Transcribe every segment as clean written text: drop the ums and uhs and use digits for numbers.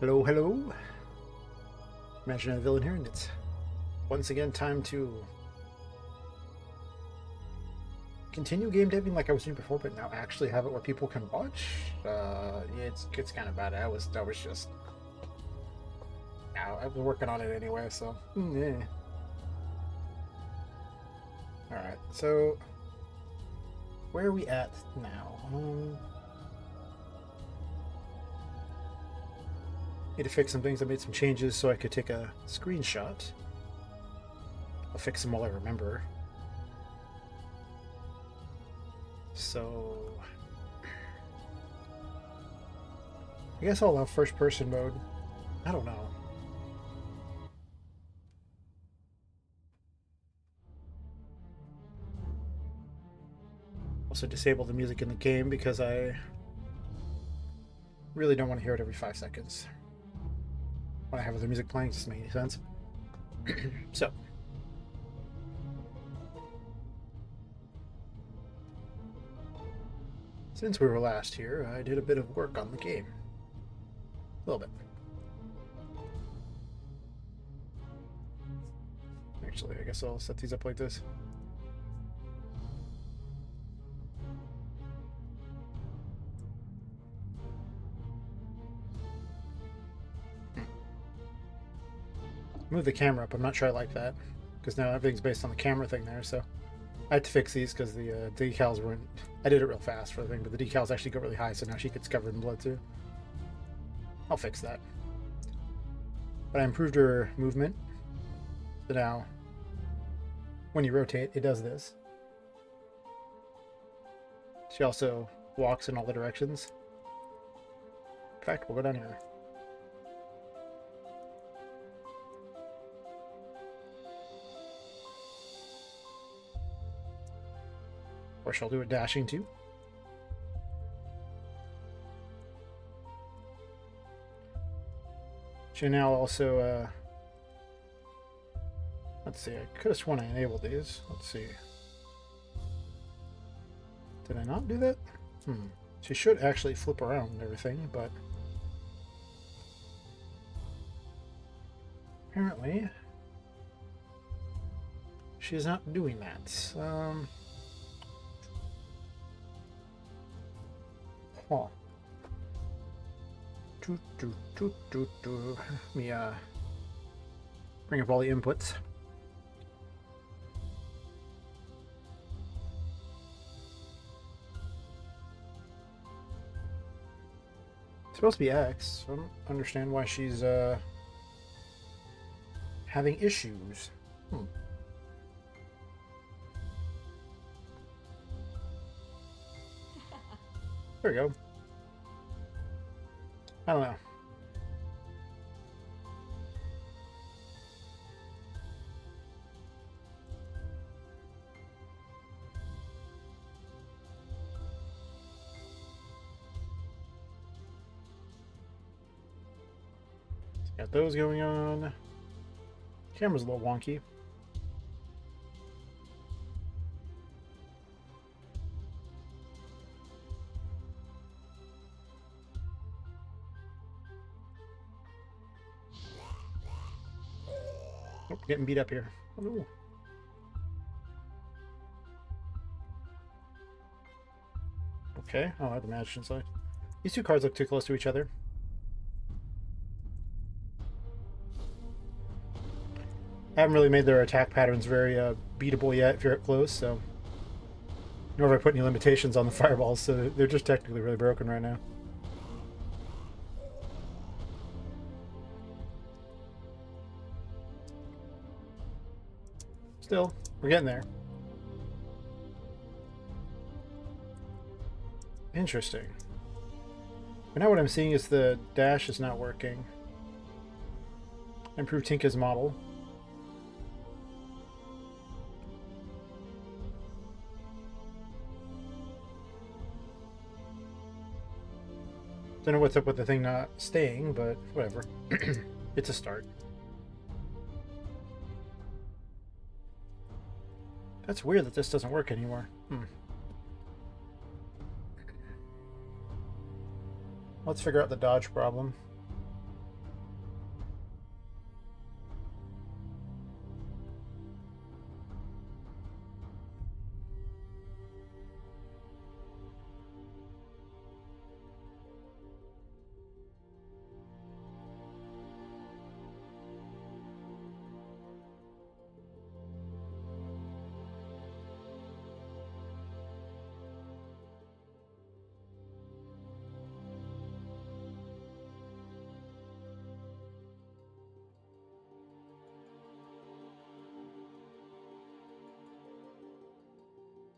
Hello, hello. Imagine a villain here, and it's once again time to continue game deving like I was doing before, but now actually have it where people can watch. Yeah, it's kind of bad. I was just, I've been working on it anyway, so yeah. All right, so where are we at now? Need to fix some things. I made some changes so I could take a screenshot. I'll fix them while I remember. So I guess I'll allow first person mode. I don't know. Also disable the music in the game because I really don't want to hear it every 5 seconds. When I have other music playing, it doesn't make any sense. So since we were last here, I did a bit of work on the game. A little bit. Actually, I guess I'll set these up like this. Move the camera up. I'm not sure I like that, because now everything's based on the camera thing there, so I had to fix these because the decals weren't... I did it real fast for the thing, but the decals actually go really high, so now she gets covered in blood too. I'll fix that. But I improved her movement, so now when you rotate, it does this. She also walks in all the directions. In fact, we'll go down here. Or she'll do a dashing too. She now also, let's see, I could have sworn I enabled these. Let's see. Did I not do that? She should actually flip around and everything, but apparently she's not doing that. Huh. Let me bring up all the inputs. It's supposed to be X. So I don't understand why she's having issues. There we go. I don't know. Got those going on. Camera's a little wonky. Oh, getting beat up here. Ooh. Okay, I'll have the match inside. These two cards look too close to each other. I haven't really made their attack patterns very beatable yet if you're up close, so nor have I put any limitations on the fireballs, so they're just technically really broken right now. Still, we're getting there. Interesting. But now what I'm seeing is the dash is not working. Improve Tinka's model. Don't know what's up with the thing not staying, but whatever. It's a start. That's weird that this doesn't work anymore. Let's figure out the dodge problem.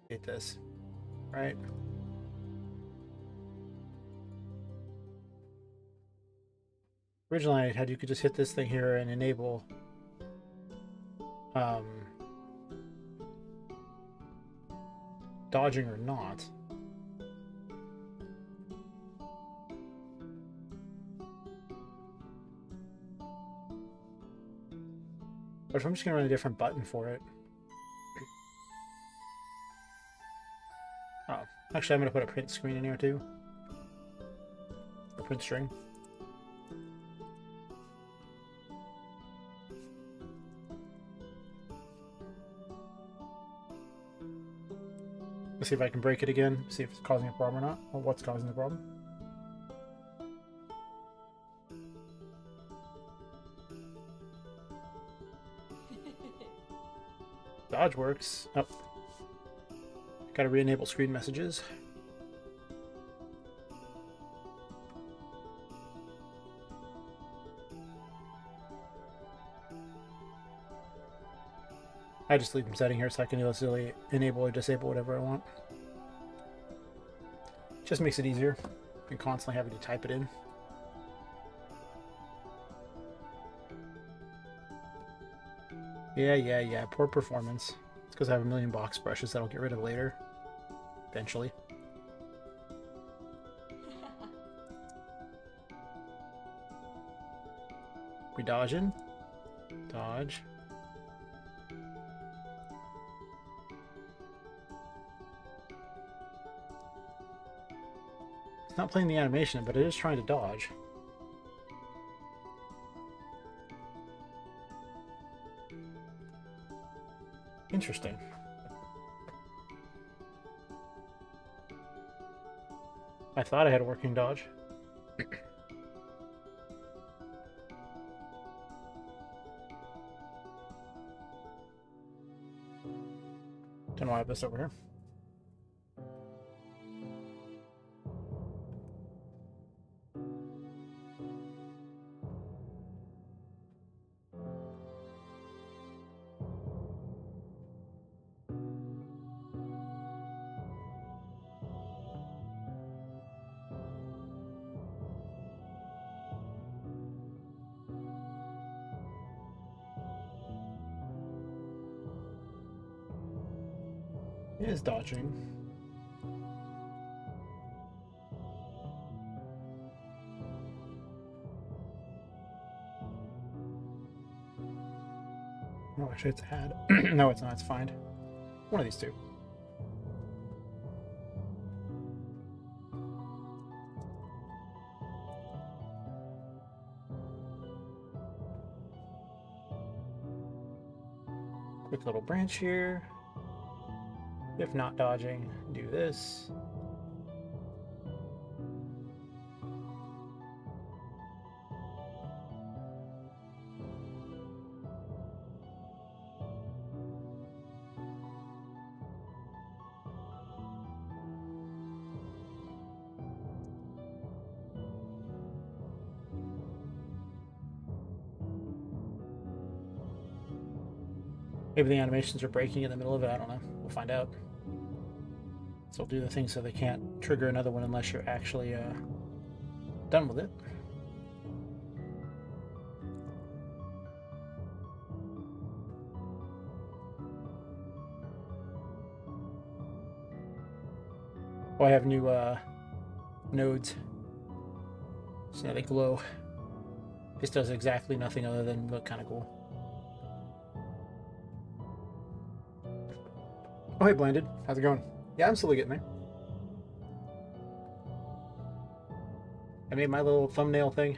Hate this. Right? Originally I had you could just hit this thing here and enable dodging or not. But if I'm just gonna run a different button for it. Oh, actually I'm gonna put a print screen in here too. A print string. Let's see if I can break it again, see if it's causing a problem or not, or what's causing the problem. Dodge works. Oh. Gotta re-enable screen messages. I just leave them setting here so I can easily enable or disable whatever I want. Just makes it easier than constantly having to type it in. Yeah. Poor performance. It's because I have a million box brushes that I'll get rid of later. Eventually. We dodging. Dodge. It's not playing the animation, but it is trying to dodge. Interesting. I thought I had a working dodge. Don't know why I have this over here. It is dodging. Oh, actually it's add. No, it's not. It's find. One of these two. Quick little branch here. If not dodging, do this. Maybe the animations are breaking in the middle of it. I don't know. We'll find out. So I'll do the thing so they can't trigger another one unless you're actually done with it. Oh, I have new nodes. So now they glow. This does exactly nothing other than look kind of cool. Oh, hey, Blended. How's it going? Yeah, I'm slowly getting there. I made my little thumbnail thing.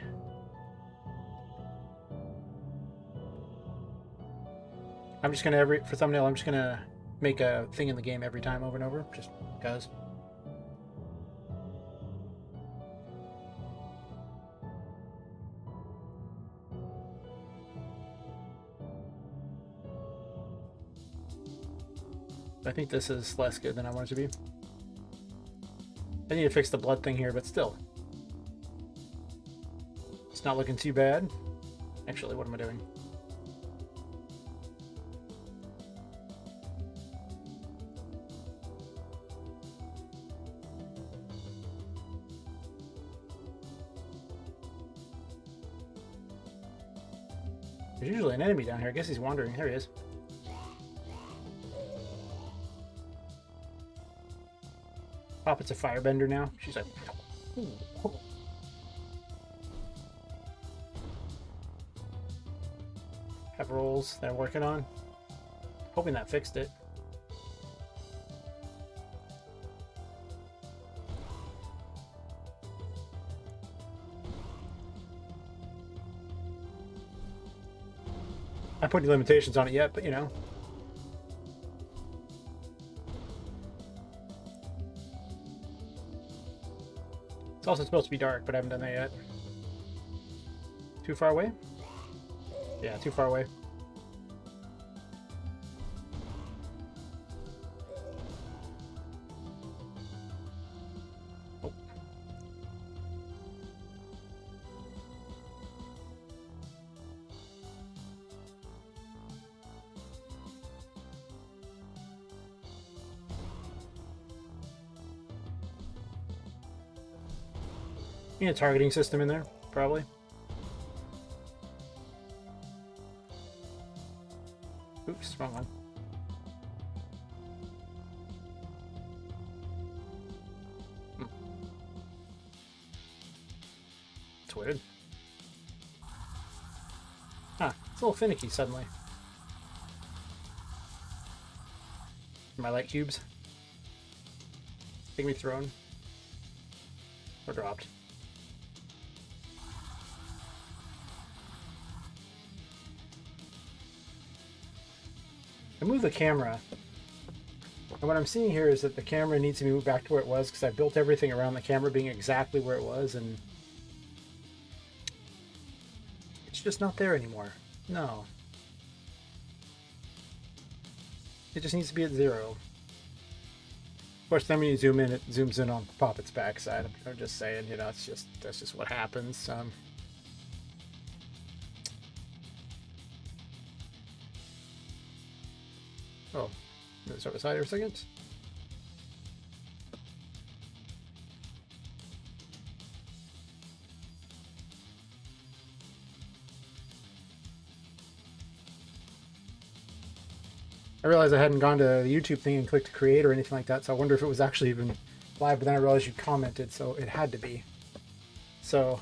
I'm just gonna for thumbnail, I'm just gonna make a thing in the game every time over and over, just because. I think this is less good than I want it to be. I need to fix the blood thing here, but still. It's not looking too bad. Actually, what am I doing? There's usually an enemy down here. I guess he's wandering. There he is. Poppet's a firebender now. She's like... Ooh. Have rolls that I'm working on. Hoping that fixed it. I put any limitations on it yet, but you know. It's also supposed to be dark, but I haven't done that yet. Too far away? Yeah, too far away. Oh. You need a targeting system in there, probably. Oops, wrong one. It's weird. Huh, it's a little finicky suddenly. My light cubes. Think me thrown. Or dropped. I moved the camera, and what I'm seeing here is that the camera needs to be moved back to where it was because I built everything around the camera being exactly where it was, and it's just not there anymore. No. It just needs to be at 0. Of course, then when you zoom in, it zooms in on Poppet's backside. I'm just saying, you know, that's just what happens. Oh, let me start beside her a second. I realized I hadn't gone to the YouTube thing and clicked create or anything like that, so I wonder if it was actually even live, but then I realized you commented, so it had to be. So,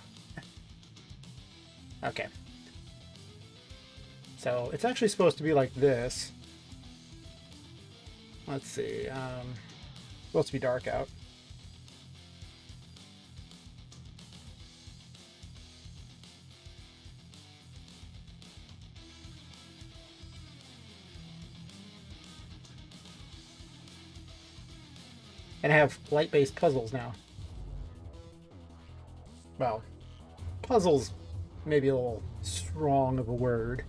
okay. So, it's actually supposed to be like this. Let's see, supposed to be dark out. And I have light-based puzzles now. Well, puzzles maybe a little strong of a word.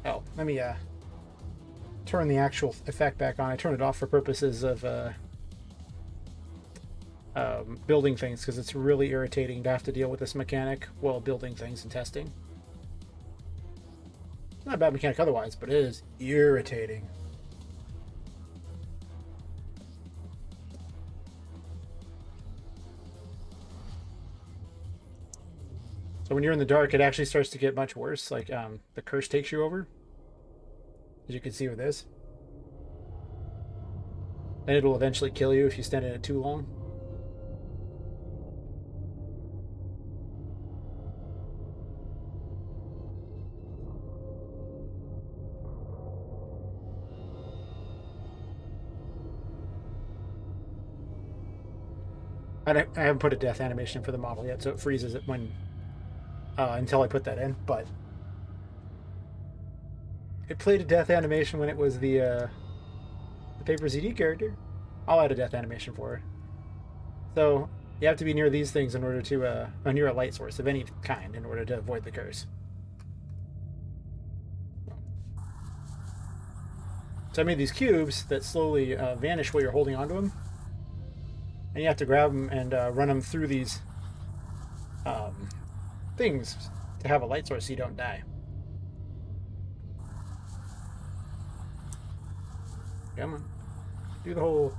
Oh, let me turn the actual effect back on. I turned it off for purposes of building things because it's really irritating to have to deal with this mechanic while building things and testing. Not a bad mechanic otherwise, but it is irritating. So when you're in the dark, it actually starts to get much worse. Like the curse takes you over, as you can see with this. And it'll eventually kill you if you stand in it too long. I haven't put a death animation for the model yet, so it freezes it when until I put that in. But it played a death animation when it was the Paper ZD character. I'll add a death animation for it. So you have to be near these things in order to near a light source of any kind in order to avoid the curse. So I made these cubes that slowly vanish while you're holding onto them. And you have to grab them and run them through these things to have a light source so you don't die. Come on. Do the whole...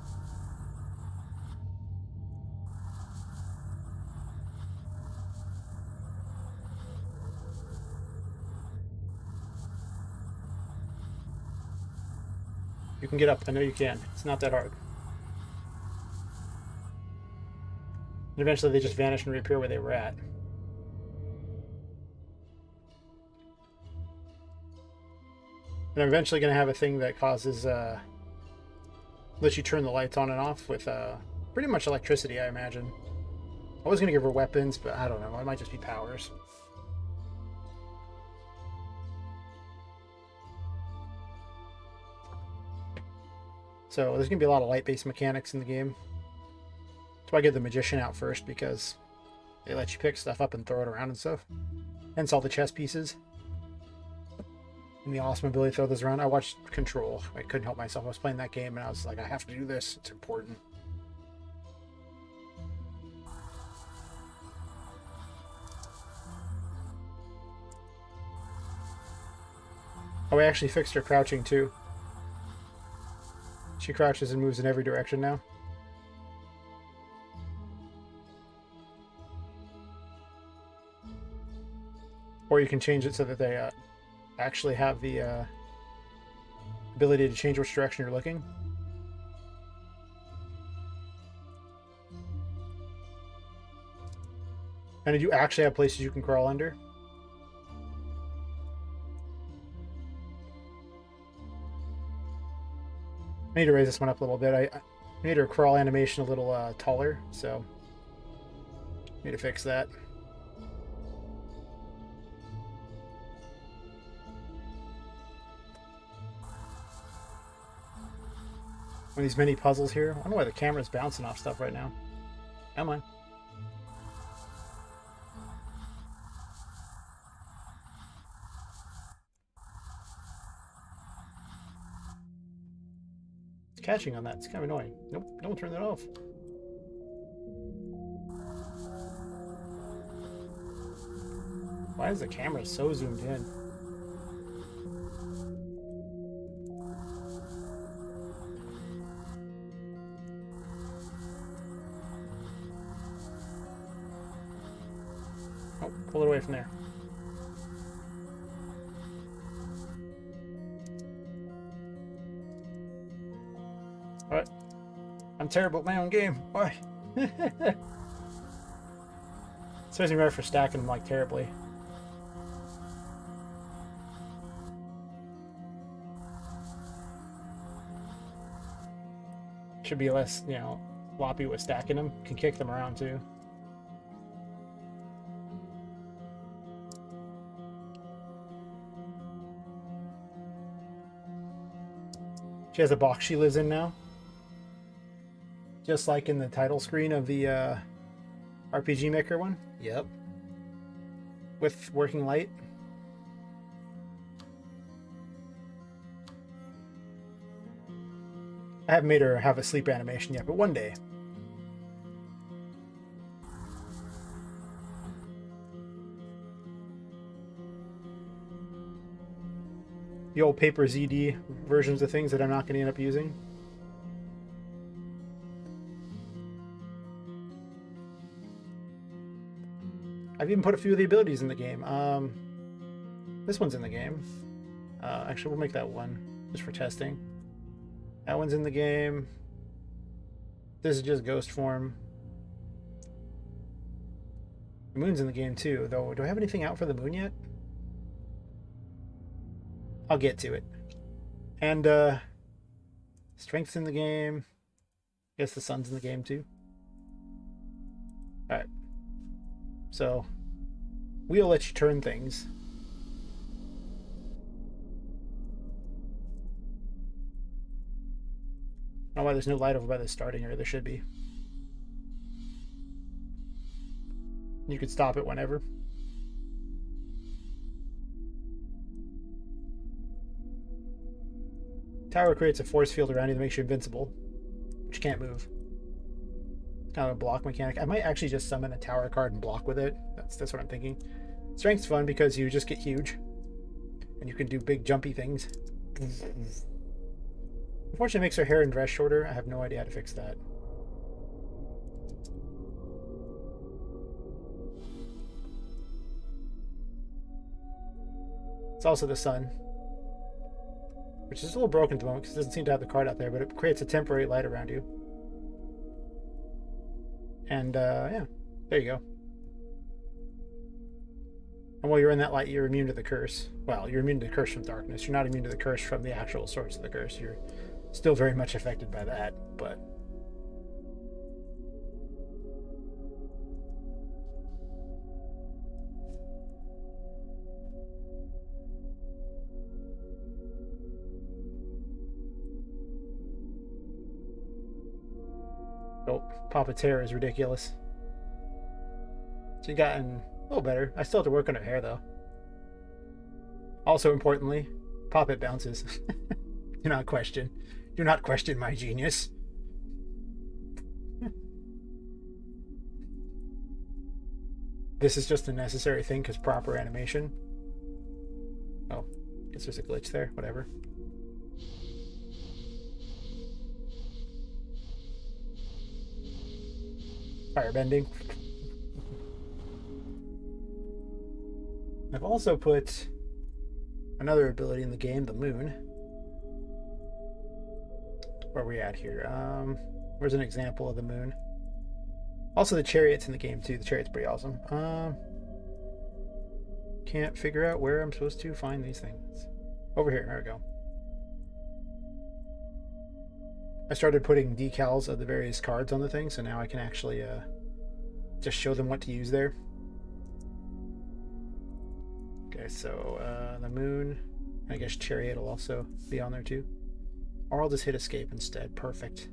You can get up. I know you can. It's not that hard. And eventually they just vanish and reappear where they were at. And I'm eventually going to have a thing that causes, lets you turn the lights on and off with pretty much electricity, I imagine. I was going to give her weapons, but I don't know. It might just be powers. So there's going to be a lot of light-based mechanics in the game. That's why I get the magician out first, because they let you pick stuff up and throw it around and stuff. Hence all the chess pieces. And the awesome ability to throw those around. I watched Control. I couldn't help myself. I was playing that game and I was like, I have to do this. It's important. Oh, we actually fixed her crouching too. She crouches and moves in every direction now. Or you can change it so that they actually have the ability to change which direction you're looking. And you actually have places you can crawl under. I need to raise this one up a little bit. I made her crawl animation a little taller, so need to fix that. One of these mini puzzles here. I don't know why the camera's bouncing off stuff right now. Come on. It's catching on that. It's kind of annoying. Nope, don't turn that off. Why is the camera so zoomed in? Oh, pull it away from there. Alright. I'm terrible at my own game. Why? Serves me right for stacking them like terribly. Should be less, you know, floppy with stacking them. Can kick them around too. She has a box she lives in now. Just like in the title screen of the RPG Maker one. Yep. With working light. I haven't made her have a sleep animation yet, but one day. The old paper ZD versions of things that I'm not going to end up using. I've even put a few of the abilities in the game. This one's in the game. Actually, we'll make that one just for testing. That one's in the game. This is just ghost form. The moon's in the game too, though. Do I have anything out for the moon yet? I'll get to it. And strength's in the game. I guess the sun's in the game too. Alright. So we'll let you turn things. I don't know why there's no light over by the starting area. There should be. You could stop it whenever. Tower creates a force field around you that makes you invincible, but you can't move. It's kind of a block mechanic. I might actually just summon a tower card and block with it. That's what I'm thinking. Strength's fun because you just get huge, and you can do big jumpy things. Unfortunately, it makes her hair and dress shorter. I have no idea how to fix that. It's also the sun. which is a little broken at the moment because it doesn't seem to have the card out there, but it creates a temporary light around you. And yeah, there you go. And while you're in that light, you're immune to the curse. Well, you're immune to the curse from darkness. You're not immune to the curse from the actual source of the curse. You're still very much affected by that, but... Oh, Poppet's hair is ridiculous. She's gotten a little better. I still have to work on her hair, though. Also, importantly, Poppet bounces. Do not question my genius. This is just a necessary thing because proper animation. Oh, guess there's a glitch there. Whatever. Firebending. I've also put another ability in the game, the moon. Where are we at here? Where's an example of the moon? Also, the chariot's in the game too. The chariot's pretty awesome. Can't figure out where I'm supposed to find these things. Over here. There we go. I started putting decals of the various cards on the thing, so now I can actually just show them what to use there. Okay, so the moon, I guess chariot will also be on there too. Or I'll just hit escape instead. Perfect.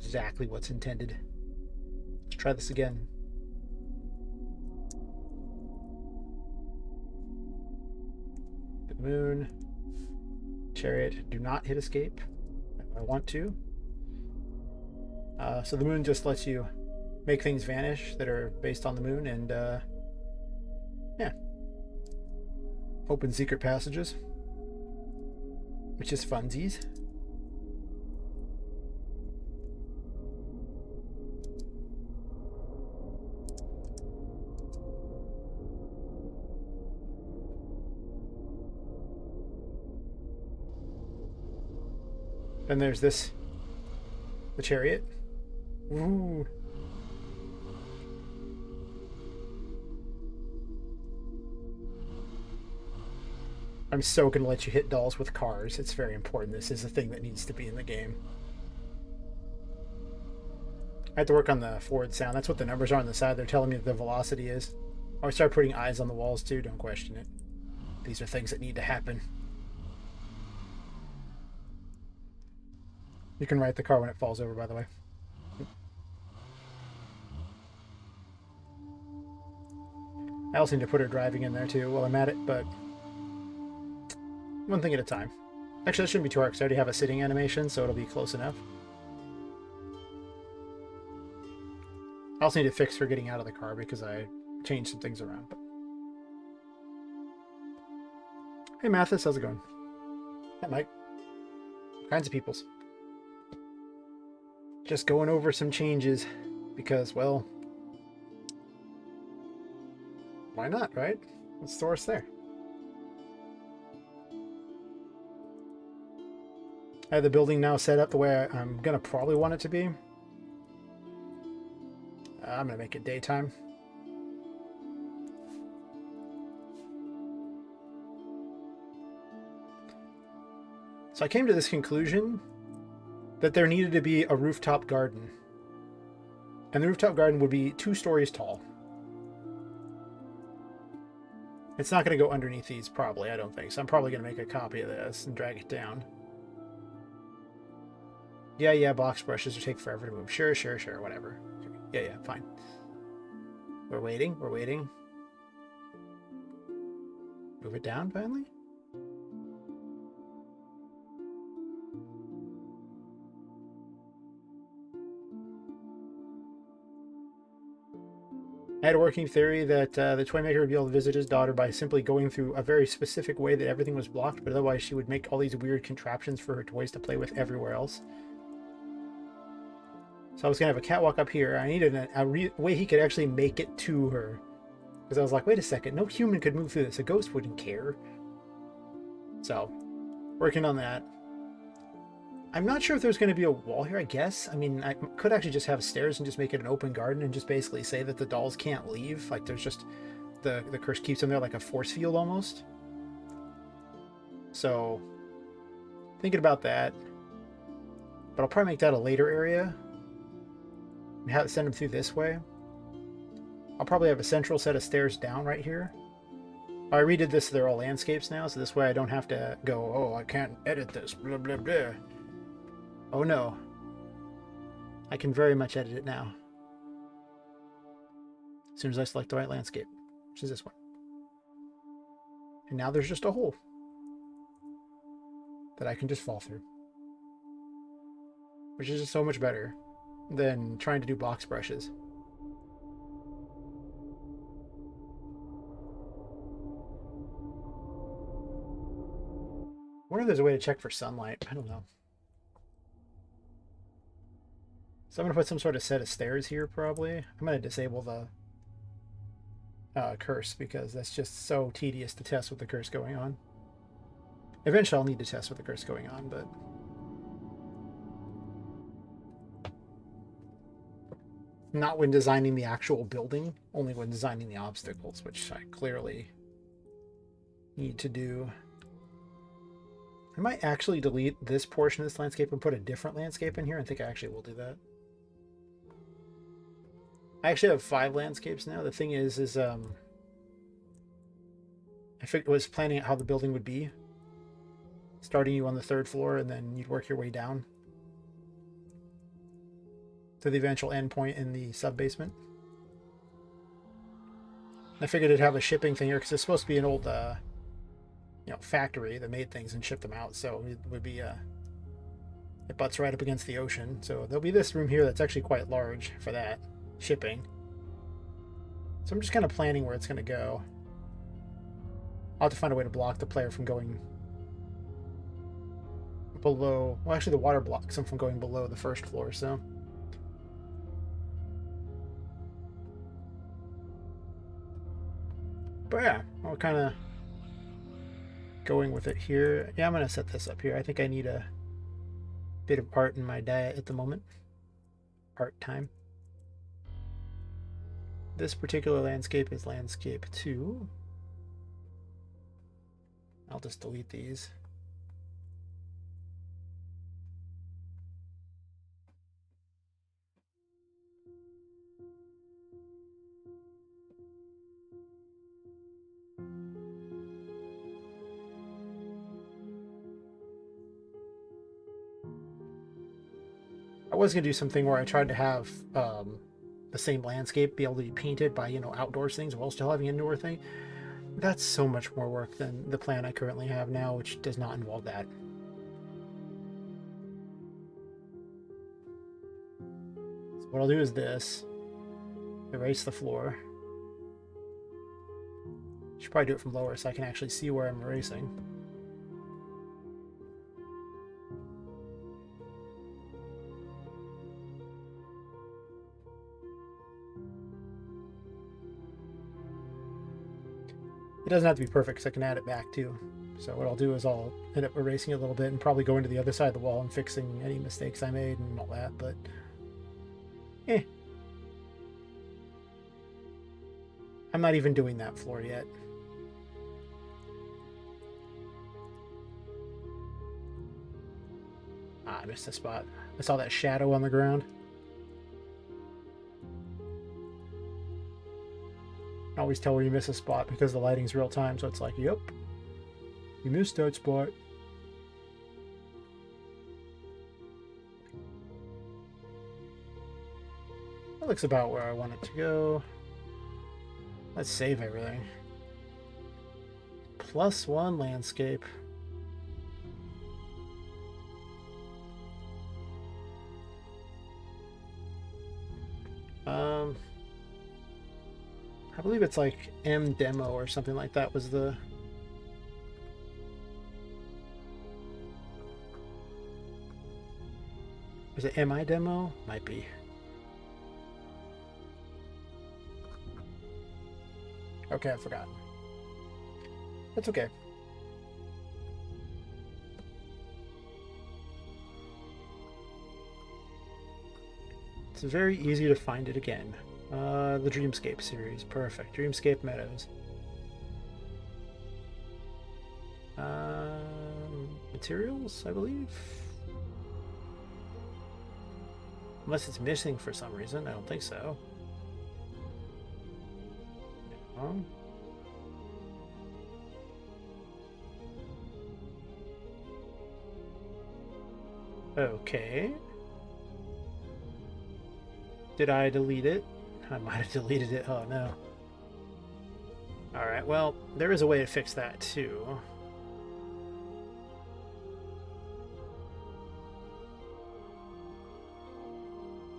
Exactly what's intended. Let's try this again. The moon, chariot, do not hit escape. I want to. So the moon just lets you make things vanish that are based on the moon, and yeah, open secret passages, which is funsies. Then there's this, the chariot. Ooh. I'm so gonna let you hit dolls with cars. It's very important. This is a thing that needs to be in the game. I have to work on the forward sound. That's what the numbers are on the side. They're telling me the velocity is. Or I start putting eyes on the walls too. Don't question it. These are things that need to happen. You can ride the car when it falls over, by the way. I also need to put her driving in there too while I'm at it, but one thing at a time. Actually, that shouldn't be too hard because I already have a sitting animation, so it'll be close enough. I also need to fix her getting out of the car because I changed some things around. But... Hey Mathis, how's it going? Hi Mike. All kinds of peoples. Just going over some changes because, well, why not, right? What's the source there? I have the building now set up the way I'm going to probably want it to be. I'm going to make it daytime. So I came to this conclusion that there needed to be a rooftop garden. And the rooftop garden would be 2 stories tall. It's not going to go underneath these, probably, I don't think. So I'm probably going to make a copy of this and drag it down. Yeah, box brushes will take forever to move. Sure, whatever. Yeah, fine. We're waiting. Move it down, finally? I had a working theory that the toy maker would be able to visit his daughter by simply going through a very specific way that everything was blocked, but otherwise she would make all these weird contraptions for her toys to play with everywhere else. So I was going to have a catwalk up here. I needed a way he could actually make it to her. Because I was like, wait a second, no human could move through this. A ghost wouldn't care. So, Working on that. I'm not sure if there's going to be a wall here, I guess. I mean, I could actually just have stairs and just make it an open garden and just basically say that the dolls can't leave. Like, there's just... The curse keeps them there like a force field almost. So, thinking about that. But I'll probably make that a later area. And send them through this way. I'll probably have a central set of stairs down right here. I redid this so they're all landscapes now, so this way I don't have to go, oh, I can't edit this, blah, blah, blah. Oh no. I can very much edit it now. As soon as I select the right landscape, which is this one. And now there's just a hole that I can just fall through. Which is just so much better than trying to do box brushes. I wonder if there's a way to check for sunlight. I don't know. So I'm going to put some sort of set of stairs here, probably. I'm going to disable the curse, because that's just so tedious to test with the curse going on. Eventually I'll need to test with the curse going on, but... Not when designing the actual building, only when designing the obstacles, which I clearly need to do. I might actually delete this portion of this landscape and put a different landscape in here. I think I actually will do that. I actually have 5 landscapes now. The thing is I was planning out how the building would be. Starting you on the 3rd floor, and then you'd work your way down to the eventual end point in the sub-basement. I figured it'd have a shipping thing here, because it's supposed to be an old, you know, factory that made things and shipped them out, so it would be, it butts right up against the ocean. So there'll be this room here that's actually quite large for that shipping. So I'm just kind of planning where it's going to go. I'll have to find a way to block the player from going below. Well, actually the water blocks them from going below the 1st floor, so... But yeah, I'll kind of going with it here. Yeah, I'm going to set this up here. I think I need a bit of art in my diet at the moment. Art time. This particular landscape is landscape 2. I'll just delete these. I was going to do something where I tried to have the same landscape be able to be painted by, you know, outdoors things while still having an indoor thing. That's so much more work than the plan I currently have now, which does not involve that. So what I'll do is this. Erase the floor. Should probably do it from lower so I can actually see where I'm erasing. It doesn't have to be perfect because I can add it back too. So what I'll do is I'll end up erasing it a little bit and probably going to the other side of the wall and fixing any mistakes I made and all that, but I'm not even doing that floor yet. Ah, I missed a spot. I saw that shadow on the ground. I always tell where you miss a spot because the lighting's real time, so it's like, yep, you missed that spot. That looks about where I want it to go. Let's save everything. +1 landscape. I believe it's like M demo or something like that was the... Was it MI demo? Might be. Okay, I forgot. That's okay. It's very easy to find it again. The Dreamscape series. Perfect. Dreamscape Meadows. Materials, I believe? Unless it's missing for some reason. I don't think so. No. Okay. Did I delete it? I might have deleted it. Oh no. Alright, well, there is a way to fix that too.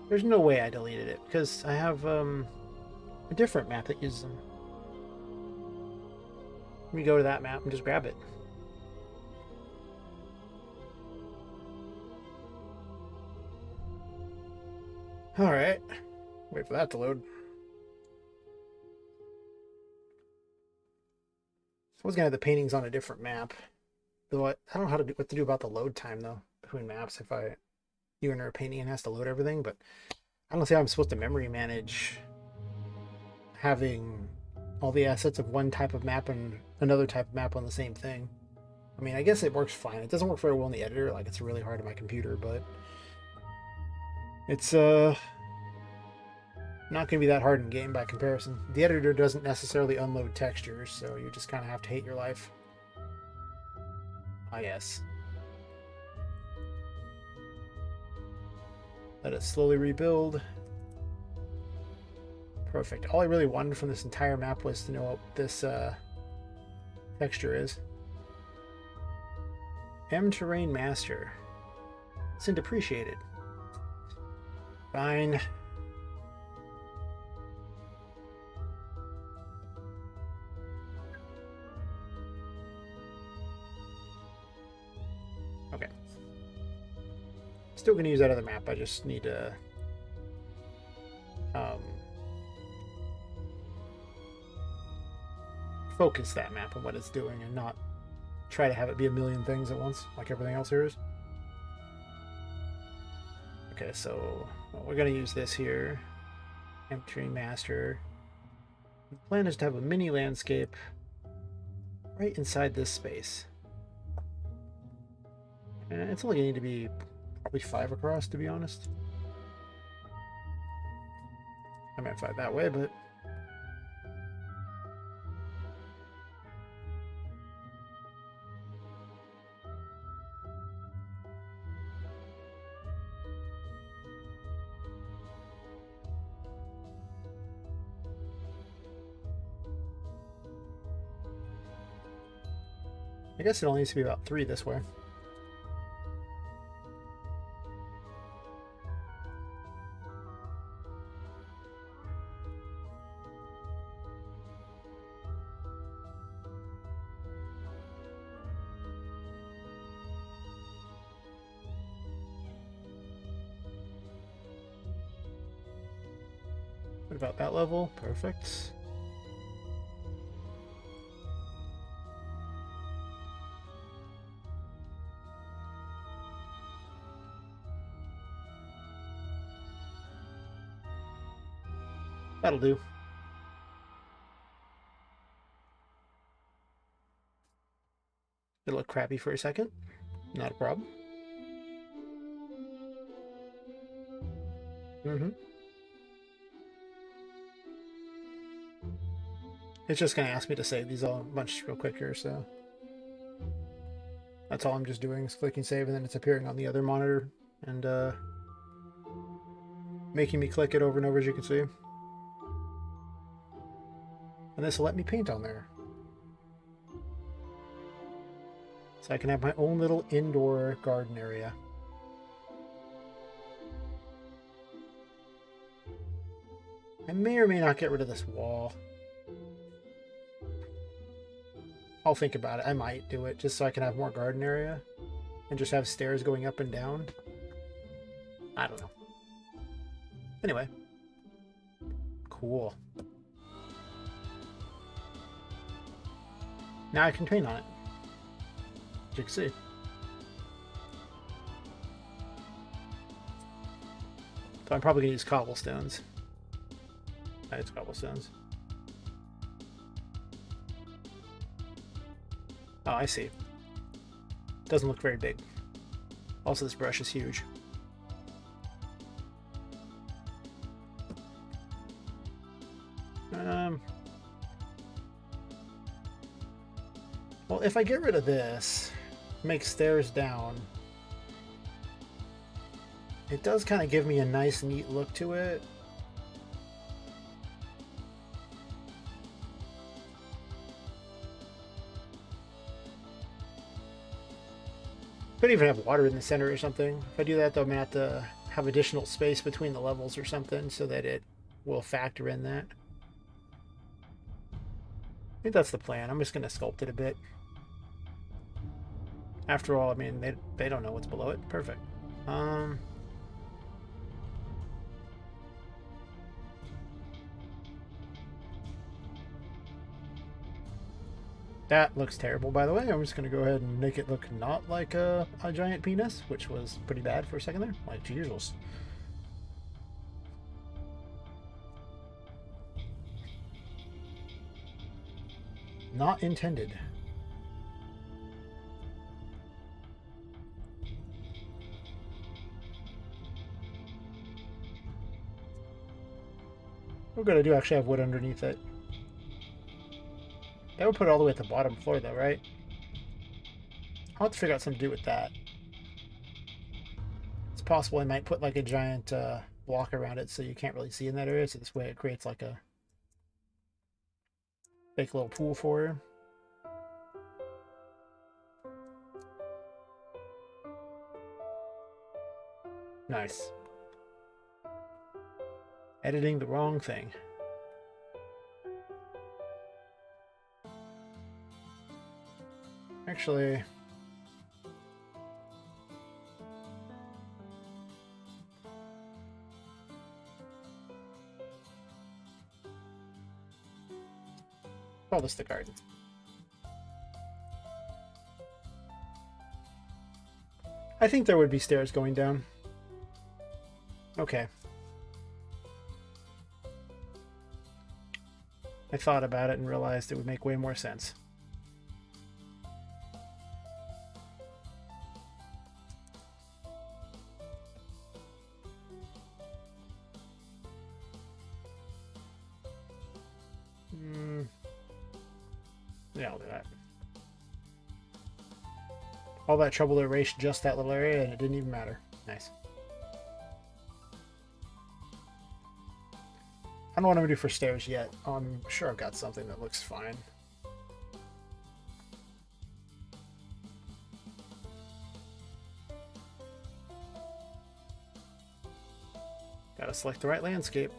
There's no way I deleted it because I have a different map that uses them. Let me go to that map and just grab it. Alright. Wait for that to load. I was gonna have the paintings on a different map. Though I don't know what to do about the load time though between maps if you enter a painting and has to load everything, but I don't see how I'm supposed to memory manage having all the assets of one type of map and another type of map on the same thing. I mean, I guess it works fine. It doesn't work very well in the editor, like it's really hard on my computer, but it's not gonna be that hard in game by comparison. The editor doesn't necessarily unload textures, so you just kind of have to hate your life. Ah, yes. Let it slowly rebuild. Perfect. All I really wanted from this entire map was to know what this texture is. M Terrain Master. It's depreciated. Fine. Okay. Still gonna use that other map. I just need to focus that map on what it's doing and not try to have it be a million things at once like everything else here is. Okay, so we're gonna use this here. Empty Master. The plan is to have a mini landscape right inside this space. And it's only gonna need to be probably 5 across, to be honest. I meant 5 that way, but I guess it only needs to be about 3 this way. What about that level? Perfect. That'll do. It'll look crappy for a second. Not a problem. It's just going to ask me to save these all a bunch real quick here, so that's all I'm just doing is clicking save, and then it's appearing on the other monitor and making me click it over and over, as you can see. And this will let me paint on there. So I can have my own little indoor garden area. I may or may not get rid of this wall. I'll think about it. I might do it just so I can have more garden area and just have stairs going up and down. I don't know. Anyway. Cool. Now I can paint on it. As you can see. So I'm probably going to use cobblestones. Nice cobblestones. Oh, I see. Doesn't look very big. Also, this brush is huge. Well, if I get rid of this, make stairs down, it does kind of give me a nice, neat look to it. Could even have water in the center or something. If I do that, though, I'm going to have to have additional space between the levels or something so that it will factor in that. I think that's the plan. I'm just going to sculpt it a bit. After all, I mean, they don't know what's below it. Perfect. That looks terrible, by the way. I'm just going to go ahead and make it look not like a giant penis, which was pretty bad for a second there. Like, Jesus. Not intended. We're good. I do actually have wood underneath it. That would put it all the way at the bottom floor, though, right? I'll have to figure out something to do with that. It's possible I might put like a giant block around it so you can't really see in that area. So this way it creates like a fake little pool for you. Nice. Editing the wrong thing. Actually, call this the garden. I think there would be stairs going down. Okay. I thought about it and realized it would make way more sense. Yeah, I'll do that. All that trouble to erase just that little area and it didn't even matter. Nice. I don't know what I'm going to do for stairs yet. I'm sure I've got something that looks fine. Gotta select the right landscape.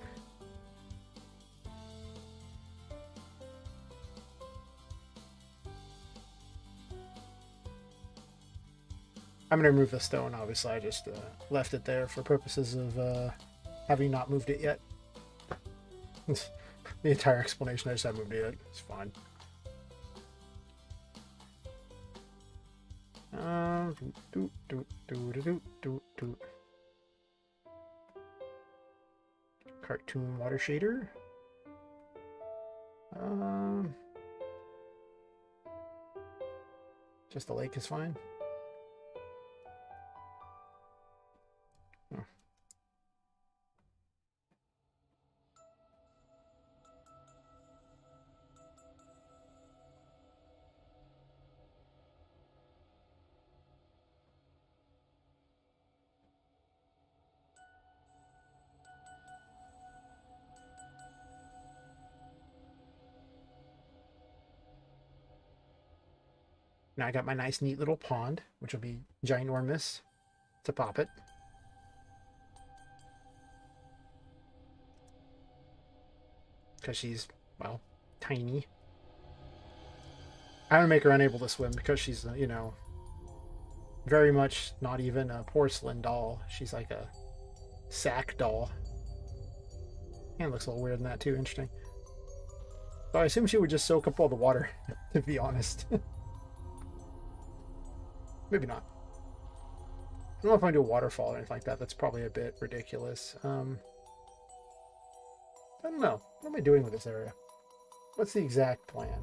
I'm going to remove the stone, obviously. I just left it there for purposes of having not moved it yet. The entire explanation, I just haven't moved it yet. It's fine. Cartoon water shader. Just the lake is fine. Now I got my nice, neat little pond, which will be ginormous to Poppet. Because she's, well, tiny. I'm going to make her unable to swim because she's, you know, very much not even a porcelain doll. She's like a sack doll. And it looks a little weird in that too. Interesting. So I assume she would just soak up all the water, to be honest. Maybe not. don't know if I do a waterfall or anything like that. That's probably a bit ridiculous. I don't know. What am I doing with this area? What's the exact plan?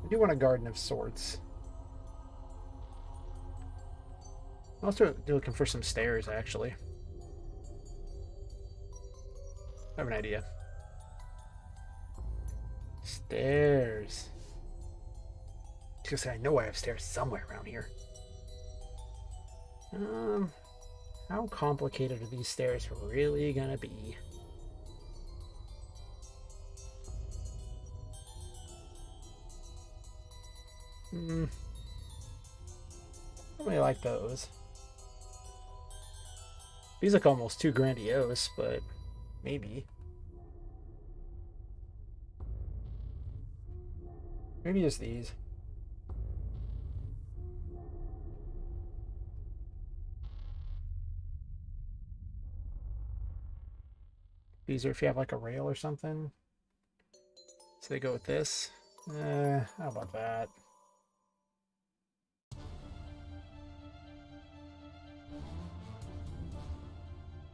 I do want a garden of sorts. I'm also looking for some stairs, actually. I have an idea. Stairs. Just say I know I have stairs somewhere around here. How complicated are these stairs really gonna be? I don't really like those. These look almost too grandiose, but maybe. Maybe just these. Easier if you have like a rail or something. So they go with this. How about that?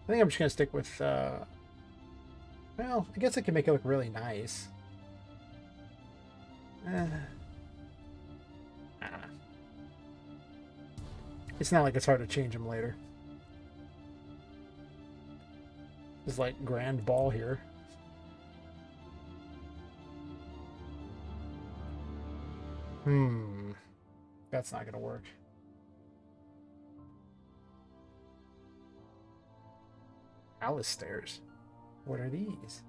I think I'm just gonna stick with, well, I guess I can make it look really nice. It's not like it's hard to change them later. It's like grand ball here. That's not gonna work. Alice stairs. What are these?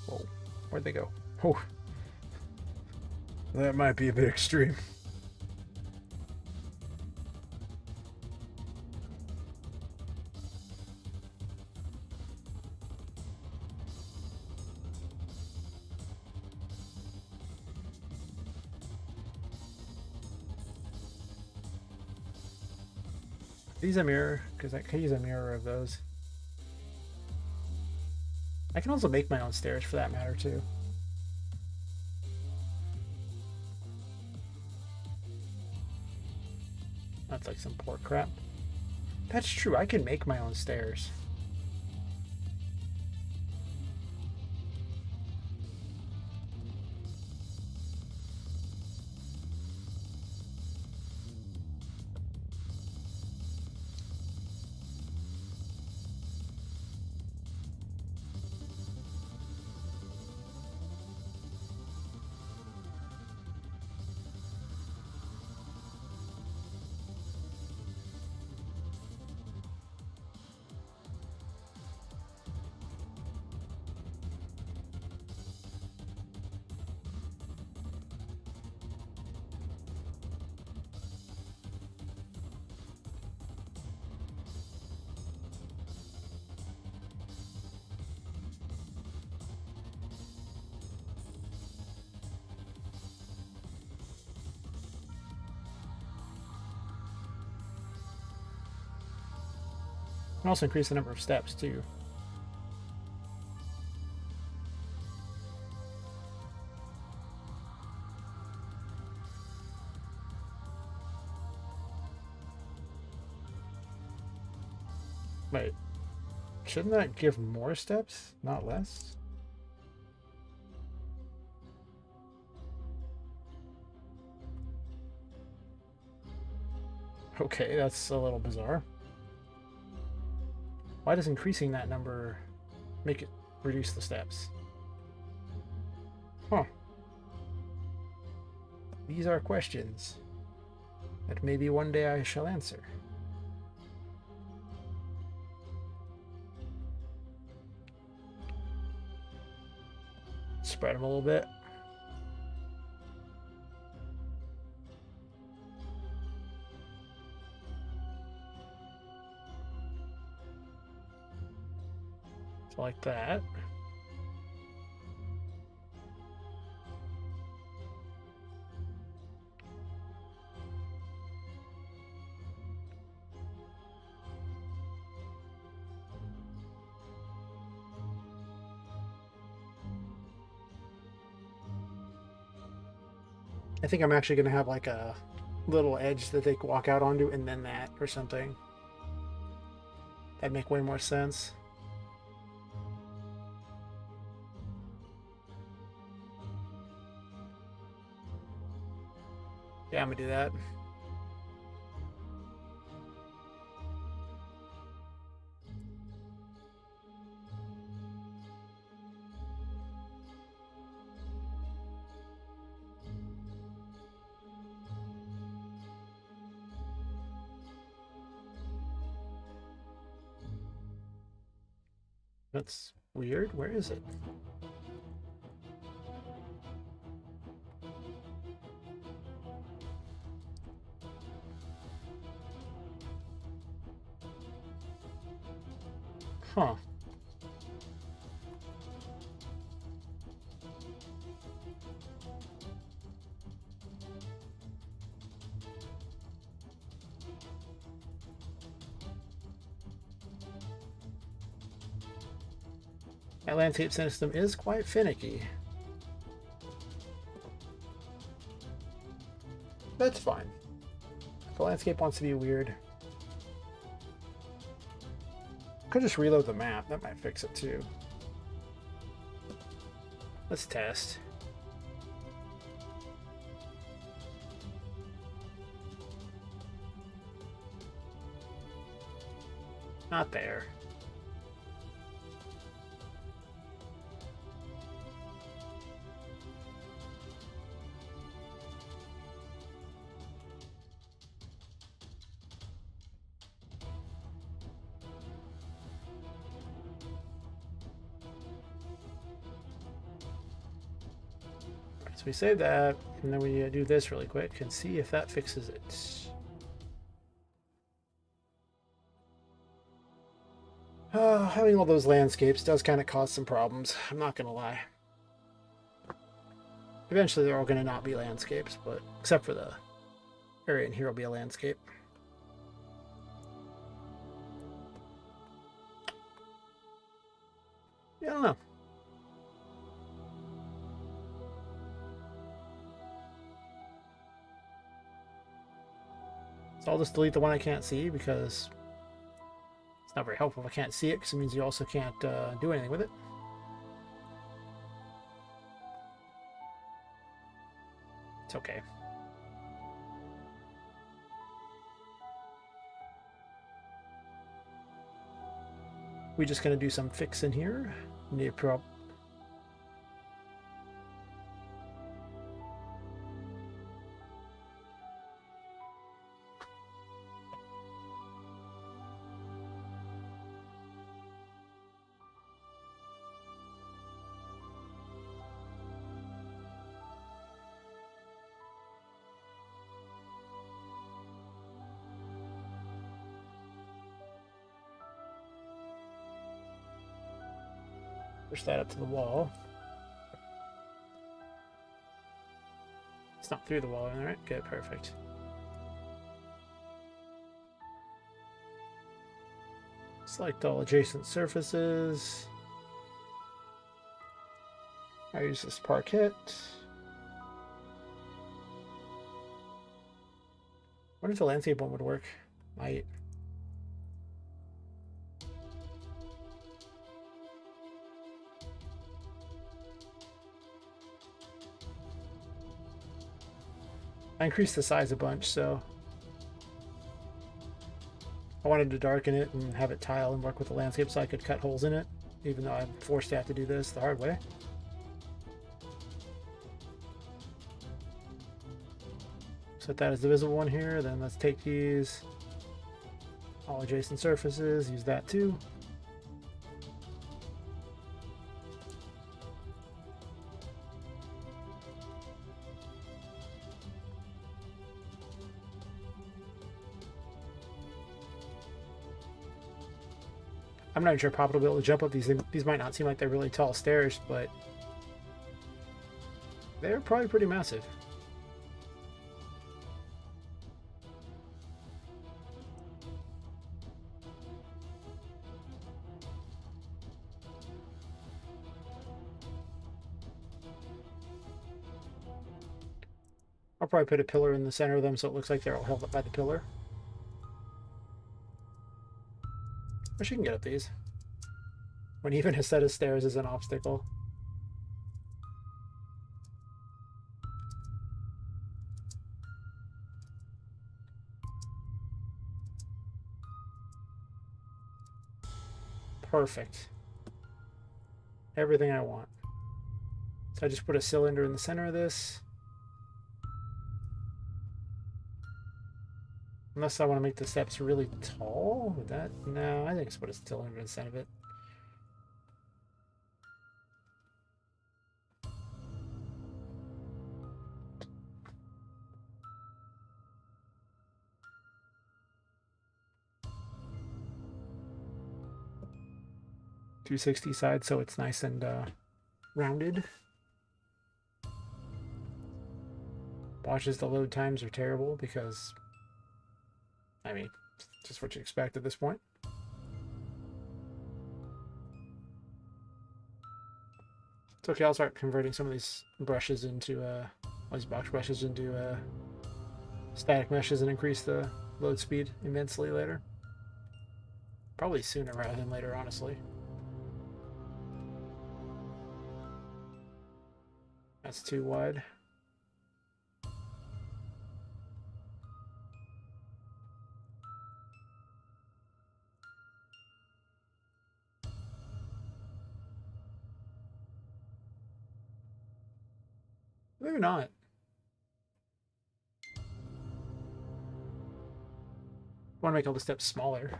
Whoa, where'd they go? Oh, that might be a bit extreme. Use a mirror, because I could use a mirror of those. I can also make my own stairs for that matter, too. That's like some pork crap. That's true, I can make my own stairs. I can also increase the number of steps too. Wait, shouldn't that give more steps, not less? Okay, that's a little bizarre. Why does increasing that number make it reduce the steps? Huh. These are questions that maybe one day I shall answer. Spread them a little bit. So like that. I think I'm actually going to have like a little edge that they can walk out onto and then that or something. That'd make way more sense. Yeah, I'm going to do that. That's weird. Where is it? Huh. That landscape system is quite finicky. That's fine. If the landscape wants to be weird, could just reload the map. That might fix it too. Let's test. Not there. So we save that, and then we do this really quick and see if that fixes it. Having all those landscapes does kind of cause some problems, I'm not going to lie. Eventually they're all going to not be landscapes, but except for the area in here will be a landscape. Yeah, I don't know. So I'll just delete the one I can't see because it's not very helpful if I can't see it, because it means you also can't do anything with it. It's okay. We're just going to do some fixing here. Need to push that up to the wall. It's not through the wall, all right? Good, perfect. Select all adjacent surfaces. I use this parquet. What if the landscape one would work? Might. I increased the size a bunch, so I wanted to darken it and have it tile and work with the landscape so I could cut holes in it, even though I'm forced to have to do this the hard way. Set that as the visible one here, then let's take these, all adjacent surfaces, use that too. I'm not sure Poppet will be able to jump up these things. These might not seem like they're really tall stairs, but they're probably pretty massive. I'll probably put a pillar in the center of them so it looks like they're all held up by the pillar. Wish you can get up these. When even a set of stairs is an obstacle. Perfect. Everything I want. So I just put a cylinder in the center of this. Unless I want to make the steps really tall. Would that? No, I think it's put a cylinder in the center of it. .260 side, so it's nice and rounded. Watches the load times are terrible because, I mean, just what you expect at this point. It's okay, I'll start converting some of these brushes into, all these box brushes into static meshes and increase the load speed immensely later. Probably sooner rather than later, honestly. That's too wide. Maybe not. I want to make all the steps smaller.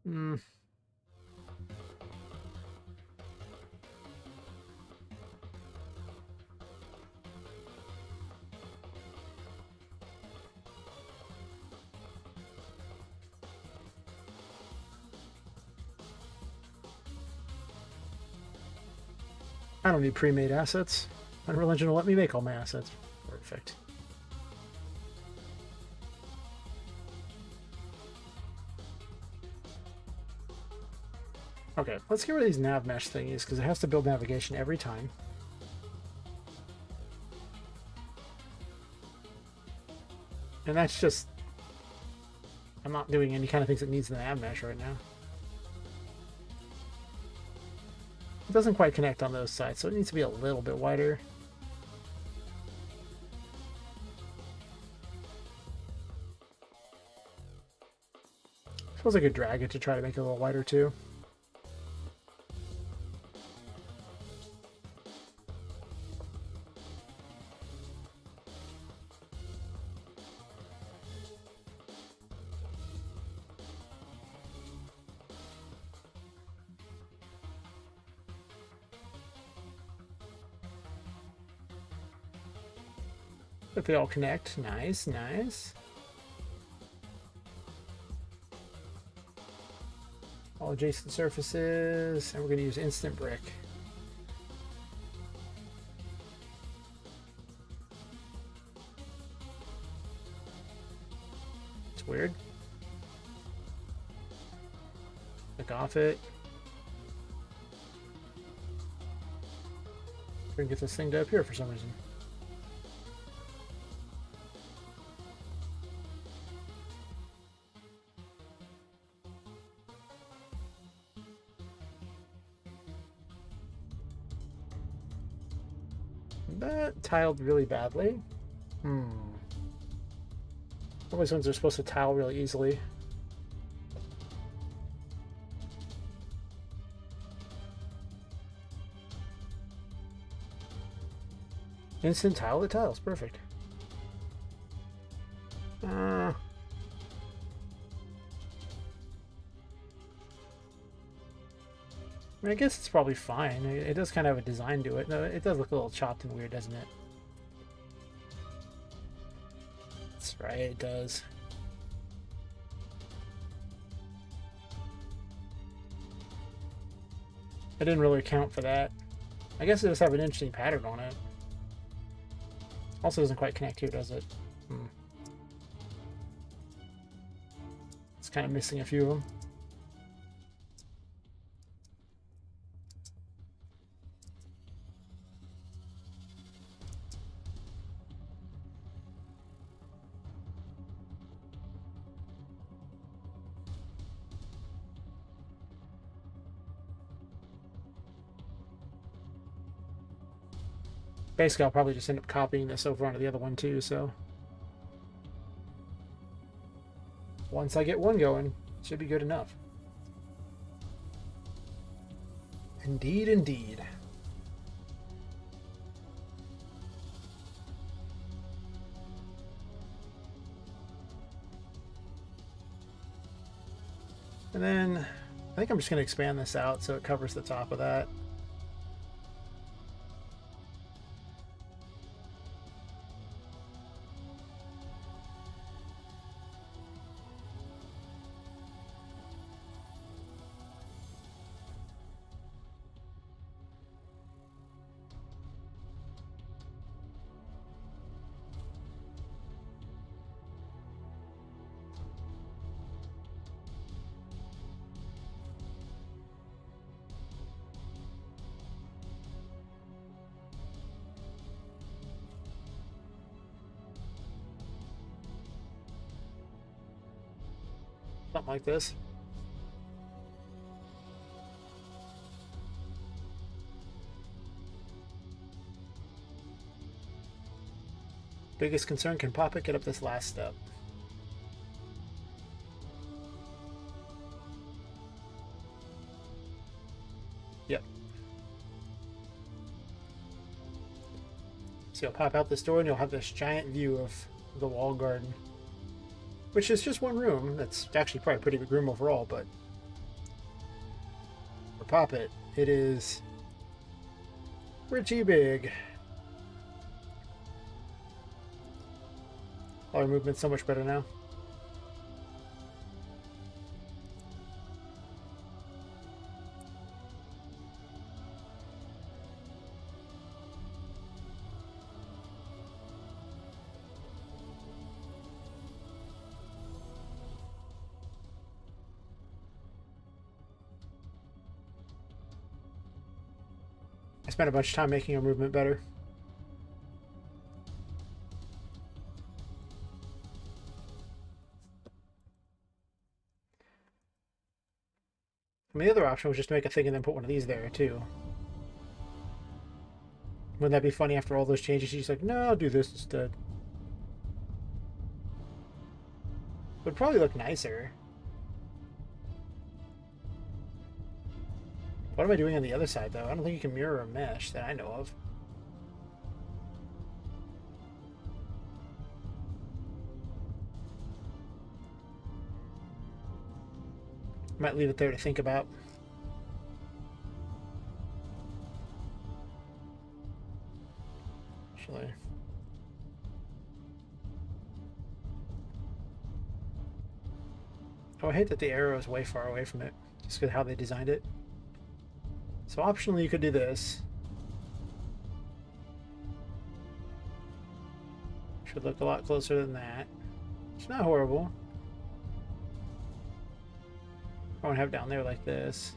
Hmm. I don't need pre-made assets. Unreal Engine will let me make all my assets. Perfect. Okay, let's get rid of these nav mesh thingies because it has to build navigation every time. And that's just... I'm not doing any kind of things that needs the nav mesh right now. It doesn't quite connect on those sides, so it needs to be a little bit wider. I suppose I could drag it to try to make it a little wider too. If they all connect, nice, nice. All adjacent surfaces, and we're going to use instant brick. It's weird. Click off it. We're going to get this thing to appear for some reason. That tiled really badly. All these ones are supposed to tile really easily. Instant tile the tiles, perfect. I mean, I guess it's probably fine. It does kind of have a design to it. No, it does look a little chopped and weird, doesn't it? That's right, it does. I didn't really account for that. I guess it does have an interesting pattern on it. Also doesn't quite connect here, does it? It's kind of missing a few of them. Basically, I'll probably just end up copying this over onto the other one too, so once I get one going, it should be good enough. Indeed, indeed. And then I think I'm just going to expand this out so it covers the top of that. Something like this. Biggest concern, can Poppet get up this last step? Yep. So you'll pop out this door and you'll have this giant view of the wall garden. Which is just one room. That's actually probably a pretty big room overall, but for Poppet, it is pretty big. Our movement's so much better now. I spent a bunch of time making our movement better. And the other option was just to make a thing and then put one of these there too. Wouldn't that be funny after all those changes? She's like, no, I'll do this instead. Would probably look nicer. What am I doing on the other side, though? I don't think you can mirror a mesh that I know of. Might leave it there to think about. Actually. Oh, I hate that the arrow is way far away from it, just because of how they designed it. So optionally you could do this. Should look a lot closer than that. It's not horrible. I want to have it down there like this.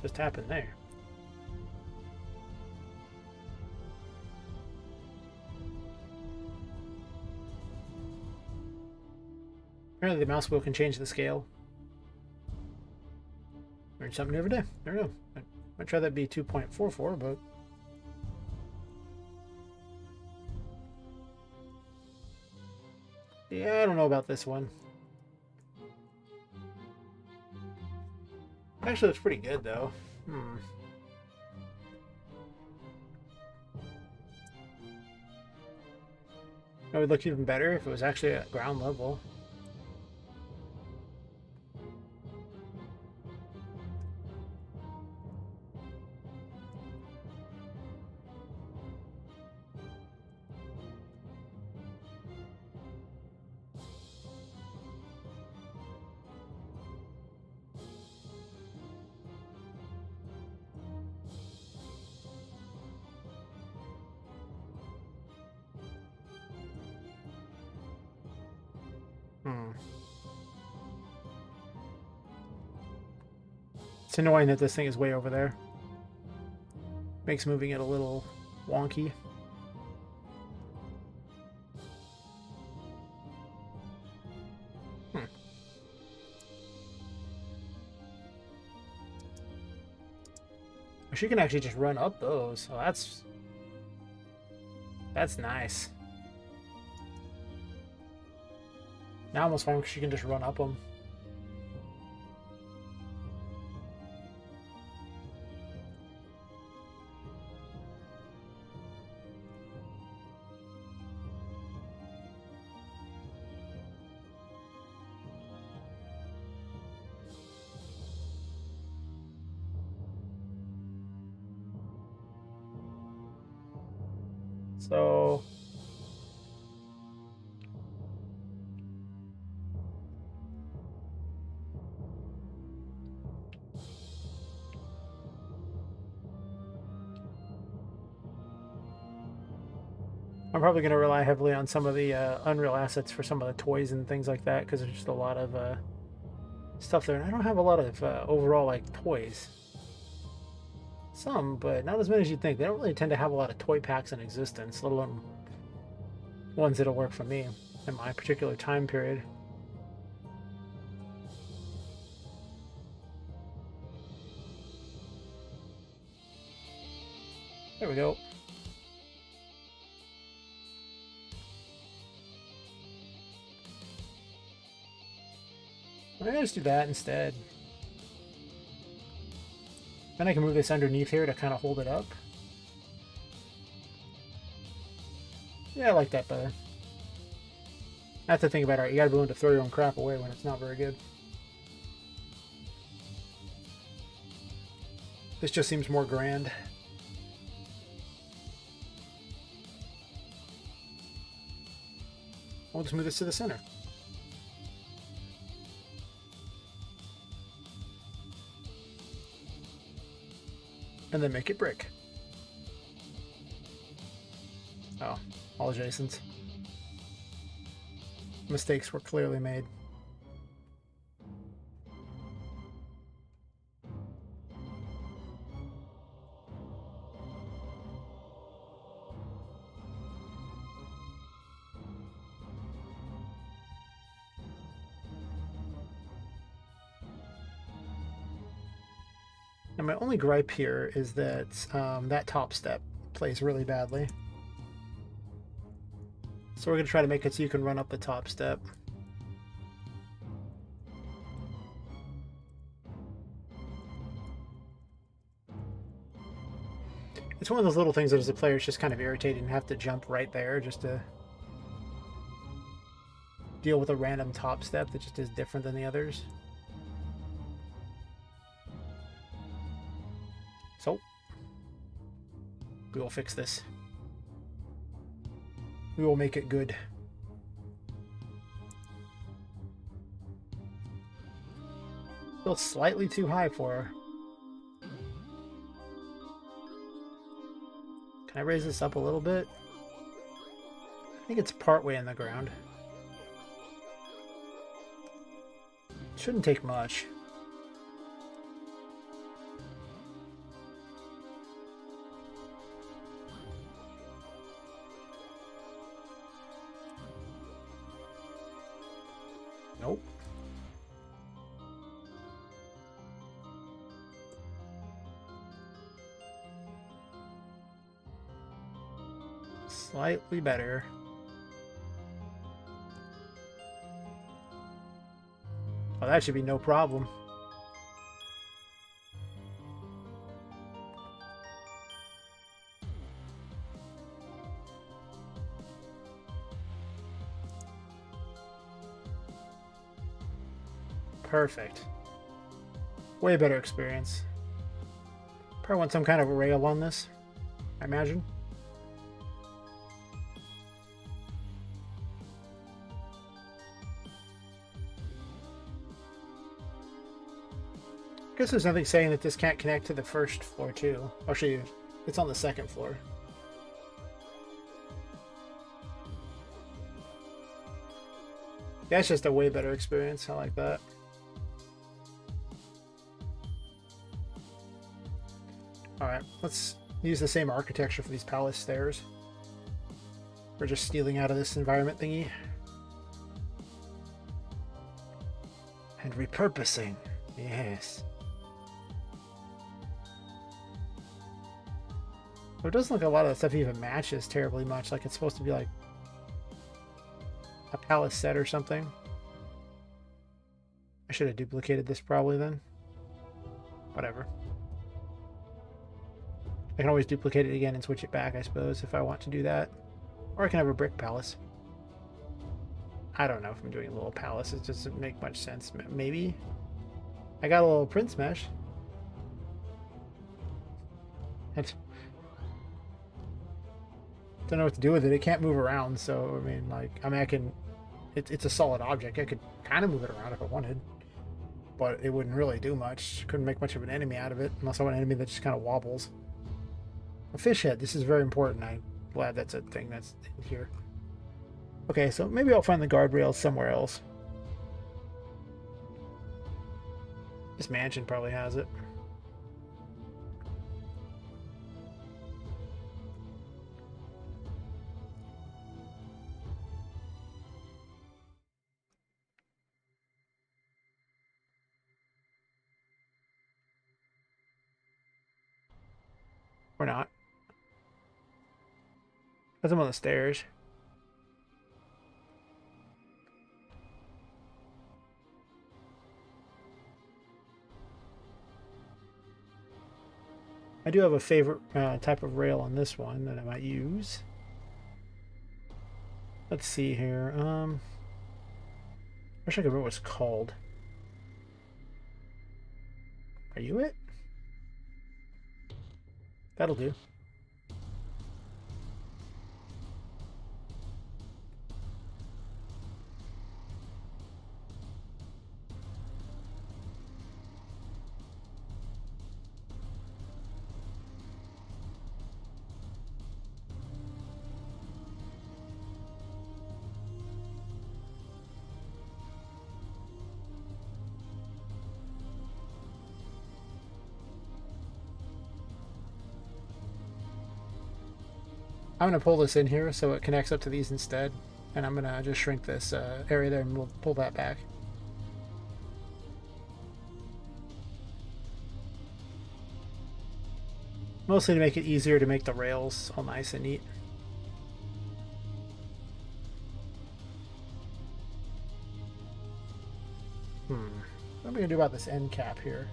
Just happened there. Apparently the mouse wheel can change the scale. Learn something new every day. I don't know. I might try that be 2.44, but yeah, I don't know about this one. Actually, it's pretty good though. It would look even better if it was actually at ground level. Hmm. It's annoying that this thing is way over there. Makes moving it a little wonky. She can actually just run up those. Oh, that's nice. Now I almost find she can just run up them. So I'm probably going to rely heavily on some of the Unreal assets for some of the toys and things like that, because there's just a lot of stuff there. And I don't have a lot of overall like toys. Some, but not as many as you'd think. They don't really tend to have a lot of toy packs in existence, let alone ones that'll work for me in my particular time period. There we go. I'm gonna just do that instead. Then I can move this underneath here to kind of hold it up. Yeah, I like that better. I have to think about it. You gotta be willing to throw your own crap away when it's not very good. This just seems more grand. We'll just move this to the center. And then make it brick. Oh, all adjacents. Mistakes were clearly made. And my only gripe here is that that top step plays really badly. So we're going to try to make it so you can run up the top step. It's one of those little things that as a player it's just kind of irritating to have to jump right there just to deal with a random top step that just is different than the others. So, we will fix this. We will make it good. Still slightly too high for her. Can I raise this up a little bit? I think it's partway in the ground. Shouldn't take much. Nope. Slightly better. Oh, that should be no problem. Perfect. Way better experience. Probably want some kind of rail on this, I imagine. I guess there's nothing saying that this can't connect to the first floor too. Actually, it's on the second floor. Yeah, it's just a way better experience. I like that. Alright, let's use the same architecture for these palace stairs. We're just stealing out of this environment thingy. And repurposing. Yes. But it doesn't look like a lot of the stuff even matches terribly much. Like it's supposed to be like a palace set or something. I should have duplicated this probably then. Whatever. I can always duplicate it again and switch it back, I suppose, if I want to do that. Or I can have a brick palace. I don't know if I'm doing a little palace. It doesn't make much sense. Maybe. I got a little prince mesh. I don't know what to do with it. It can't move around, so I mean, like, I can. It's a solid object. I could kind of move it around if I wanted, but it wouldn't really do much. Couldn't make much of an enemy out of it, unless I want an enemy that just kind of wobbles. A fish head. This is very important. I'm glad that's a thing that's in here. Okay, so maybe I'll find the guardrails somewhere else. This mansion probably has it. Or not. Because I'm on the stairs. I do have a favorite type of rail on this one that I might use. Let's see here. I wish I could remember what it's called. Are you it? That'll do. I'm going to pull this in here so it connects up to these instead. And I'm going to just shrink this area there and we'll pull that back. Mostly to make it easier to make the rails all nice and neat. What am I going to do about this end cap here?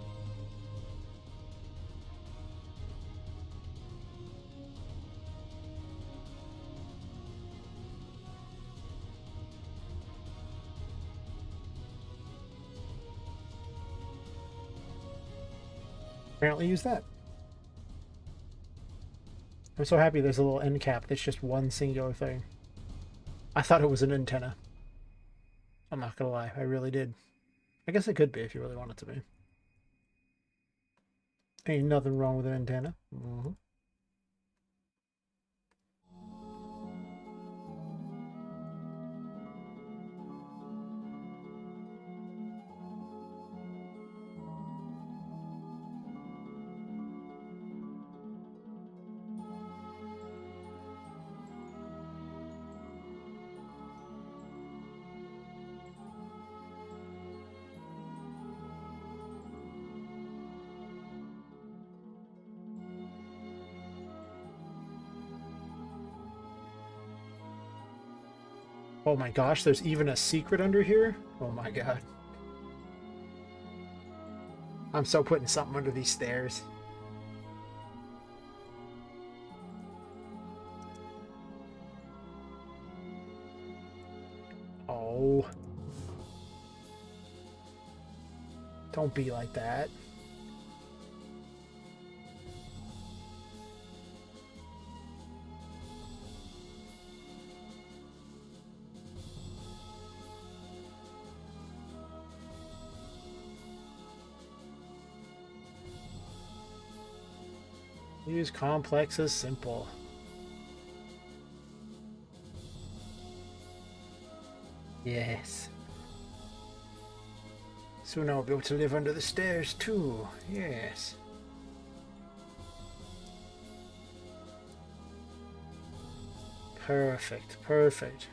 Apparently use that. I'm so happy there's a little end cap that's just one singular thing. I thought it was an antenna. I'm not gonna lie, I really did. I guess it could be if you really want it to be. Ain't nothing wrong with an antenna. Oh my gosh, there's even a secret under here? Oh my god. I'm so putting something under these stairs. Oh. Don't be like that. Use complex as simple. Yes. So now I'll be able to live under the stairs too. Yes. Perfect, perfect.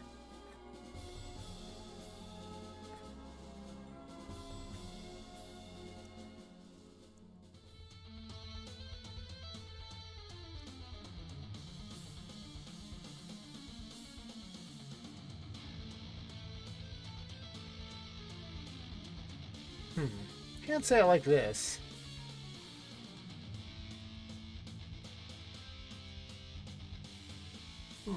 Can't say I like this. Well,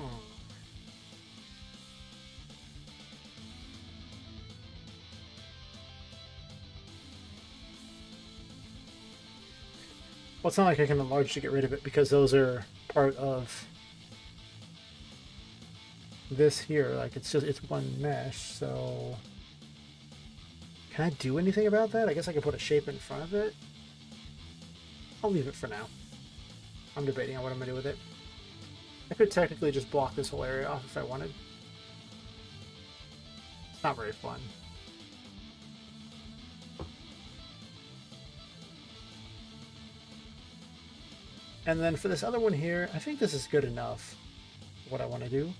it's not like I can enlarge to get rid of it because those are part of this here. Like it's one mesh, so can I do anything about that? I guess I could put a shape in front of it. I'll leave it for now. I'm debating on what I'm gonna do with it. I could technically just block this whole area off if I wanted. It's not very fun. And then for this other one here, I think this is good enough for what I want to do.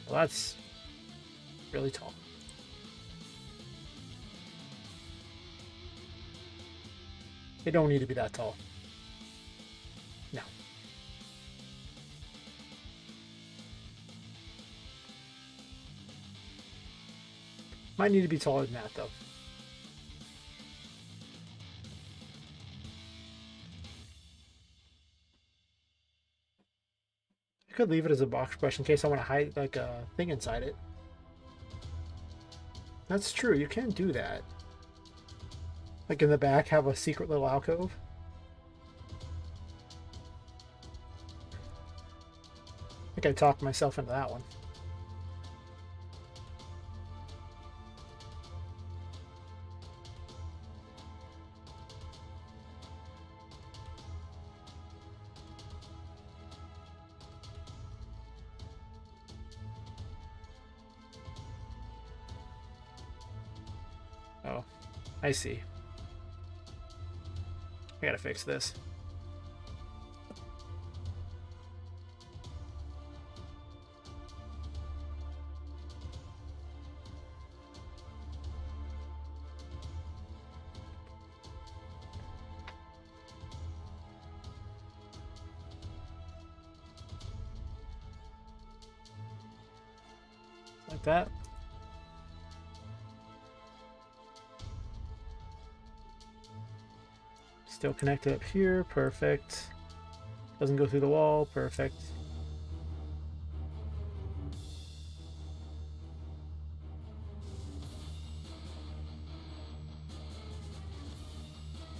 Well, that's really tall. They don't need to be that tall. No. Might need to be taller than that, though. I could leave it as a box brush in case I want to hide like a thing inside it. That's true, you can do that. Like in the back, have a secret little alcove. I think I talked myself into that one. Oh, I see. I gotta fix this. Like that. Still connected up here, perfect. Doesn't go through the wall, perfect.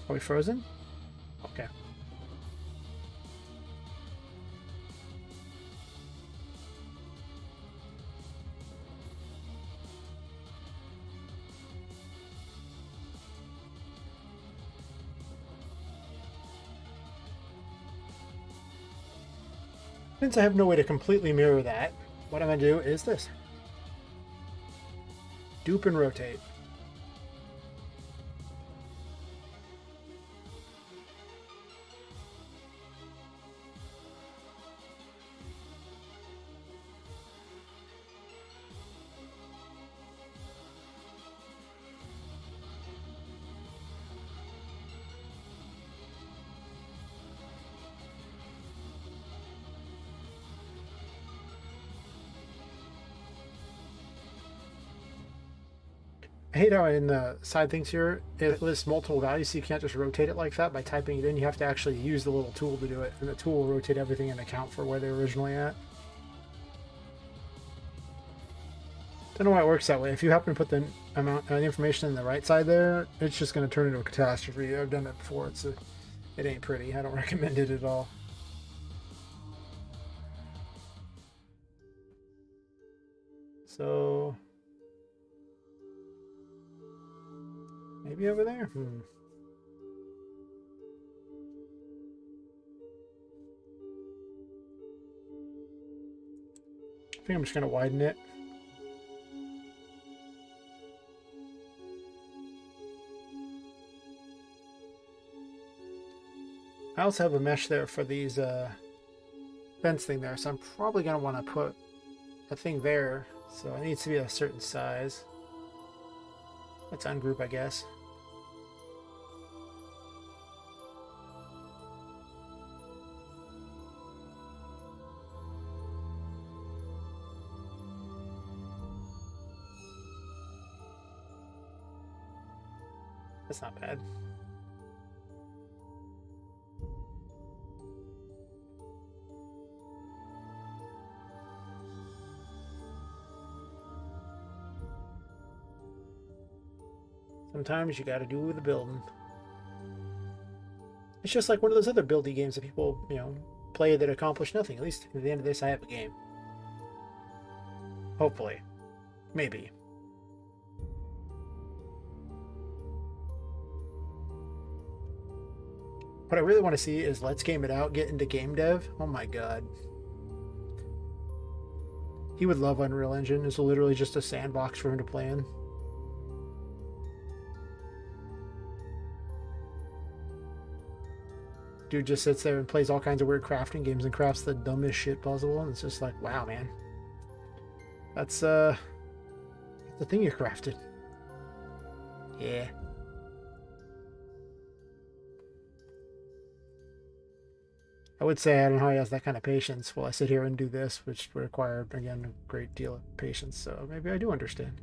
Are we frozen? Okay. Since I have no way to completely mirror that, what I'm going to do is this. Dupe and rotate. I hate how in the side things here, it lists multiple values, so you can't just rotate it like that by typing it in. You have to actually use the little tool to do it, and the tool will rotate everything and account for where they're originally at. Don't know why it works that way. If you happen to put the information in the right side there, it's just going to turn into a catastrophe. I've done that before. It ain't pretty. I don't recommend it at all. So maybe over there? I think I'm just going to widen it. I also have a mesh there for these fence thing there, so I'm probably going to want to put a thing there. So it needs to be a certain size. Let's ungroup, I guess. That's not bad. Sometimes you gotta do the building. It's just like one of those other buildy games that people, you know, play that accomplish nothing. At least at the end of this, I have a game. Hopefully. Maybe. What I really want to see is Let's Game It Out get into game dev. Oh my god. He would love Unreal Engine. It's literally just a sandbox for him to play in. Dude just sits there and plays all kinds of weird crafting games and crafts the dumbest shit possible. And it's just like, wow, man. That's the thing you crafted. Yeah. I would say I don't know how he has that kind of patience while I sit here and do this, which would require, again, a great deal of patience. So maybe I do understand.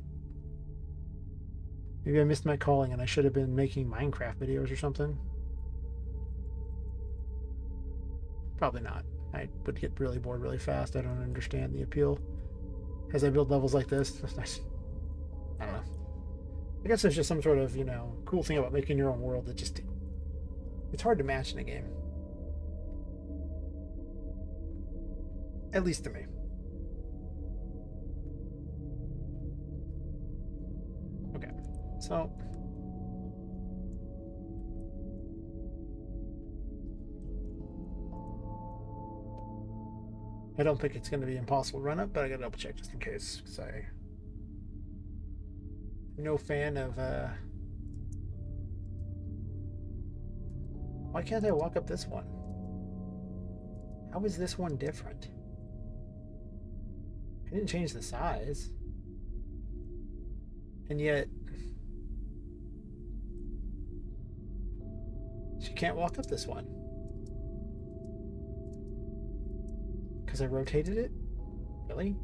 Maybe I missed my calling and I should have been making Minecraft videos or something. Probably not. I would get really bored really fast. I don't understand the appeal. As I build levels like this, I don't know. I guess there's just some sort of, you know, cool thing about making your own world that just, it's hard to match in a game. At least to me. Okay, so I don't think it's going to be impossible to run up, but I got to double check just in case, because I'm no fan of why can't I walk up this one? How is this one different? I didn't change the size. And yet she can't walk up this one. Because I rotated it? Really?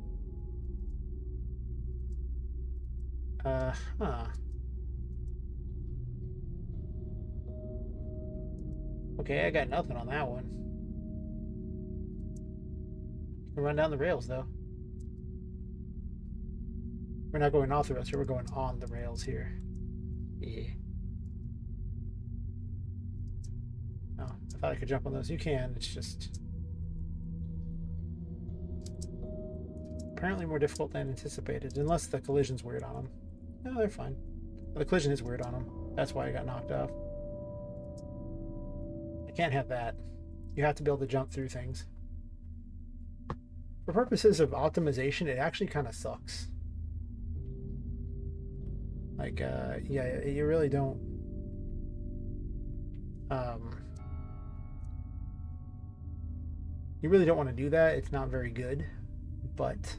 Huh. Okay, I got nothing on that one. You can run down the rails, though. We're not going off the rails here, we're going on the rails here. Yeah. Oh, I thought I could jump on those. You can, it's just apparently more difficult than anticipated, unless the collision's weird on them. No, they're fine. Well, the collision is weird on them. That's why I got knocked off. I can't have that. You have to be able to jump through things. For purposes of optimization, it actually kind of sucks. Like, yeah, you really don't. You really don't want to do that. It's not very good. But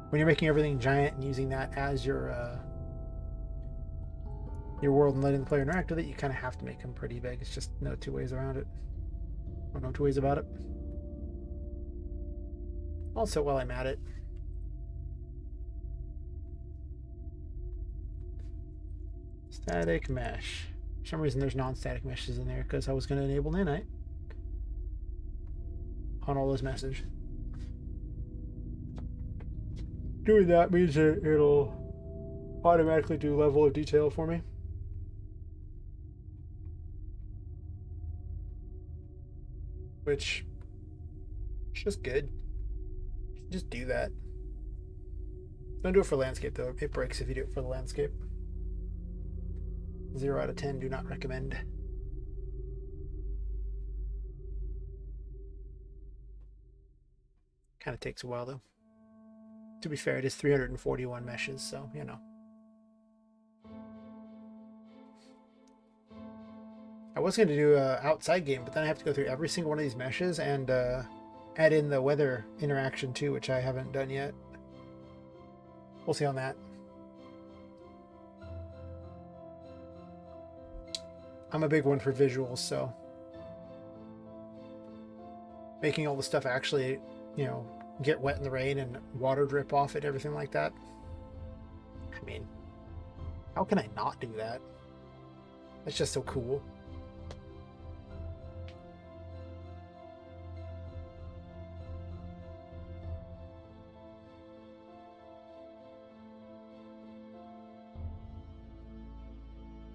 when you're making everything giant and using that as your world and letting the player interact with it, you kind of have to make them pretty big. It's just no two ways around it. Or no two ways about it. Also, while I'm at it, static mesh. For some reason, there's non-static meshes in there because I was going to enable nanite on all those meshes. Doing that means that it'll automatically do level of detail for me. Which is just good. Just do that. Don't do it for landscape though. It breaks if you do it for the landscape. 0 out of 10, do not recommend. Kind of takes a while though. To be fair, it is 341 meshes, so you know. I was going to do an outside game, but then I have to go through every single one of these meshes and add in the weather interaction too, which I haven't done yet. We'll see on that. I'm a big one for visuals, so making all the stuff actually, you know, get wet in the rain and water drip off it, everything like that. I mean, how can I not do that? That's just so cool.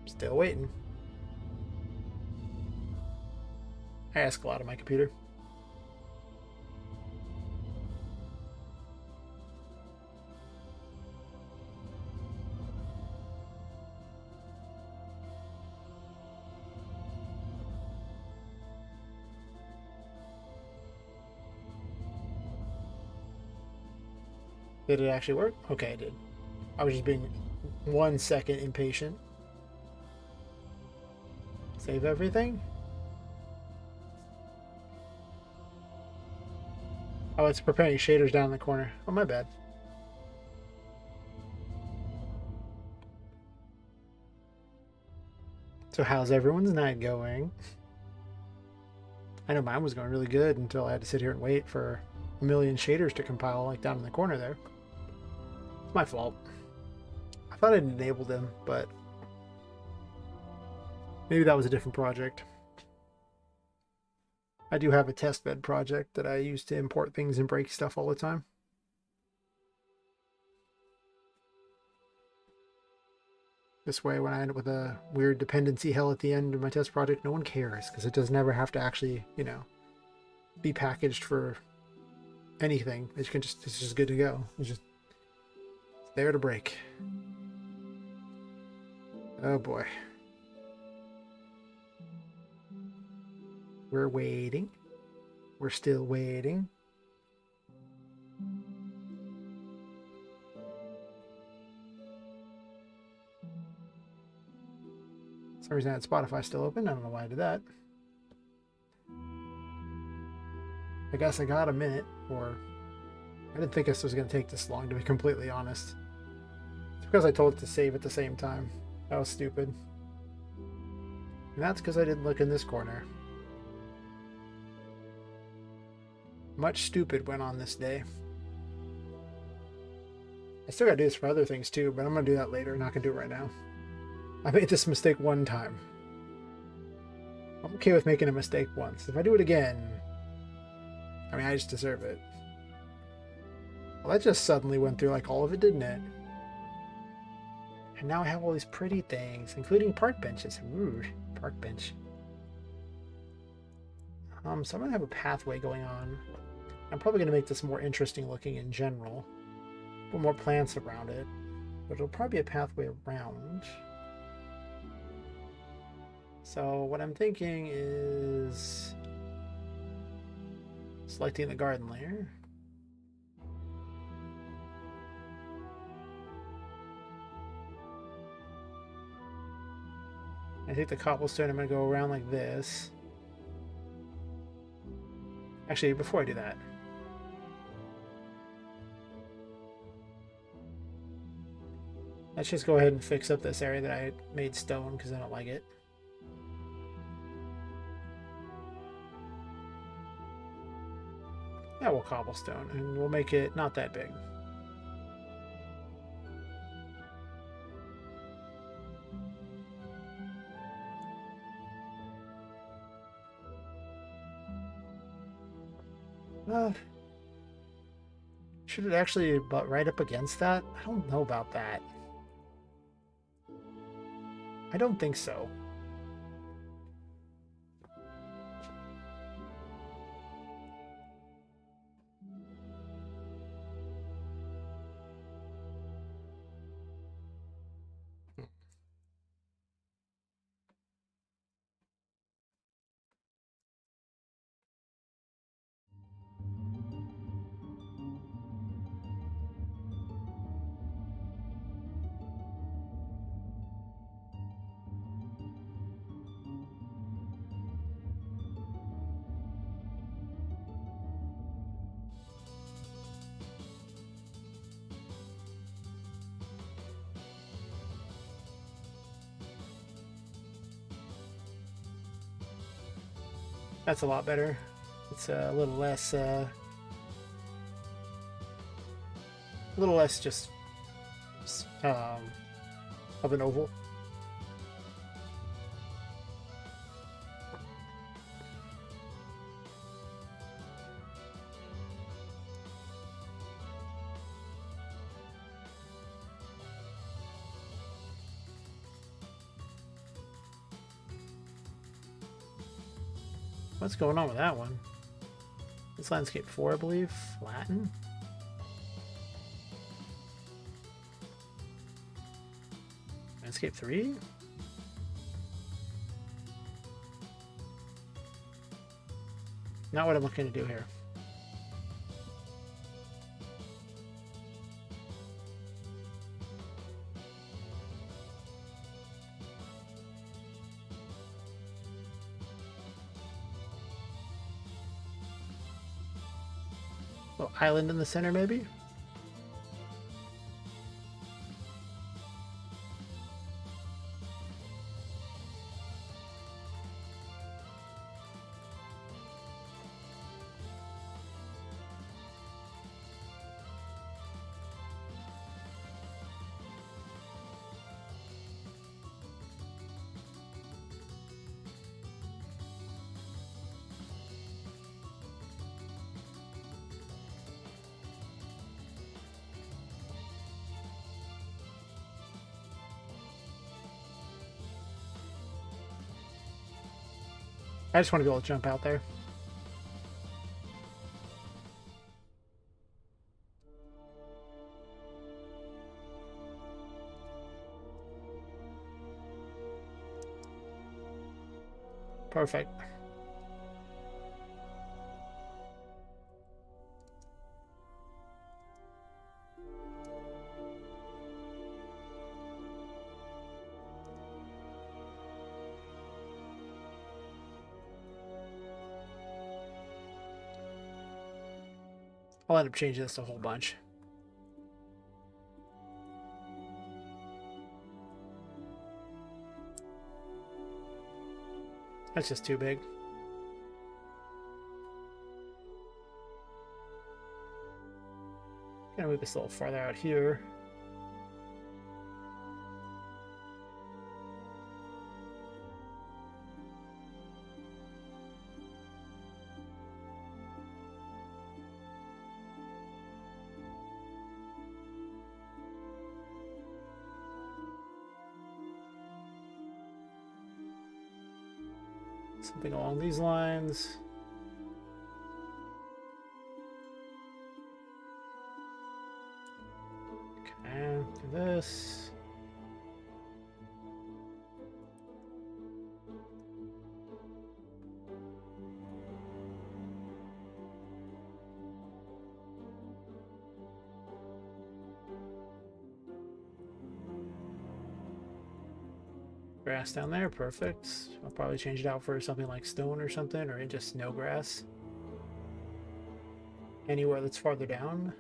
Still waiting. I ask a lot of my computer. Did it actually work? Okay, it did. I was just being 1 second impatient. Save everything? Oh, it's preparing shaders down in the corner. Oh, my bad. So how's everyone's night going? I know mine was going really good until I had to sit here and wait for a million shaders to compile like down in the corner there. It's my fault. I thought I'd enabled them, but maybe that was a different project. I do have a testbed project that I use to import things and break stuff all the time. This way, when I end up with a weird dependency hell at the end of my test project, no one cares, because it doesn't ever have to actually, you know, be packaged for anything. It's just good to go. It's there to break. Oh boy. We're waiting. We're still waiting. For some reason I had Spotify still open. I don't know why I did that. I guess I got a minute, or I didn't think this was going to take this long, to be completely honest. It's because I told it to save at the same time. That was stupid. And that's because I didn't look in this corner. Much stupid went on this day. I still gotta do this for other things too, but I'm gonna do that later. I'm not gonna do it right now. I made this mistake one time. I'm okay with making a mistake once. If I do it again, I mean, I just deserve it. Well, that just suddenly went through like all of it, didn't it? And now I have all these pretty things, including park benches. Ooh, park bench. So I'm gonna have a pathway going on. I'm probably gonna make this more interesting looking in general. Put more plants around it. But it'll probably be a pathway around. So what I'm thinking is selecting the garden layer. I think the cobblestone, I'm going to go around like this. Actually, before I do that, let's just go ahead and fix up this area that I made stone because I don't like it. Yeah, we'll cobblestone and we'll make it not that big. Should it actually butt right up against that? I don't know about that. I don't think so. That's a lot better. It's a little less just of an oval. What's going on with that one? It's landscape 4, I believe. Latin? Landscape 3? Not what I'm looking to do here. Little island in the center, maybe? I just want to be able to jump out there. Perfect. I'll end up changing this a whole bunch. That's just too big. Gonna move this a little farther out here. Something along these lines. Okay, do this. Grass down there, perfect. I'll probably change it out for something like stone or something, or just no grass. Anywhere that's farther down.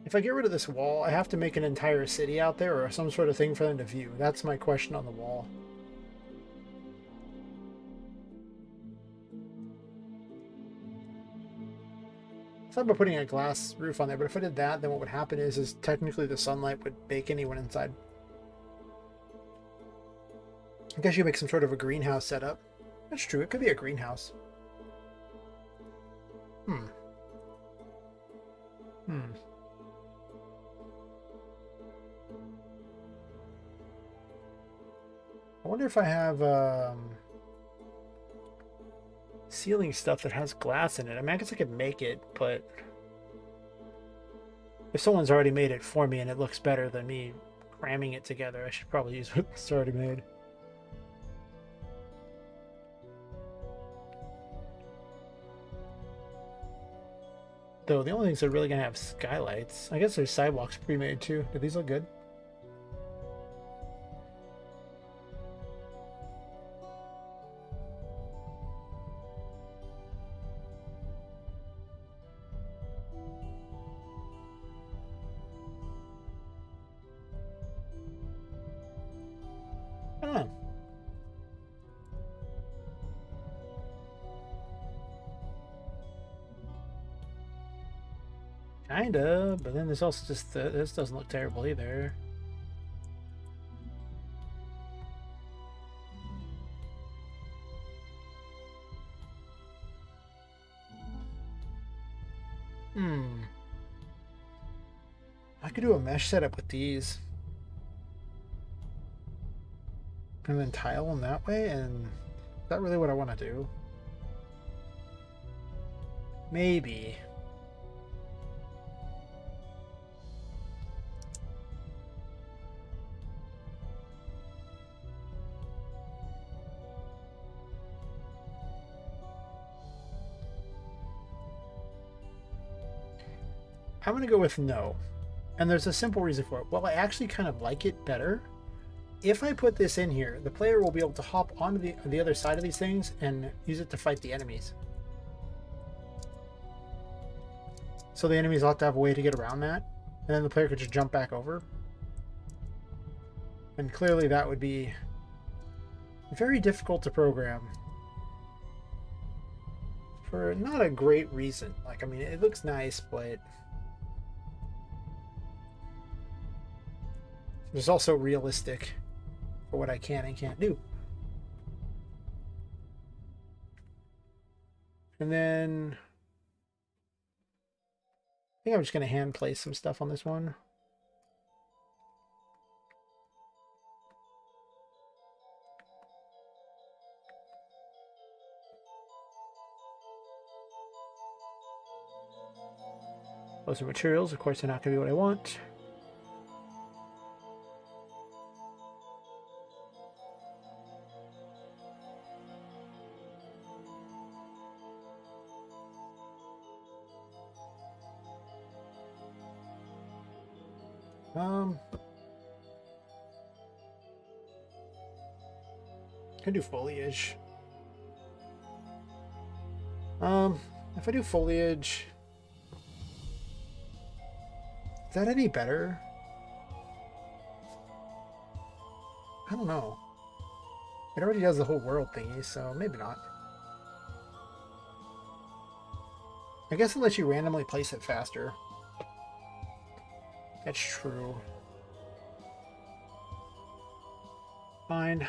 If I get rid of this wall, I have to make an entire city out there or some sort of thing for them to view. That's my question on the wall. I thought about putting a glass roof on there, but if I did that, then what would happen is technically the sunlight would bake anyone inside. I guess you make some sort of a greenhouse setup. That's true, it could be a greenhouse. I wonder if I have ceiling stuff that has glass in it. I mean, I guess I could make it, but if someone's already made it for me and it looks better than me cramming it together, I should probably use what's already made. Though the only things that are really gonna have skylights. I guess there's sidewalks pre-made too. Do these look good? Kinda, but then there's also just this doesn't look terrible either. I could do a mesh setup with these. And then tile them that way, and is that really what I want to do? Maybe. I'm going to go with no. And there's a simple reason for it. Well, I actually kind of like it better. If I put this in here, the player will be able to hop onto the other side of these things and use it to fight the enemies. So the enemies will have to have a way to get around that. And then the player could just jump back over. And clearly that would be very difficult to program. For not a great reason. Like, I mean, it looks nice, but it's also realistic for what I can and can't do. And then I think I'm just going to hand place some stuff on this one. Those are materials. Of course, they're not going to be what I want. Can do foliage. If I do foliage, is that any better? I don't know. It already does the whole world thingy, so maybe not. I guess it lets you randomly place it faster. That's true. Fine.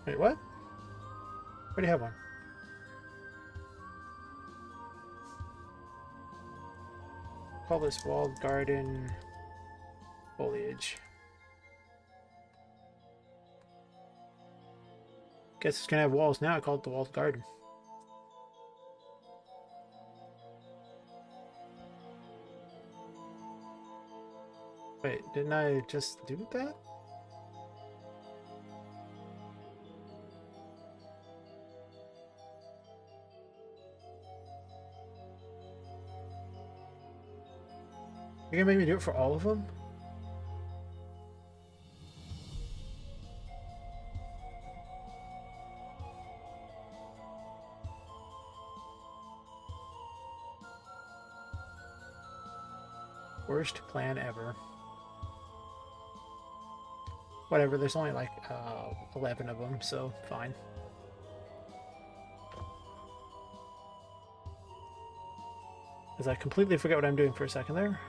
Wait, what? Where do you have one? Call this walled garden foliage. Guess it's gonna have walls now. I call it the walled garden. Wait, didn't I just do that? You're gonna make me do it for all of them? Worst plan ever. Whatever, there's only like 11 of them, so fine. Because I completely forgot what I'm doing for a second there.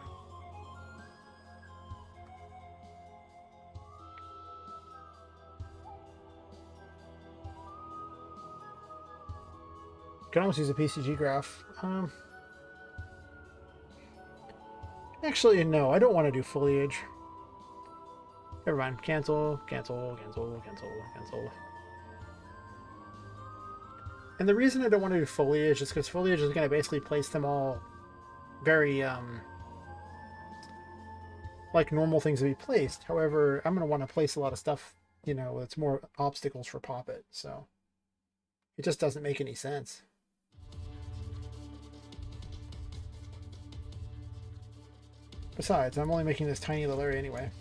You can almost use a PCG graph. Actually, no, I don't want to do foliage. Never mind. Cancel, cancel, cancel, cancel, cancel. And the reason I don't want to do foliage is because foliage is going to basically place them all very, like normal things to be placed. However, I'm going to want to place a lot of stuff, you know, that's more obstacles for Poppet, so it just doesn't make any sense. Besides, I'm only making this tiny little area anyway.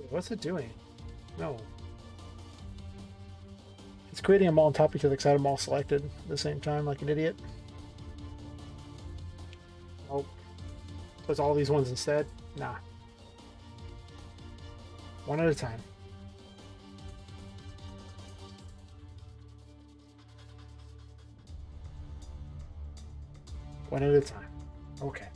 What's it doing? No. It's creating them all on top of each other because I had them all selected at the same time like an idiot. Oh. So it's all these ones instead? Nah. One at a time. One at a time. Okay.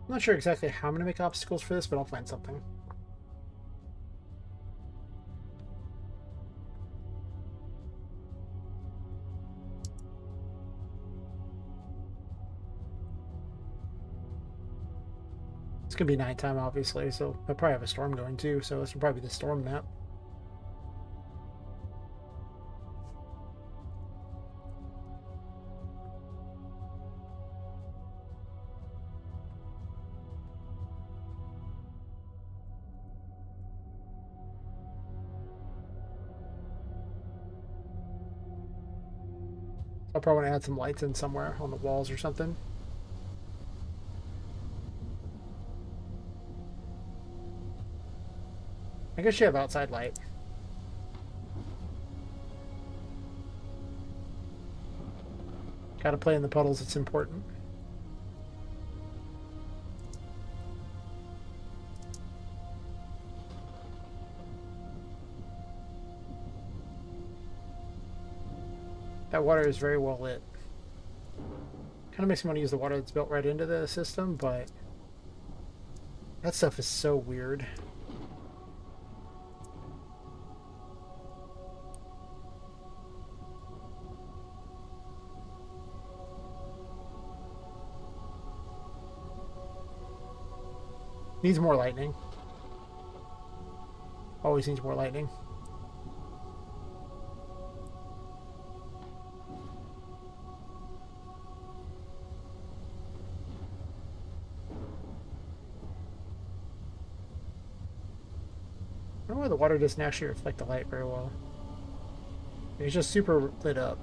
I'm not sure exactly how I'm going to make obstacles for this, but I'll find something. It's going to be nighttime, obviously, so I'll probably have a storm going too, so this will probably be the storm map. I'll probably want to add some lights in somewhere on the walls or something. I guess you have outside light. Gotta play in the puddles, it's important. That water is very well lit. Kind of makes me want to use the water that's built right into the system, but that stuff is so weird. Needs more lightning. Always needs more lightning. I don't know why the water doesn't actually reflect the light very well. It's just super lit up.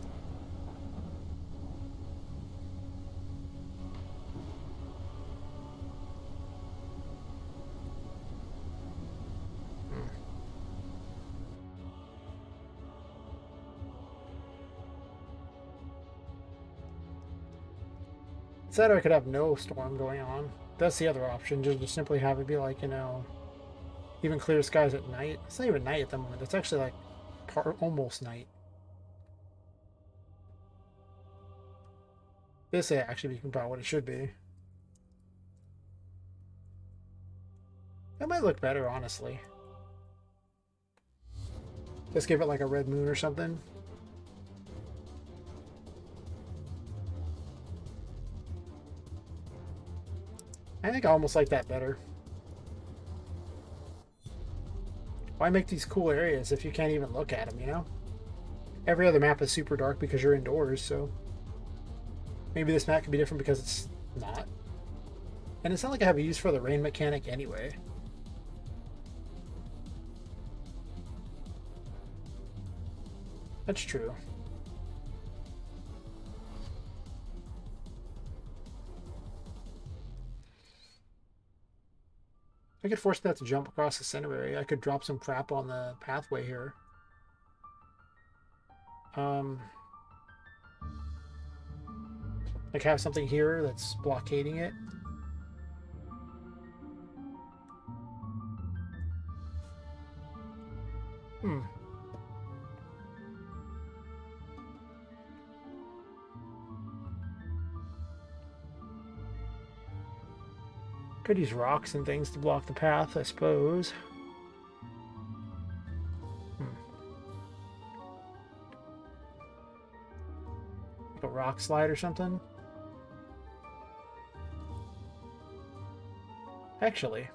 Instead, I could have no storm going on. That's the other option, just simply have it be like, you know, even clear skies at night. It's not even night at the moment. It's actually like almost night. This actually be about what it should be. That might look better, honestly. Just give it like a red moon or something. I think I almost like that better. Why make these cool areas if you can't even look at them, you know? Every other map is super dark because you're indoors, so maybe this map could be different because it's not. And it's not like I have a use for the rain mechanic anyway. That's true. I could force that to jump across the center area. I could drop some crap on the pathway here. Like have something here that's blockading it. Could use rocks and things to block the path, I suppose. Like a rock slide or something? Actually.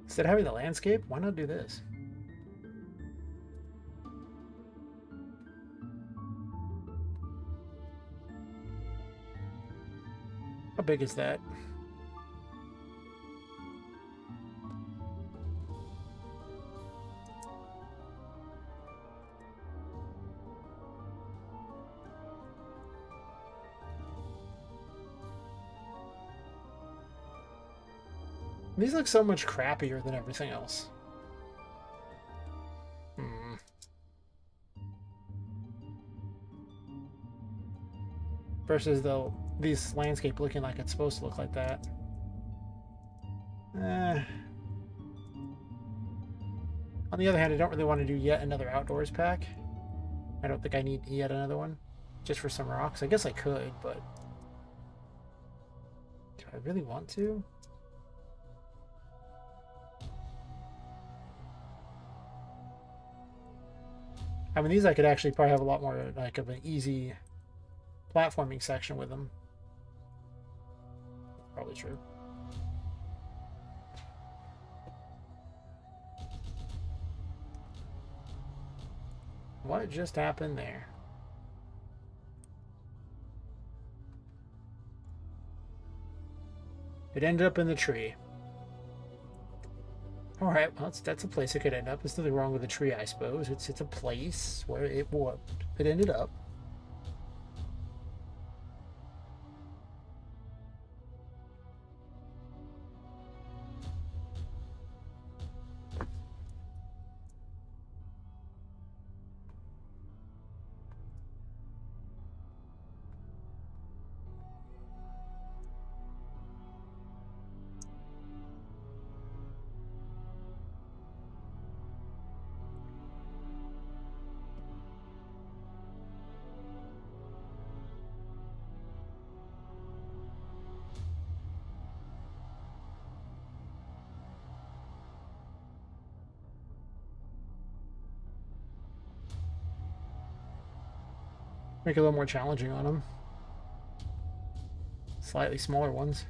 Instead of having the landscape, why not do this? How big is that? These look so much crappier than everything else. Versus these landscape looking like it's supposed to look like that. On the other hand, I don't really want to do yet another outdoors pack. I don't think I need yet another one. Just for some rocks. I guess I could, but... do I really want to? I mean, these I could actually probably have a lot more, like, of an easy platforming section with them. Probably true. What just happened there? It ended up in the tree. Alright, well, that's a place it could end up. There's nothing wrong with the tree, I suppose. It's a place where it ended up. Make it a little more challenging on them. Slightly smaller ones.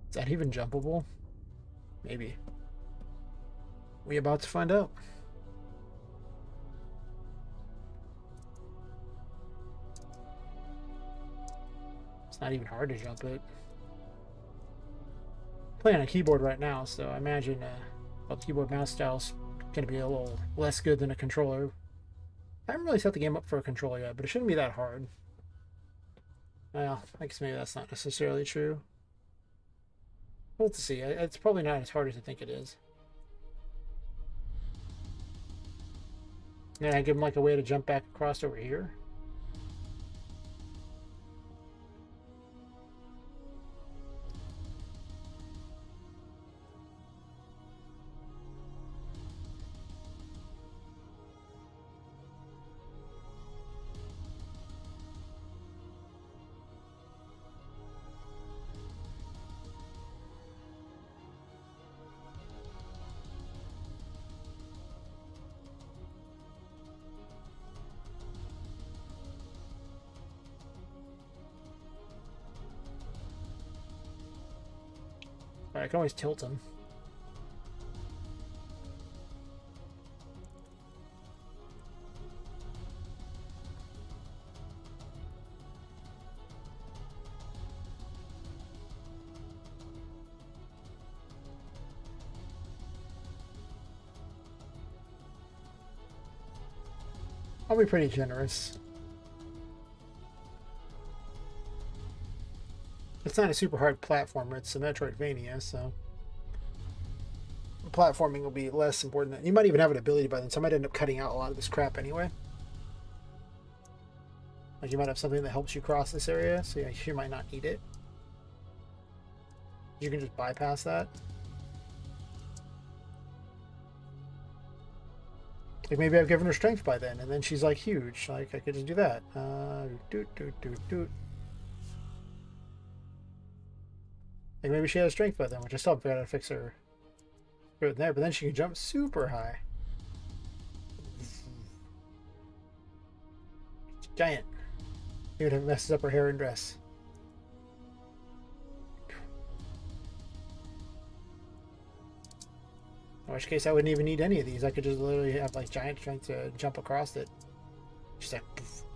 Is that even jumpable? Maybe. We about to find out. It's not even hard to jump it. Playing on a keyboard right now, so I imagine well, the keyboard mouse style's going to be a little less good than a controller. I haven't really set the game up for a controller yet, but it shouldn't be that hard. Well, I guess maybe that's not necessarily true. Well, let's see. It's probably not as hard as I think it is. And I give him like a way to jump back across over here. I can always tilt him. I'll be pretty generous. It's not a super hard platformer, it's a Metroidvania, so platforming will be less important. You might even have an ability by then, so I might end up cutting out a lot of this crap anyway. Like you might have something that helps you cross this area, so you might not need it. You can just bypass that. Like maybe I've given her strength by then, and then she's like huge. Like I could just do that. Like maybe she has strength by then, which I still have to fix her there. But then she can jump super high. Giant. Even if it messes up her hair and dress. In which case I wouldn't even need any of these. I could just literally have like giant strength to jump across it. Just like poof.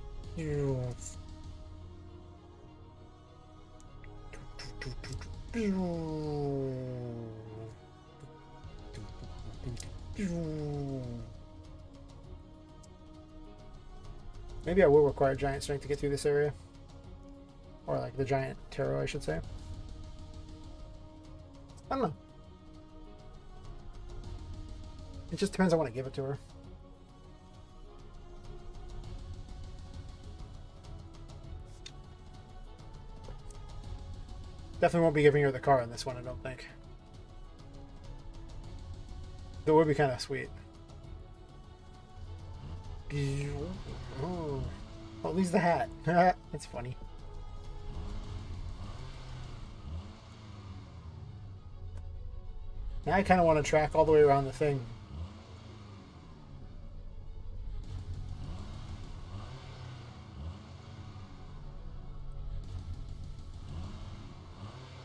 Maybe I will require giant strength to get through this area. Or like the giant tarot, I should say. I don't know. It just depends on when I give it to her. Definitely won't be giving her the car in this one, I don't think. That would be kind of sweet. Oh, at least the hat. That's funny. Now I kind of want to track all the way around the thing.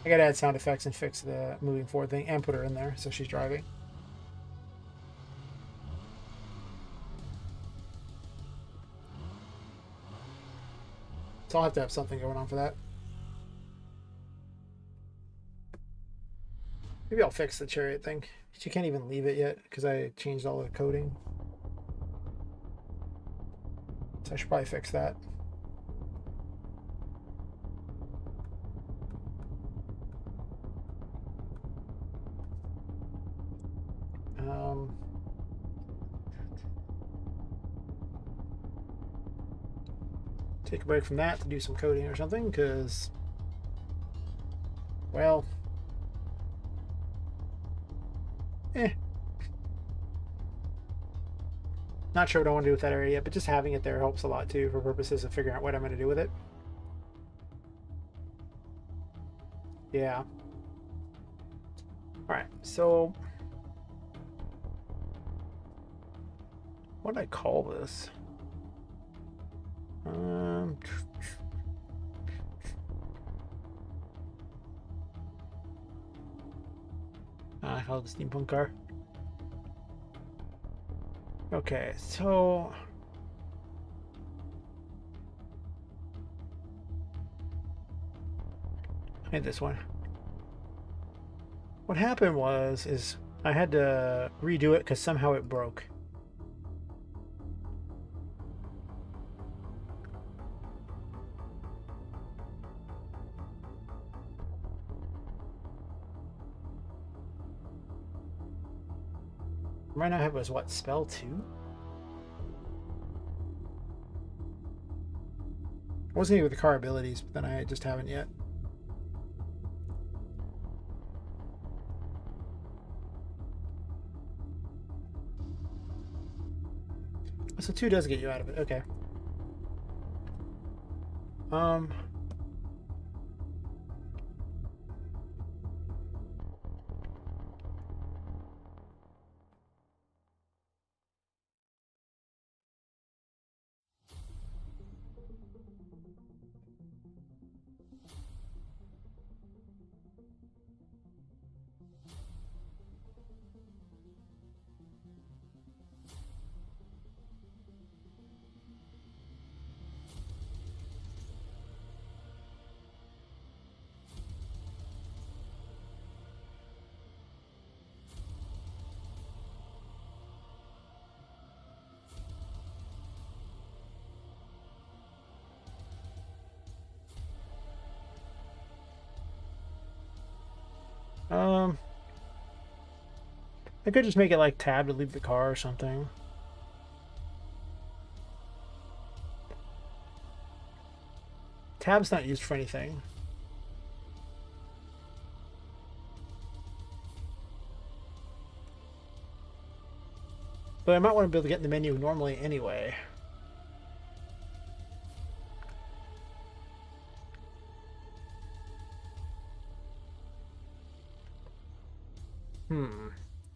I gotta add sound effects and fix the moving forward thing and put her in there so she's driving. So I'll have to have something going on for that. Maybe I'll fix the chariot thing. She can't even leave it yet because I changed all the coding. So I should probably fix that. Take a break from that to do some coding or something, because, well, not sure what I want to do with that area yet, but just having it there helps a lot too for purposes of figuring out what I'm going to do with it. Yeah. Alright, so what did I call this? I call it the steampunk car. Okay, so I made this one. What happened is I had to redo it because somehow it broke. Right now I have was what, spell 2? I wasn't even with the car abilities, but then I just haven't yet. So 2 does get you out of it, okay. Um, I could just make it like tab to leave the car or something. Tab's not used for anything. But I might want to be able to get in the menu normally anyway.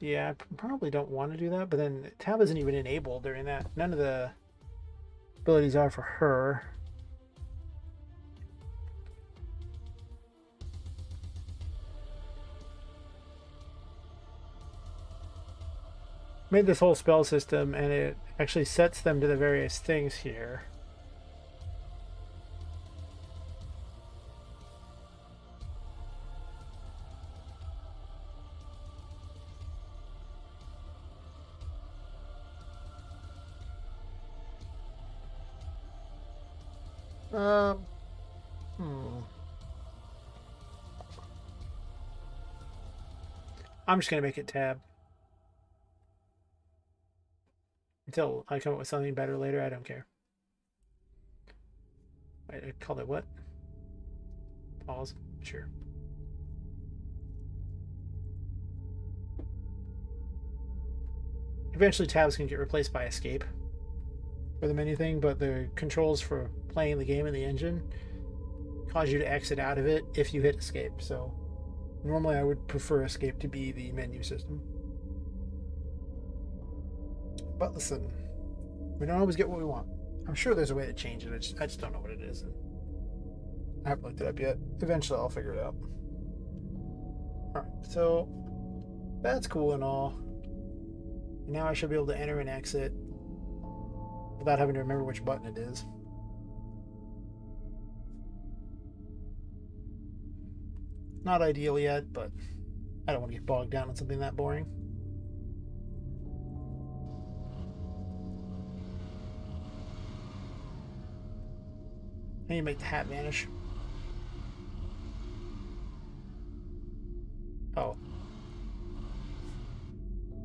Yeah, I probably don't want to do that, but then tab isn't even enabled during that. None of the abilities are for her. Made this whole spell system, and it actually sets them to the various things here. Um, I'm just gonna make it tab until I come up with something better later. I don't care. I called it what? Pause. Sure. Eventually, tabs can get replaced by escape for the menu thing, but the controls for playing the game in the engine cause you to exit out of it if you hit escape. So normally I would prefer escape to be the menu system. But listen, we don't always get what we want. I'm sure there's a way to change it. I just don't know what it is. I haven't looked it up yet. Eventually I'll figure it out. Alright, so that's cool and all. Now I should be able to enter and exit without having to remember which button it is. Not ideal yet, but I don't want to get bogged down on something that boring. I need to make the hat vanish. Oh.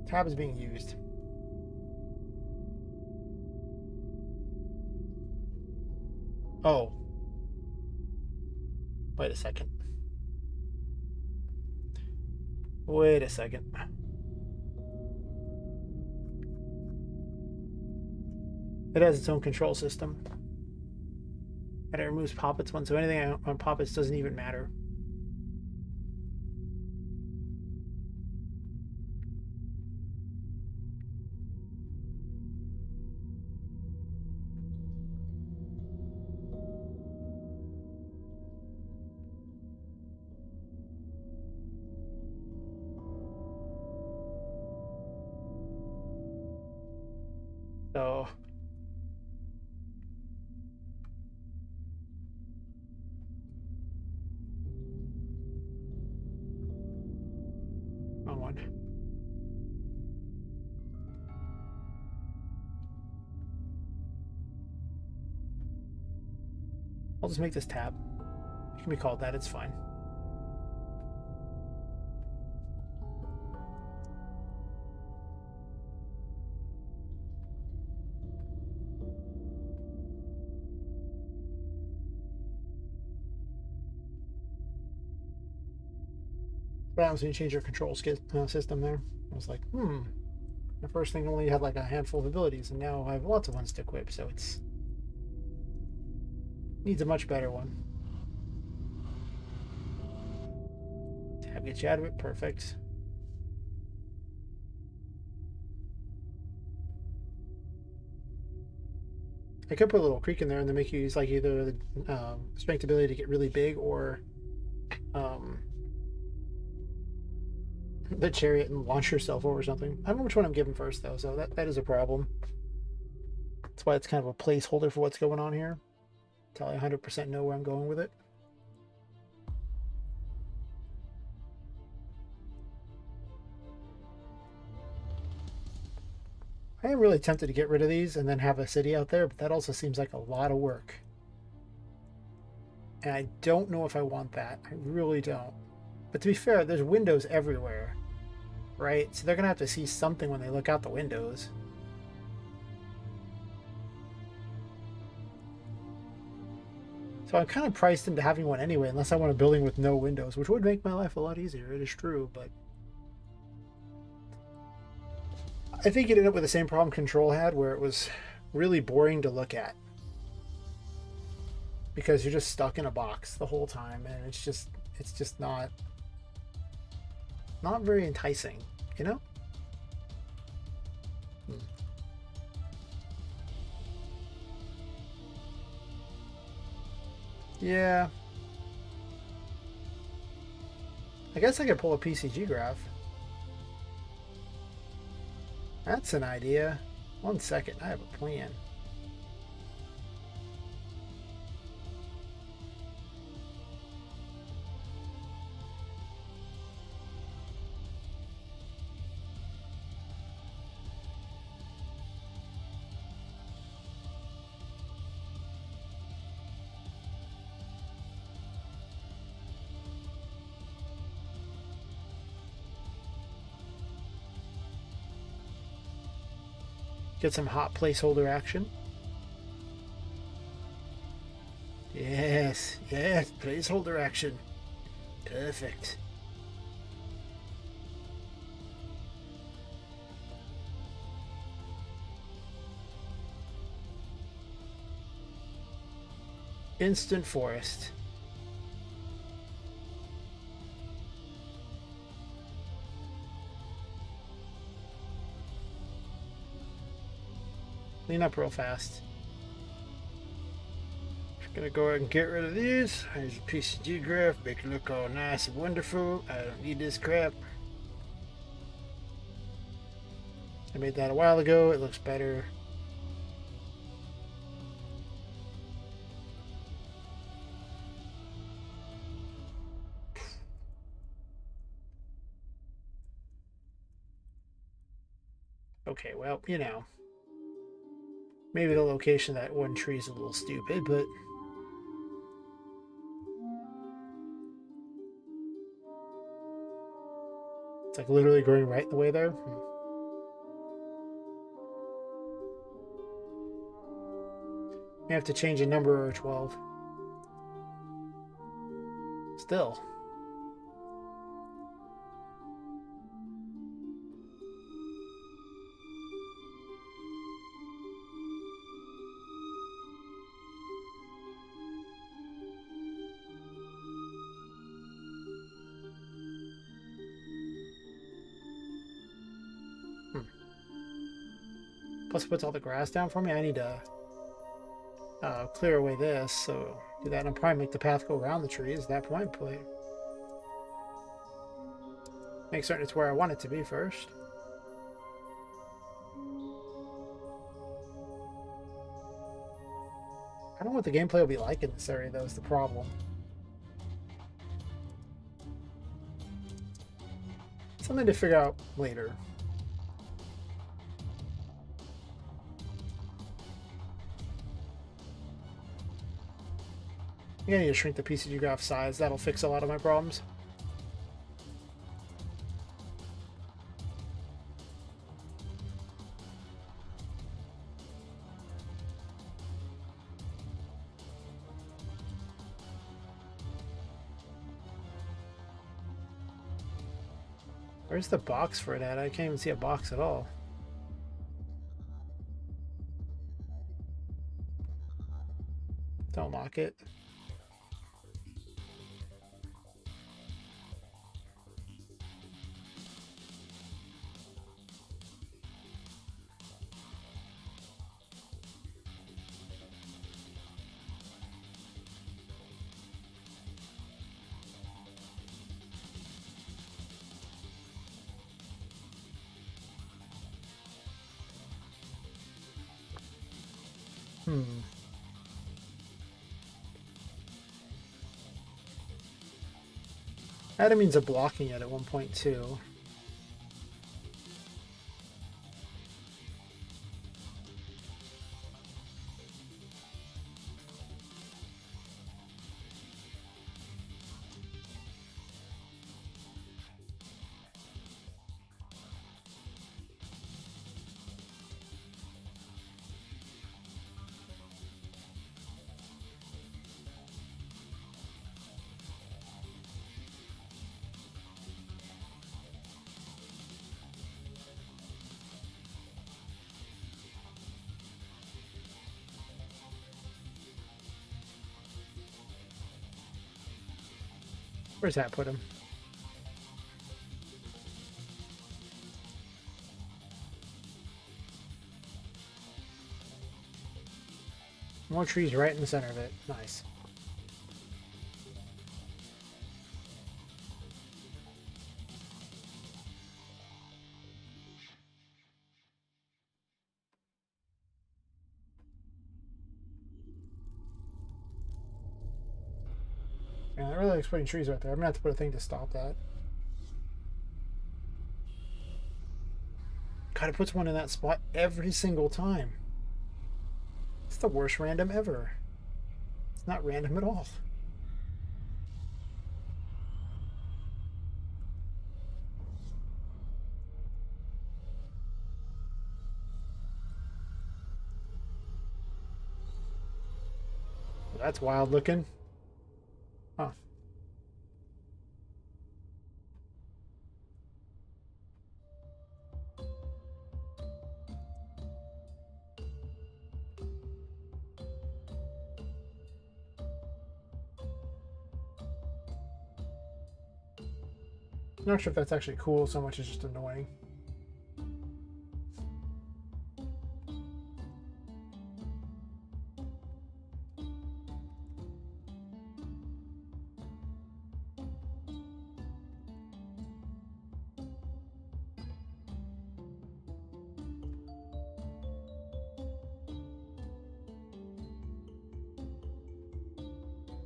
Tab is being used. Oh. Wait a second. Wait a second. It has its own control system. And it removes Poppet's one, so anything on Poppet's doesn't even matter. So wrong one. I'll just make this tab. It can be called that, it's fine. What happens when you change your control system there? I was like, the first thing only had like a handful of abilities, and now I have lots of ones to equip, so it's needs a much better one. Tab gets you out of it, perfect. I could put a little creek in there and then make you use like either the strength ability to get really big or the chariot and launch yourself over something. I don't know which one I'm giving first though, so that is a problem. That's why it's kind of a placeholder for what's going on here. Until I 100% know where I'm going with it. I am really tempted to get rid of these and then have a city out there, but that also seems like a lot of work. And I don't know if I want that. I really don't. But to be fair, there's windows everywhere, right? So they're gonna have to see something when they look out the windows. So I'm kind of priced into having one anyway, unless I want a building with no windows, which would make my life a lot easier. It is true, but I think you'd end up with the same problem Control had, where it was really boring to look at because you're just stuck in a box the whole time, and it's just not very enticing, you know? Yeah. I guess I could pull a PCG graph. That's an idea. 1 second, I have a plan. Get some hot placeholder action. Yes, yes, placeholder action. Perfect. Instant forest. Clean up real fast. Just gonna go ahead and get rid of these. Here's a PCG graph, make it look all nice and wonderful. I don't need this crap. I made that a while ago, it looks better. Okay, well, you know. Maybe the location of that one tree is a little stupid, but it's like literally growing right in the way there. You have to change a number or 12. Still. Plus it puts all the grass down for me. I need to clear away this, so do that and I'll probably make the path go around the trees at that point, but make certain it's where I want it to be first. I don't know what the gameplay will be like in this area though, is the problem. Something to figure out later. I need to shrink the PCG graph size. That'll fix a lot of my problems. Where's the box for it at? I can't even see a box at all. Don't lock it. That means a blocking it at 1.2. Where's that put him? More trees right in the center of it. Nice. Yeah, I really like putting trees right there. I'm gonna have to put a thing to stop that. God, it puts one in that spot every single time. It's the worst random ever. It's not random at all. That's wild looking. Huh. I'm not sure if that's actually cool so much as just annoying.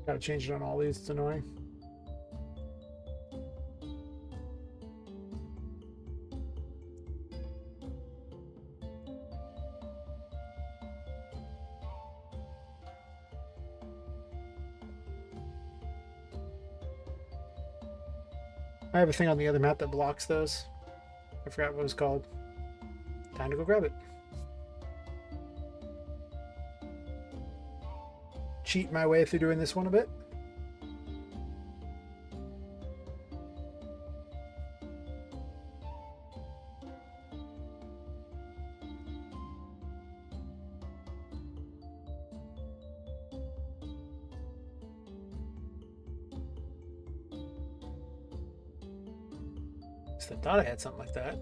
Gotta change it on all these, it's annoying. I have a thing on the other map that blocks those. I forgot what it was called. Time to go grab it. Cheat my way through doing this one a bit. I thought I had something like that.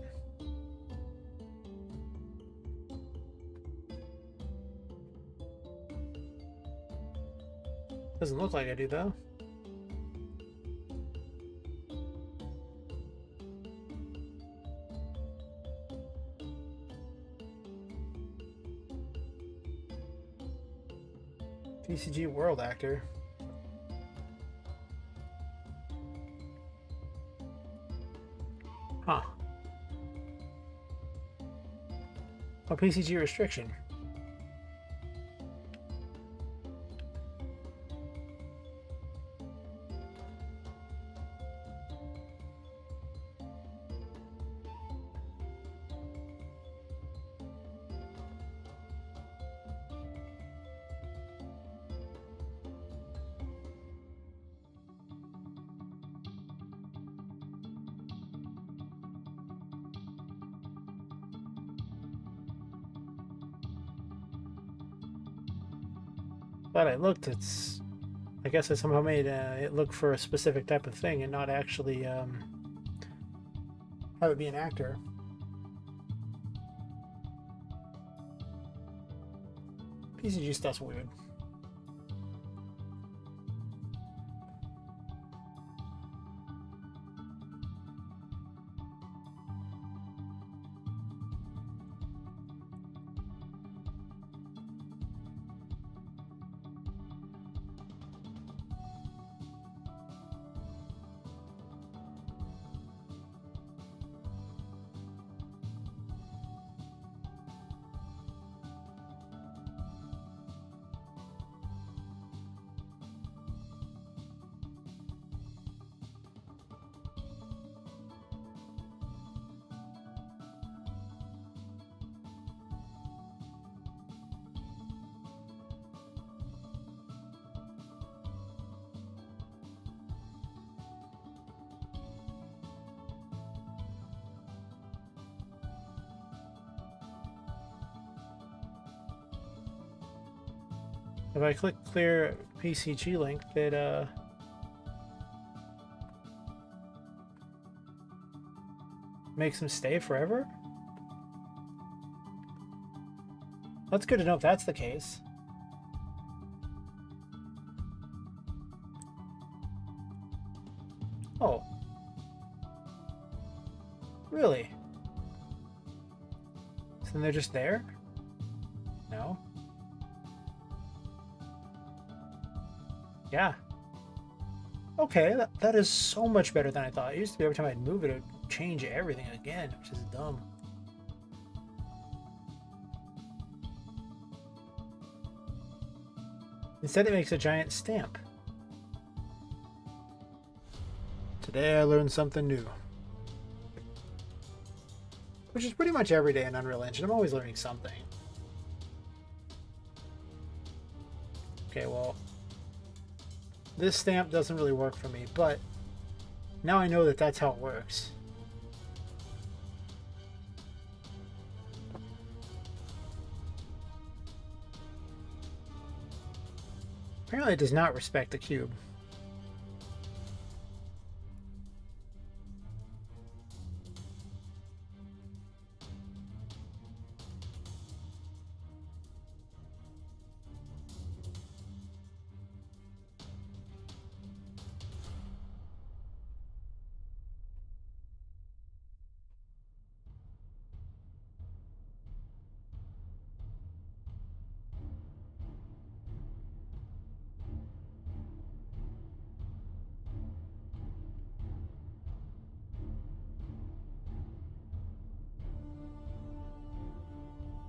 Doesn't look like I do though. PCG World Actor. Huh. Oh, PCG restriction. Glad I looked. I guess I somehow made it look for a specific type of thing and not actually have it be an actor. PCG stuff's weird. If I click clear PCG link, it makes them stay forever? That's good to know if that's the case. Oh. Really? So then they're just there? No? Yeah. Okay, that is so much better than I thought. It used to be every time I'd move it, it would change everything again, which is dumb. Instead, it makes a giant stamp. Today I learned something new. Which is pretty much every day in Unreal Engine. I'm always learning something. Okay, well, this stamp doesn't really work for me, but now I know that that's how it works. Apparently it does not respect the cube.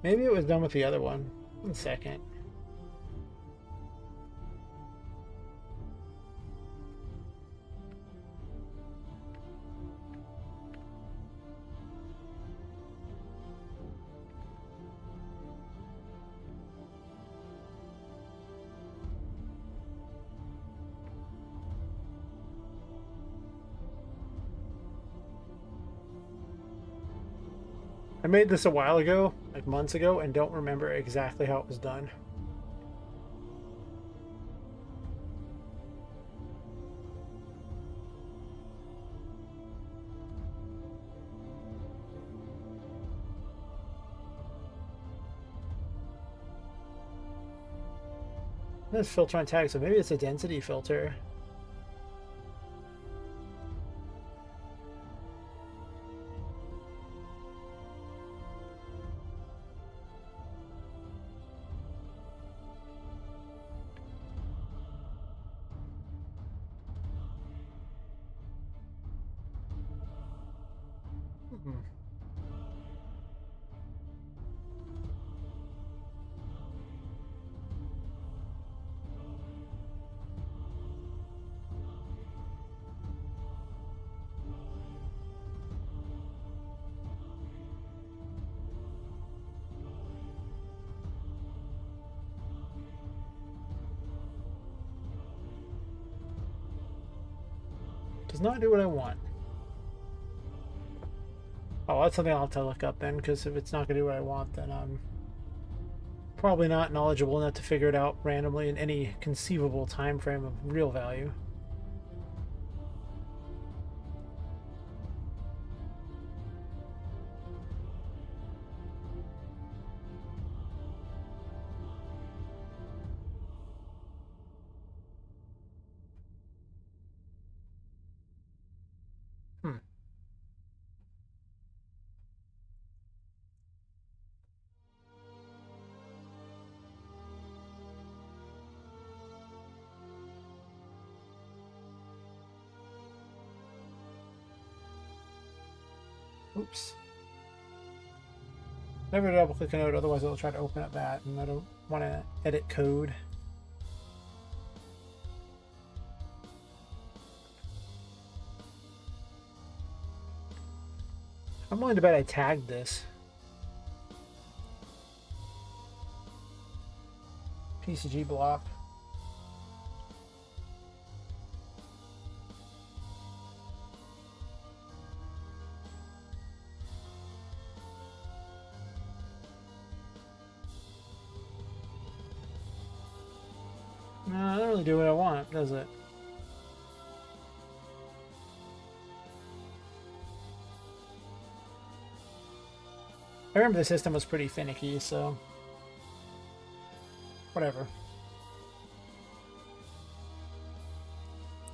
Maybe it was done with the other one. 1 second. I made this a while ago, like months ago, and don't remember exactly how it was done. This filter on tag, so maybe it's a density filter. Does not do what I want. Oh, that's something I'll have to look up then, because if it's not going to do what I want, then I'm probably not knowledgeable enough to figure it out randomly in any conceivable time frame of real value. Oops. Never double click a node, otherwise it'll try to open up that, and I don't want to edit code. I'm willing to bet I tagged this. PCG block. No, it doesn't really do what I want, does it? I remember the system was pretty finicky, so whatever.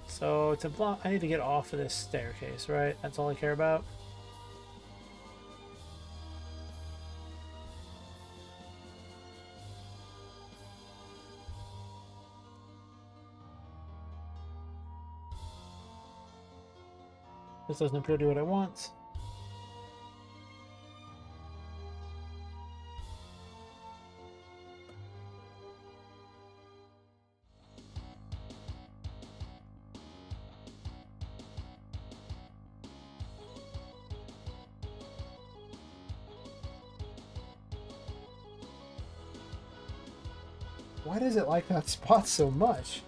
So to block, I need to get off of this staircase, right? That's all I care about. This doesn't appear to do what I want. Why does it like that spot so much?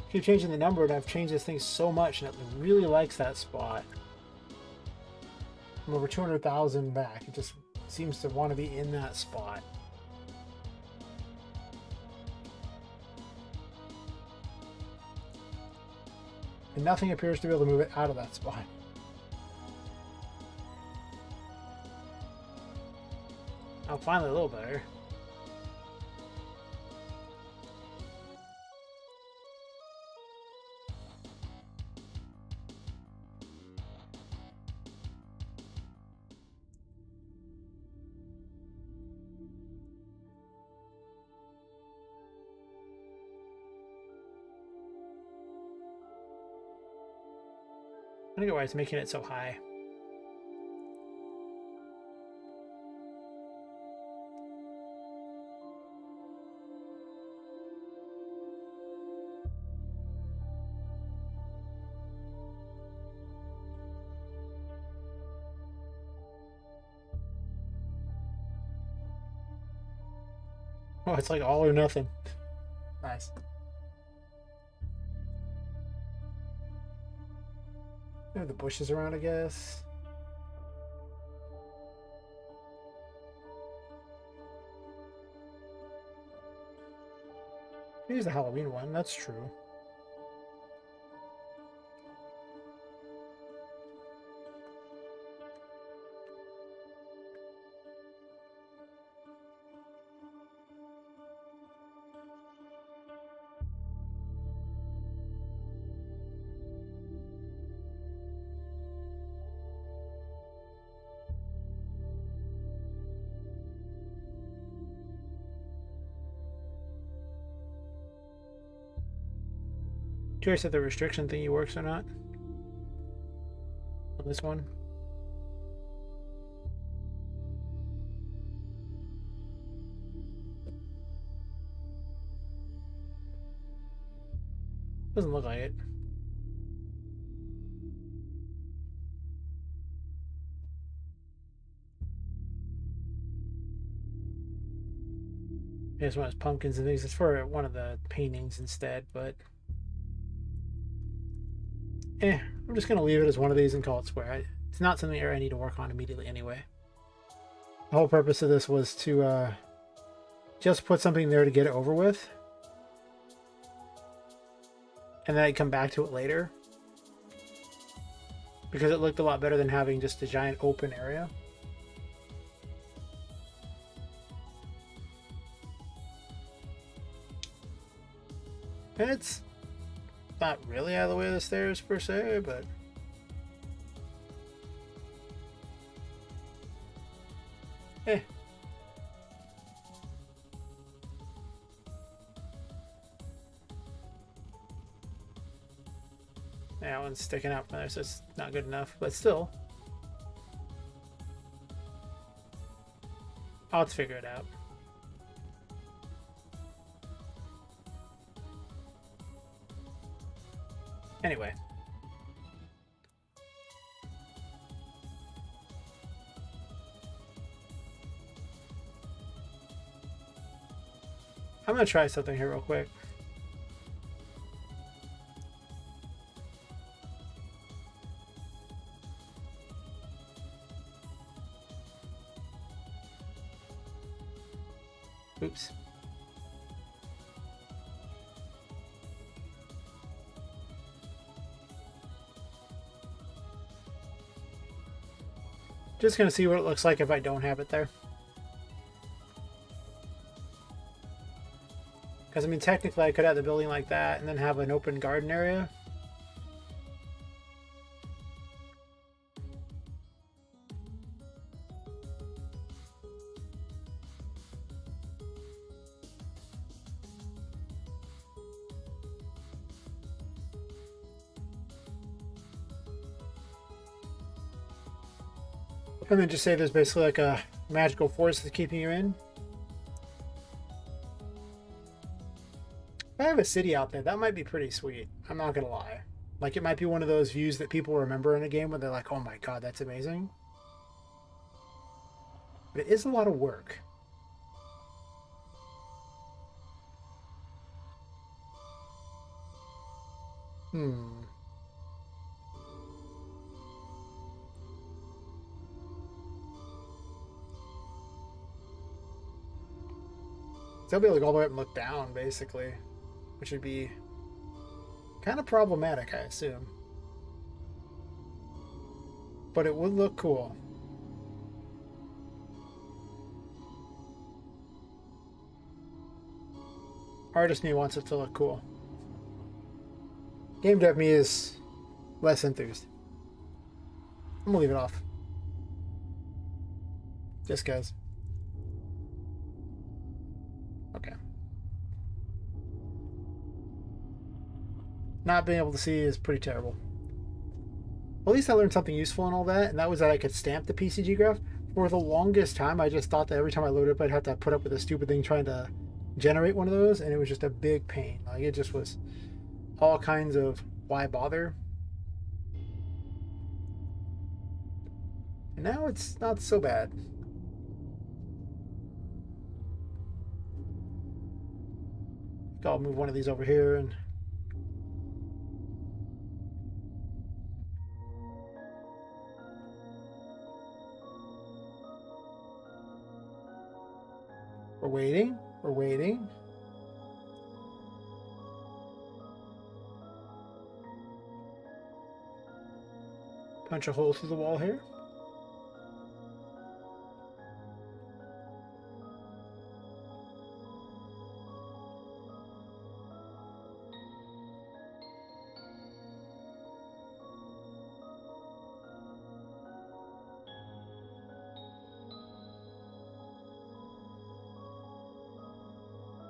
I keep changing the number and I've changed this thing so much and it really likes that spot. I'm over 200,000 back. It just seems to want to be in that spot. And nothing appears to be able to move it out of that spot. Oh, finally a little better. I don't get why it's making it so high. Oh, it's like all or nothing. Nice. There are the bushes around, I guess. Here's the Halloween one, that's true. Curious if the restriction thingy works or not on this one. Doesn't look like it. This one has pumpkins and things. It's for one of the paintings instead, but I'm just gonna leave it as one of these and call it square. It's not something I need to work on immediately anyway. The whole purpose of this was to just put something there to get it over with, and then I'd come back to it later, because it looked a lot better than having just a giant open area. And it's not really out of the way of the stairs per se, but yeah, that one's sticking out from there, so it's not good enough, but still, I'll have to figure it out. Anyway. I'm gonna try something here real quick. Oops. Just gonna see what it looks like if I don't have it there. Because, I mean, technically I could have the building like that and then have an open garden area. And then just say there's basically like a magical force that's keeping you in. If I have a city out there, that might be pretty sweet. I'm not gonna lie. Like, it might be one of those views that people remember in a game where they're like, oh my god, that's amazing. But it is a lot of work. So I'll be able to go all the way up and look down, basically. Which would be kind of problematic, I assume. But it would look cool. Artist me wants it to look cool. Game dev me is less enthused. I'm gonna leave it off. Just cause. Okay. Not being able to see is pretty terrible. At least I learned something useful and all that, and that was that I could stamp the PCG graph. For the longest time, I just thought that every time I loaded up, I'd have to put up with a stupid thing trying to generate one of those, and it was just a big pain. Like, it just was all kinds of why bother. And now it's not so bad. I'll move one of these over here and we're waiting. We're waiting. Punch a hole through the wall here.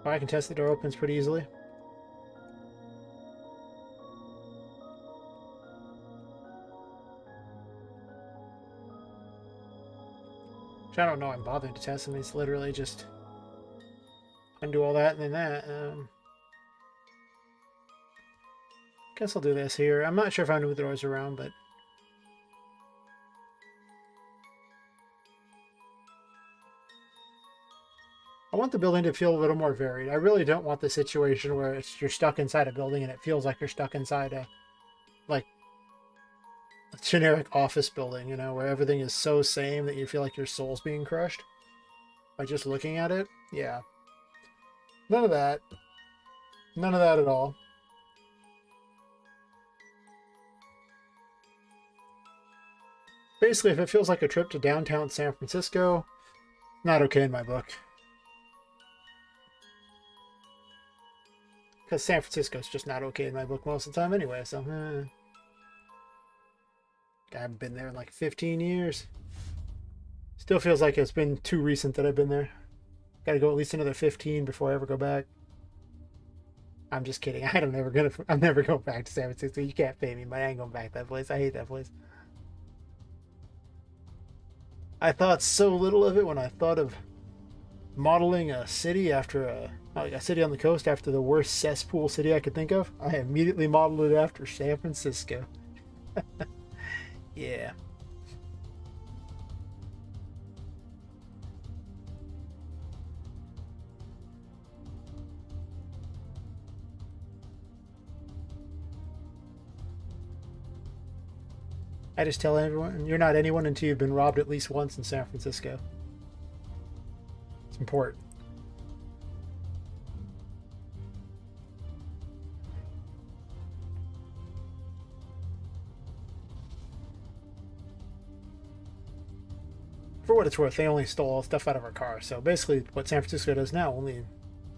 Oh, I can test the door opens pretty easily. Which I don't know I'm bothering to test. I mean, it's literally just undo all that and then that. Guess I'll do this here. I'm not sure if I move the doors around, but I want the building to feel a little more varied. I really don't want the situation where you're stuck inside a building and it feels like you're stuck inside a, like, a generic office building, you know, where everything is so same that you feel like your soul's being crushed by just looking at it. Yeah. None of that. None of that at all. Basically, if it feels like a trip to downtown San Francisco, not okay in my book. Because San Francisco's just not okay in my book most of the time anyway, so I haven't been there in like 15 years. Still feels like it's been too recent that I've been there. Gotta go at least another 15 before I ever go back. I'm just kidding. I'm never going back to San Francisco. You can't pay me, but I ain't going back to that place. I hate that place. I thought so little of it when I thought of modeling a city after a city on the coast after the worst cesspool city I could think of. I immediately modeled it after San Francisco. Yeah. I just tell everyone, you're not anyone until you've been robbed at least once in San Francisco. It's important. for what it's worth, they only stole stuff out of our car. So basically, what San Francisco does now, only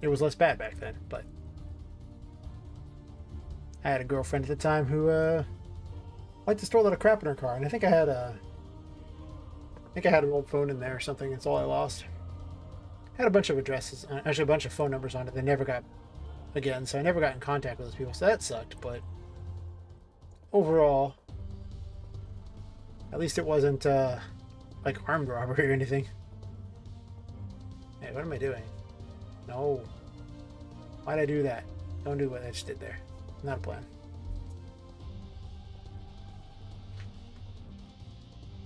it was less bad back then. But I had a girlfriend at the time who liked to store a lot of crap in her car, and I think I had an old phone in there or something. That's all I lost. Had a bunch of addresses, actually a bunch of phone numbers on it. They never got again, so I never got in contact with those people. So that sucked. But overall, at least it wasn't like armed robbery or anything. Hey, what am I doing? No. Why'd I do that? Don't do what I just did there. Not a plan.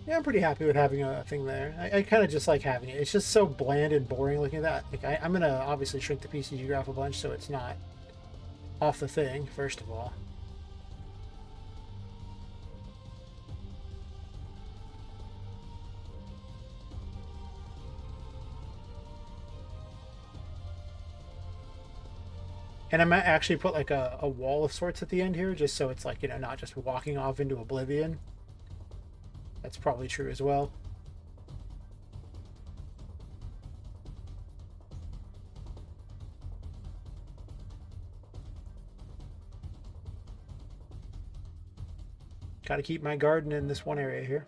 Yeah, I'm pretty happy with having a thing there. I kind of just like having it. It's just so bland and boring looking at that. Like I'm going to obviously shrink the PCG graph a bunch so it's not off the thing, first of all. And I might actually put like a wall of sorts at the end here, just so it's like, you know, not just walking off into oblivion. That's probably true as well. Got to keep my garden in this one area here.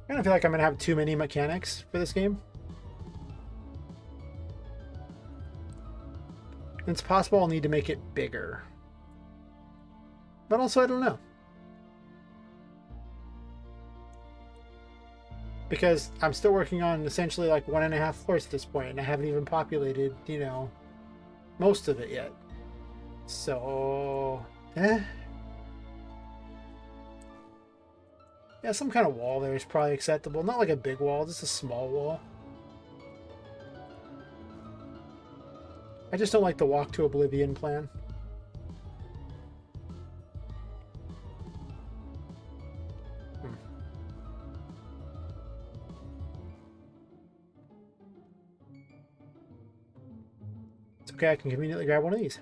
I kind of feel like I'm going to have too many mechanics for this game. It's possible I'll need to make it bigger. But also, I don't know. Because I'm still working on essentially like 1.5 floors at this point, and I haven't even populated, you know, most of it yet. So, yeah, some kind of wall there is probably acceptable. Not like a big wall, just a small wall. I just don't like the walk to oblivion plan. It's okay, I can conveniently grab one of these.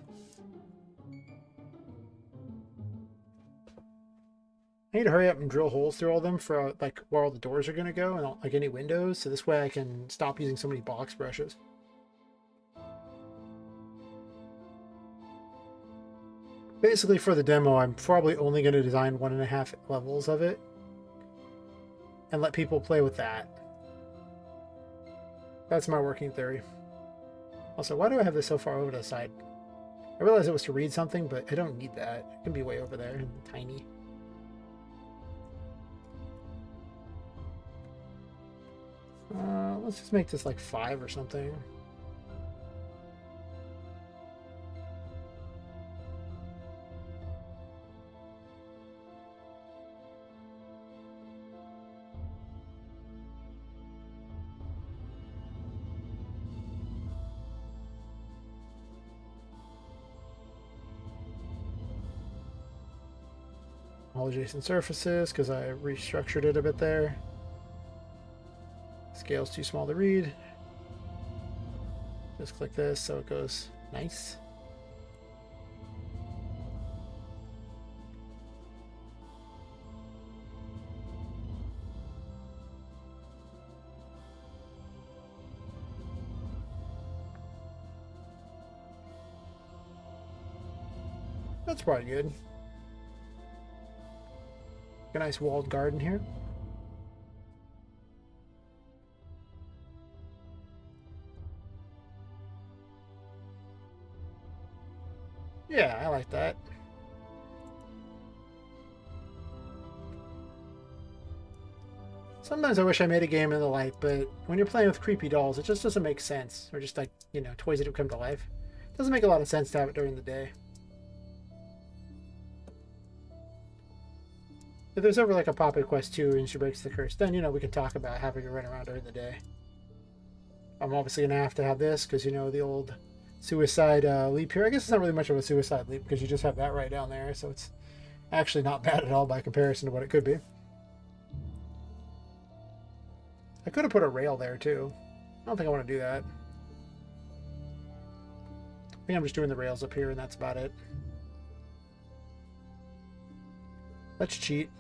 I need to hurry up and drill holes through all of them for like where all the doors are going to go and like any windows, so this way I can stop using so many box brushes. Basically for the demo, I'm probably only going to design 1.5 levels of it and let people play with that. That's my working theory. Also, why do I have this so far over to the side? I realized it was to read something, but I don't need that. It can be way over there and tiny. Let's just make this like 5 or something. All adjacent surfaces, because I restructured it a bit there. Scale's too small to read. Just click this so it goes nice. That's probably good. A nice walled garden here. Yeah, I like that. Sometimes I wish I made a game in the light, but when you're playing with creepy dolls, it just doesn't make sense. Or just like, you know, toys that have come to life. It doesn't make a lot of sense to have it during the day. If there's ever like a Poppet Quest 2 and she breaks the curse, then, you know, we can talk about having her run around during the day. I'm obviously going to have this because, you know, the old suicide leap here. I guess it's not really much of a suicide leap because you just have that right down there, so it's actually not bad at all by comparison to what it could be. I could have put a rail there too. I don't think I want to do that. I think I'm just doing the rails up here and that's about it. Let's cheat.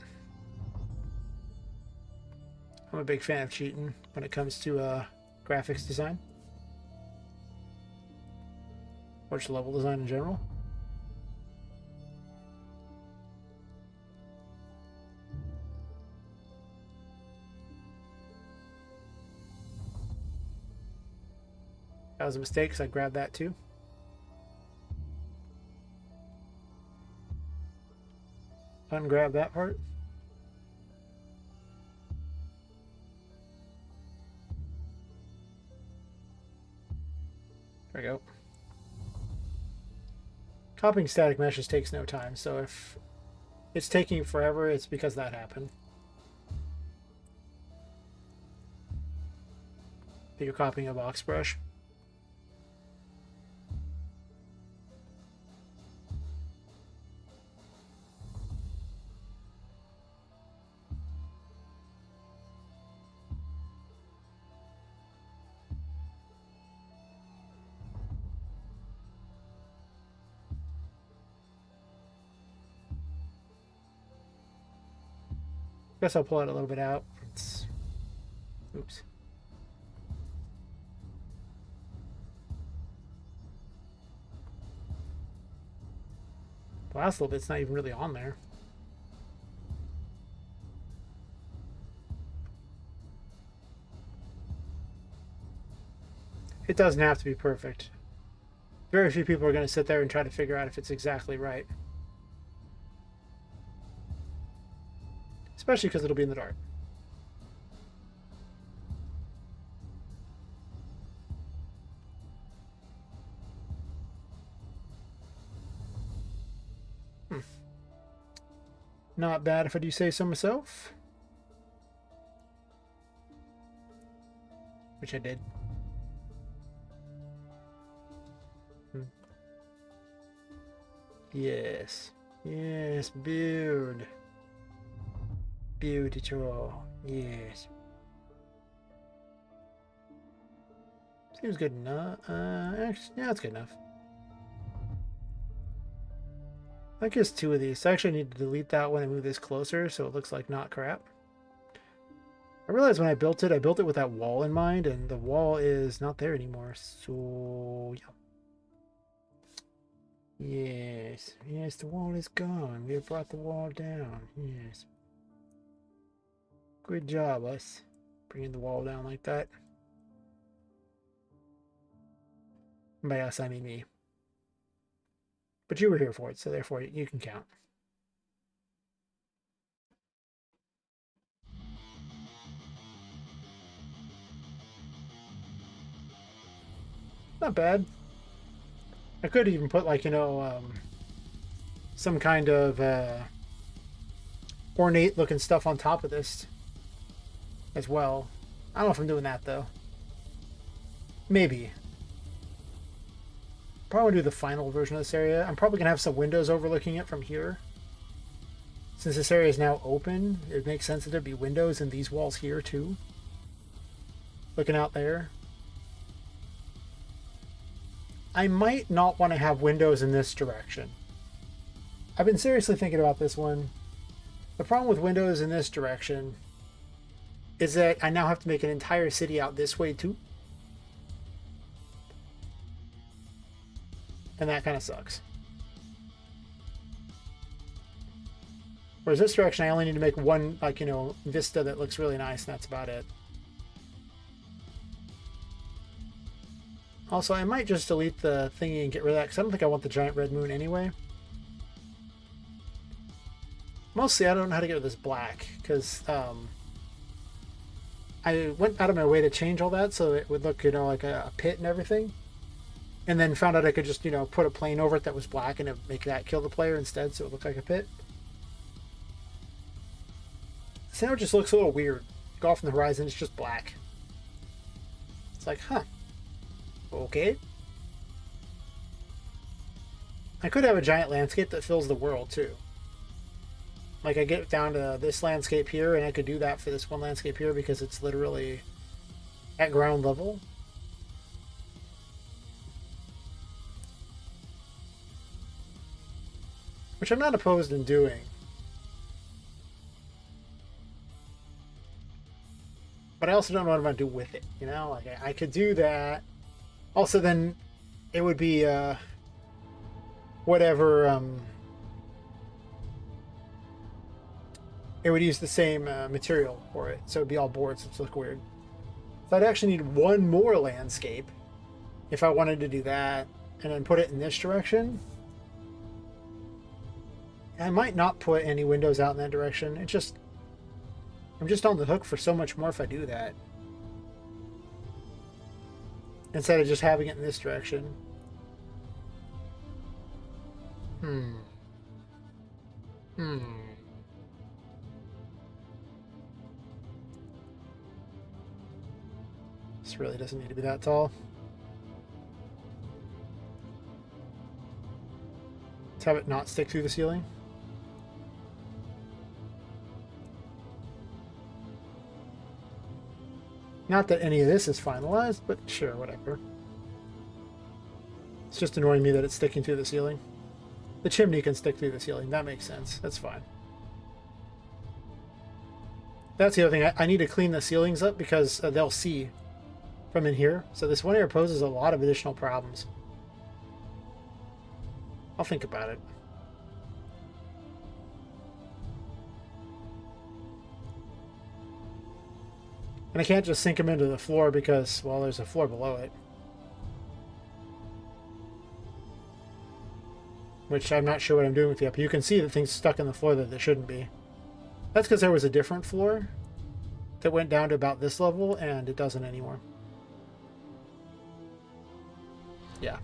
I'm a big fan of cheating when it comes to graphics design. Or just level design in general. That was a mistake because I grabbed that too. Ungrab that part. There we go. Copying static meshes takes no time, so if it's taking forever, it's because that happened. You're copying a box brush. Guess I'll pull it a little bit out. Oops. The last little bit's not even really on there. It doesn't have to be perfect. Very few people are going to sit there and try to figure out if it's exactly right. Especially because it'll be in the dark. Not bad if I do say so myself. Which I did. Yes. Yes, build. Beautiful. Yes. Seems good enough. Actually, yeah, that's good enough. I guess 2 of these. I actually need to delete that one and move this closer so it looks like not crap. I realized when I built it with that wall in mind, and the wall is not there anymore. So, yeah. Yes. Yes, the wall is gone. We have brought the wall down. Yes. Good job, us. Bringing the wall down like that. By us, I mean me. But you were here for it, so therefore you can count. Not bad. I could even put, like, you know, some kind of ornate looking stuff on top of this as well. I don't know if I'm doing that though. Maybe. Probably do the final version of this area. I'm probably gonna have some windows overlooking it from here. Since this area is now open, it makes sense that there'd be windows in these walls here too. Looking out there. I might not want to have windows in this direction. I've been seriously thinking about this one. The problem with windows in this direction is that I now have to make an entire city out this way too. And that kind of sucks. Whereas this direction, I only need to make one, like, you know, vista that looks really nice, and that's about it. Also, I might just delete the thingy and get rid of that, because I don't think I want the giant red moon anyway. Mostly, I don't know how to get rid of this black, because I went out of my way to change all that so it would look, you know, like a pit and everything. And then found out I could just, you know, put a plane over it that was black and make that kill the player instead so it looked like a pit. So now it just looks a little weird. Go off in the horizon, it's just black. It's like, huh. Okay. I could have a giant landscape that fills the world too. Like I get down to this landscape here and I could do that for this one landscape here because it's literally at ground level. Which I'm not opposed in doing. But I also don't know what I'm going to do with it, you know? Like, I could do that. Also, then it would be whatever... it would use the same material for it, so it'd be all boards, which look weird. So I'd actually need one more landscape if I wanted to do that, and then put it in this direction. I might not put any windows out in that direction. It's just... I'm just on the hook for so much more if I do that. Instead of just having it in this direction. This really doesn't need to be that tall. Let's have it not stick through the ceiling. Not that any of this is finalized, but sure, whatever. It's just annoying me that it's sticking through the ceiling. The chimney can stick through the ceiling. That makes sense. That's fine. That's the other thing. I need to clean the ceilings up because they'll see from in here. So this one here poses a lot of additional problems. I'll think about it. And I can't just sink them into the floor because, well, there's a floor below it. Which I'm not sure what I'm doing with the up. You can see that things stuck in the floor that they shouldn't be. That's because there was a different floor that went down to about this level, and it doesn't anymore. Yeah.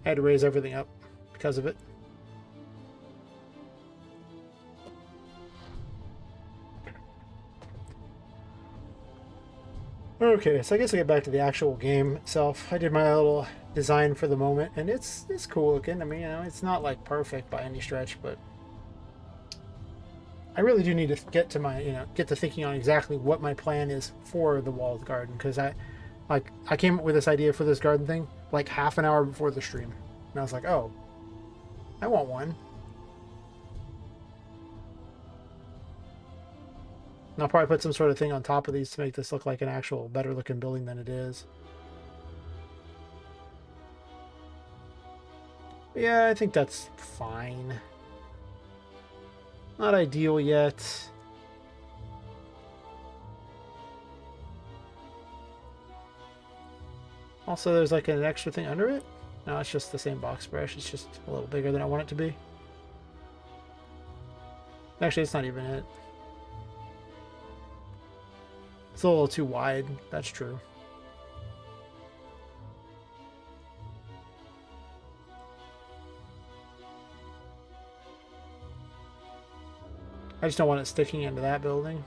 I had to raise everything up because of it. Okay, so I guess I get back to the actual game itself. I did my little design for the moment, and it's cool looking. I mean, you know, it's not like perfect by any stretch, but I really do need to get to my, get to thinking on exactly what my plan is for the walled garden, because I came up with this idea for this garden thing like half an hour before the stream, and I was like, oh, I want one. And I'll probably put some sort of thing on top of these to make this look like an actual better looking building than it is. But yeah, I think that's fine. Not ideal yet. Also, there's like an extra thing under it. No, it's just the same box brush. It's just a little bigger than I want it to be. Actually, it's not even it. It's a little too wide. That's true. I just don't want it sticking into that building.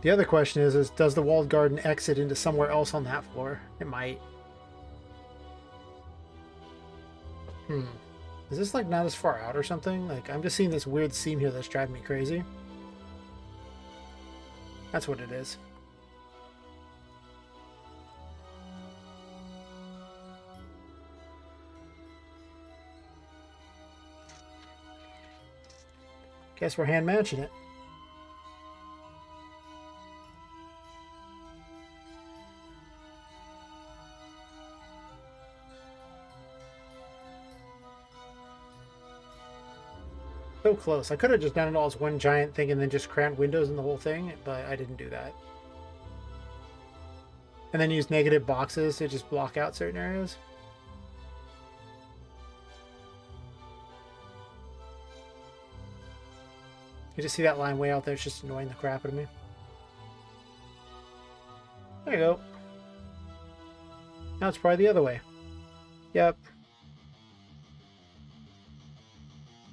The other question is does the walled garden exit into somewhere else on that floor? It might. Is this like not as far out or something? Like, I'm just seeing this weird seam here that's driving me crazy. That's what it is. Guess we're hand matching it. So close. I could have just done it all as one giant thing and then just crammed windows in the whole thing, but I didn't do that. And then use negative boxes to just block out certain areas. You just see that line way out there. It's just annoying the crap out of me. There you go. Now it's probably the other way. Yep.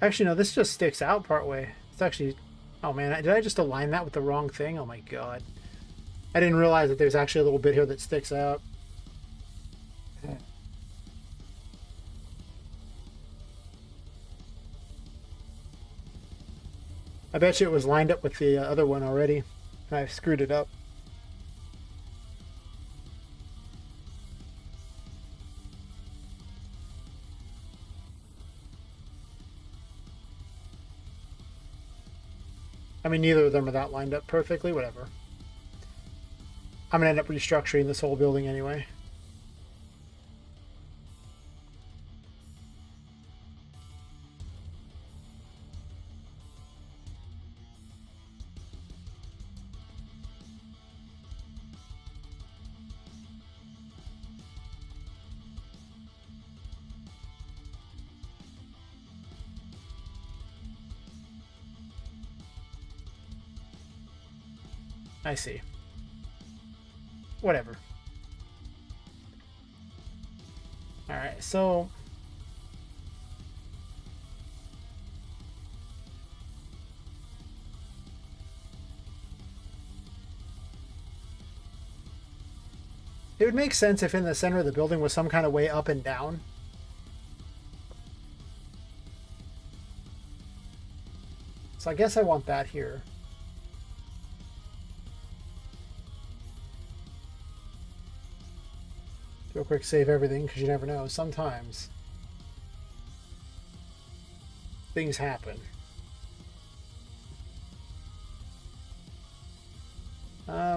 Actually, no, this just sticks out part way. It's actually... Oh, man, did I just align that with the wrong thing? Oh, my God. I didn't realize that there's actually a little bit here that sticks out. I bet you it was lined up with the other one already. I screwed it up. I mean, neither of them are that lined up perfectly, whatever. I'm gonna end up restructuring this whole building anyway. I see. Whatever. Alright, so... it would make sense if in the center of the building was some kind of way up and down. So I guess I want that here. Do a quick save everything, because you never know. Sometimes things happen.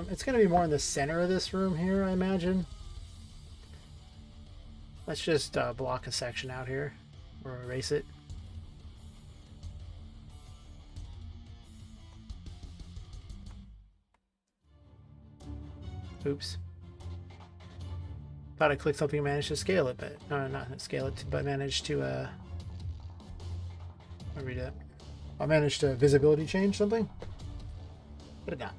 It's going to be more in the center of this room here, I imagine. Let's just block a section out here, or erase it. Oops. Thought I clicked something and managed to scale it, but no, not scale it, but managed to I'll read it. I managed to visibility change something, but not.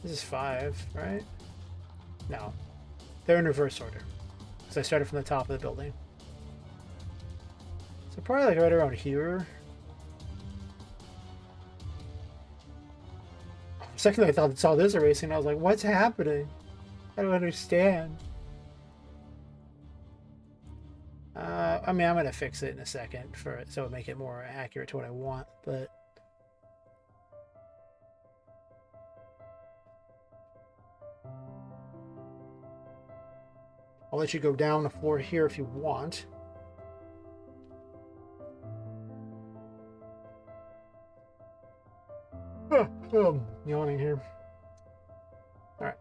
This is 5, right? No, they're in reverse order, because I started from the top of the building. So probably like right around here. Second, I thought I saw this erasing. I was like, "What's happening? I don't understand." I mean, I'm gonna fix it in a second for it, so it'll make it more accurate to what I want. But I'll let you go down the floor here if you want. I'm yawning here. All right.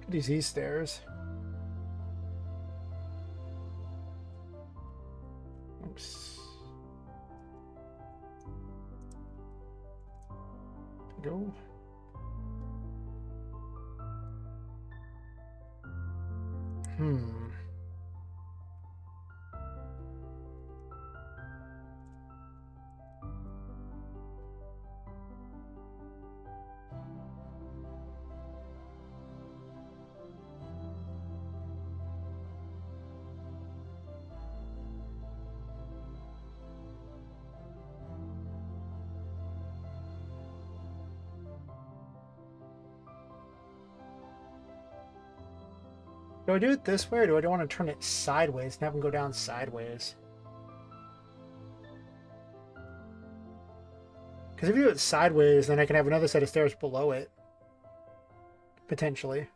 These stairs. Oops. Go. Do I do it this way, or do I want to turn it sideways and have them go down sideways? Because if you do it sideways, then I can have another set of stairs below it. Potentially.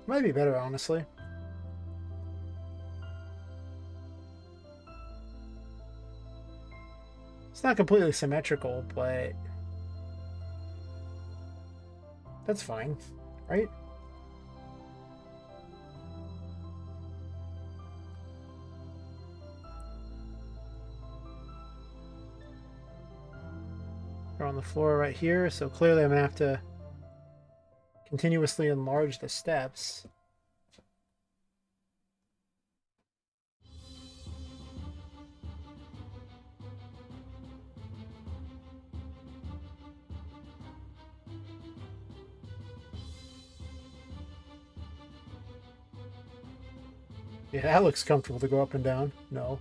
Might be better, honestly. It's not completely symmetrical, but that's fine, right? They're on the floor right here, so clearly I'm gonna have to Continuously enlarge the steps. Yeah, that looks comfortable to go up and down. No.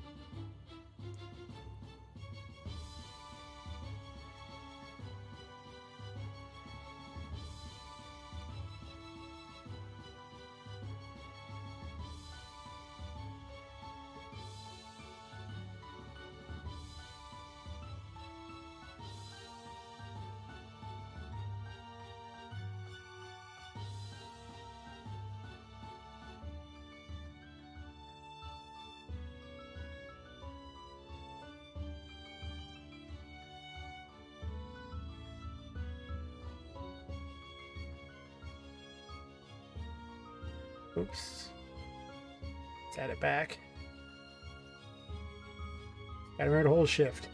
Oops. Let's add it back. Gotta remember to hold shift.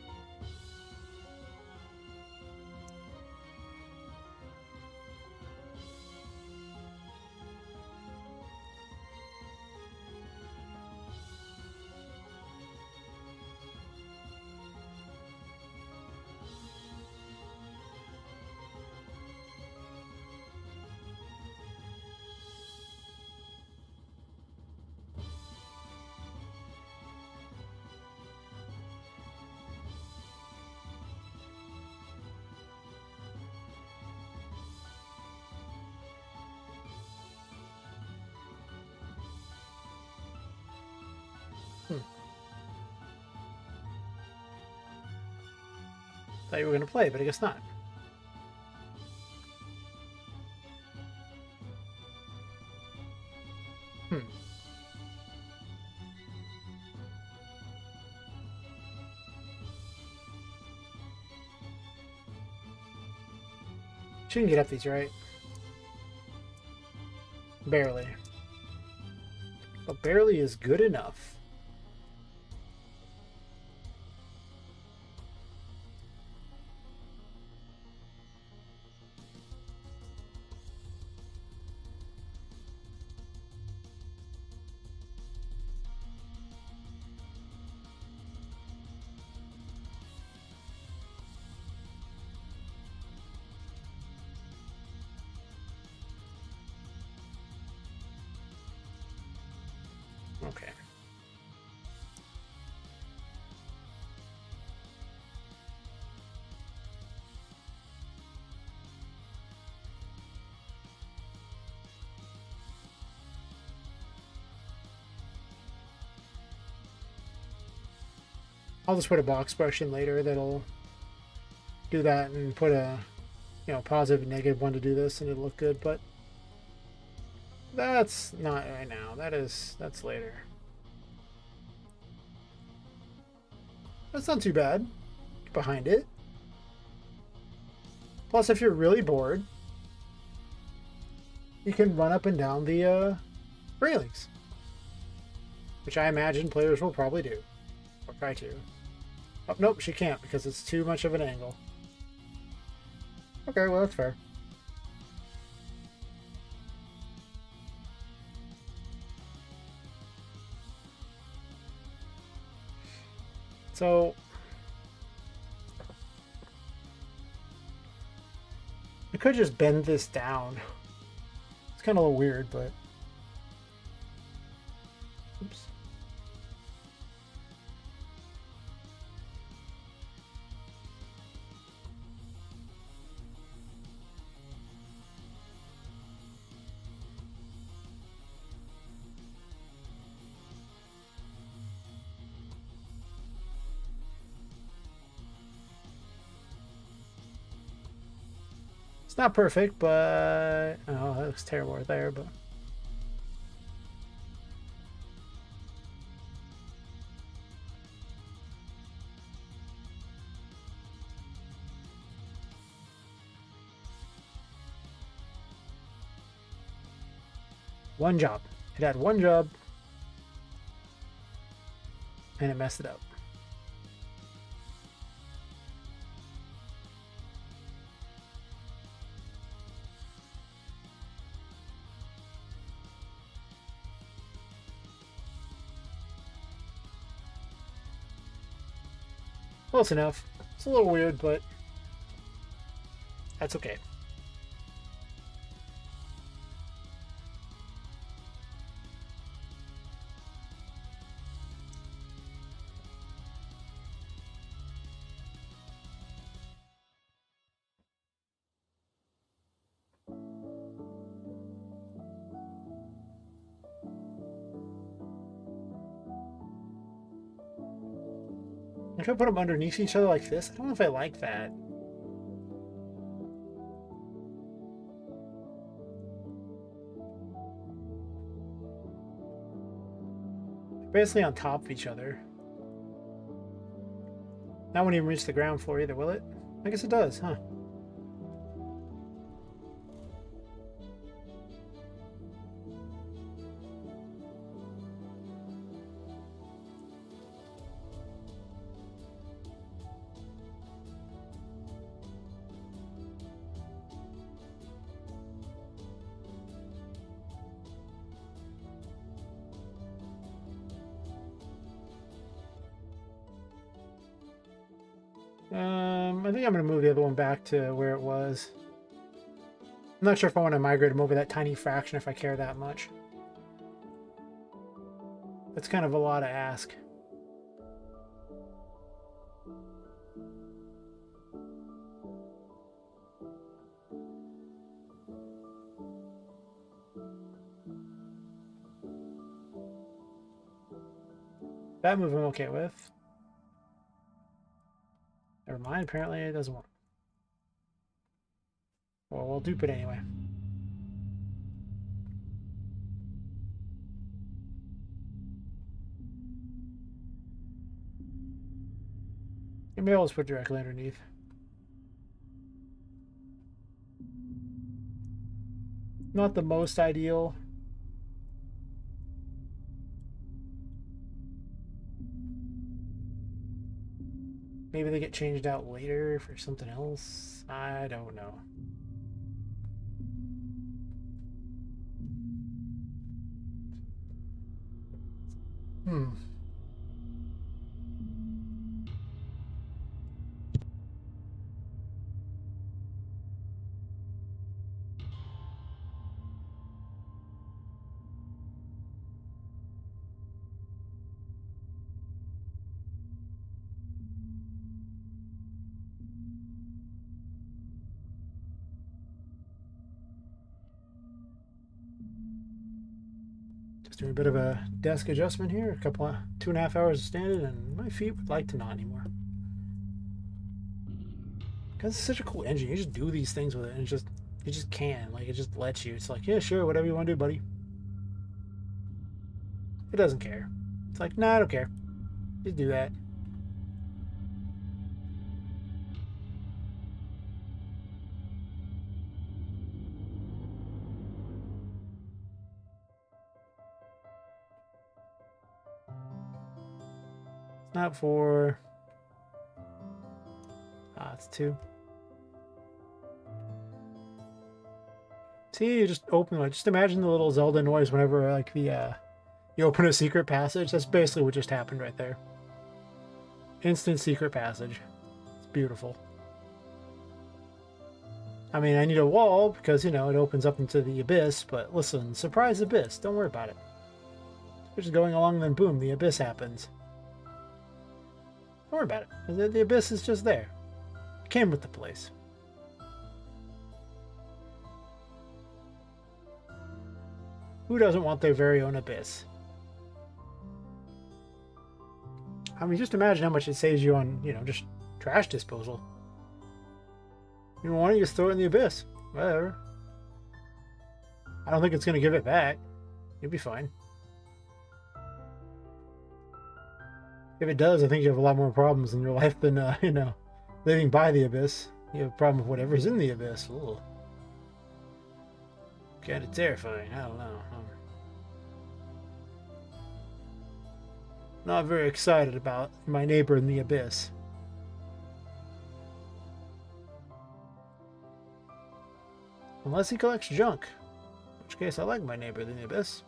Thought you were going to play, but I guess not. She can get up these, right? Barely. But barely is good enough. Okay. I'll just put a box brush in later that'll do that and put a, positive and negative one to do this and it'll look good, but that's not right now. That's later. That's not too bad. Get behind it. Plus, if you're really bored, you can run up and down the railings, which I imagine players will probably do, or try to. Oh, nope, she can't because it's too much of an angle. Okay, well, that's fair. So, I could just bend this down. It's kind of a little weird, but... Oops. It's not perfect, but... Oh, that looks terrible right there, but... One job. It had one job, and it messed it up. Close enough. It's a little weird, but that's okay. If I put them underneath each other like this, I don't know if I like that. They're basically on top of each other. That won't even reach the ground floor either, will it? I guess it does, huh? I think I'm going to move the other one back to where it was. I'm not sure if I want to migrate them over that tiny fraction if I care that much. That's kind of a lot to ask. That move I'm okay with. Never mind, apparently it doesn't work. Well, we'll dupe it anyway. Maybe I'll just put directly underneath. Not the most ideal. Maybe they get changed out later for something else. I don't know. Just doing a bit of a desk adjustment here. A couple of 2.5 hours of standing, and my feet would like to not anymore. Because it's such a cool engine. You just do these things with it, and you just can. Like, it just lets you. It's like, yeah, sure, whatever you want to do, buddy. It doesn't care. It's like, nah, I don't care. Just do that. It's not for... it's 2. See, you just open it. Just imagine the little Zelda noise whenever, like, the, you open a secret passage. That's basically what just happened right there. Instant secret passage. It's beautiful. I mean, I need a wall because, you know, it opens up into the abyss, but listen, surprise abyss. Don't worry about it. We're just going along, and then boom, the abyss happens. Don't worry about it. The abyss is just there. It came with the place. Who doesn't want their very own abyss? I mean, just imagine how much it saves you on, you know, just trash disposal. You want it, you just throw it in the abyss. Whatever. I don't think it's going to give it back. You'll be fine. If it does, I think you have a lot more problems in your life than, you know, living by the abyss. You have a problem with whatever's in the abyss. Ooh. Kind of terrifying. I don't know. Not very excited about my neighbor in the abyss. Unless he collects junk. In which case, I like my neighbor in the abyss.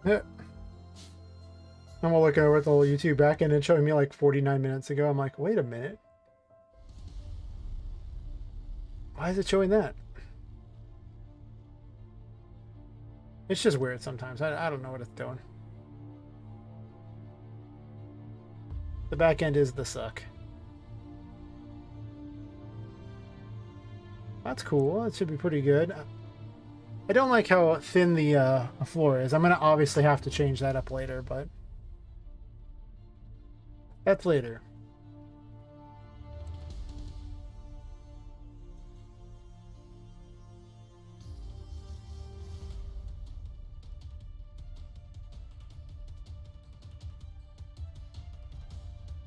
Yeah. I'm looking over at the whole YouTube backend and showing me like 49 minutes ago. I'm like, wait a minute. Why is it showing that? It's just weird sometimes. I don't know what it's doing. The backend is the suck. That's cool. It should be pretty good. I don't like how thin the floor is. I'm going to obviously have to change that up later, but that's later.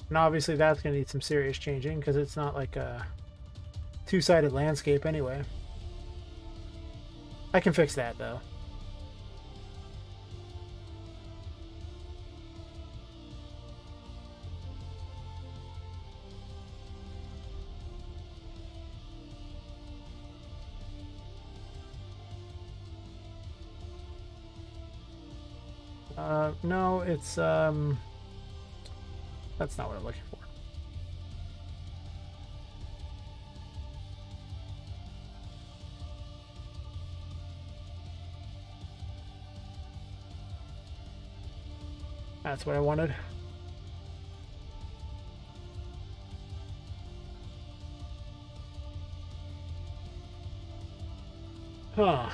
And obviously that's going to need some serious changing because it's not like a two-sided landscape anyway. I can fix that though. No, it's that's not what I'm looking for. That's what I wanted. Huh.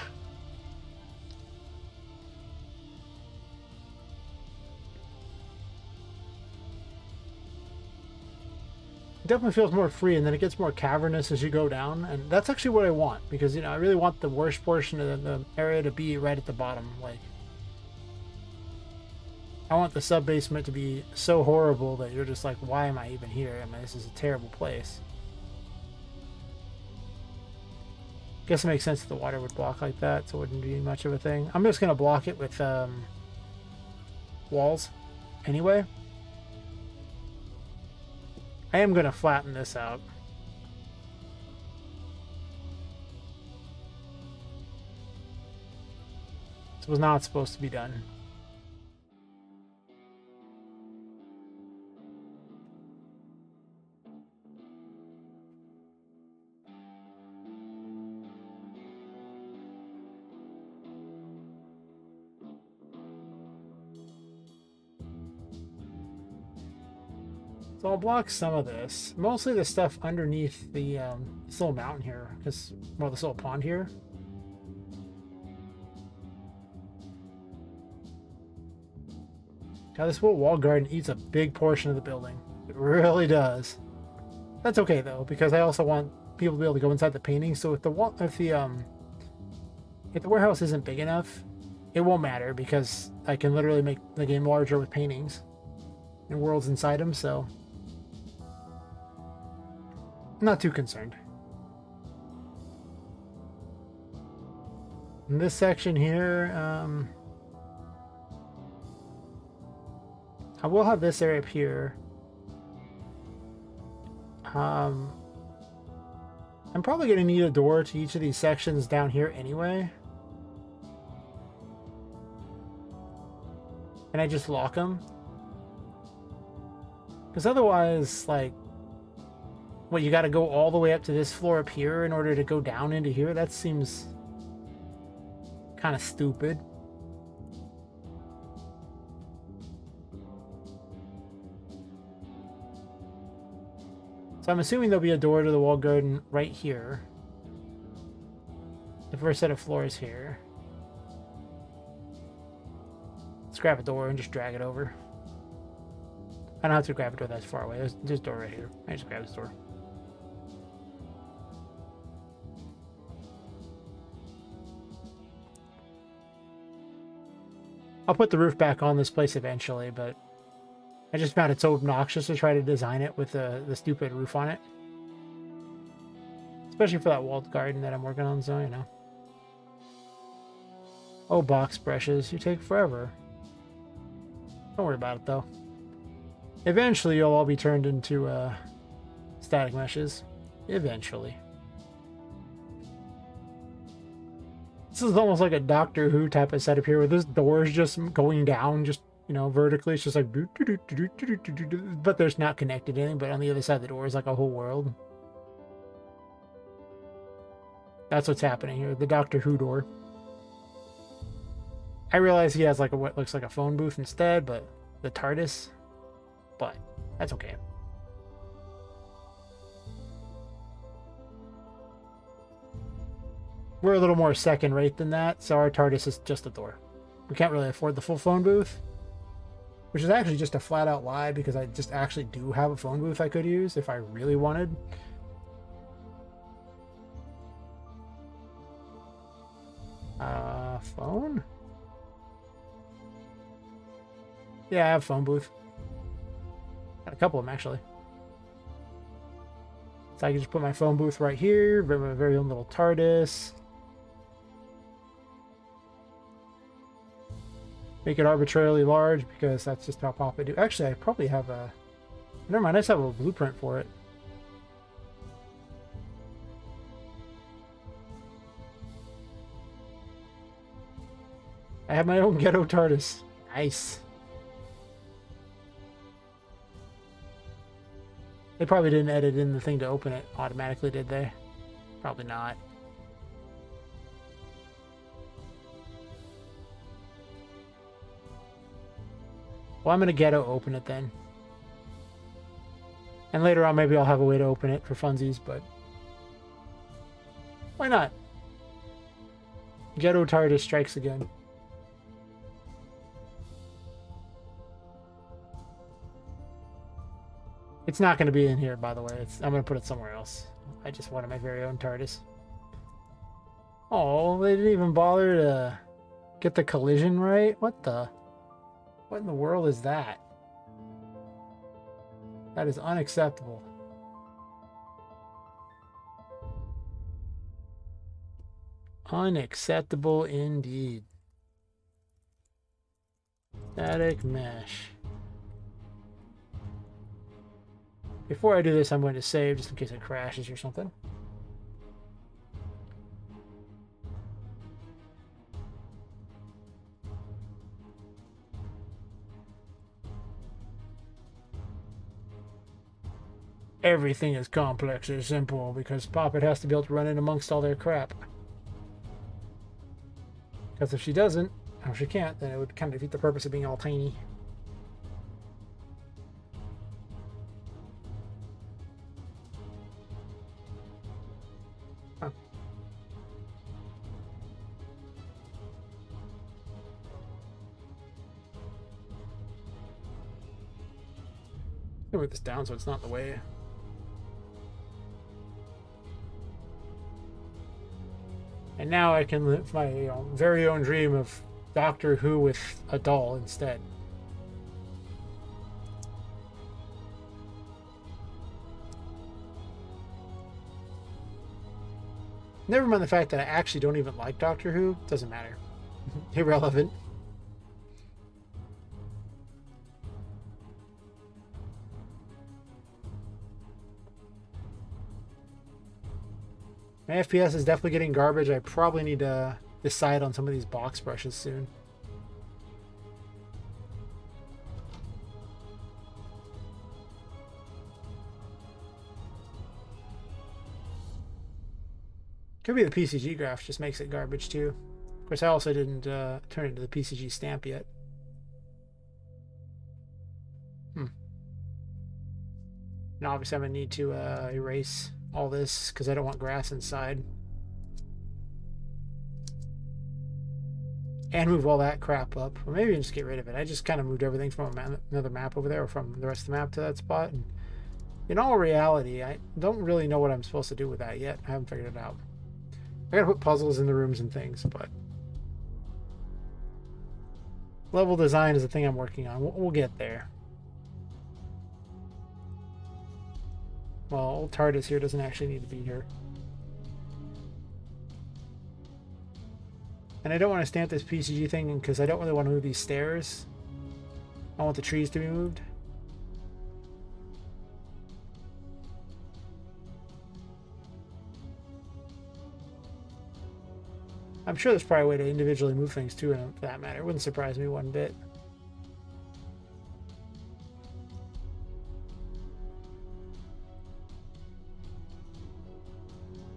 It definitely feels more free, and then it gets more cavernous as you go down, and that's actually what I want, because, you know, I really want the worst portion of the area to be right at the bottom. Like, I want the sub-basement to be so horrible that you're just like, why am I even here? I mean, this is a terrible place. Guess it makes sense that the water would block like that, so it wouldn't be much of a thing. I'm just going to block it with walls anyway. I am going to flatten this out. This was not supposed to be done. So I'll block some of this. Mostly the stuff underneath the this little mountain here. This, well, this little pond here. God, this little wall garden eats a big portion of the building. It really does. That's okay though, because I also want people to be able to go inside the painting. So if the warehouse isn't big enough, it won't matter because I can literally make the game larger with paintings and worlds inside them. So I'm not too concerned. In this section here, I will have this area up here. I'm probably going to need a door to each of these sections down here anyway. And I just lock them. Because otherwise, like, what, you got to go all the way up to this floor up here in order to go down into here? That seems kind of stupid. So I'm assuming there'll be a door to the wall garden right here. The first set of floors here. Let's grab a door and just drag it over. I don't have to grab a door that's far away. There's a door right here. I just grab this door. I'll put the roof back on this place eventually, but I just found it so obnoxious to try to design it with the stupid roof on it. Especially for that walled garden that I'm working on, so, you know. Oh, box brushes. You take forever. Don't worry about it, though. Eventually, you'll all be turned into static meshes. Eventually. This is almost like a Doctor Who type of setup here, where this door is just going down, just, you know, vertically. It's just like, but there's not connected to anything. But on the other side of the door is like a whole world. That's what's happening here. The Doctor Who door. I realize he has like what looks like a phone booth instead, but the TARDIS. But that's okay. We're a little more second rate than that, so our TARDIS is just a door. We can't really afford the full phone booth, which is actually just a flat out lie, because I just actually do have a phone booth I could use if I really wanted. Phone? Yeah, I have a phone booth. Got a couple of them, actually. So I can just put my phone booth right here, my very own little TARDIS. Make it arbitrarily large, because that's just how Poppet do. Actually, I probably have a... Never mind, I just have a blueprint for it. I have my own ghetto TARDIS. Nice. They probably didn't edit in the thing to open it automatically, did they? Probably not. Well, I'm going to ghetto open it then. And later on, maybe I'll have a way to open it for funsies, but... why not? Ghetto TARDIS strikes again. It's not going to be in here, by the way. I'm going to put it somewhere else. I just wanted my very own TARDIS. Oh, they didn't even bother to get the collision right? What in the world is that? That is unacceptable. Unacceptable indeed. Static mesh. Before I do this, I'm going to save just in case it crashes or something. Everything is complex or simple because Poppet has to be able to run in amongst all their crap. Because if she doesn't, or she can't, then it would kind of defeat the purpose of being all tiny. Huh. I'll move this down so it's not in the way. And now I can live my very own dream of Doctor Who with a doll instead. Never mind the fact that I actually don't even like Doctor Who. Doesn't matter. Irrelevant. My FPS is definitely getting garbage. I probably need to decide on some of these box brushes soon. Could be the PCG graph just makes it garbage too. Of course, I also didn't turn into the PCG stamp yet. Now obviously I'm going to need to erase all this because I don't want grass inside. And move all that crap up. Or maybe just get rid of it. I just kind of moved everything from another map over there, or from the rest of the map to that spot. And in all reality, I don't really know what I'm supposed to do with that yet. I haven't figured it out. I gotta put puzzles in the rooms and things, but level design is the thing I'm working on. We'll get there. Well, old TARDIS here doesn't actually need to be here. And I don't want to stamp this PCG thing because I don't really want to move these stairs. I want the trees to be moved. I'm sure there's probably a way to individually move things too, and for that matter. It wouldn't surprise me one bit.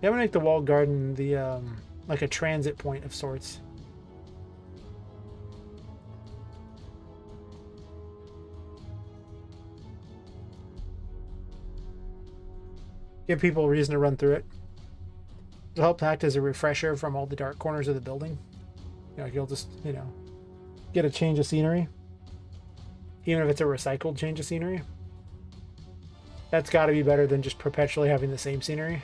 Yeah, I'm gonna make the walled garden the like a transit point of sorts. Give people a reason to run through it. It'll help act as a refresher from all the dark corners of the building. You know, you'll just, get a change of scenery. Even if it's a recycled change of scenery. That's got to be better than just perpetually having the same scenery.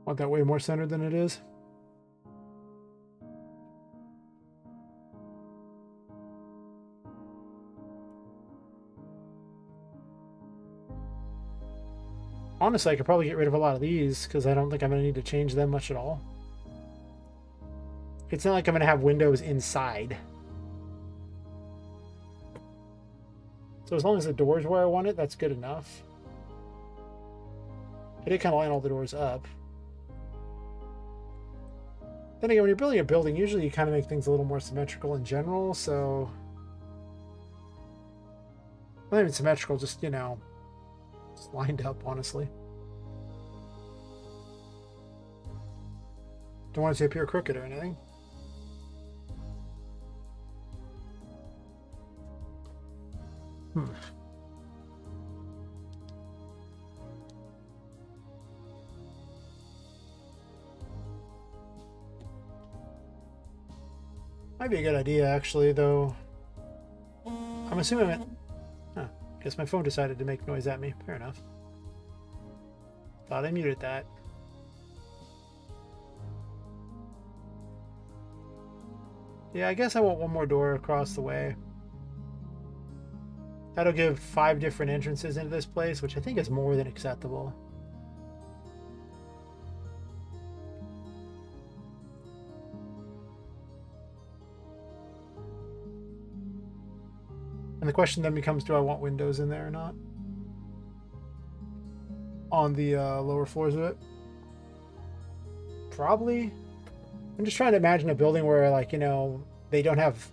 Want that way more centered than it is? Honestly, I could probably get rid of a lot of these because I don't think I'm going to need to change them much at all. It's not like I'm going to have windows inside. So as long as the door's where I want it, that's good enough. I did kind of line all the doors up. Then again, when you're building a building, usually you kind of make things a little more symmetrical in general, so... Not even symmetrical, just, just lined up, honestly. Don't want it to appear crooked or anything. Might be a good idea, actually, though. I'm assuming it... Huh. Guess my phone decided to make noise at me. Fair enough. Thought I muted that. Yeah, I guess I want one more door across the way. That'll give 5 different entrances into this place, which I think is more than acceptable. And the question then becomes, do I want windows in there or not? On the lower floors of it? Probably. I'm just trying to imagine a building where, like, they don't have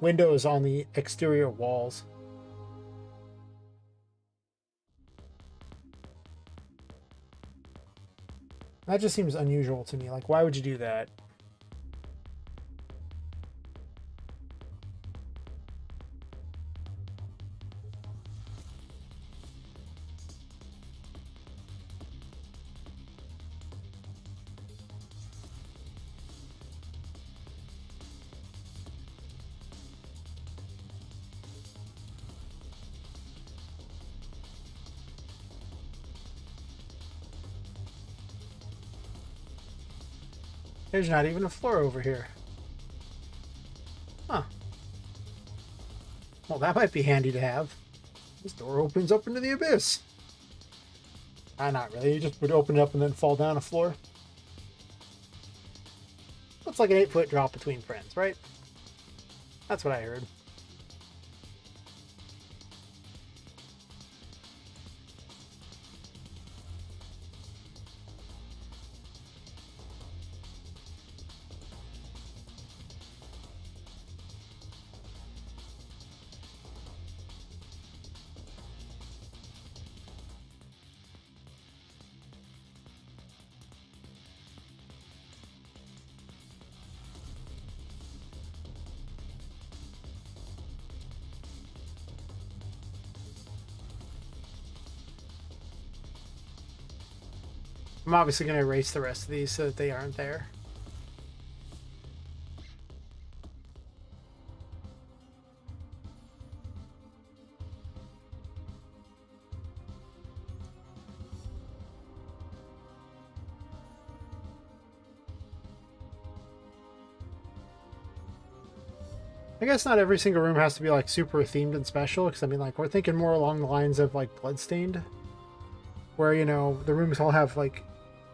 windows on the exterior walls. That just seems unusual to me. Like, why would you do that? There's not even a floor over here. Huh. Well, that might be handy to have. This door opens up into the abyss. Not really. You just would open it up and then fall down a floor. Looks like an 8-foot drop between friends, right? That's what I heard. I'm obviously going to erase the rest of these so that they aren't there. I guess not every single room has to be like super themed and special, because I mean, like, we're thinking more along the lines of like Bloodstained, where, you know, the rooms all have like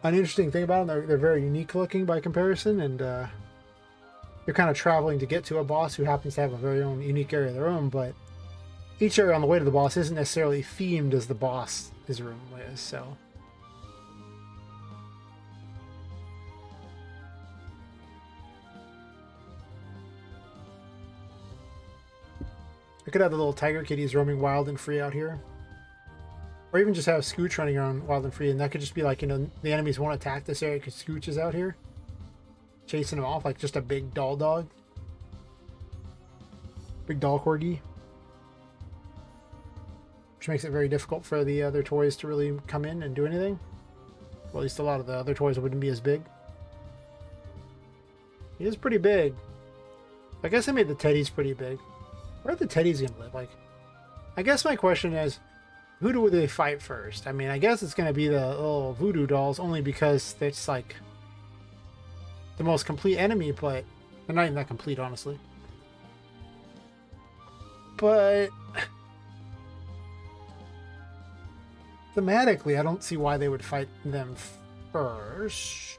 an interesting thing about them. They're very unique looking by comparison, and you're kind of traveling to get to a boss who happens to have a very own unique area of their own, but each area on the way to the boss isn't necessarily themed as the boss his room is, so. I could have the little tiger kitties roaming wild and free out here. Or even just have Scooch running around wild and free, and that could just be like, you know, the enemies won't attack this area because Scooch is out here. Chasing them off like just a big doll dog. Big doll corgi. Which makes it very difficult for the other toys to really come in and do anything. Well, at least a lot of the other toys wouldn't be as big. He is pretty big. I guess I made the teddies pretty big. Where are the teddies gonna live? Like, I guess my question is, who do they fight first? I mean, I guess it's gonna be the little voodoo dolls, only because it's like the most complete enemy, but they're not even that complete, honestly. But thematically, I don't see why they would fight them first.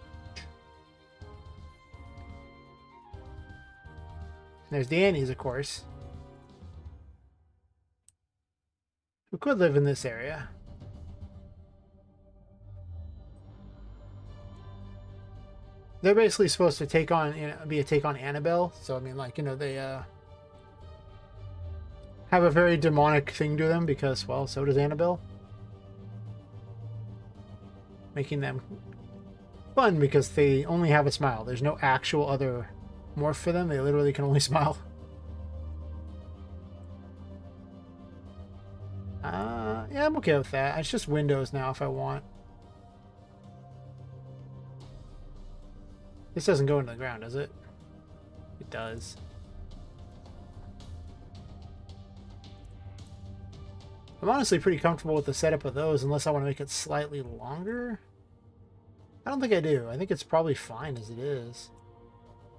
There's the Annies, of course, who could live in this area. They're basically supposed to take on, you know, be a take on Annabelle. So I mean, like, you know, they have a very demonic thing to them because, well, so does Annabelle. Making them fun because they only have a smile. There's no actual other morph for them. They literally can only smile. Yeah, I'm okay with that. It's just windows now if I want. This doesn't go into the ground, does it? It does. I'm honestly pretty comfortable with the setup of those unless I want to make it slightly longer. I don't think I do. I think it's probably fine as it is.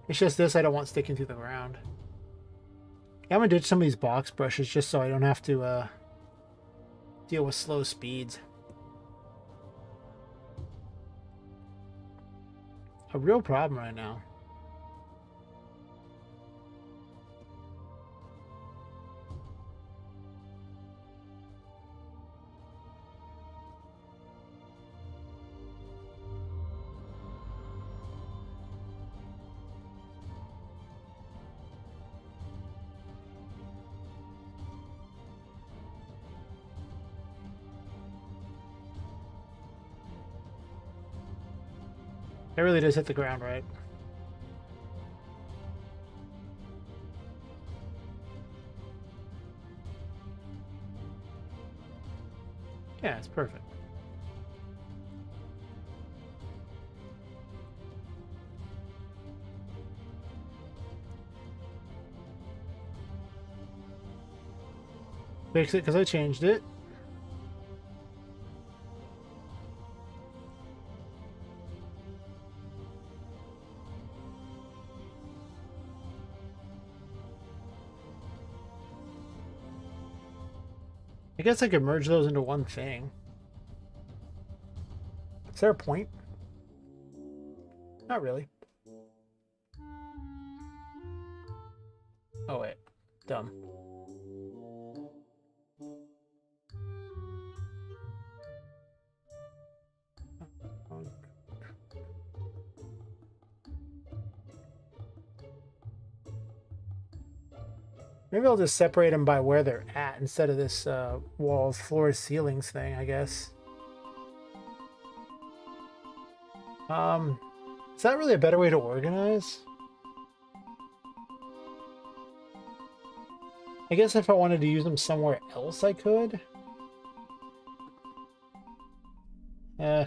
It's just this I don't want sticking through the ground. Yeah, I'm going to ditch some of these box brushes just so I don't have to deal with slow speeds. A real problem right now. It really does hit the ground, right? Yeah, it's perfect. Fix it because I changed it. I guess I could merge those into one thing. Is there a point? Not really. Oh wait, dumb. Maybe I'll just separate them by where they're at instead of this walls, floors, ceilings thing, I guess. Is that really a better way to organize? I guess if I wanted to use them somewhere else, I could. I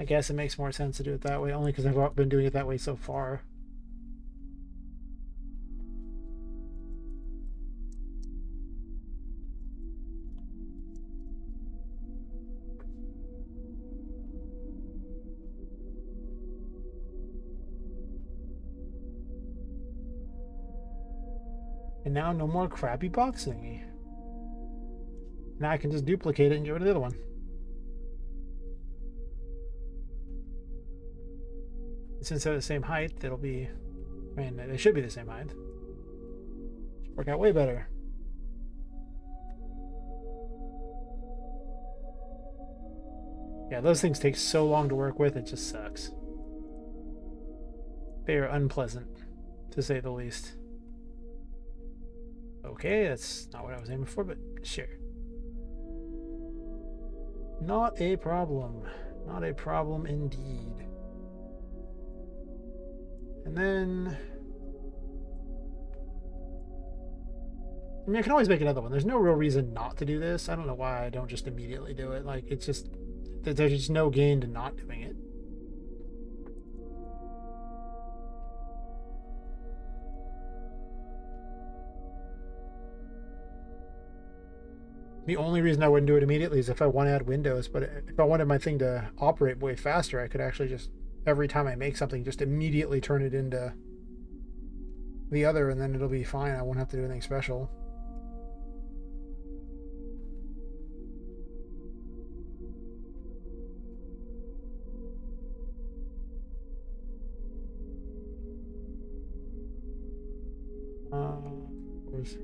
guess it makes more sense to do it that way, only because I've been doing it that way so far. And now no more crappy box thingy. Now I can just duplicate it and get rid of the other one. Since they're the same height, it'll be... I mean, they should be the same height. Should work out way better. Yeah, those things take so long to work with, it just sucks. They are unpleasant, to say the least. Okay, that's not what I was aiming for, but sure. Not a problem. Not a problem indeed. And then... I mean, I can always make another one. There's no real reason not to do this. I don't know why I don't just immediately do it. Like, it's just... There's just no gain to not doing it. The only reason I wouldn't do it immediately is if I want to add windows, but if I wanted my thing to operate way faster, I could actually just, every time I make something, just immediately turn it into the other, and then it'll be fine. I won't have to do anything special. Where's...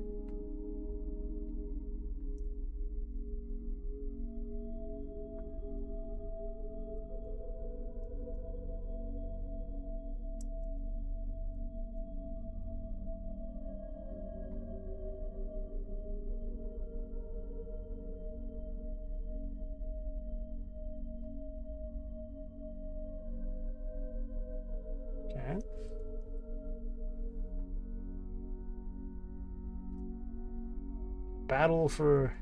Okay. Battle for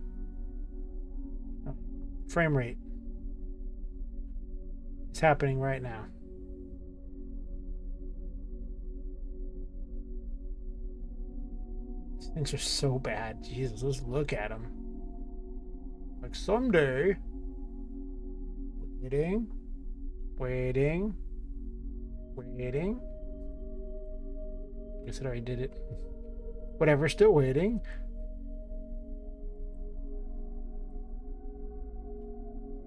frame rate. It's happening right now. These things are so bad. Jesus, let's look at them. Like someday. Waiting. Waiting. Waiting. I guess I already did it. Whatever, still waiting.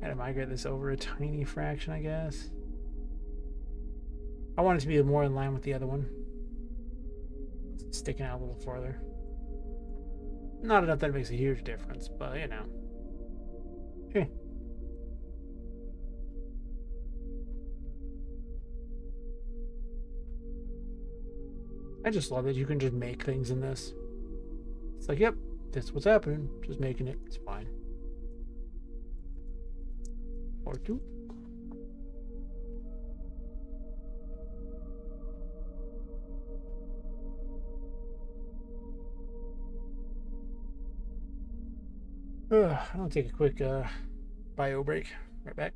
Gotta migrate this over a tiny fraction, I guess. I want it to be more in line with the other one. It's sticking out a little farther. Not enough that it makes a huge difference, but you know. Hey. I just love that you can just make things in this. It's like, yep, that's what's happening. Just making it. It's fine. Or two. I'll take a quick bio break. Right back.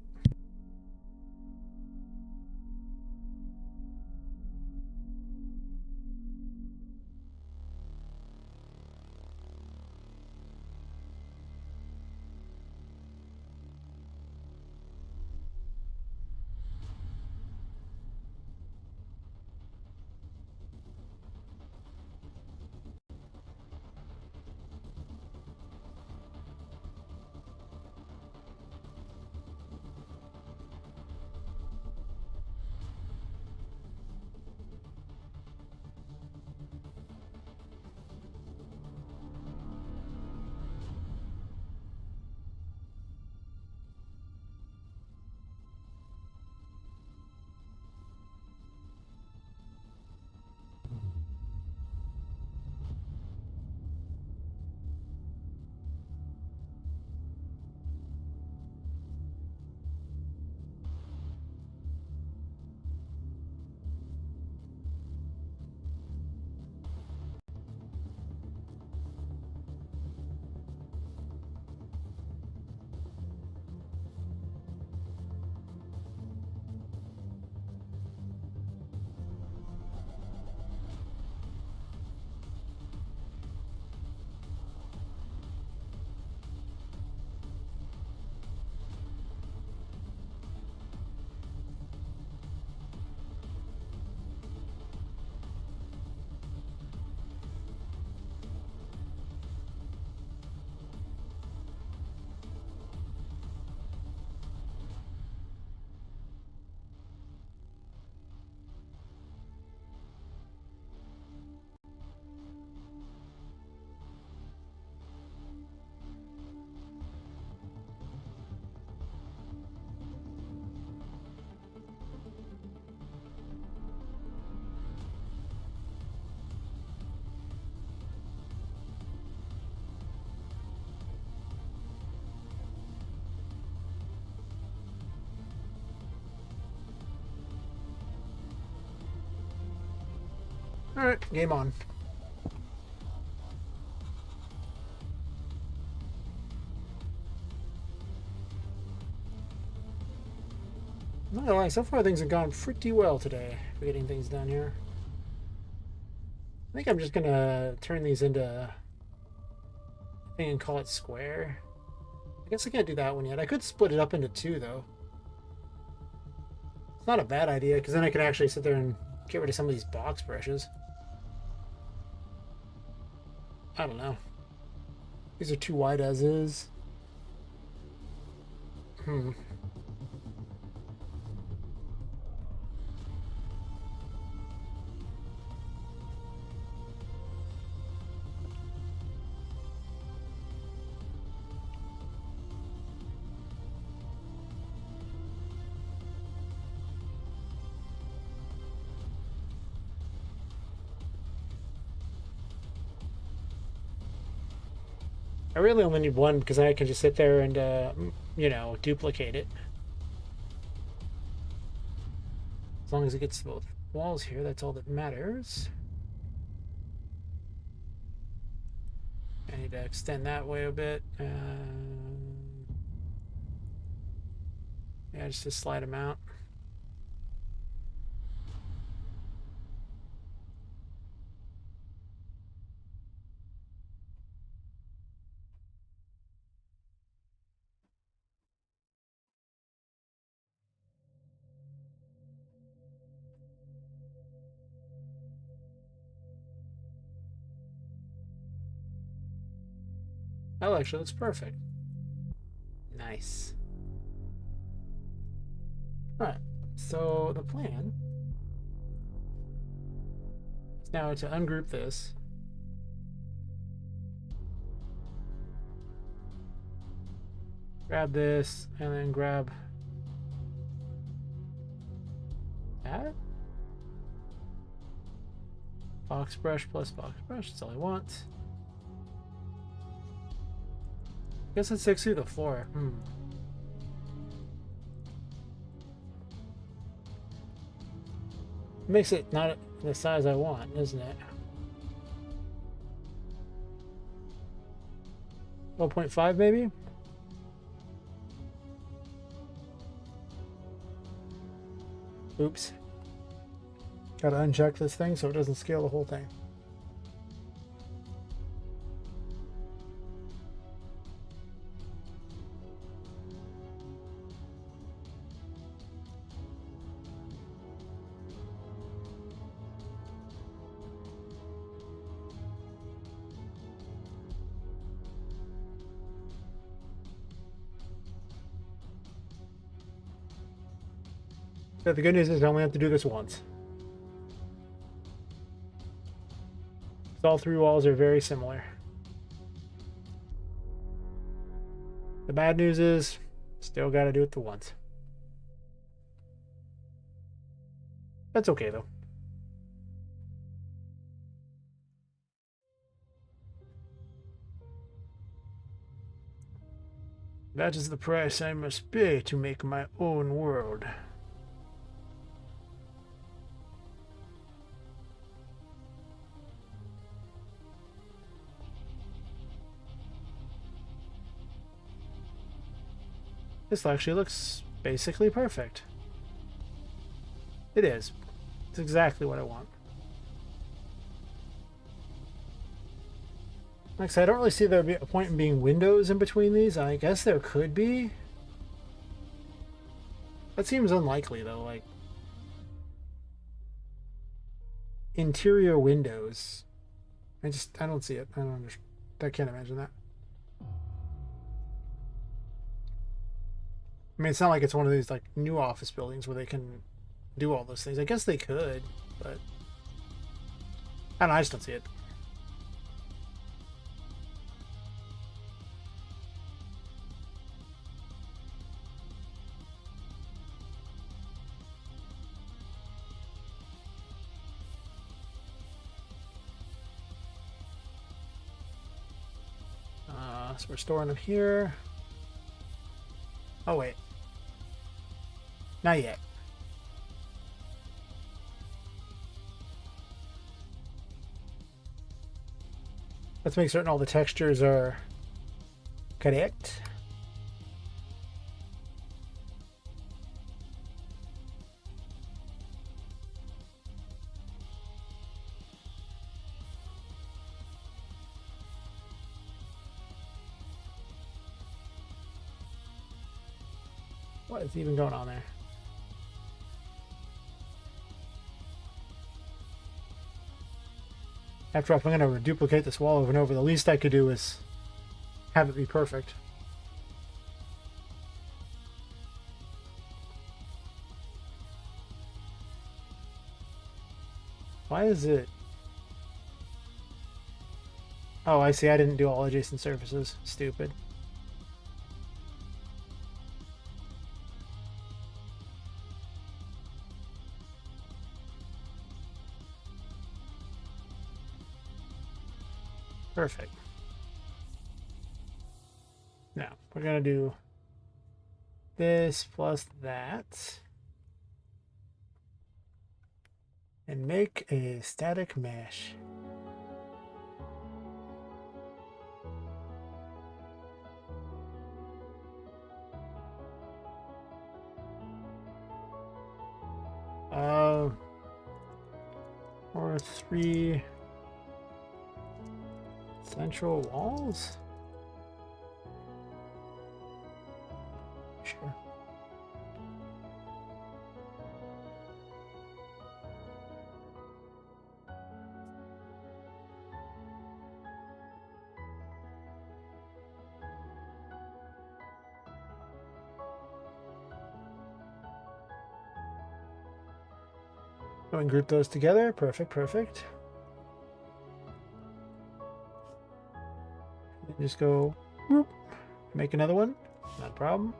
Alright, game on. Not gonna lie, so far things have gone pretty well today for getting things done here. I think I'm just gonna turn these into I think and call it square. I guess I can't do that one yet. I could split it up into two though. It's not a bad idea because then I could actually sit there and get rid of some of these box brushes. I don't know. These are too wide as is. I really only need one because I can just sit there and, you know, duplicate it. As long as it gets to both walls here, that's all that matters. I need to extend that way a bit. Yeah, just to slide them out. Oh, actually, looks perfect. Nice. Alright, so the plan is now to ungroup this. Grab this, and then grab that. Box brush plus box brush, that's all I want. Guess it sticks through the floor. Makes it not the size I want, isn't it? 1.5 maybe? Oops. Gotta uncheck this thing so it doesn't scale the whole thing. But the good news is I only have to do this once. All three walls are very similar. The bad news is, still gotta do it the once. That's okay though. That is the price I must pay to make my own world. This actually looks basically perfect. It is. It's exactly what I want. Like I said, I don't really see there be a point in being windows in between these. I guess there could be. That seems unlikely though, like interior windows. I don't see it. I don't understand. I can't imagine that. I mean, it's not like it's one of these like new office buildings where they can do all those things. I guess they could, but I don't know, I just don't see it. So we're storing them here. Oh wait, not yet. Let's make certain all the textures are correct. What is even going on there? After all, if I'm going to duplicate this wall over and over, the least I could do is have it be perfect. Why is it? Oh, I see. I didn't do all adjacent surfaces. Stupid. Perfect. Now, we're going to do this plus that. And make a static mesh. Or 3 central walls? Sure. Go and group those together. Perfect, perfect. And just go, whoop, make another one. Not a problem.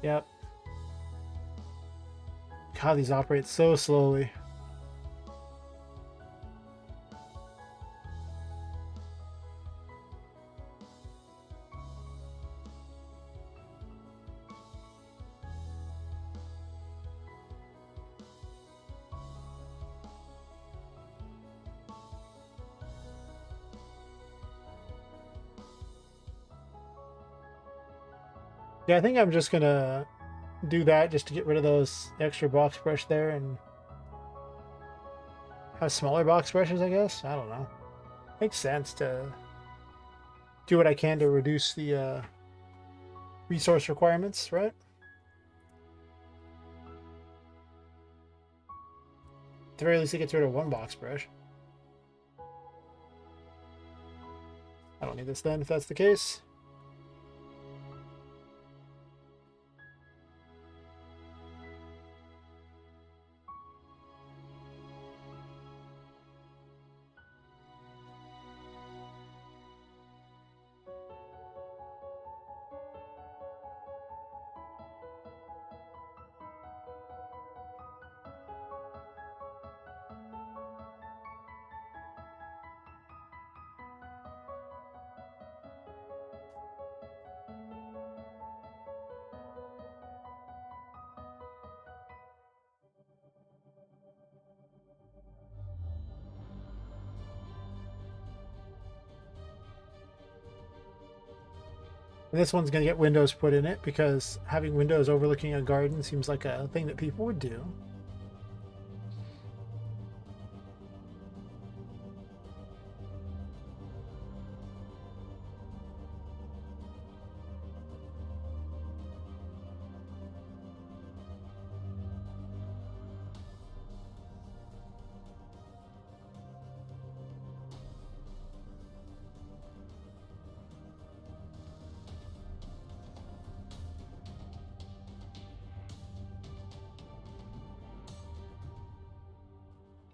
Yep. God, these operate so slowly. Yeah, I think I'm just gonna do that just to get rid of those extra box brush there and have smaller box brushes, I guess. I don't know. Makes sense to do what I can to reduce the resource requirements, right? At the very least, it gets rid of one box brush. I don't need this then, if that's the case. And this one's going to get windows put in it because having windows overlooking a garden seems like a thing that people would do.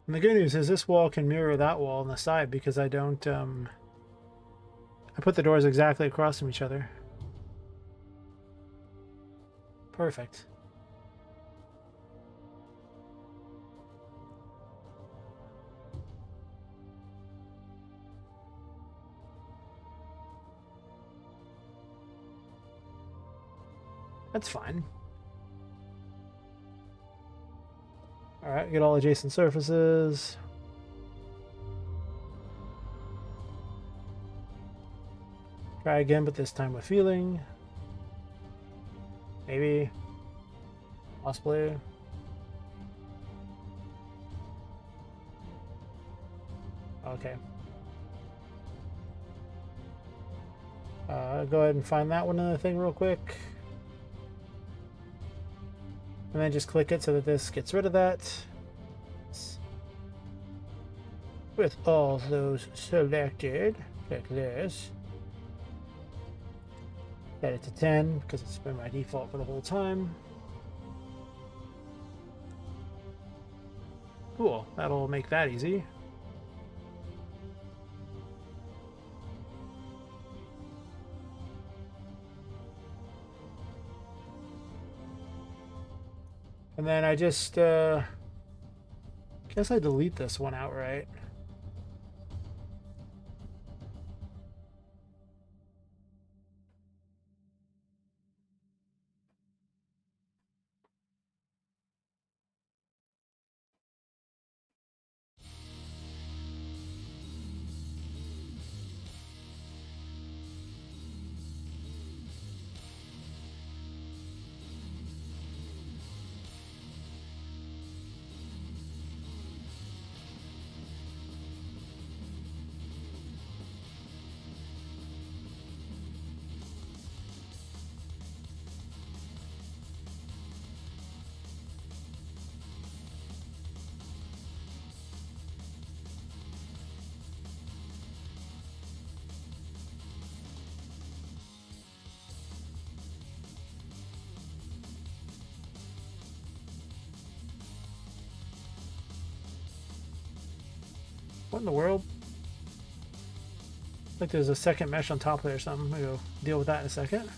And the good news is this wall can mirror that wall on the side because I don't, I put the doors exactly across from each other. Perfect. That's fine. Alright, get all adjacent surfaces. Try again, but this time with feeling. Maybe. Possibly. Okay. Go ahead and find that one in the thing real quick. And then just click it so that this gets rid of that. With all those selected, like this. Set it to 10 because it's been my default for the whole time. Cool, that'll make that easy. And then I just guess I delete this one outright. What in the world? Like there's a second mesh on top there or something. We'll go deal with that in a second.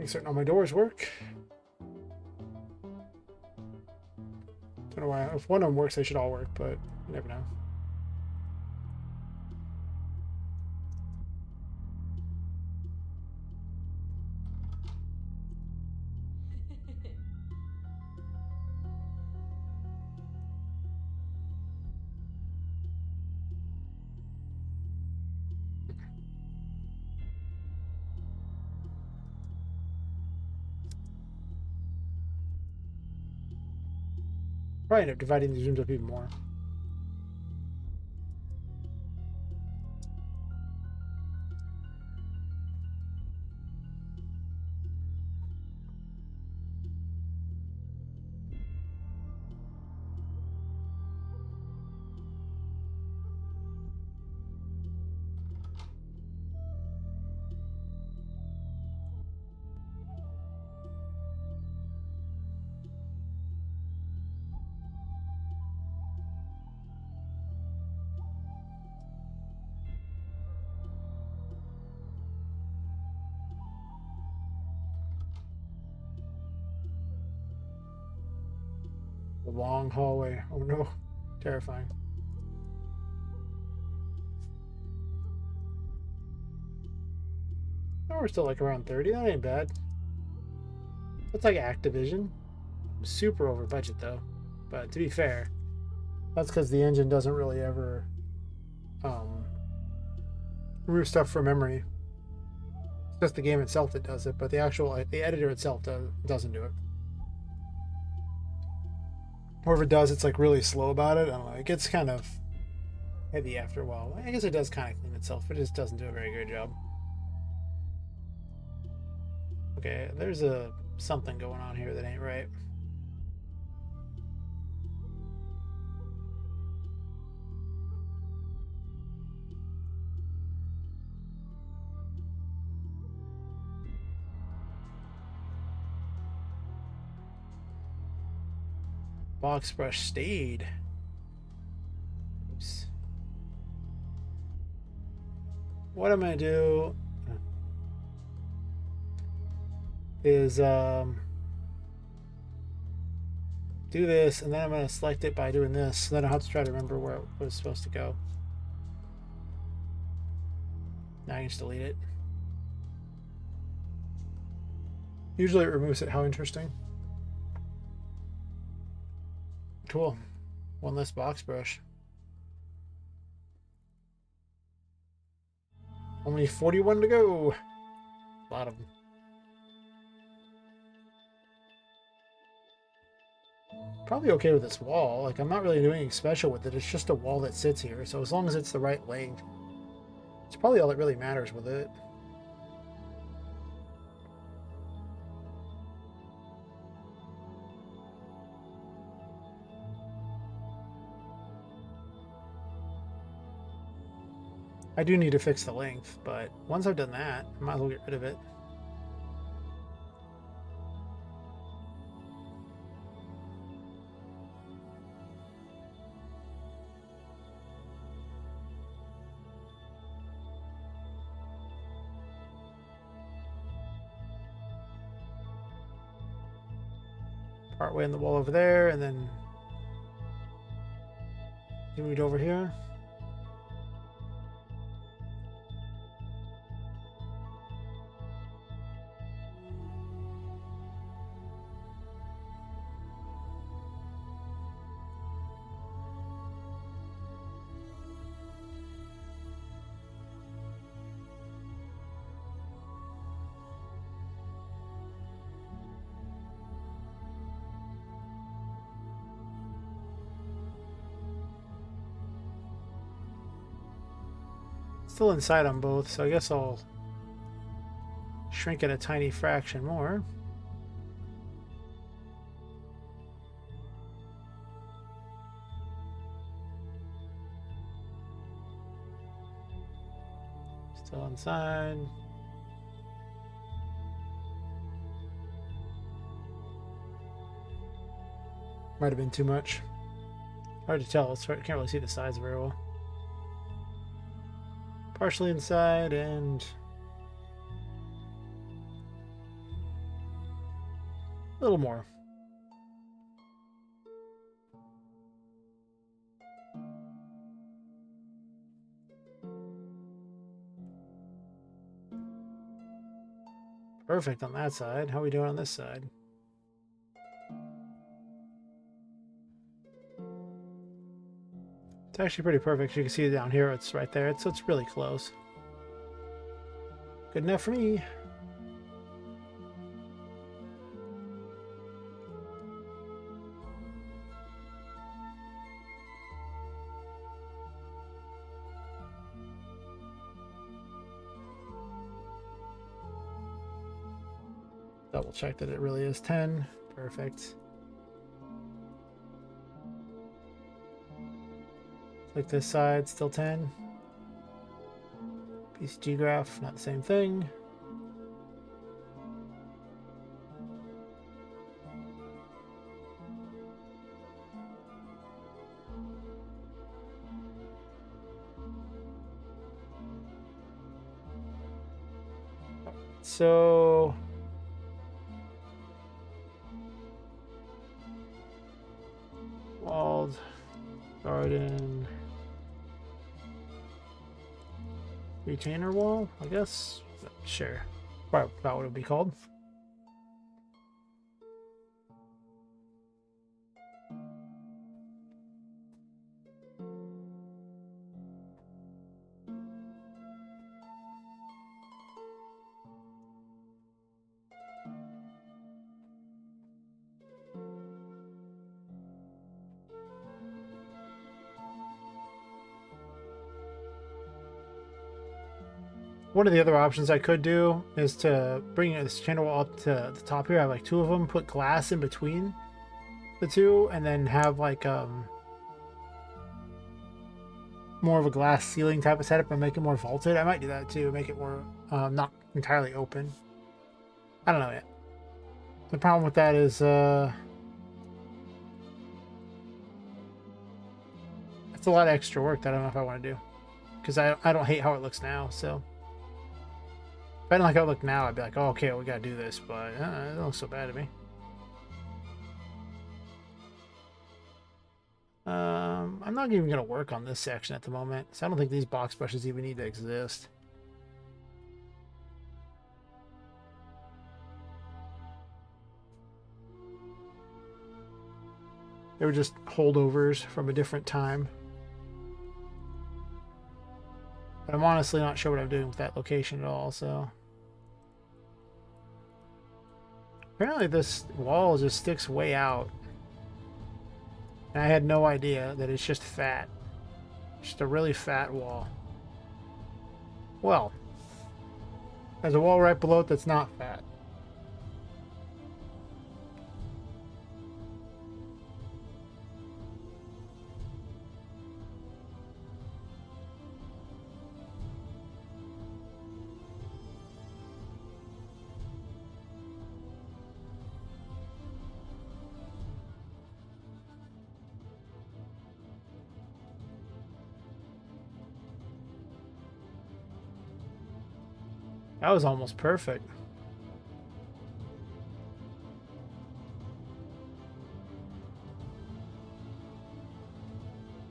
Make certain all my doors work. Don't know why. If one of them works, they should all work, but you never know. Probably end up dividing these rooms up even more. The long hallway. Oh no. Terrifying. Oh, we're still like around 30. That ain't bad. That's like Activision. Super over budget though. But to be fair, that's because the engine doesn't really ever remove stuff from memory. It's just the game itself that does it, but the editor itself doesn't do it. Or if it does, it's like really slow about it. I don't know. It gets kind of heavy after a while. I guess it does kind of clean itself, but it just doesn't do a very good job. Okay, there's something going on here that ain't right. Box brush stayed. Oops. What I'm gonna do is do this, and then I'm gonna select it by doing this, so then I don't have to try to remember where it was supposed to go. Now I can just delete it. Usually it removes it. How interesting. Cool. One less box brush. Only 41 to go. A lot of them. Probably okay with this wall. Like, I'm not really doing anything special with it. It's just a wall that sits here. So as long as it's the right length, it's probably all that really matters with it. I do need to fix the length, but once I've done that, I might as well get rid of it. Part way in the wall over there, and then do it over here. Still inside on both, so I guess I'll shrink it a tiny fraction more. Still inside. Might have been too much. Hard to tell. I can't really see the sides very well. Partially inside and A little more. Perfect on that side. How are we doing on this side? It's actually pretty perfect. You can see it down here. It's right there. It's really close. Good enough for me. Double check that it really is 10. Perfect. Like this side, still 10. PCG graph, not the same thing. So walled garden retainer wall, I guess. Sure. Probably about what it would be called. One of the other options I could do is to bring this channel wall up to the top here. I have like 2 of them, put glass in between the 2, and then have like more of a glass ceiling type of setup and make it more vaulted. I might do that too, make it more not entirely open. I don't know yet. The problem with that is it's a lot of extra work that I don't know if I want to do, because I don't hate how it looks now. So if I didn't like how it looked now, I'd be like, oh, okay, we gotta do this, but it don't look so bad to me. I'm not even gonna work on this section at the moment, so I don't think these box brushes even need to exist. They were just holdovers from a different time. But I'm honestly not sure what I'm doing with that location at all, so. Apparently this wall just sticks way out. And I had no idea that it's just fat. Just a really fat wall. Well, there's a wall right below it that's not fat. That was almost perfect.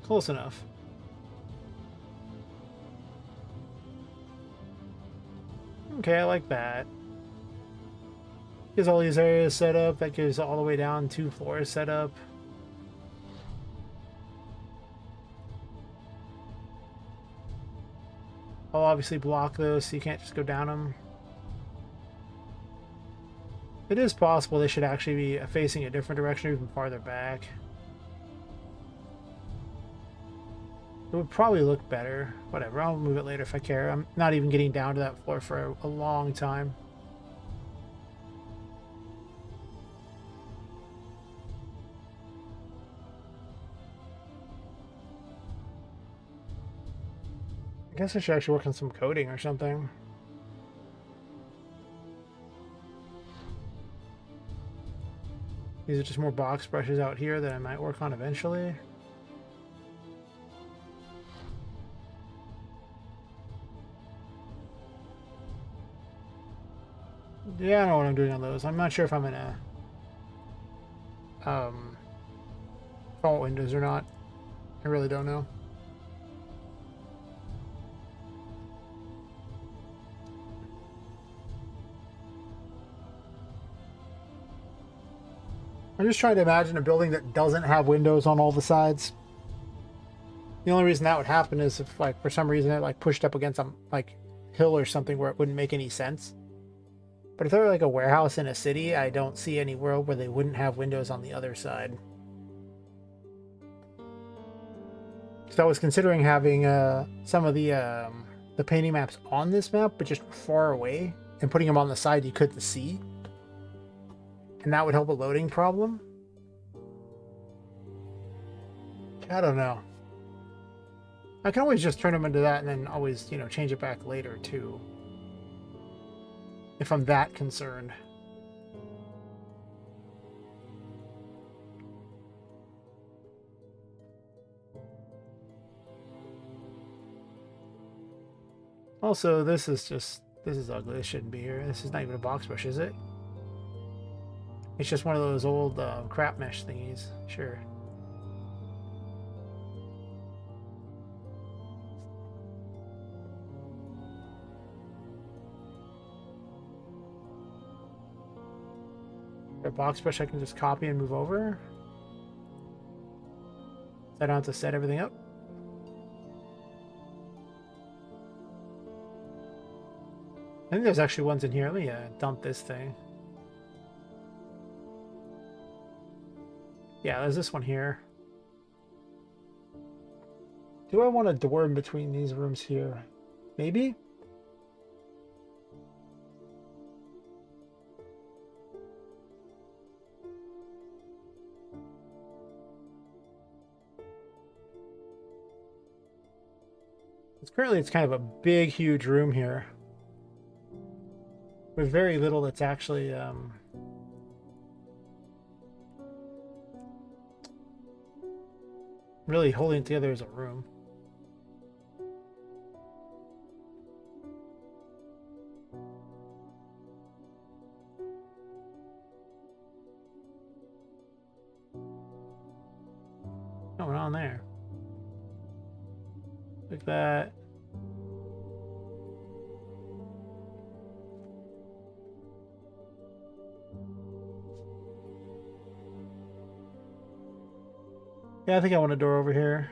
Close enough. Okay, I like that. Gives all these areas set up. That gives all the way down 2 floors set up. I'll obviously block those so you can't just go down them. It is possible they should actually be facing a different direction, even farther back. It would probably look better. Whatever, I'll move it later if I care. I'm not even getting down to that floor for a long time. I guess I should actually work on some coding or something. These are just more box brushes out here that I might work on eventually. Yeah, I don't know what I'm doing on those. I'm not sure if I'm gonna if I want windows or not. I really don't know. I'm just trying to imagine a building that doesn't have windows on all the sides. The only reason that would happen is if, like, for some reason it like pushed up against some like hill or something where it wouldn't make any sense. But if they're like a warehouse in a city, I don't see any world where they wouldn't have windows on the other side. So I was considering having some of the painting maps on this map, but just far away, and putting them on the side you couldn't see. And that would help a loading problem. I don't know. I can always just turn them into that and then always, you know, change it back later too. If I'm that concerned. Also, this is ugly. This shouldn't be here. This is not even a box brush, is it? It's just one of those old crap mesh thingies. Sure. A box brush I can just copy and move over. I don't have to set everything up. I think there's actually ones in here. Let me dump this thing. Yeah, there's this one here. Do I want a door in between these rooms here? Maybe? Currently it's kind of a big, huge room here. With very little that's actually really holding it together as a room. What's going on there? Like that. Yeah, I think I want a door over here.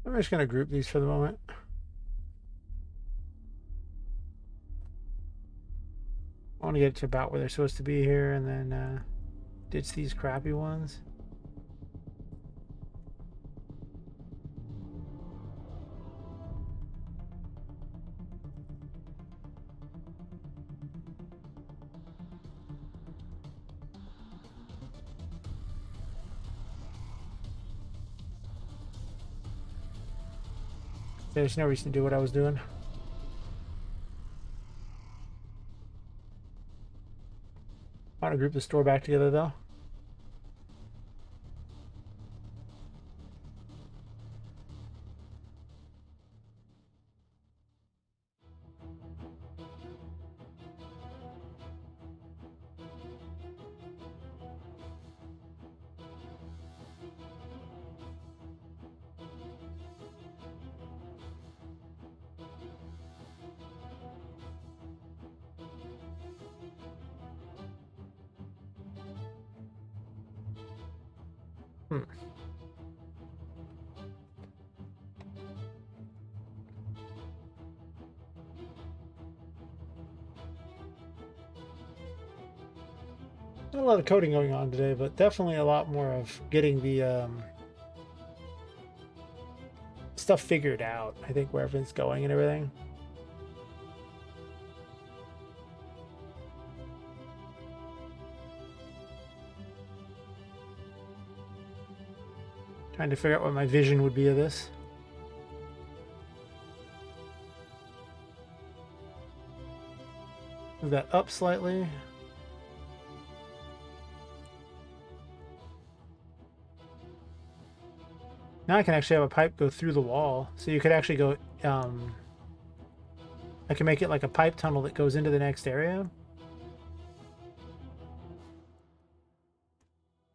I'm just going to group these for the moment. I want to get to about where they're supposed to be here and then ditch these crappy ones. There's no reason to do what I was doing. I want to group the store back together though. Not a lot of coding going on today, but definitely a lot more of getting the stuff figured out. I think where everything's going and everything. Trying to figure out what my vision would be of this. Move that up slightly. Now I can actually have a pipe go through the wall. So you could actually go, I can make it like a pipe tunnel that goes into the next area.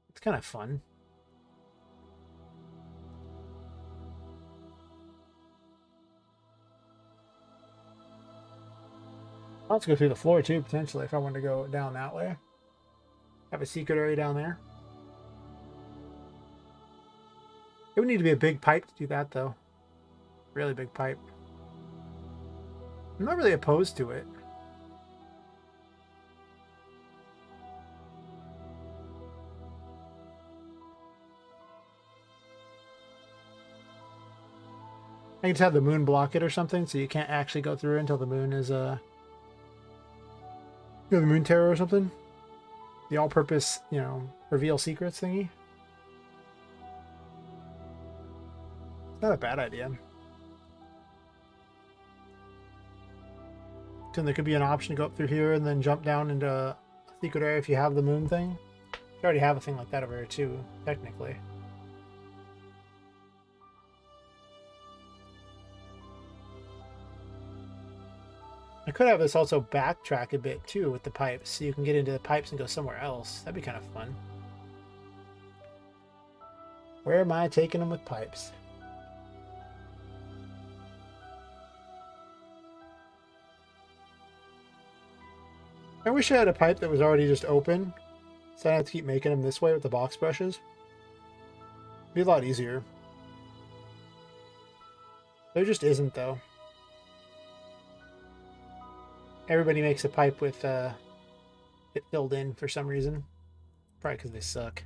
It's kind of fun. I'll have to go through the floor too, potentially, if I wanted to go down that way. Have a secret area down there. It would need to be a big pipe to do that, though. Really big pipe. I'm not really opposed to it. I can just have the moon block it or something, so you can't actually go through until the moon is, the moon terror or something. The all-purpose, reveal secrets thingy. Not a bad idea. Then there could be an option to go up through here and then jump down into a secret area if you have the moon thing. You already have a thing like that over here too, technically. I could have this also backtrack a bit too with the pipes, so you can get into the pipes and go somewhere else. That'd be kind of fun. Where am I taking them with pipes? I wish I had a pipe that was already just open, so I don't have to keep making them this way with the box brushes. It'd be a lot easier. There just isn't, though. Everybody makes a pipe with it filled in for some reason. Probably because they suck.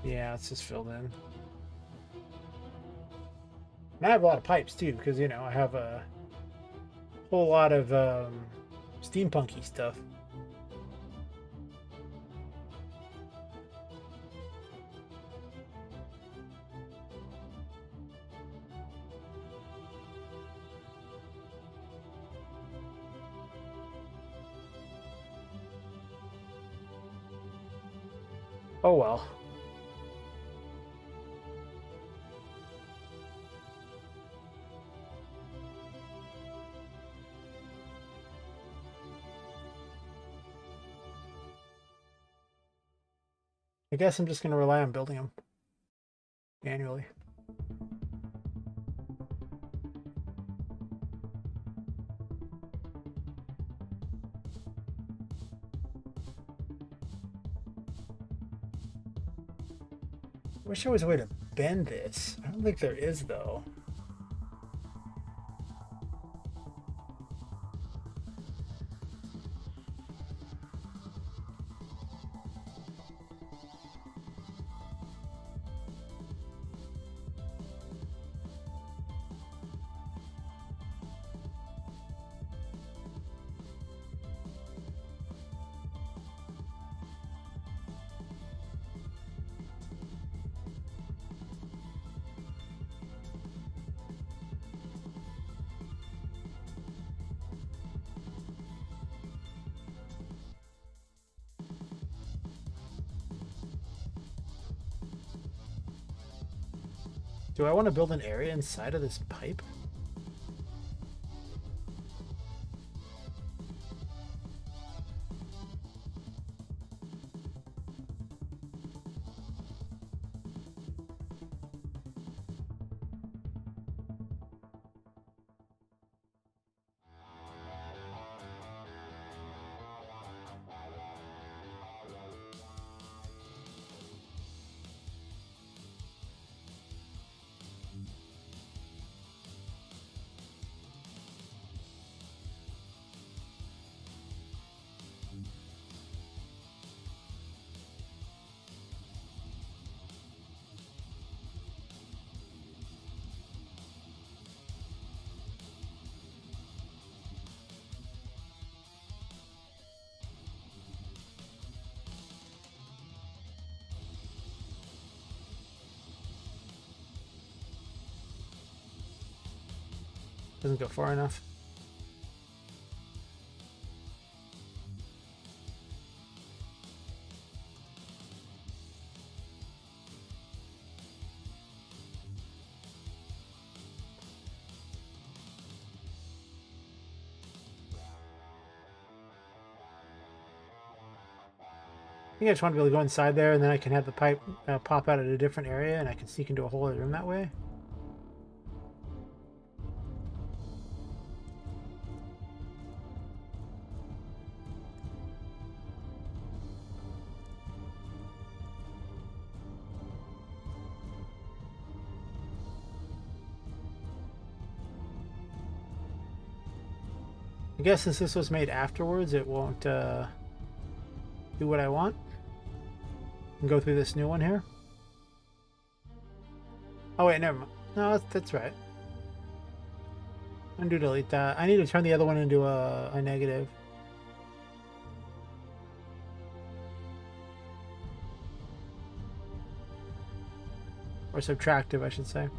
Yeah, it's just filled in. And I have a lot of pipes too, because I have a whole lot of steampunky stuff. Oh well. I guess I'm just going to rely on building them manually. I wish there was a way to bend this. I don't think there is, though. Do I want to build an area inside of this pipe? Doesn't go far enough. I think I just want to be able to go inside there, and then I can have the pipe pop out at a different area, and I can sneak into a whole other room that way. I guess since this was made afterwards, it won't do what I want. And go through this new one here. Oh wait, never mind. No, that's right. Undo, delete that. I need to turn the other one into a negative. Or subtractive, I should say.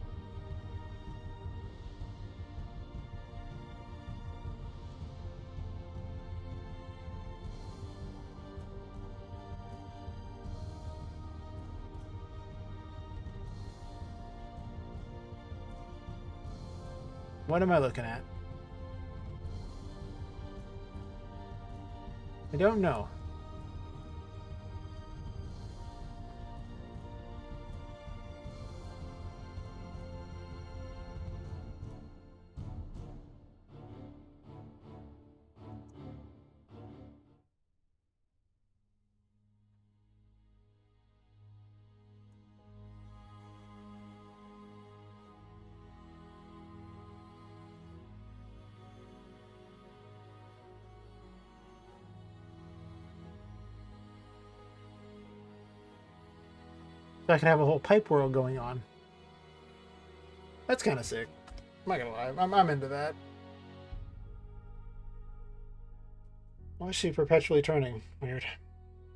What am I looking at? I don't know. So I can have a whole pipe world going on. That's kind of sick. I'm not gonna lie, I'm into that. Why is she perpetually turning? Weird.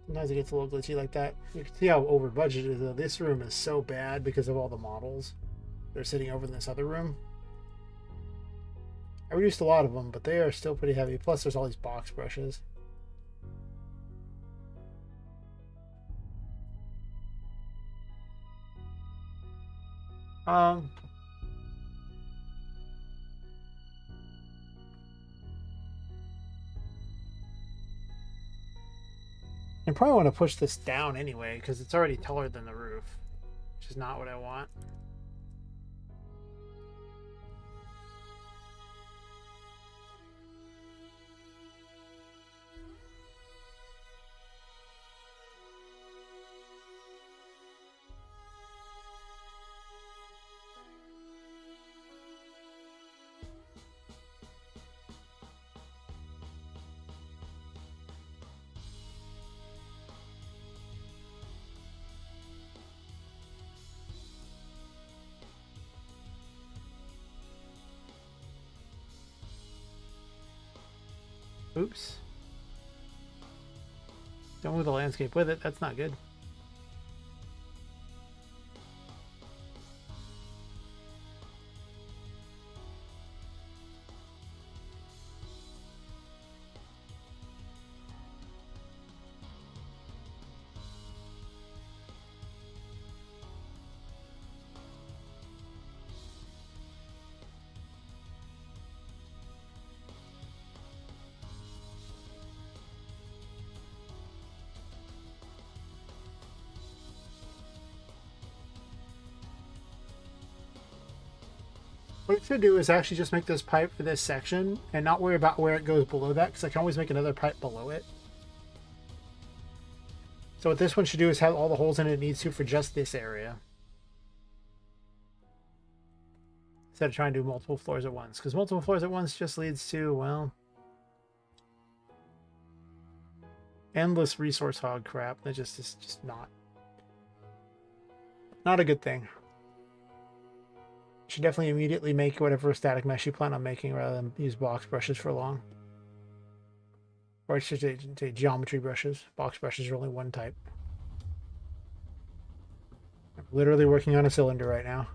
Sometimes it gets a little glitchy like that. You can see how over budget it is though. This room is so bad because of all the models. They're sitting over in this other room. I reduced a lot of them, but they are still pretty heavy. Plus there's all these box brushes. I probably want to push this down anyway because it's already taller than the roof, which is not what I want. Oops. Don't move the landscape with it. That's not good. What I should do is actually just make this pipe for this section and not worry about where it goes below that, because I can always make another pipe below it. So what this one should do is have all the holes in it needs to for just this area, instead of trying to do multiple floors at once, because multiple floors at once just leads to, well, endless resource hog crap. That just is just not a good thing. Should definitely immediately make whatever static mesh you plan on making rather than use box brushes for long. Or I should say geometry brushes. Box brushes are only one type. I'm literally working on a cylinder right now.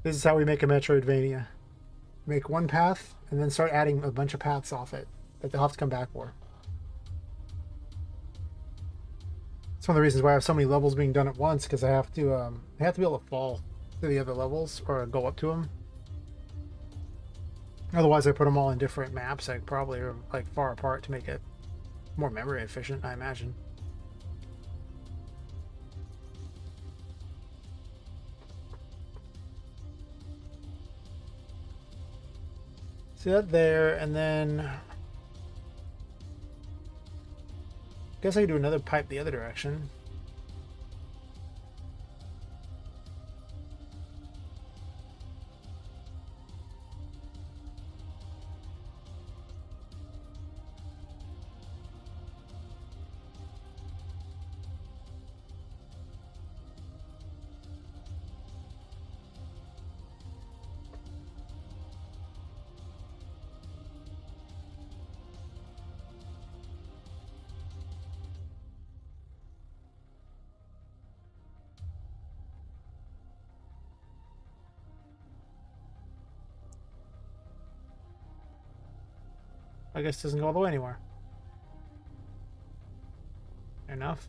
This is how we make a Metroidvania. Make one path and then start adding a bunch of paths off it that they'll have to come back for. It's one of the reasons why I have so many levels being done at once, because I have to be able to fall to the other levels or go up to them. Otherwise, I put them all in different maps, like probably are like far apart to make it more memory efficient, I imagine. See that there, and then I guess I could do another pipe the other direction. I guess it doesn't go all the way anywhere. Enough.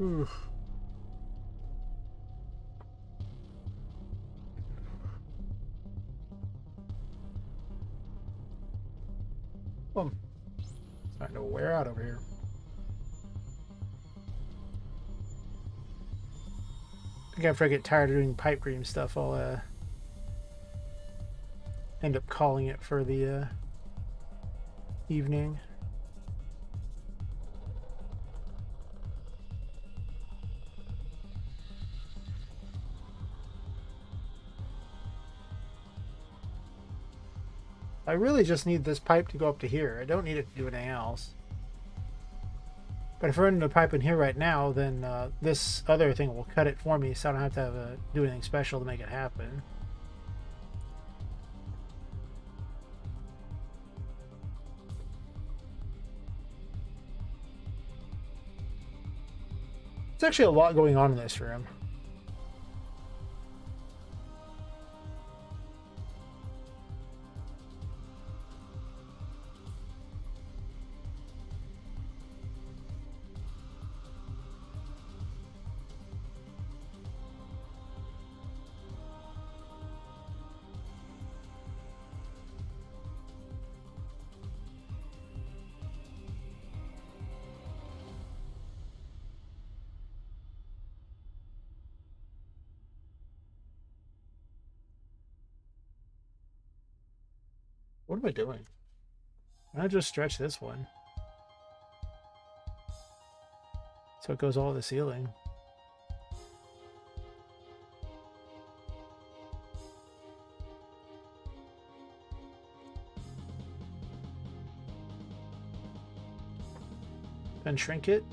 Oof. Well, it's starting to wear out over here. I think after I get tired of doing pipe dream stuff, I'll end up calling it for the evening. I really just need this pipe to go up to here. I don't need it to do anything else. But if I run a pipe in here right now, then this other thing will cut it for me, so I don't have to do anything special to make it happen. There's actually a lot going on in this room. What am I doing? Why not just stretch this one so it goes all to the ceiling? Then shrink it.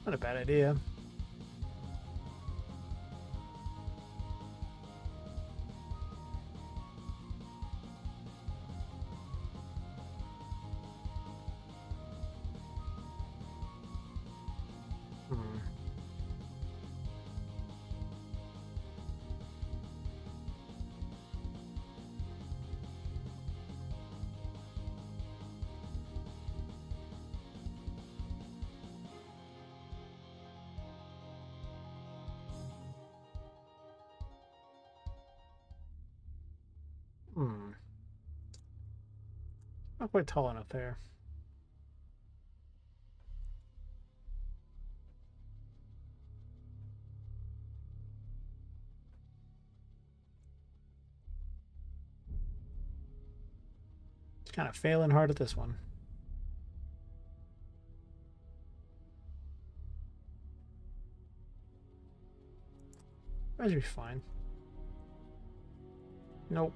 Not a bad idea. Not quite tall enough there. It's kind of failing hard at this one. That should be fine. Nope.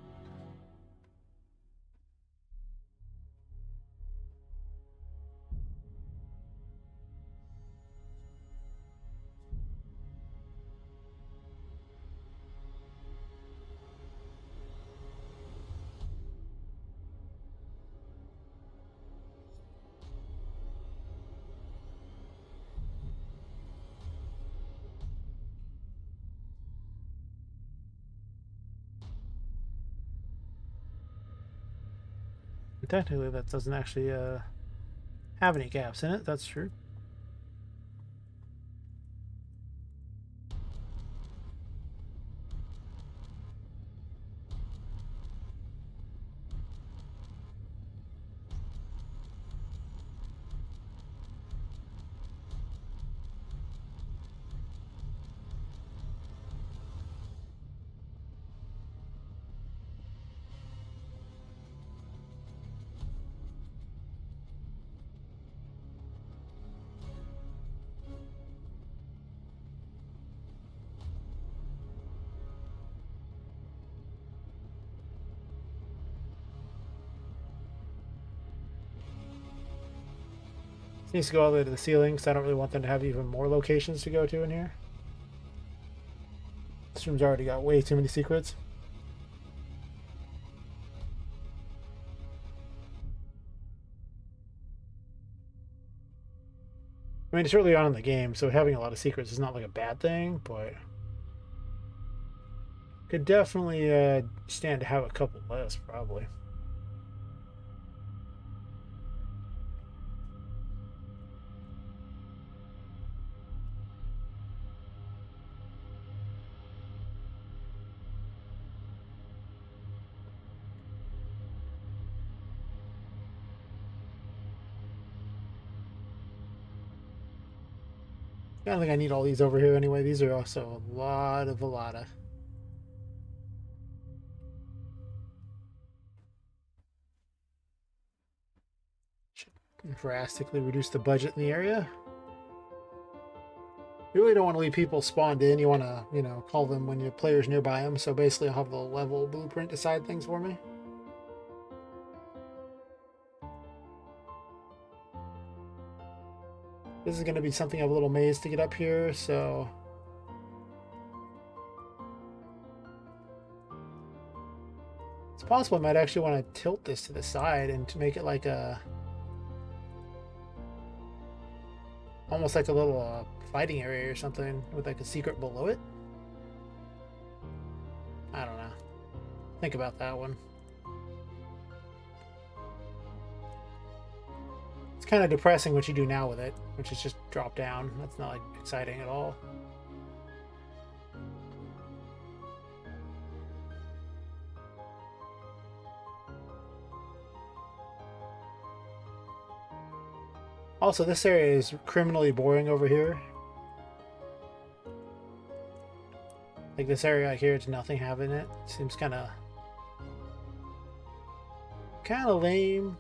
Technically, that doesn't actually have any gaps in it. That's true. It needs to go all the way to the ceiling, because I don't really want them to have even more locations to go to in here. This room's already got way too many secrets. I mean, it's early on in the game, so having a lot of secrets is not like a bad thing, but could definitely stand to have a couple less, probably. I don't think I need all these over here anyway. These are also a lot of should drastically reduce the budget in the area. You really don't want to leave people spawned in. You want to, you know, call them when your player's nearby them. So basically, I'll have the level blueprint decide things for me. This is going to be something of a little maze to get up here, so it's possible I might actually want to tilt this to the side and to make it like a almost like a little fighting area or something with like a secret below it. I don't know. Think about that one. It's kind of depressing what you do now with it, which is just drop down. That's not like exciting at all. Also, this area is criminally boring over here. Like this area out here, it's nothing having it. Seems kind of lame.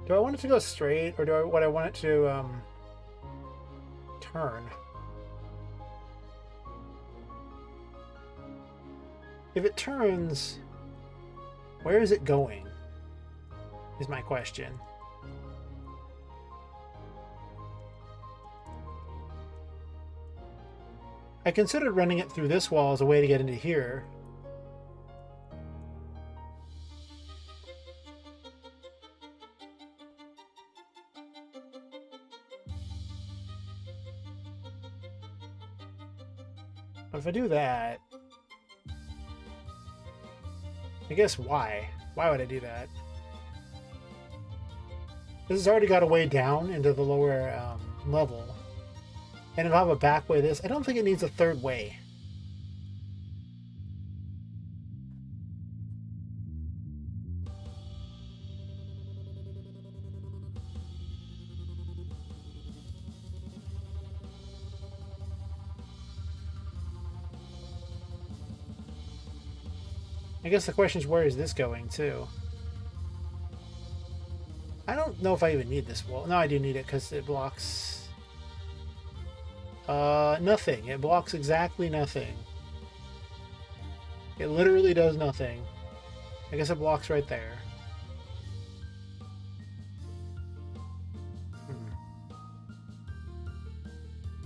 Do I want it to go straight, or do I want it to turn? If it turns, where is it going? Is my question. I considered running it through this wall as a way to get into here. But if I do that, I guess why? Why would I do that? This has already got a way down into the lower level. And it'll have a back way this. I don't think it needs a third way. I guess the question is, where is this going to? I don't know if I even need this wall. No, I do need it because it blocks... nothing. It blocks exactly nothing. It literally does nothing. I guess it blocks right there.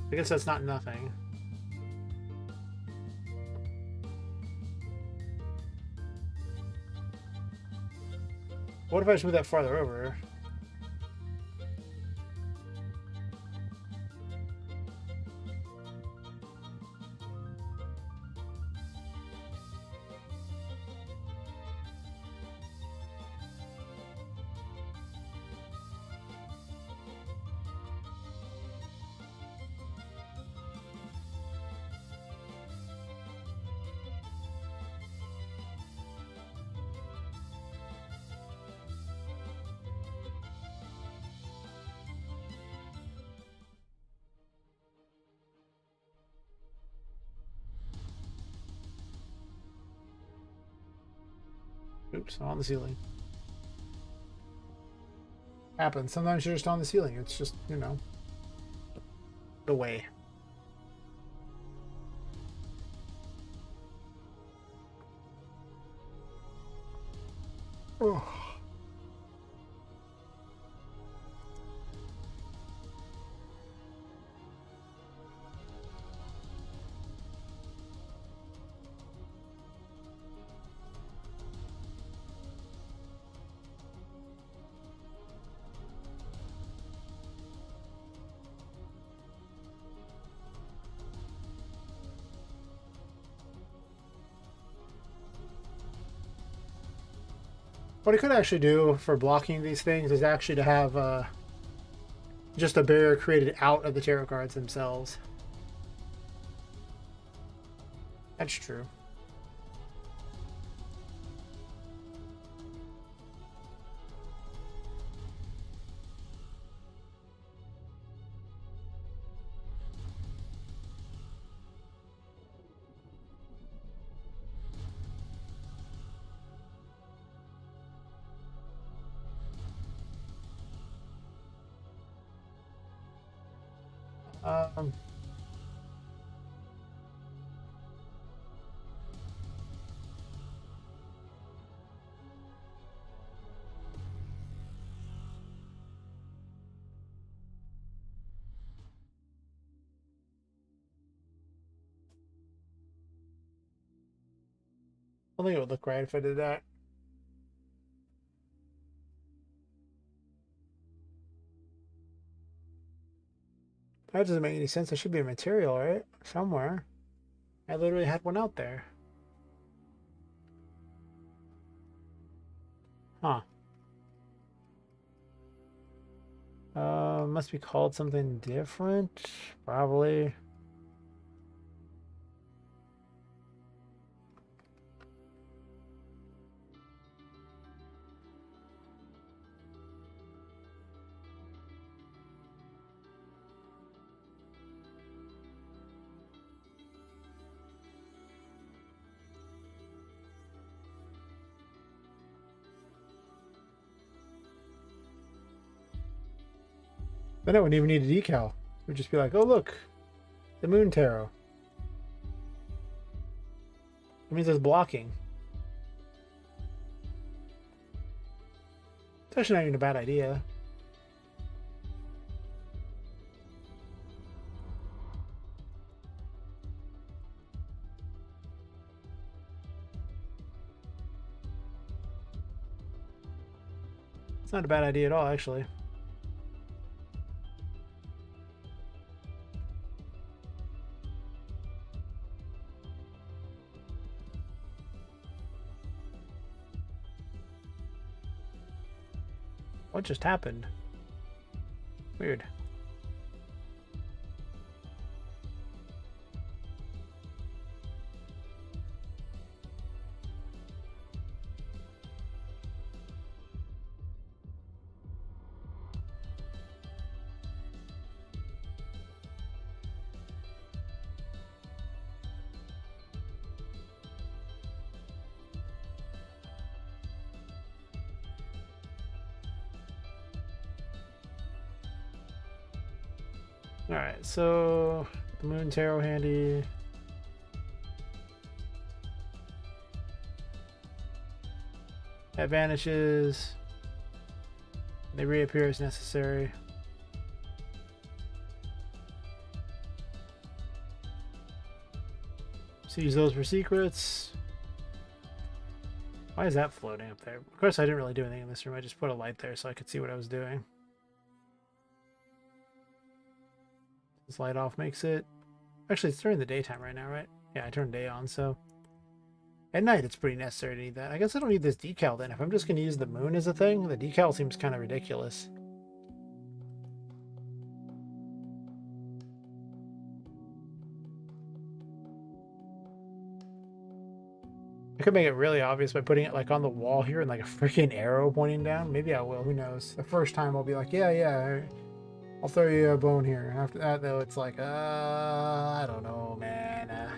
I guess that's not nothing. What if I just move that farther over? Oops, on the ceiling. Happens. Sometimes you're just on the ceiling. It's just, you know, the way. Oh. What I could actually do for blocking these things is actually to have just a barrier created out of the tarot cards themselves. That's true. Um, I don't think it would look right if I did that. That doesn't make any sense. There should be a material, right? Somewhere. I literally had one out there. Huh. Must be called something different. Probably. Then I wouldn't even need a decal. It would just be like, oh look, the Moon Tarot. It means it's blocking. It's actually not even a bad idea. It's not a bad idea at all, actually. What just happened? Weird. Alright, so the moon tarot handy. That vanishes. They reappear as necessary. So use those for secrets. Why is that floating up there? Of course, I didn't really do anything in this room. I just put a light there so I could see what I was doing. This light off makes it... Actually, it's during the daytime right now, right? Yeah, I turned day on, so... At night, it's pretty necessary to need that. I guess I don't need this decal then. If I'm just going to use the moon as a thing, the decal seems kind of ridiculous. I could make it really obvious by putting it like on the wall here and like a freaking arrow pointing down. Maybe I will, who knows. The first time I'll be like, yeah, I'll throw you a bone here. After that though, it's like, I don't know, man.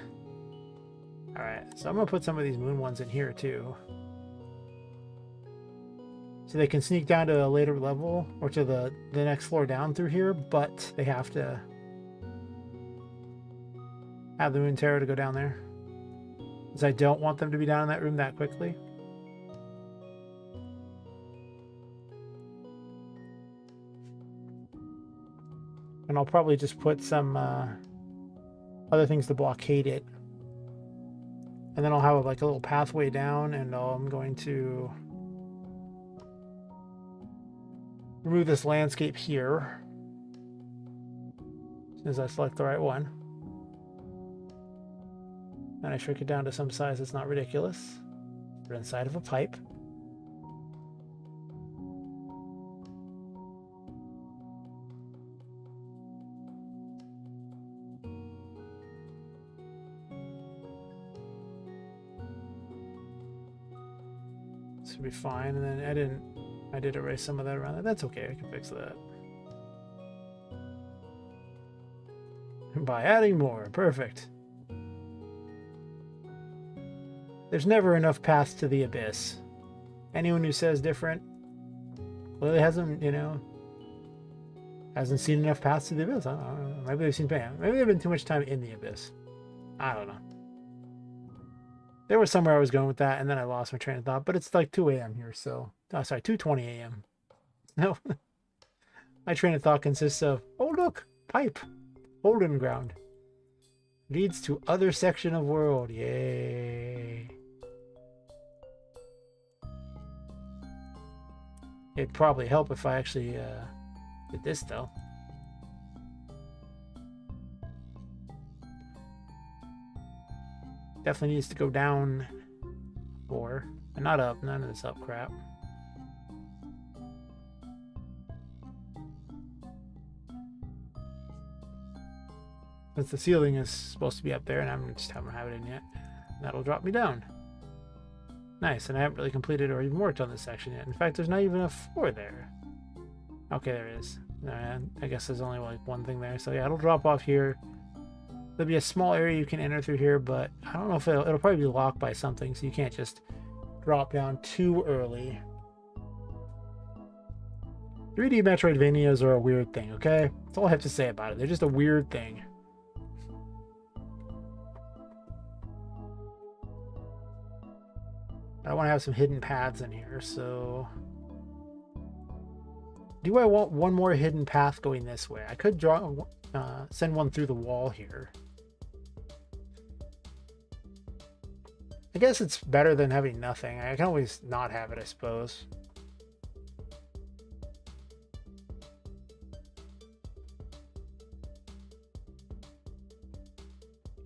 Alright, so I'm gonna put some of these moon ones in here too. So they can sneak down to a later level or to the next floor down through here, but they have to have the moon tarot to go down there. Because I don't want them to be down in that room that quickly. And I'll probably just put some other things to blockade it. And then I'll have like a little pathway down, and I'm going to remove this landscape here. As soon as I select the right one. And I shrink it down to some size that's not ridiculous. Put it inside of a pipe. This will be fine. And then I did erase some of that around there. That's okay, I can fix that. By adding more, perfect. There's never enough paths to the abyss. Anyone who says different clearly hasn't, hasn't seen enough paths to the abyss. I don't know. Maybe they've seen maybe they've been too much time in the abyss. I don't know. There was somewhere I was going with that, and then I lost my train of thought. But it's like 2 a.m. here, so... Oh, sorry, 2:20 a.m. No. My train of thought consists of, oh, look, pipe. Holding ground. Leads to other section of world. Yay. It'd probably help if I actually did this, though. Definitely needs to go down 4. And not up. None of this up crap. Since the ceiling is supposed to be up there and I just haven't had it in yet. That'll drop me down. Nice, and I haven't really completed or even worked on this section yet. In fact, there's not even a 4 there. Okay, there it is. I guess there's only like one thing there. So yeah, it'll drop off here. There'll be a small area you can enter through here, but I don't know if it'll probably be locked by something, so you can't just drop down too early. 3D Metroidvanias are a weird thing, okay? That's all I have to say about it. They're just a weird thing. I want to have some hidden paths in here, so... Do I want one more hidden path going this way? I could send one through the wall here. I guess it's better than having nothing. I can always not have it, I suppose.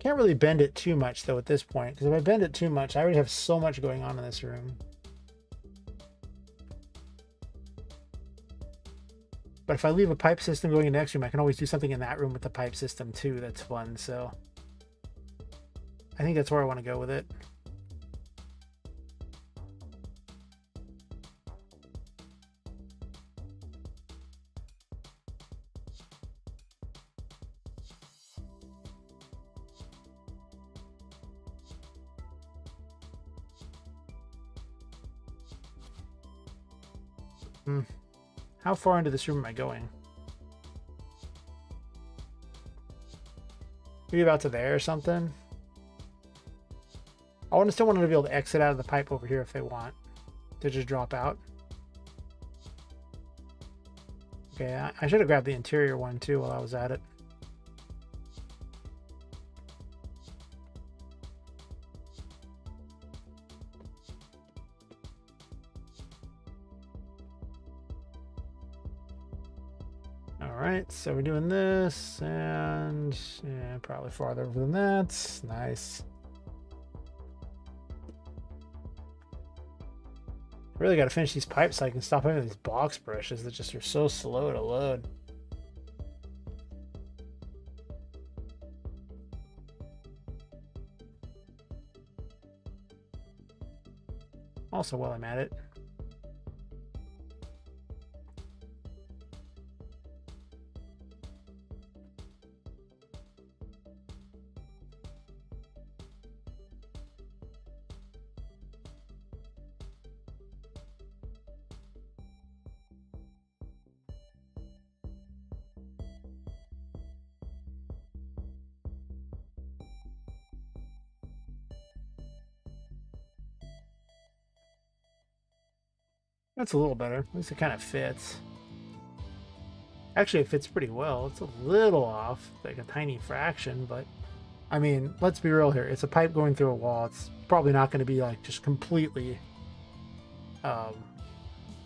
Can't really bend it too much though at this point, because if I bend it too much, I already have so much going on in this room. But if I leave a pipe system going in the next room, I can always do something in that room with the pipe system too. That's fun, so I think that's where I want to go with it. How far into this room am I going? Maybe about to there or something. I still want them to be able to exit out of the pipe over here if they want to just drop out. Okay, I should have grabbed the interior one too while I was at it. Alright, so we're doing this, and yeah, probably farther over than that. Nice. Really got to finish these pipes so I can stop having these box brushes that just are so slow to load. Also, while I'm at it, that's a little better. At least it kind of fits. Actually, it fits pretty well. It's a little off, like a tiny fraction, but I mean, let's be real here. It's a pipe going through a wall. It's probably not going to be like just completely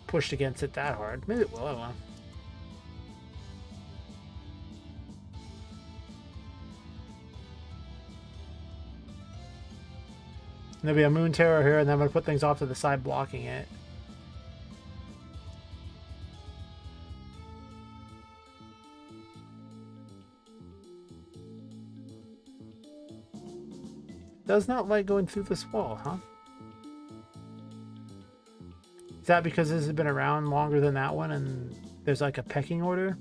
pushed against it that hard. Maybe it will, I don't know. There'll be a moon terror here, and then I'm going to put things off to the side blocking it. Does not like going through this wall, huh? Is that because this has been around longer than that one and there's like a pecking order?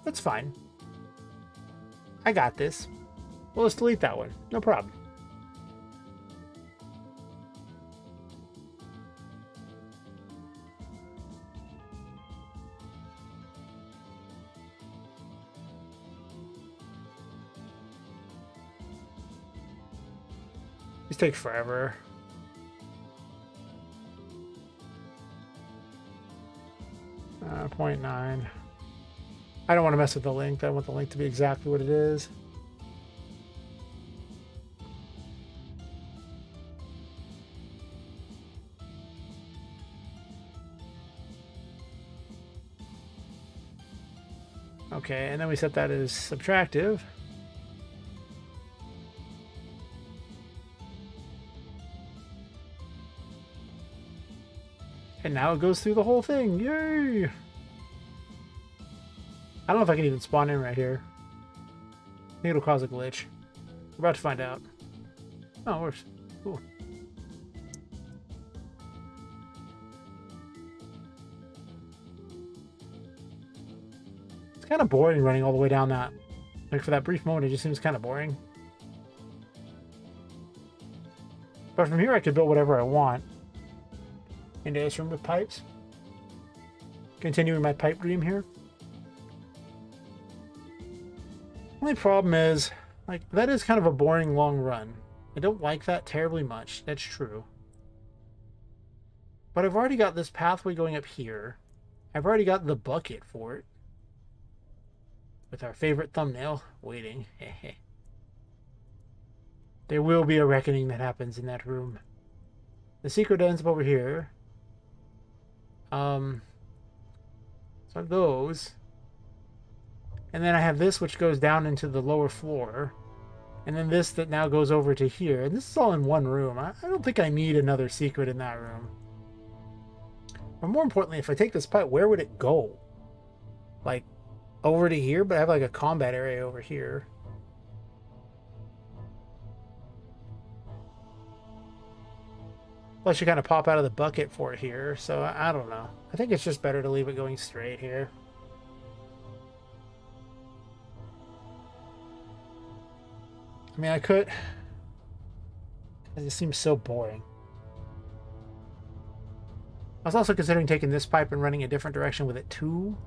That's fine. I got this. Well, let's delete that one. No problem. These take forever. Uh, 0.9. I don't want to mess with the link. I want the link to be exactly what it is. Okay, and then we set that as subtractive. And now it goes through the whole thing. Yay! I don't know if I can even spawn in right here. I think it'll cause a glitch. We're about to find out. Oh, it works. Cool. It's kind of boring running all the way down that. Like for that brief moment, it just seems kind of boring. But from here, I could build whatever I want. Into this room with pipes. Continuing my pipe dream here. Only problem is, like, that is kind of a boring long run. I don't like that terribly much. That's true. But I've already got this pathway going up here. I've already got the bucket for it. With our favorite thumbnail waiting. There will be a reckoning that happens in that room. The secret ends up over here. So it goes. And then I have this which goes down into the lower floor. And then this that now goes over to here. And this is all in one room. I don't think I need another secret in that room. But more importantly, if I take this pipe, where would it go? Like, over to here? But I have like a combat area over here. Plus you kind of pop out of the bucket for it here. So I don't know. I think it's just better to leave it going straight here. I mean, I could. It just seems so boring. I was also considering taking this pipe and running a different direction with it too.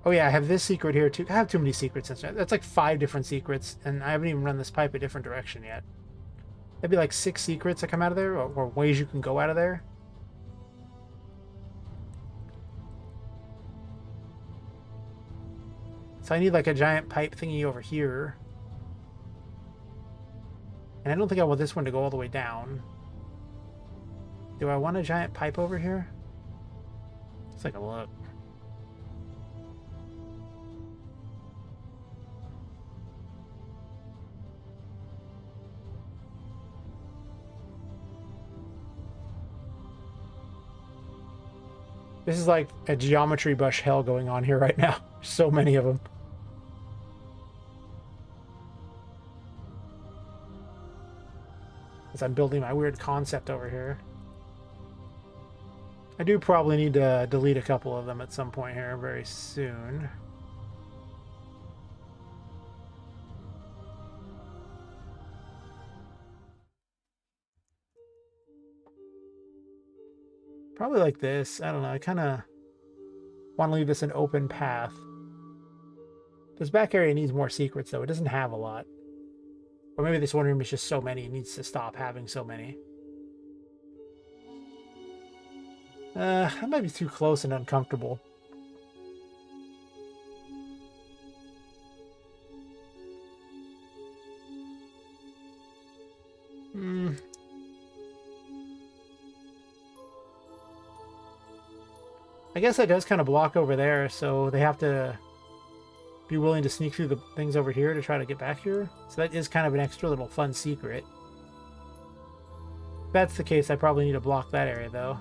Oh yeah, I have this secret here too. I have too many secrets. That's like 5 different secrets, and I haven't even run this pipe a different direction yet. There'd be like 6 secrets that come out of there, or ways you can go out of there. So I need like a giant pipe thingy over here. And I don't think I want this one to go all the way down. Do I want a giant pipe over here? Let's take a look. This is like a geometry brush hell going on here right now. So many of them. As I'm building my weird concept over here. I do probably need to delete a couple of them at some point here very soon. Probably like this. I don't know. I kind of want to leave this an open path. This back area needs more secrets, though. It doesn't have a lot. Or maybe this one room is just so many. It needs to stop having so many. That might be too close and uncomfortable. I guess that does kind of block over there, so they have to be willing to sneak through the things over here to try to get back here. So that is kind of an extra little fun secret. If that's the case, I probably need to block that area, though.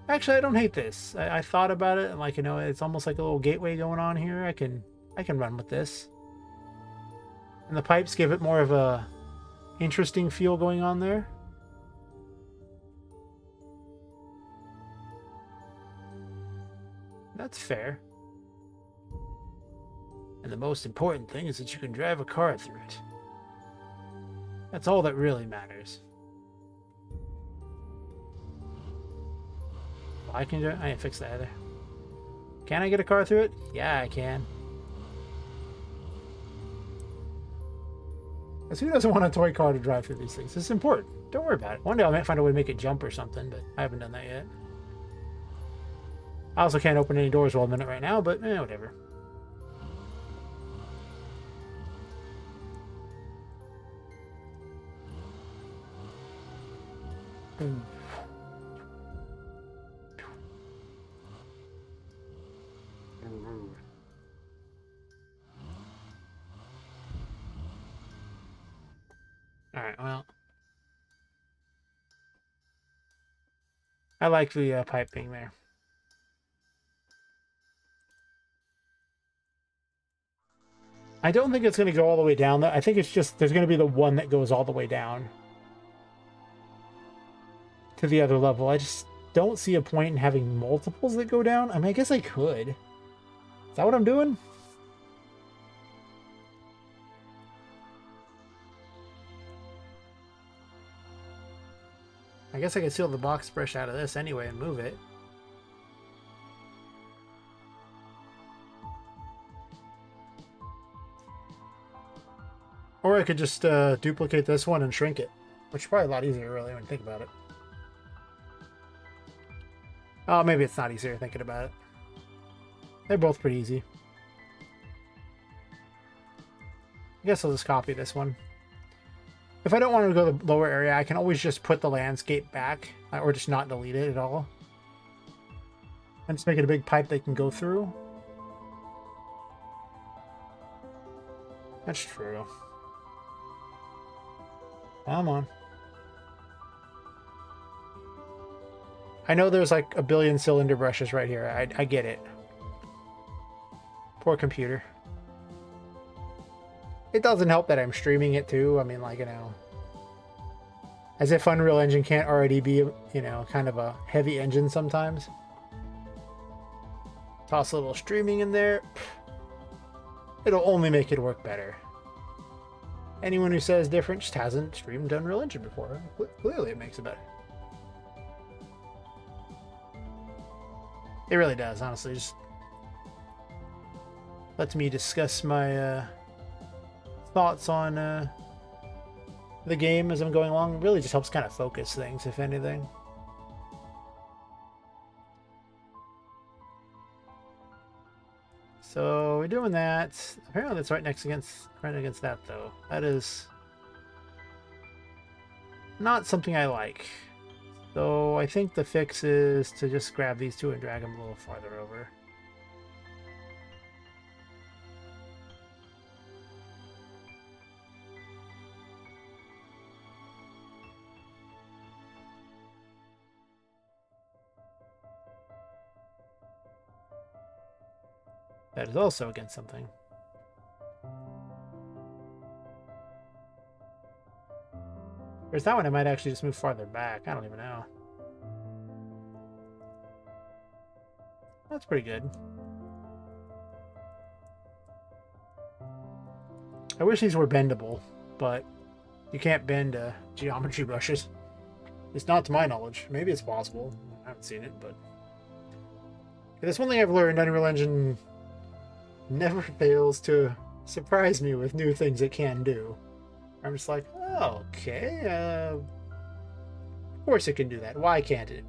Actually, I don't hate this. I thought about it, and like, you know, it's almost like a little gateway going on here. I can run with this. And the pipes give it more of a interesting feel going on there. That's fair. And the most important thing is that you can drive a car through it. That's all that really matters. I can't fix that either. Can I get a car through it? Yeah, I can. Because who doesn't want a toy car to drive through these things? It's important. Don't worry about it. One day I might find a way to make it jump or something, but I haven't done that yet. I also can't open any doors while I'm in it right now, but whatever. Alright, well. I like the pipe being there. I don't think it's going to go all the way down, though. I think it's just, there's going to be the one that goes all the way down to the other level. I just don't see a point in having multiples that go down. I mean, I guess I could. Is that what I'm doing? I guess I could seal the box brush out of this anyway and move it. Or I could just duplicate this one and shrink it, which is probably a lot easier, really, when you think about it. Oh, maybe it's not easier thinking about it. They're both pretty easy. I guess I'll just copy this one. If I don't want to go to the lower area, I can always just put the landscape back, or just not delete it at all. And just make it a big pipe they can go through. That's true. Come on. I know there's like a billion cylinder brushes right here. I get it. Poor computer. It doesn't help that I'm streaming it too. I mean, like, you know, as if Unreal Engine can't already be, you know, kind of a heavy engine sometimes. Toss a little streaming in there. It'll only make it work better. Anyone who says different just hasn't streamed Unreal Engine before. Clearly it makes it better. It really does, honestly. Just lets me discuss my thoughts on the game as I'm going along. It really just helps kind of focus things, if anything. So we're doing that. Apparently that's right against that though. That is not something I like. So I think the fix is to just grab these two and drag them a little farther over. That is also against something. There's that one I might actually just move farther back. I don't even know. That's pretty good. I wish these were bendable, but you can't bend geometry brushes. It's not to my knowledge. Maybe it's possible. I haven't seen it, but... That's one thing I've learned. Unreal Engine never fails to surprise me with new things it can do. I'm just like, oh, okay, of course it can do that. Why can't it?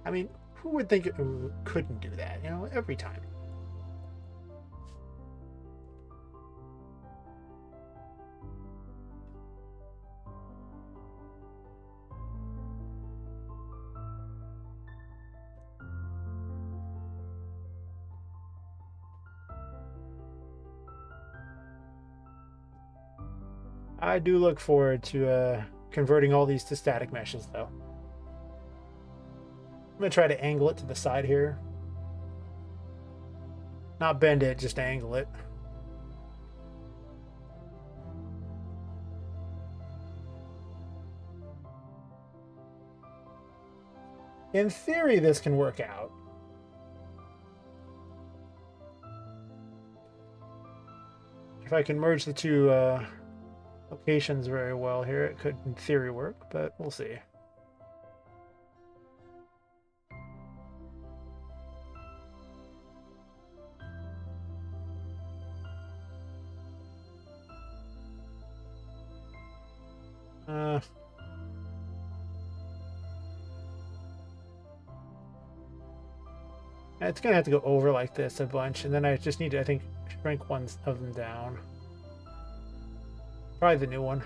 I mean, who would think it couldn't do that, you know, every time? I do look forward to converting all these to static meshes, though. I'm going to try to angle it to the side here. Not bend it, just angle it. In theory, this can work out. If I can merge the two locations very well here, it could in theory work, but we'll see. It's gonna have to go over like this a bunch, and then I just need to, I think, shrink one of them down. Probably the new one.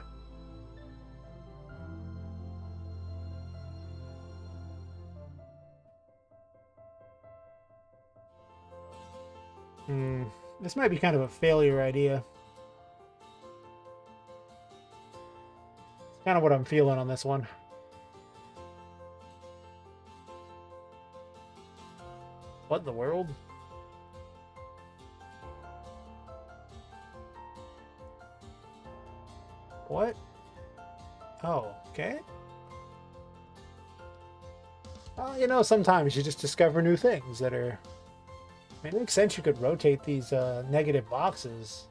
This might be kind of a failure idea. It's kind of what I'm feeling on this one. What in the world? What? Oh, okay. Well, you know, sometimes you just discover new things that are... I mean, it makes sense you could rotate these negative boxes.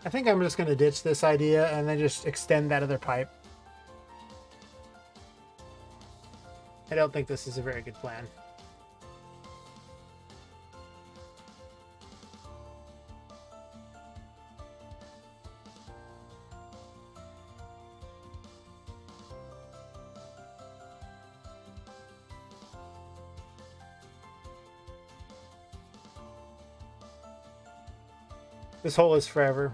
I think I'm just going to ditch this idea and then just extend that other pipe. I don't think this is a very good plan. This hole is forever.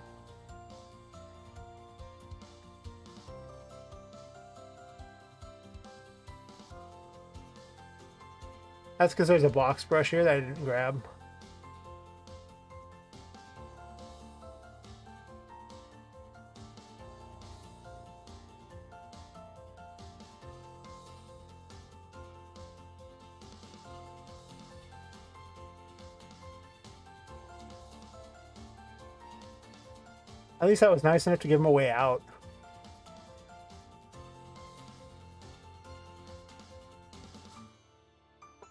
That's because there's a box brush here that I didn't grab. At least that was nice enough to give him a way out.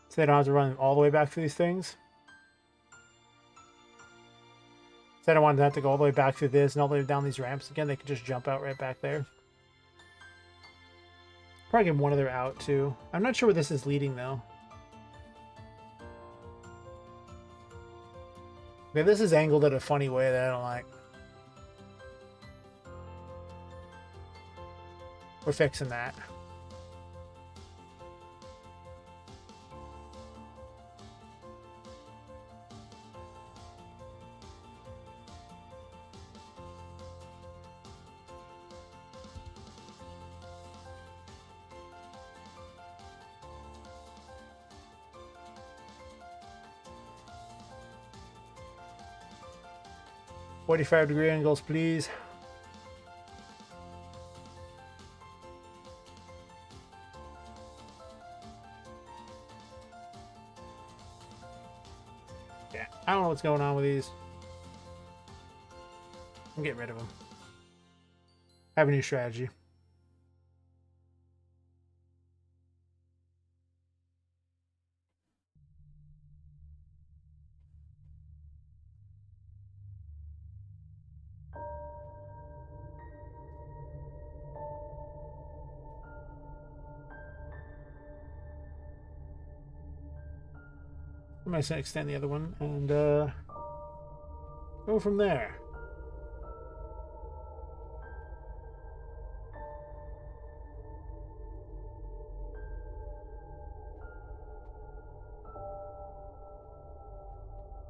So they don't have to run all the way back through these things. So I don't want to have to go all the way back through this and all the way down these ramps again. They could just jump out right back there. Probably get one other out too. I'm not sure where this is leading though. Okay, this is angled in a funny way that I don't like. We're fixing that. "45-degree angles, please." Yeah, I don't know what's going on with these. I'm getting rid of them. I have a new strategy. I'm going to extend the other one and go from there.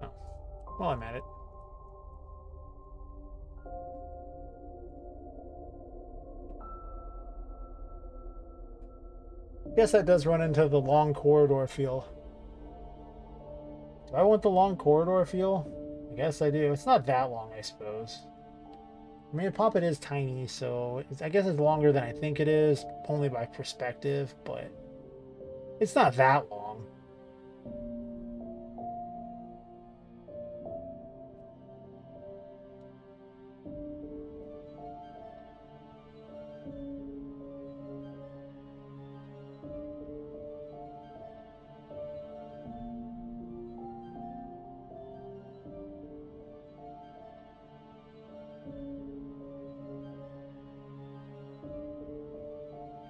Oh, well, I'm at it. Guess that does run into the long corridor feel. Do I want the long corridor feel? I guess I do. It's not that long, I suppose. I mean, a Poppet is tiny, so I guess it's longer than I think it is, only by perspective, but it's not that long.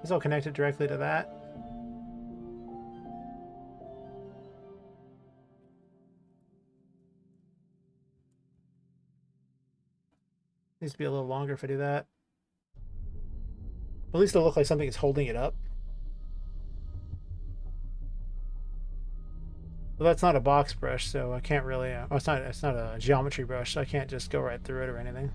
It's all connected directly to that. Needs to be a little longer if I do that. At least it'll look like something is holding it up. Well, that's not a box brush, so I can't really. Oh, it's not a geometry brush, so I can't just go right through it or anything.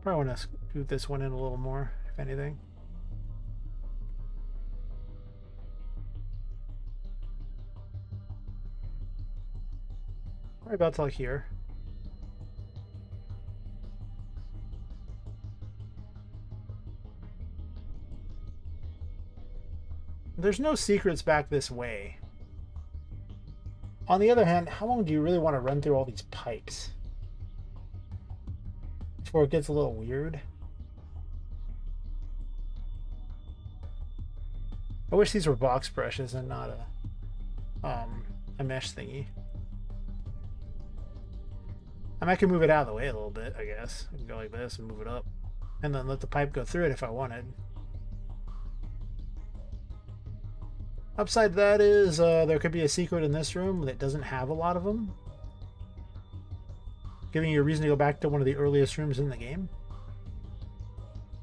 Probably want to scoot this one in a little more, if anything. Right about till here. There's no secrets back this way. On the other hand, how long do you really want to run through all these pipes before it gets a little weird? I wish these were box brushes and not a mesh thingy. I mean, I can move it out of the way a little bit, I guess. I can go like this and move it up, and then let the pipe go through it if I wanted. Upside that is there could be a secret in this room that doesn't have a lot of them, giving you a reason to go back to one of the earliest rooms in the game.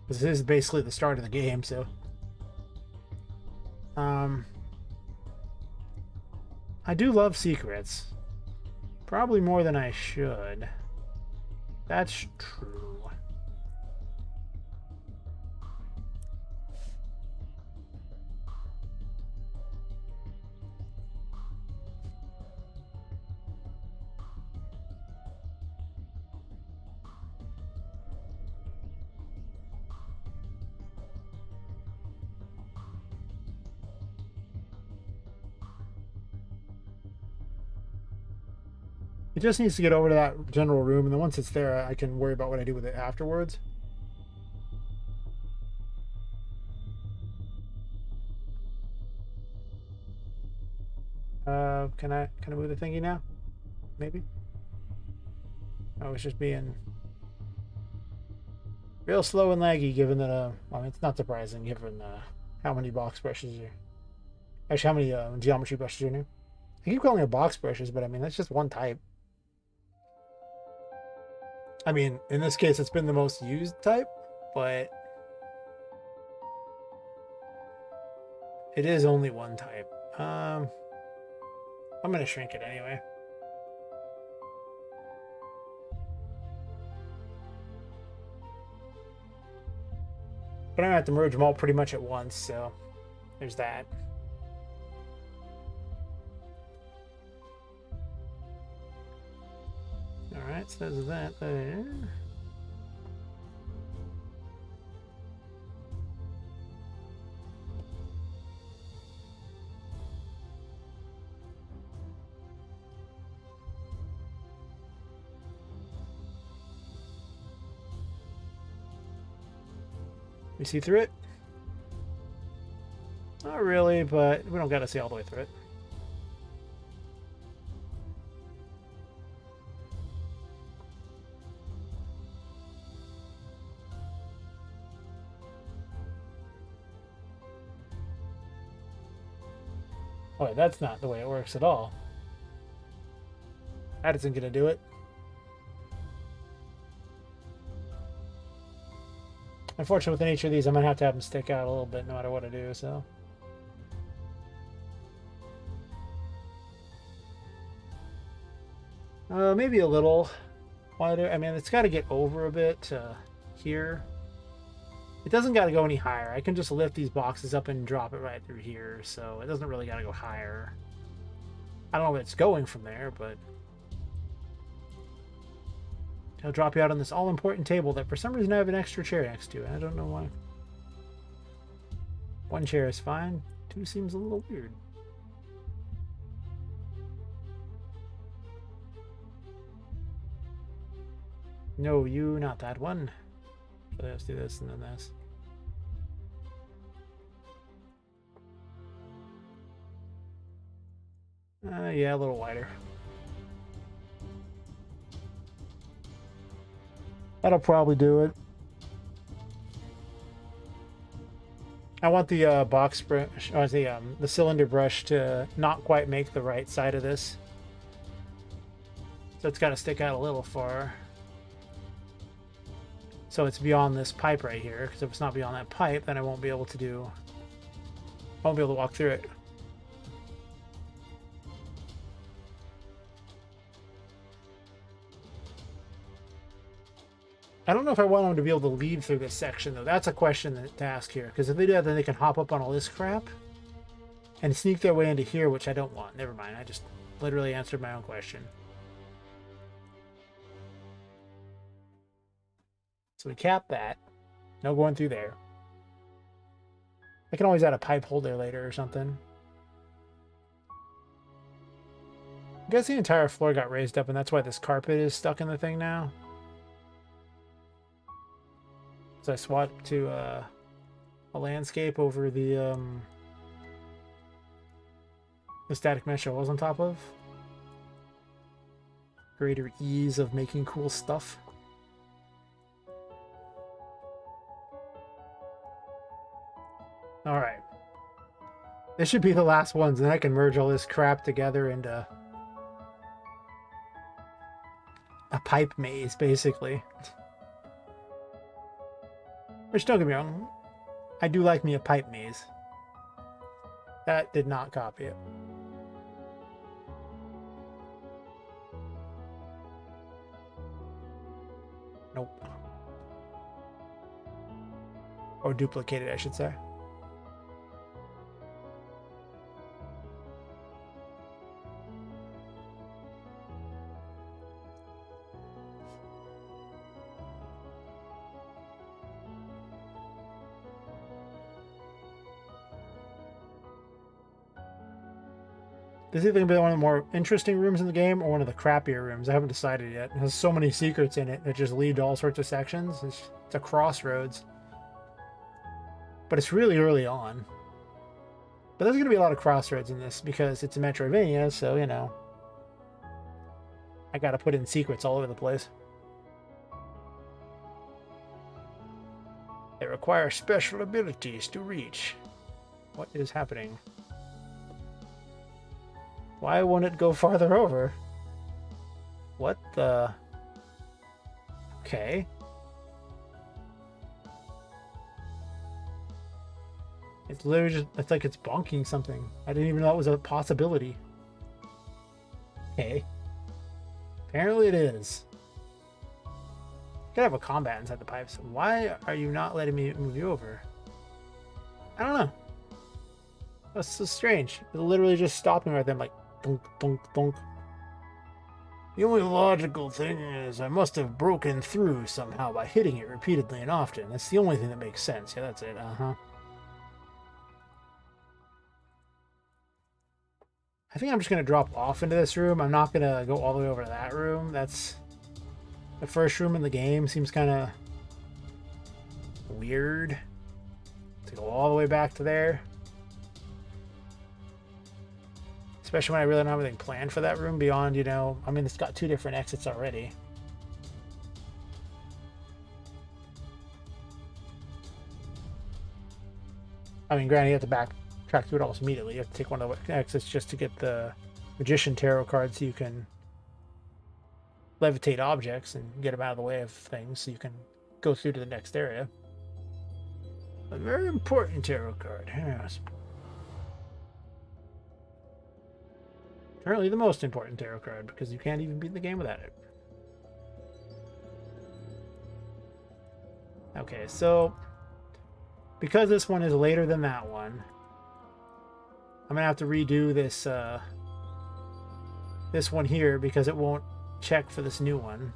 This is basically the start of the game, so I do love secrets. Probably more than I should. That's true. It just needs to get over to that general room, and then once it's there, I can worry about what I do with it afterwards. Can I move the thingy now? Maybe. I was just being real slow and laggy, given that I mean, it's not surprising given how many box brushes are. Actually, how many geometry brushes are new? I keep calling it box brushes, but I mean that's just one type. I mean, in this case, it's been the most used type, but it is only one type. I'm gonna shrink it anyway. But I'm gonna have to merge them all pretty much at once, so there's that. Alright, so there's that there. We see through it? Not really, but we don't gotta see all the way through it. Oh, wait, that's not the way it works at all. That isn't gonna do it. Unfortunately, with the nature of these, I'm gonna have to have them stick out a little bit no matter what I do, so. Maybe a little wider. I mean, it's got to get over a bit here. It doesn't got to go any higher. I can just lift these boxes up and drop it right through here, so it doesn't really got to go higher. I don't know where it's going from there, but it'll drop you out on this all-important table that for some reason I have an extra chair next to. I don't know why. One chair is fine. Two seems a little weird. No, you, not that one. So let's do this and then this. Yeah, a little wider. That'll probably do it. I want the box brush, or the cylinder brush to not quite make the right side of this. So it's got to stick out a little far. So it's beyond this pipe right here, because if it's not beyond that pipe, then I won't be able to walk through it. I don't know if I want them to be able to lead through this section, though. That's a question to ask here, because if they do that, then they can hop up on all this crap and sneak their way into here, which I don't want. Never mind, I just literally answered my own question. So we cap that. No going through there. I can always add a pipe holder later or something. I guess the entire floor got raised up, and that's why this carpet is stuck in the thing now. So I swapped to a landscape over the static mesh I was on top of. Greater ease of making cool stuff. All right. This should be the last ones, and I can merge all this crap together into a pipe maze, basically. Which, don't get me wrong, I do like me a pipe maze. That did not copy it. Nope. Or duplicated, I should say. This is either going to be one of the more interesting rooms in the game or one of the crappier rooms. I haven't decided yet. It has so many secrets in it that just lead to all sorts of sections. It's a crossroads. But it's really early on. But there's going to be a lot of crossroads in this because it's a Metroidvania, so, you know, I got to put in secrets all over the place. They require special abilities to reach. What is happening? Why won't it go farther over? What the... Okay. It's literally just... It's like it's bonking something. I didn't even know that was a possibility. Okay. Apparently it is. Gotta have a combat inside the pipes. Why are you not letting me move you over? I don't know. That's so strange. It literally just stopped me right there. I'm like, thunk, thunk, thunk. The only logical thing is I must have broken through somehow by hitting it repeatedly and often. That's the only thing that makes sense. Yeah, that's it. Uh-huh. I think I'm just going to drop off into this room. I'm not going to go all the way over to that room. That's... The first room in the game seems kind of weird to go all the way back to there. Especially when I really don't have anything planned for that room beyond, you know, I mean, it's got 2 different exits already. I mean, granted, you have to backtrack through it almost immediately. You have to take one of the exits just to get the Magician Tarot card so you can levitate objects and get them out of the way of things so you can go through to the next area. A very important tarot card, yes. Apparently the most important tarot card because you can't even beat the game without it. Okay, so because this one is later than that one, I'm gonna have to redo this this one here because it won't check for this new one.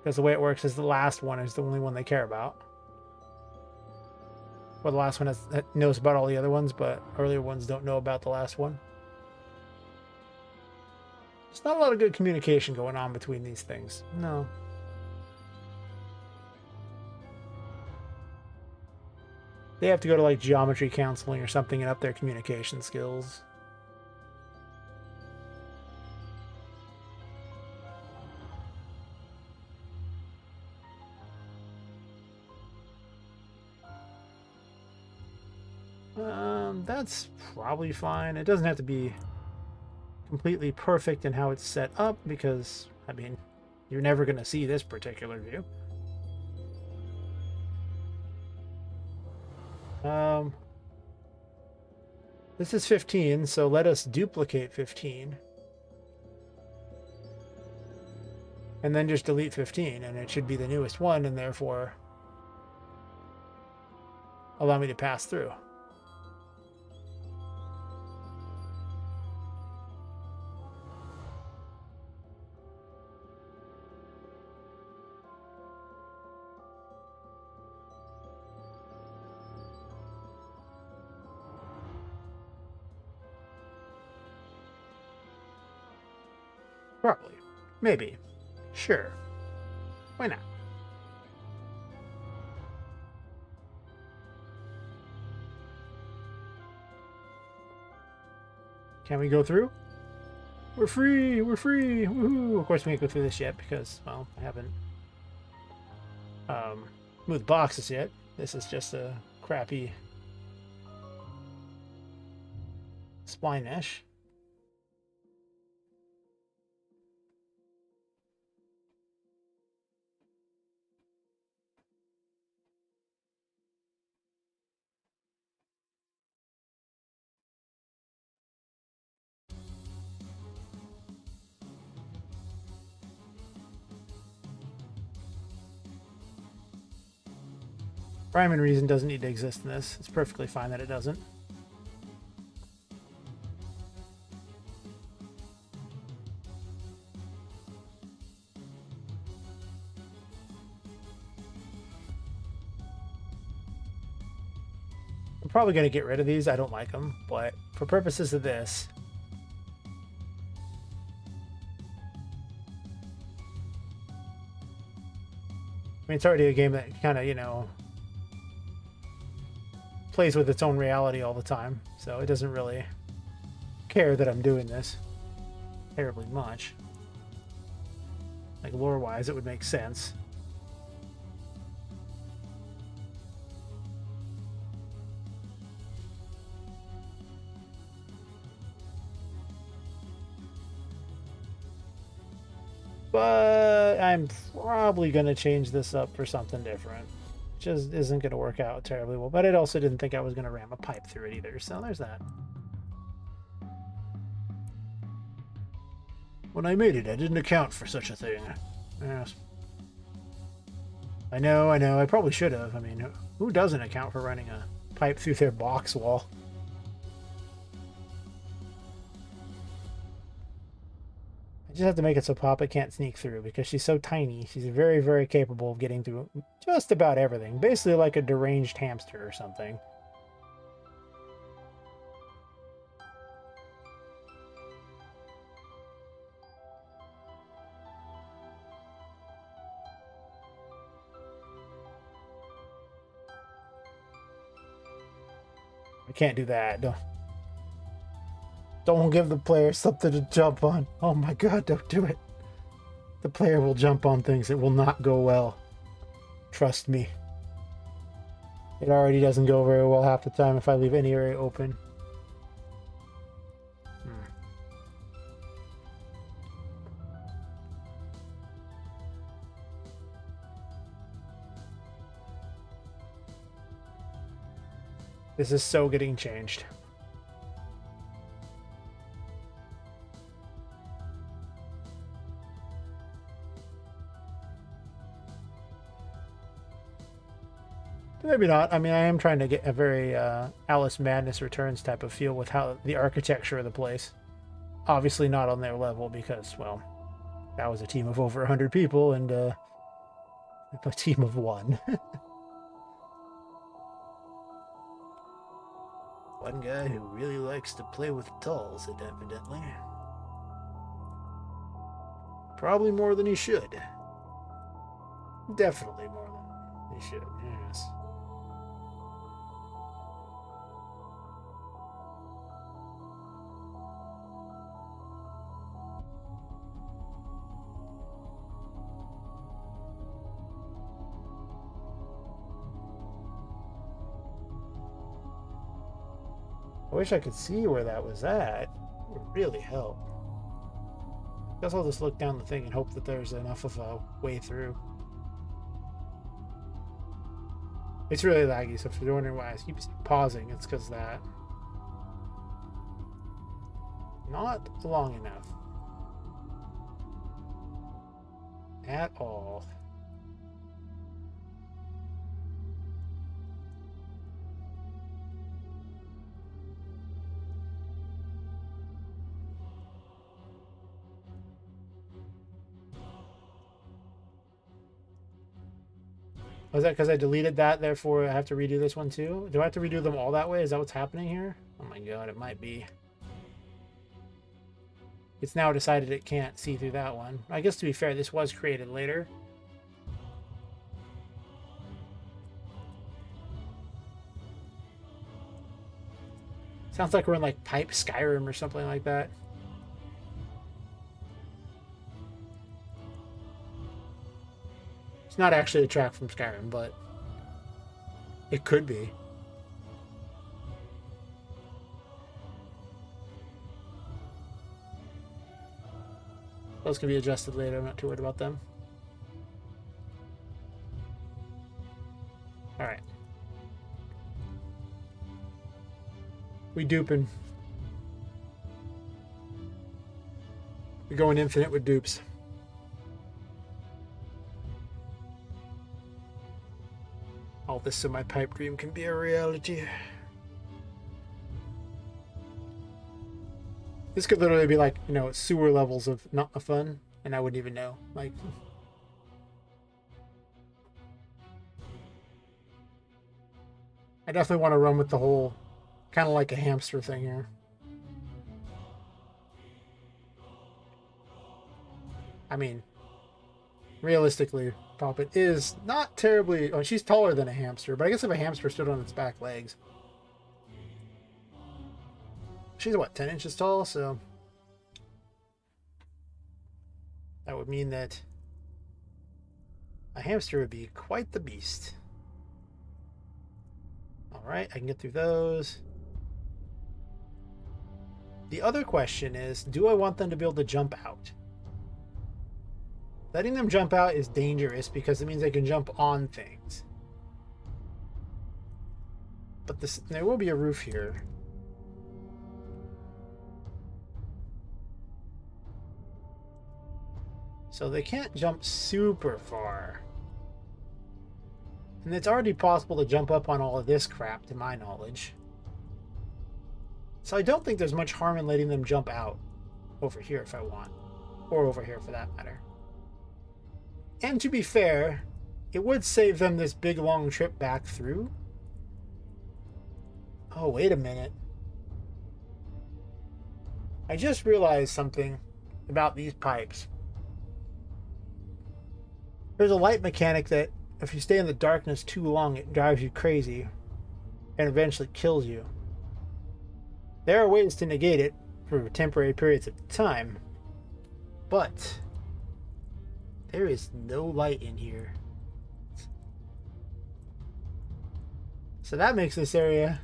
Because the way it works is the last one is the only one they care about. Well, the last one knows about all the other ones, but earlier ones don't know about the last one. There's not a lot of good communication going on between these things. No. They have to go to like geometry counseling or something and up their communication skills. That's probably fine. It doesn't have to be completely perfect in how it's set up because, I mean, you're never going to see this particular view. This is 15, so let us duplicate 15. And then just delete 15, and it should be the newest one, and therefore allow me to pass through. Probably. Maybe. Sure. Why not? Can we go through? We're free! We're free! Woohoo! Of course we can't go through this yet because, well, I haven't moved boxes yet. This is just a crappy spline mesh. Rhyme and reason doesn't need to exist in this. It's perfectly fine that it doesn't. I'm probably going to get rid of these. I don't like them, but for purposes of this, I mean, it's already a game that kind of, you know, plays with its own reality all the time, so it doesn't really care that I'm doing this terribly much. Like, lore-wise, it would make sense. But I'm probably going to change this up for something different. Just isn't going to work out terribly well. But I also didn't think I was going to ram a pipe through it either. So there's that. When I made it, I didn't account for such a thing. Yes. I know. I probably should have. I mean, who doesn't account for running a pipe through their box wall? I just have to make it so Poppet can't sneak through because she's so tiny. She's very, very capable of getting through just about everything. Basically like a deranged hamster or something. I can't do that. Don't give the player something to jump on. Oh my god, don't do it. The player will jump on things. It will not go well. Trust me. It already doesn't go very well half the time if I leave any area open. This is so getting changed. Maybe not. I mean, I am trying to get a very Alice Madness Returns type of feel with how the architecture of the place. Obviously not on their level because, well, that was a team of over 100 people and a team of one. One guy who really likes to play with dolls, evidently. Probably more than he should. Definitely more than he should, yes. I wish I could see where that was at. It would really help. Guess I'll just look down the thing and hope that there's enough of a way through. It's really laggy, so if you're wondering why I keep pausing, it's because that. Not long enough. At all. Was that because I deleted that, therefore I have to redo this one too? Do I have to redo them all that way? Is that what's happening here? Oh my god, it might be. It's now decided it can't see through that one. I guess to be fair, this was created later. Sounds like we're in like Pipe Skyrim or something like that. It's not actually a track from Skyrim, but it could be. Those can be adjusted later. I'm not too worried about them. All right. We duping. We going infinite with dupes. All this so my pipe dream can be a reality. This could literally be like, you know, sewer levels of not fun, and I wouldn't even know. Like, I definitely want to run with the whole kind of like a hamster thing here. I mean, realistically, Poppet is not terribly... Oh, she's taller than a hamster, but I guess if a hamster stood on its back legs... She's, what, 10 inches tall, so... That would mean that a hamster would be quite the beast. Alright, I can get through those. The other question is, do I want them to be able to jump out? Letting them jump out is dangerous because it means they can jump on things. But there will be a roof here. So they can't jump super far. And it's already possible to jump up on all of this crap, to my knowledge. So I don't think there's much harm in letting them jump out over here if I want. Or over here for that matter. And to be fair, it would save them this big long trip back through. Oh, wait a minute. I just realized something about these pipes. There's a light mechanic that if you stay in the darkness too long, it drives you crazy and eventually kills you. There are ways to negate it for temporary periods of time, but there is no light in here. So that makes this area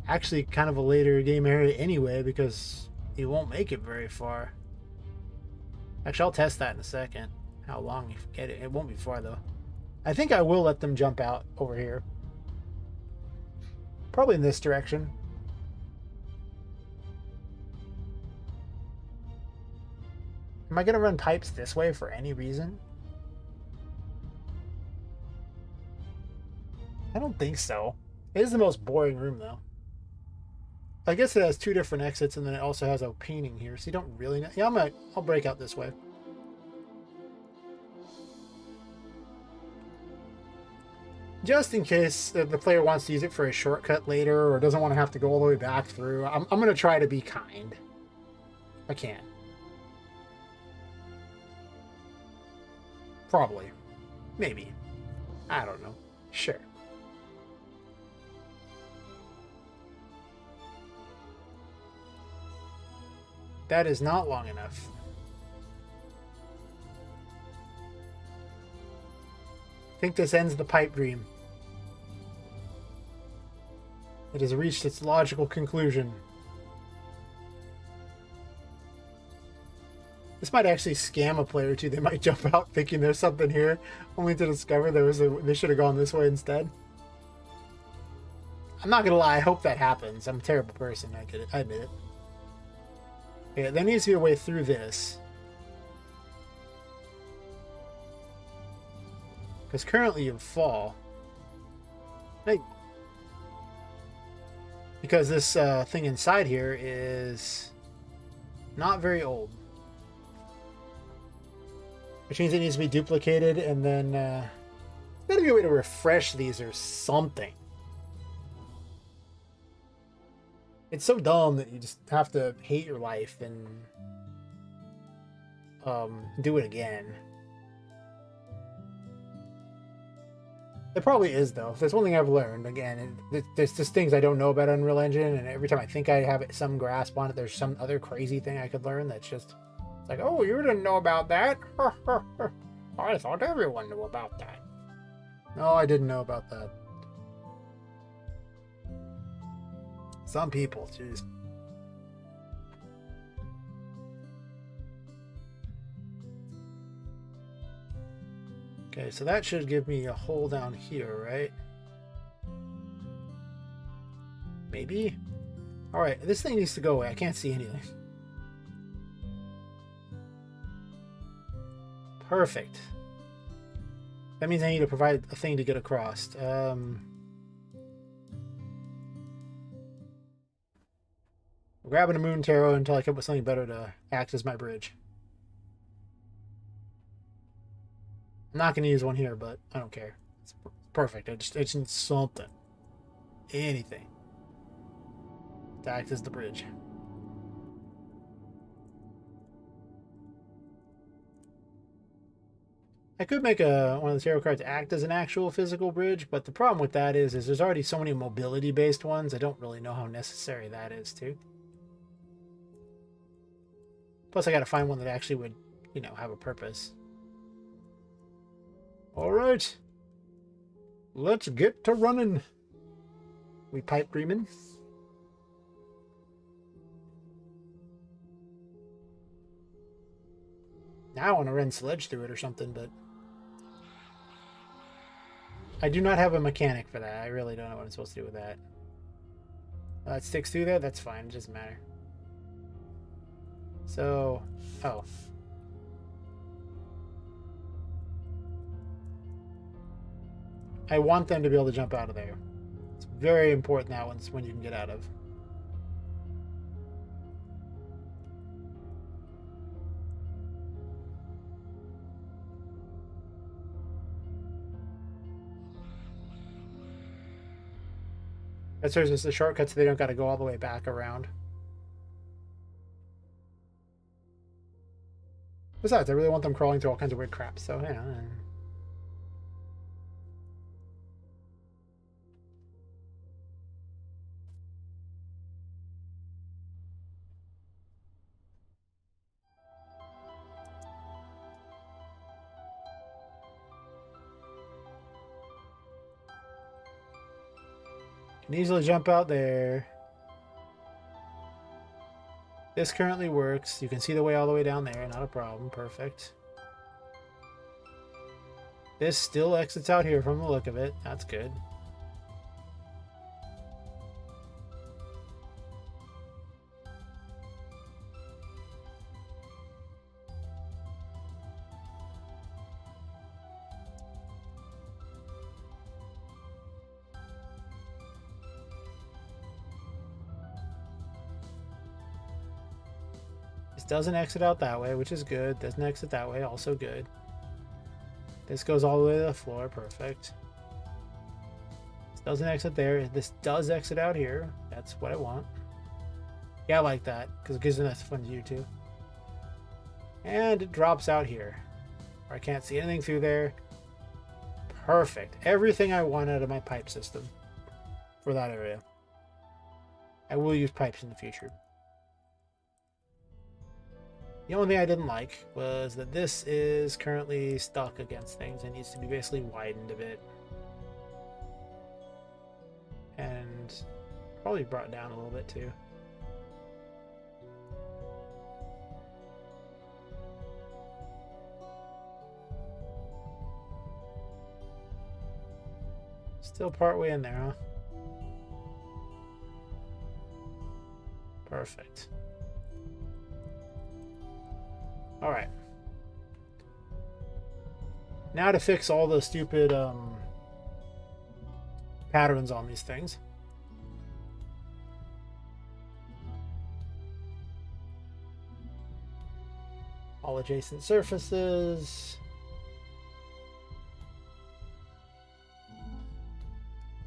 actually kind of a later game area anyway, because you won't make it very far. Actually, I'll test that in a second. How long you get it. It won't be far though. I think I will let them jump out over here. Probably in this direction. Am I going to run pipes this way for any reason? I don't think so. It is the most boring room though. I guess it has two different exits and then it also has a painting here, so you don't really know. Yeah, I'll break out this way. Just in case the player wants to use it for a shortcut later or doesn't want to have to go all the way back through. I'm going to try to be kind. I can. Probably. Maybe. I don't know. Sure. That is not long enough. I think this ends the pipe dream. It has reached its logical conclusion. This might actually scam a player too. They might jump out thinking there's something here, only to discover they should have gone this way instead. I'm not gonna lie, I hope that happens. I'm a terrible person, I admit it. Yeah, there needs to be a way through this. Because currently you fall. Hey. Because this thing inside here is not very old. Which means it needs to be duplicated and then there's gotta be a way to refresh these or something. It's so dumb that you just have to hate your life and do it again. It probably is, though. If there's one thing I've learned, again, there's just things I don't know about Unreal Engine, and every time I think I have some grasp on it, there's some other crazy thing I could learn that's just... It's like, oh, you didn't know about that? I thought everyone knew about that. No, I didn't know about that. Some people, jeez. Okay, so that should give me a hole down here, right? Maybe? Alright, this thing needs to go away. I can't see anything. Perfect. That means I need to provide a thing to get across. Grabbing a moon tarot until I come up with something better to act as my bridge. I'm not going to use one here, but I don't care. It's perfect. I just need something. anything to act as the bridge. I could make one of the tarot cards act as an actual physical bridge, but the problem with that is there's already so many mobility-based ones. I don't really know how necessary that is, too. Plus, I gotta find one that actually would, you know, have a purpose. Alright. Let's get to running. We pipe dreaming. Now I want to run sledge through it or something, but I do not have a mechanic for that. I really don't know what I'm supposed to do with that. It sticks through there? That's fine. It doesn't matter. So, oh. I want them to be able to jump out of there. It's very important that one's when you can get out of. That serves as a shortcut so they don't got to go all the way back around. Besides, I really want them crawling through all kinds of weird crap, so, yeah. Can easily jump out there. This currently works. You can see the way all the way down there. Not a problem. Perfect. This still exits out here from the look of it. That's good. Doesn't exit out that way, which is good. Doesn't exit that way, also good. This goes all the way to the floor, perfect. This doesn't exit there. This does exit out here. That's what I want. Yeah, I like that, because it gives a nice fun view too. And it drops out here. I can't see anything through there. Perfect. Everything I want out of my pipe system for that area. I will use pipes in the future. The only thing I didn't like was that this is currently stuck against things and needs to be basically widened a bit. And probably brought down a little bit too. Still partway in there, huh? Perfect. All right. Now to fix all the stupid patterns on these things. All adjacent surfaces.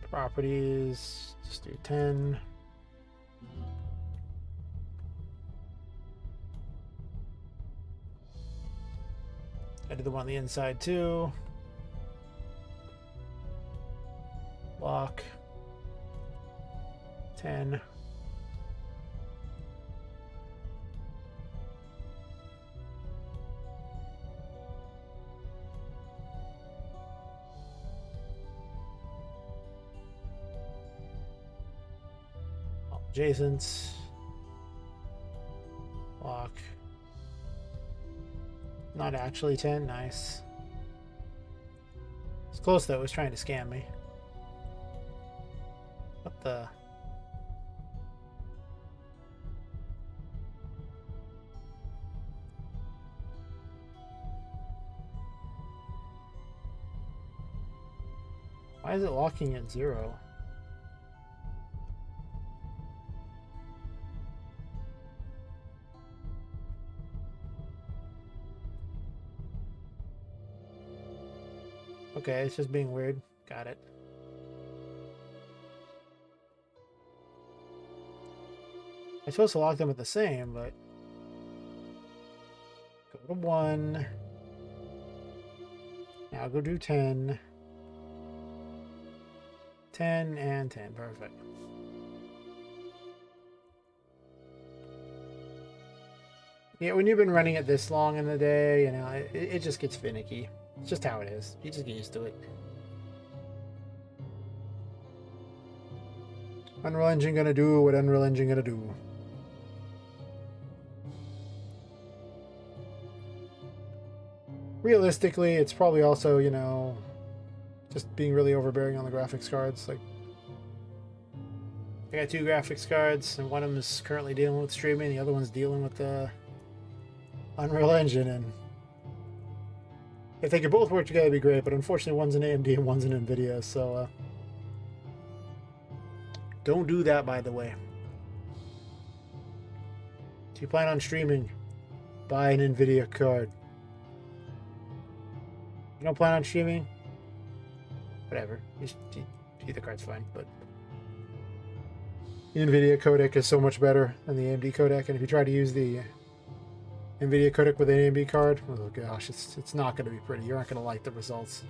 Properties. Just do 10. I did the one on the inside too. Lock. 10. All adjacents. Lock. Not actually 10, nice. It's close though, it was trying to scam me. What the? Why is it locking at 0? Okay, it's just being weird. Got it. I'm supposed to lock them at the same, but go to 1. Now go do 10. 10 and 10. Perfect. Yeah, when you've been running it this long in the day, you know, it just gets finicky. It's just how it is. You just get used to it. Unreal Engine gonna do what Unreal Engine gonna do. Realistically, it's probably also, you know, just being really overbearing on the graphics cards. Like, I got 2 graphics cards, and one of them is currently dealing with streaming, the other one's dealing with the Unreal Engine, and if they could both work together, it'd be great, but unfortunately one's an AMD and one's an NVIDIA, so don't do that, by the way. If you plan on streaming, buy an NVIDIA card. If you don't plan on streaming, whatever. Either card's fine, but the NVIDIA codec is so much better than the AMD codec, and if you try to use the NVIDIA codec with an AMD card, oh gosh, it's not going to be pretty. You're not going to like the results.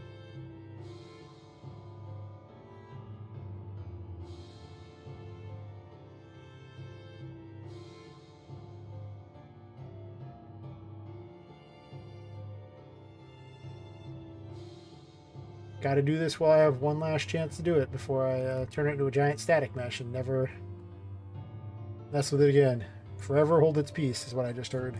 Got to do this while I have one last chance to do it before I turn it into a giant static mesh and never mess with it again. Forever hold its peace is what I just heard.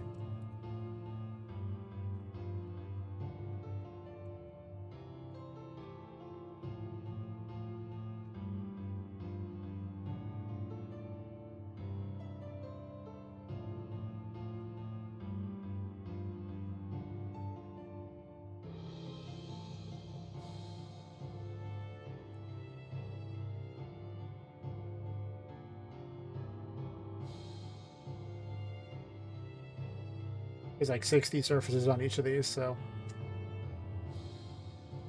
There's like 60 surfaces on each of these, so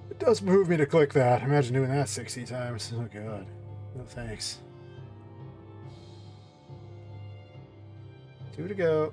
it does move me to click that. Imagine doing that 60 times. Oh god. No thanks. 2 to go.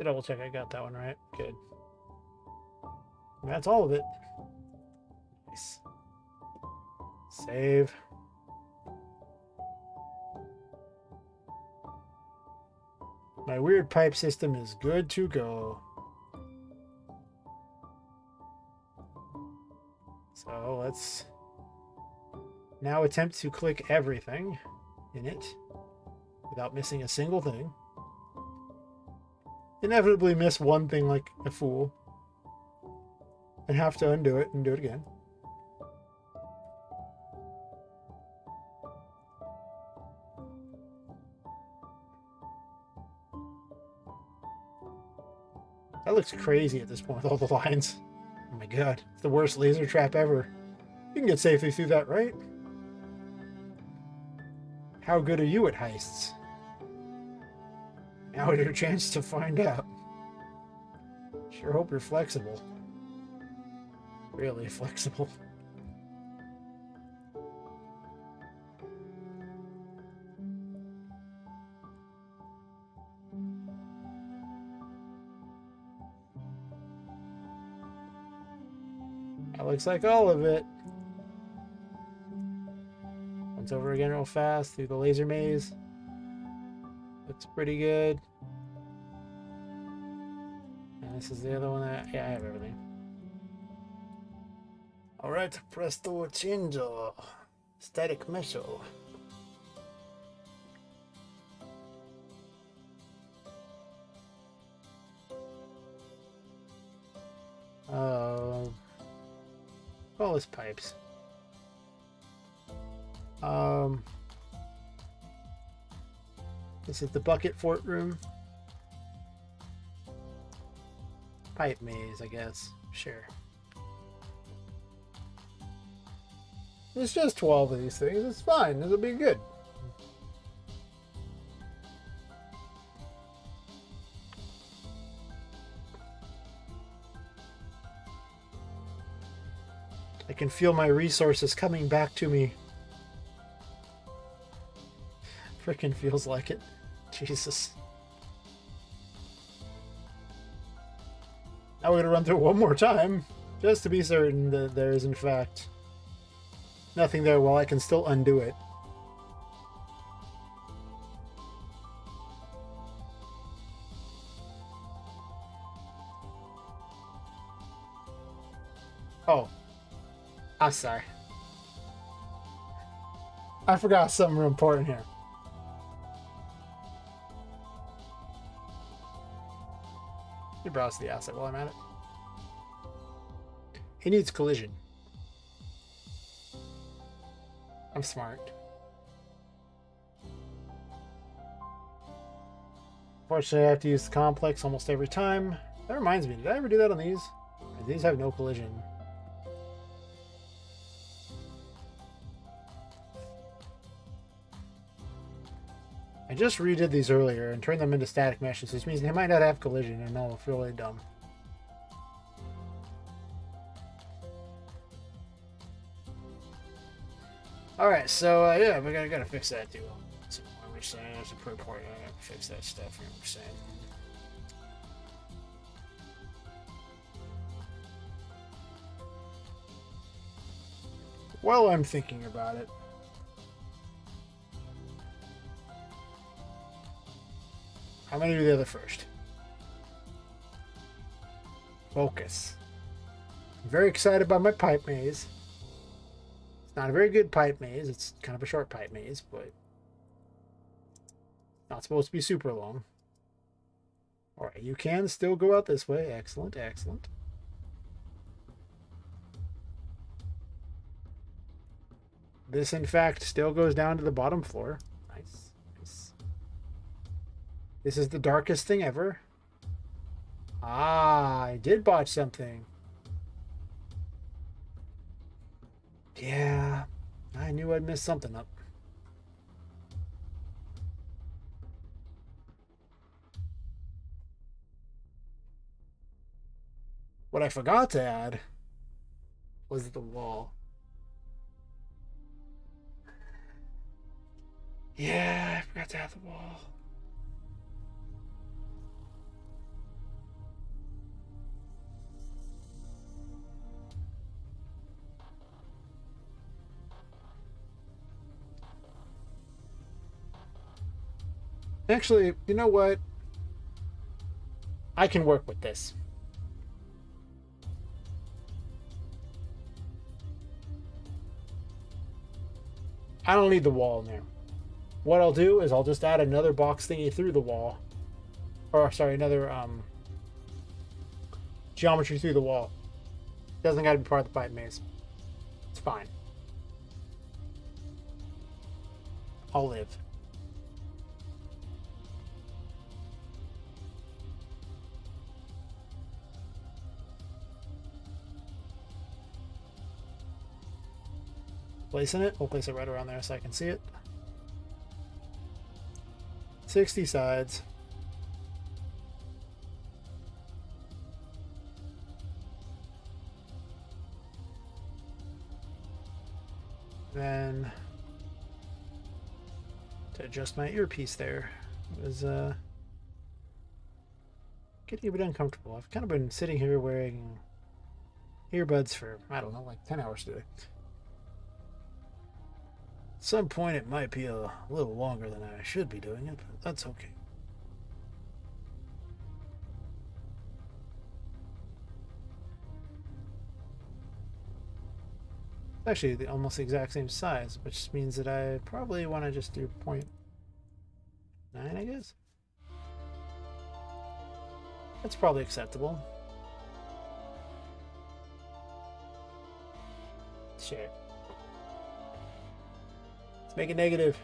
Double check I got that one right. Good. And that's all of it. Nice. Save. My weird pipe system is good to go. So let's now attempt to click everything in it without missing a single thing. Inevitably miss one thing like a fool and have to undo it and do it again. That looks crazy at this point with all the lines. Oh my god, it's the worst laser trap ever. You can get safely through that, right? How good are you at heists? Now is your chance to find out. Sure hope you're flexible. Really flexible. That looks like all of it. Once over again real fast through the laser maze. Looks pretty good. And this is the other one that, yeah, I have everything. Alright, presto chango. Static mesho. All his pipes. This is the bucket fort room. Pipe maze, I guess. Sure. It's just 12 of these things. It's fine. It'll be good. I can feel my resources coming back to me. Frickin' feels like it. Jesus. Now we're gonna run through it one more time, just to be certain that there is in fact nothing there while I can still undo it. Oh. I'm sorry. I forgot something real important here. You browse the asset while I'm at it. He needs collision. I'm smart. Fortunately, I have to use the complex almost every time. That reminds me, did I ever do that on these? These have no collision. I just redid these earlier and turned them into static meshes, which means they might not have collision, and I'll feel really dumb. Alright, so yeah, we gotta fix that too. So we're saying there's a purport, I gotta fix that stuff, you know what we're saying. While I'm thinking about it, I'm gonna do the other first. Focus. I'm very excited about my pipe maze. It's not a very good pipe maze. It's kind of a short pipe maze, but not supposed to be super long. Alright, you can still go out this way. Excellent, excellent. This, in fact, still goes down to the bottom floor. Nice, nice. This is the darkest thing ever. Ah, I did botch something. Yeah, I knew I'd messed something up. What I forgot to add was the wall. Yeah, I forgot to add the wall. Actually, you know what? I can work with this. I don't need the wall in there. What I'll do is I'll just add another box thingy through the wall. Or, sorry, another geometry through the wall. Doesn't got to be part of the pipe maze. It's fine. I'll live. Placing it, we'll place it right around there so I can see it. 60 sides. Then to adjust my earpiece there, it was getting a bit uncomfortable. I've kind of been sitting here wearing earbuds for, I don't know, like 10 hours today. At some point it might be a little longer than I should be doing it, but that's okay. It's actually almost the exact same size, which means that I probably want to just do 0.9, I guess. That's probably acceptable. Sure. Let's make it negative.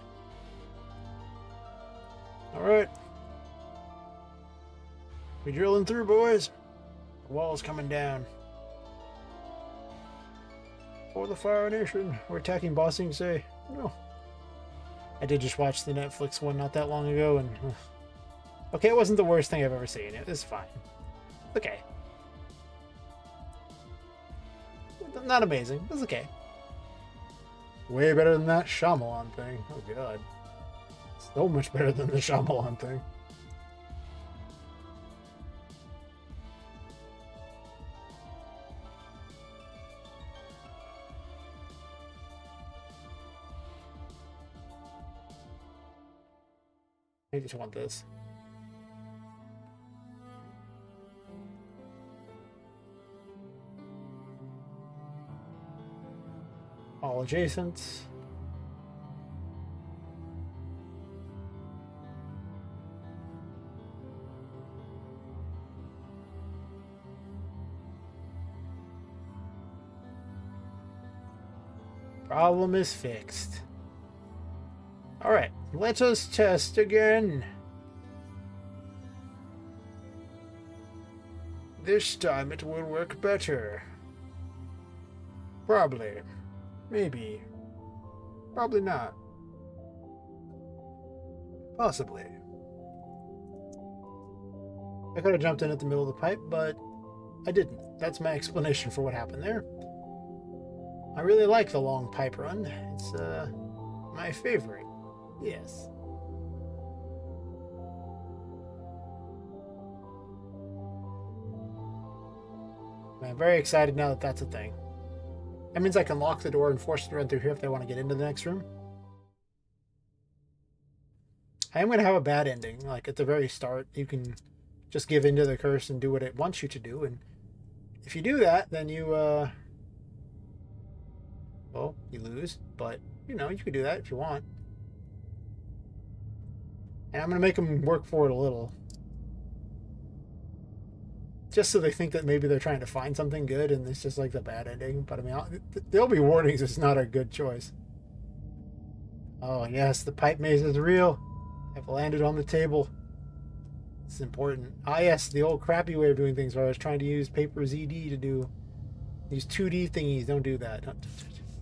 Alright. We drilling through, boys. Wall's coming down. For the Fire Nation. We're attacking Bossing Say. No. I did just watch the Netflix one not that long ago, and okay, it wasn't the worst thing I've ever seen. It was fine. Okay. Not amazing. It was okay. Way better than that Shyamalan thing. Oh god. So much better than the Shyamalan thing. I just want this. All adjacent. Problem is fixed. All right, let us test again. This time it will work better. Probably. Maybe. Probably not. Possibly. I could have jumped in at the middle of the pipe, but I didn't. That's my explanation for what happened there. I really like the long pipe run. It's my favorite. Yes. I'm very excited now that that's a thing. That means I can lock the door and force it to run through here if they want to get into the next room. I am going to have a bad ending. Like at the very start, you can just give in to the curse and do what it wants you to do. And if you do that, then you, well, you lose. But, you know, you can do that if you want. And I'm going to make them work for it a little. Just so they think that maybe they're trying to find something good and it's just like the bad ending. But I mean, there'll be warnings it's not a good choice. Oh yes, the pipe maze is real. I've landed on the table. It's important. Ah yes, the old crappy way of doing things where I was trying to use paper ZD to do these 2D thingies. Don't do that.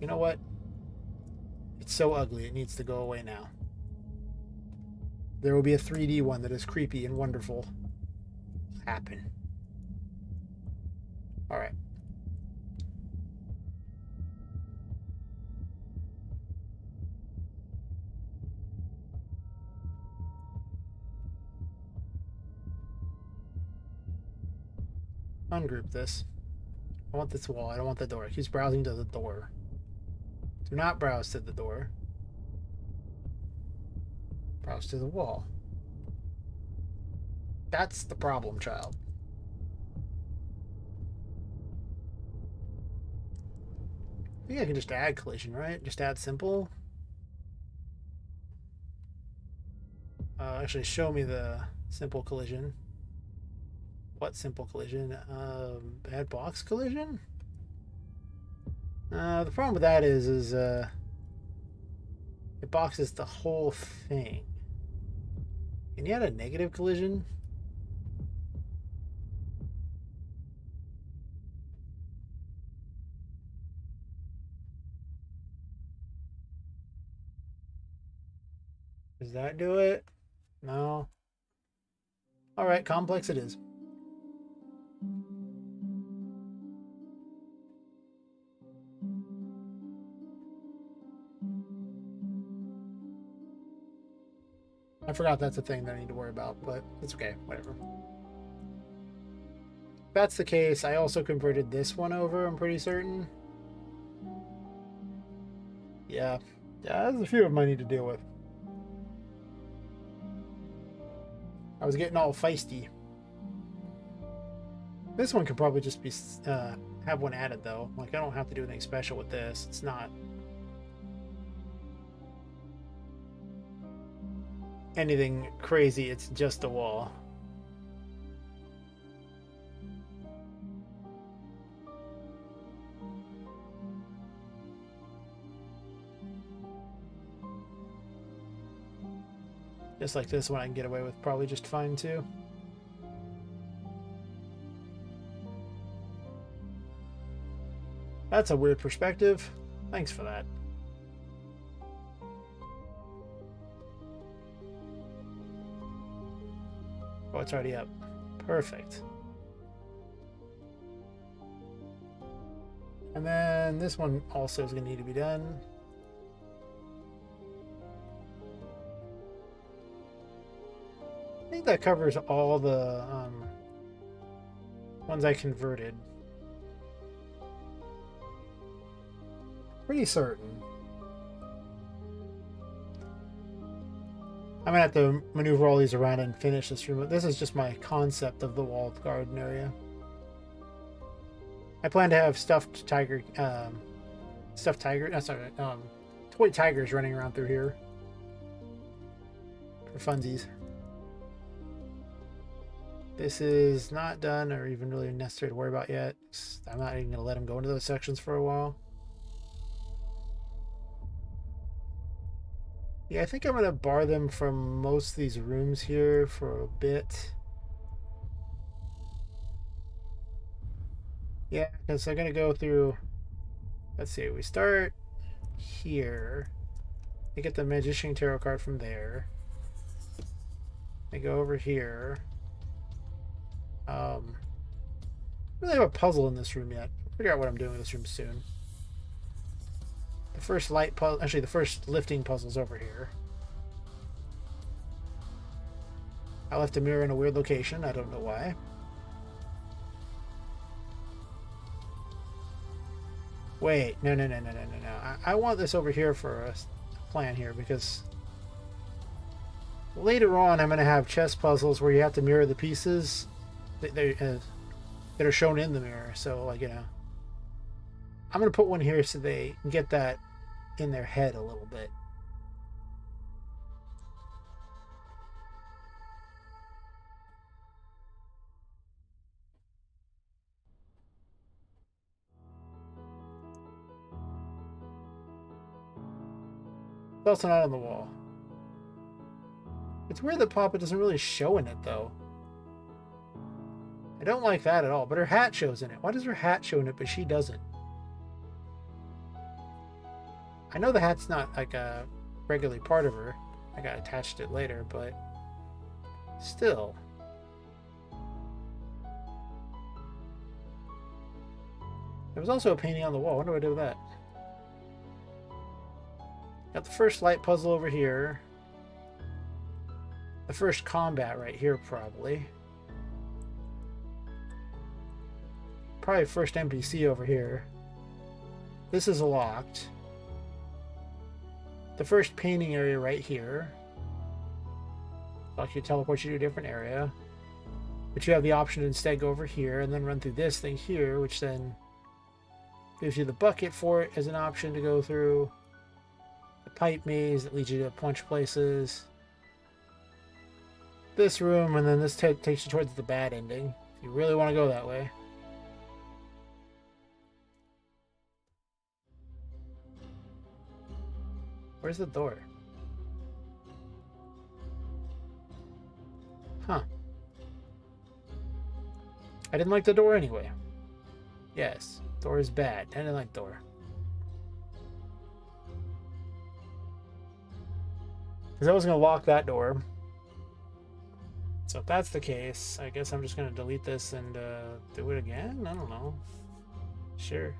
You know what? It's so ugly. It needs to go away now. There will be a 3D one that is creepy and wonderful. Happen. All right. Ungroup this. I want this wall. I don't want the door. It keeps browsing to the door. Do not browse to the door. Browse to the wall. That's the problem, child. I think I can just add collision, right? Just add simple. Actually, show me the simple collision. What simple collision? Bad box collision? The problem with that is it boxes the whole thing. Can you add a negative collision? Does that do it? No. All right, complex it is. I forgot that's a thing that I need to worry about, but it's okay, whatever. If that's the case, I also converted this one over, I'm pretty certain. Yeah, there's a few of them I need to deal with. I was getting all feisty. This one could probably just be have one added though. Like I don't have to do anything special with this. It's not anything crazy. It's just a wall. Just like this one I can get away with probably just fine too. That's a weird perspective. Thanks for that. Oh, it's already up. Perfect. And then this one also is going to need to be done. I think that covers all the ones I converted. Pretty certain. I'm gonna have to maneuver all these around and finish this room, but this is just my concept of the walled garden area. I plan to have toy tigers running around through here for funsies. This is not done or even really necessary to worry about yet. I'm not even gonna let them go into those sections for a while. Yeah, I think I'm going to bar them from most of these rooms here for a bit. Yeah, because I'm going to go through... Let's see, we start here. I get the Magician Tarot card from there. I go over here. I really have a puzzle in this room yet. I'll figure out what I'm doing with this room soon. The first light puzzle, actually the first lifting puzzle's over here. I left a mirror in a weird location. I don't know why. Wait, no. I want this over here for a plan here because later on I'm going to have chess puzzles where you have to mirror the pieces that are shown in the mirror. So, like, you know, I'm going to put one here so they can get that in their head a little bit. It's also not on the wall. It's weird that Poppet doesn't really show in it, though. I don't like that at all, but her hat shows in it. Why does her hat show in it, but she doesn't? I know the hat's not like a regularly part of her. I got attached to it later, but still. There was also a painting on the wall. What do I do with that? Got the first light puzzle over here. The first combat right here, probably. Probably first NPC over here. This is locked. The first painting area right here. Like you teleport you to a different area. But you have the option to instead go over here and then run through this thing here, which then gives you the bucket for it as an option to go through. The pipe maze that leads you to a bunch of places. This room, and then this takes you towards the bad ending. If you really want to go that way. Where's the door? Huh. I didn't like the door anyway. Yes, door is bad. I didn't like door. Because I was going to lock that door. So if that's the case, I guess I'm just going to delete this and do it again? I don't know. Sure.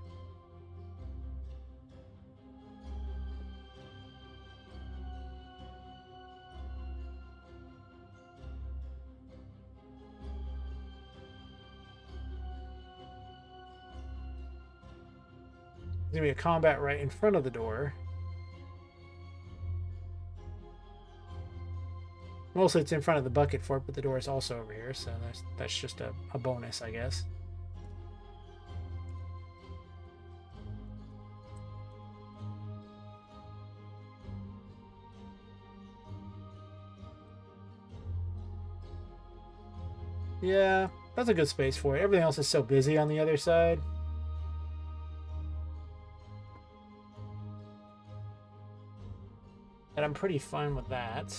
There's going to be a combat right in front of the door. Mostly it's in front of the bucket for it, but the door is also over here, so that's just a bonus, I guess. Yeah, that's a good space for it. Everything else is so busy on the other side. And I'm pretty fine with that.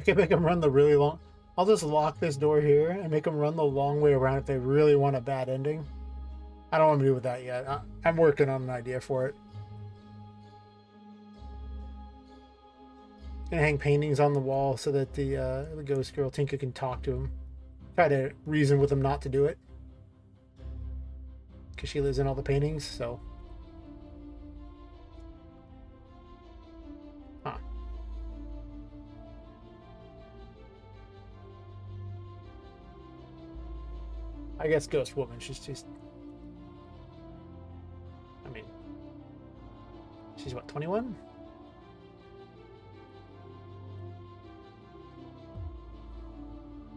I can make them run the really long... I'll just lock this door here and make them run the long way around if they really want a bad ending. I don't want to do with that yet. I'm working on an idea for it. Gonna hang paintings on the wall so that the ghost girl Tinka can talk to him. Try to reason with him not to do it. Because she lives in all the paintings, so... Huh. I guess Ghost Woman, she's just... I mean... She's what, 21?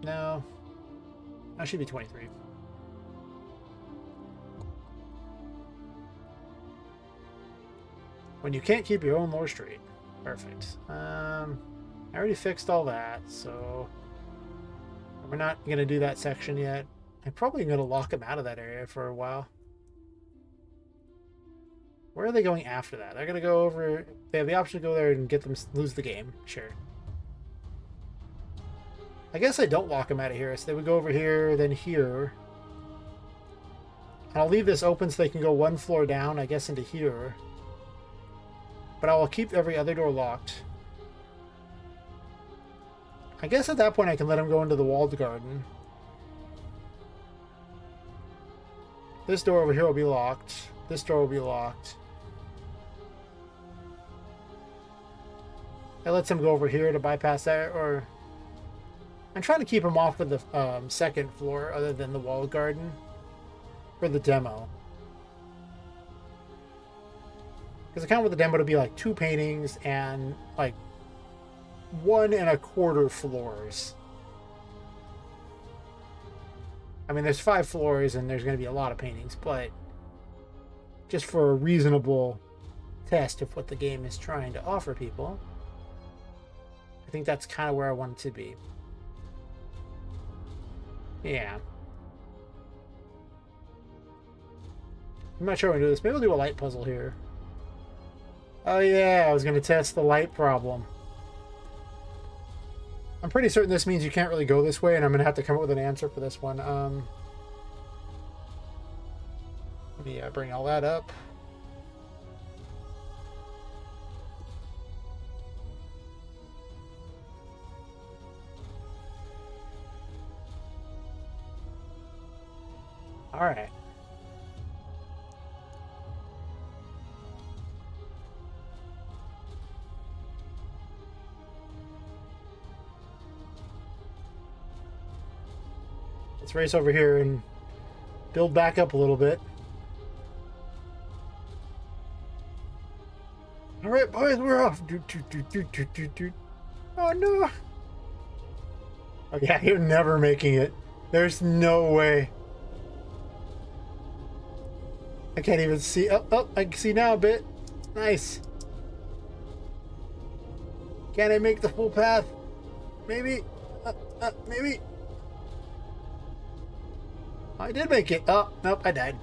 No. I should be 23. When you can't keep your own lore straight. Perfect. I already fixed all that, so... We're not going to do that section yet. I'm probably going to lock them out of that area for a while. Where are they going after that? They're going to go over... They have the option to go there and get them lose the game. Sure. I guess I don't lock them out of here. So they would go over here, then here. And I'll leave this open so they can go one floor down, I guess, into here. But I will keep every other door locked. I guess at that point I can let them go into the walled garden. This door over here will be locked. This door will be locked. That lets them go over here to bypass that, or... I'm trying to keep them off of the second floor other than the walled garden for the demo. Because I count with the demo to be like 2 paintings and like 1 1/4 floors. I mean, there's 5 floors and there's going to be a lot of paintings, but just for a reasonable test of what the game is trying to offer people, I think that's kind of where I want it to be. Yeah. I'm not sure how to do this. Maybe we'll do a light puzzle here. Oh yeah, I was going to test the light problem. I'm pretty certain this means you can't really go this way, and I'm going to have to come up with an answer for this one. Let me bring all that up. All right. Let's race over here and build back up a little bit. All right, boys, we're off. Oh no! Oh yeah, you're never making it. There's no way. I can't even see. Oh, I can see now a bit. Nice. Can I make the full path? Maybe. Maybe. I did make it. Oh, nope, I died.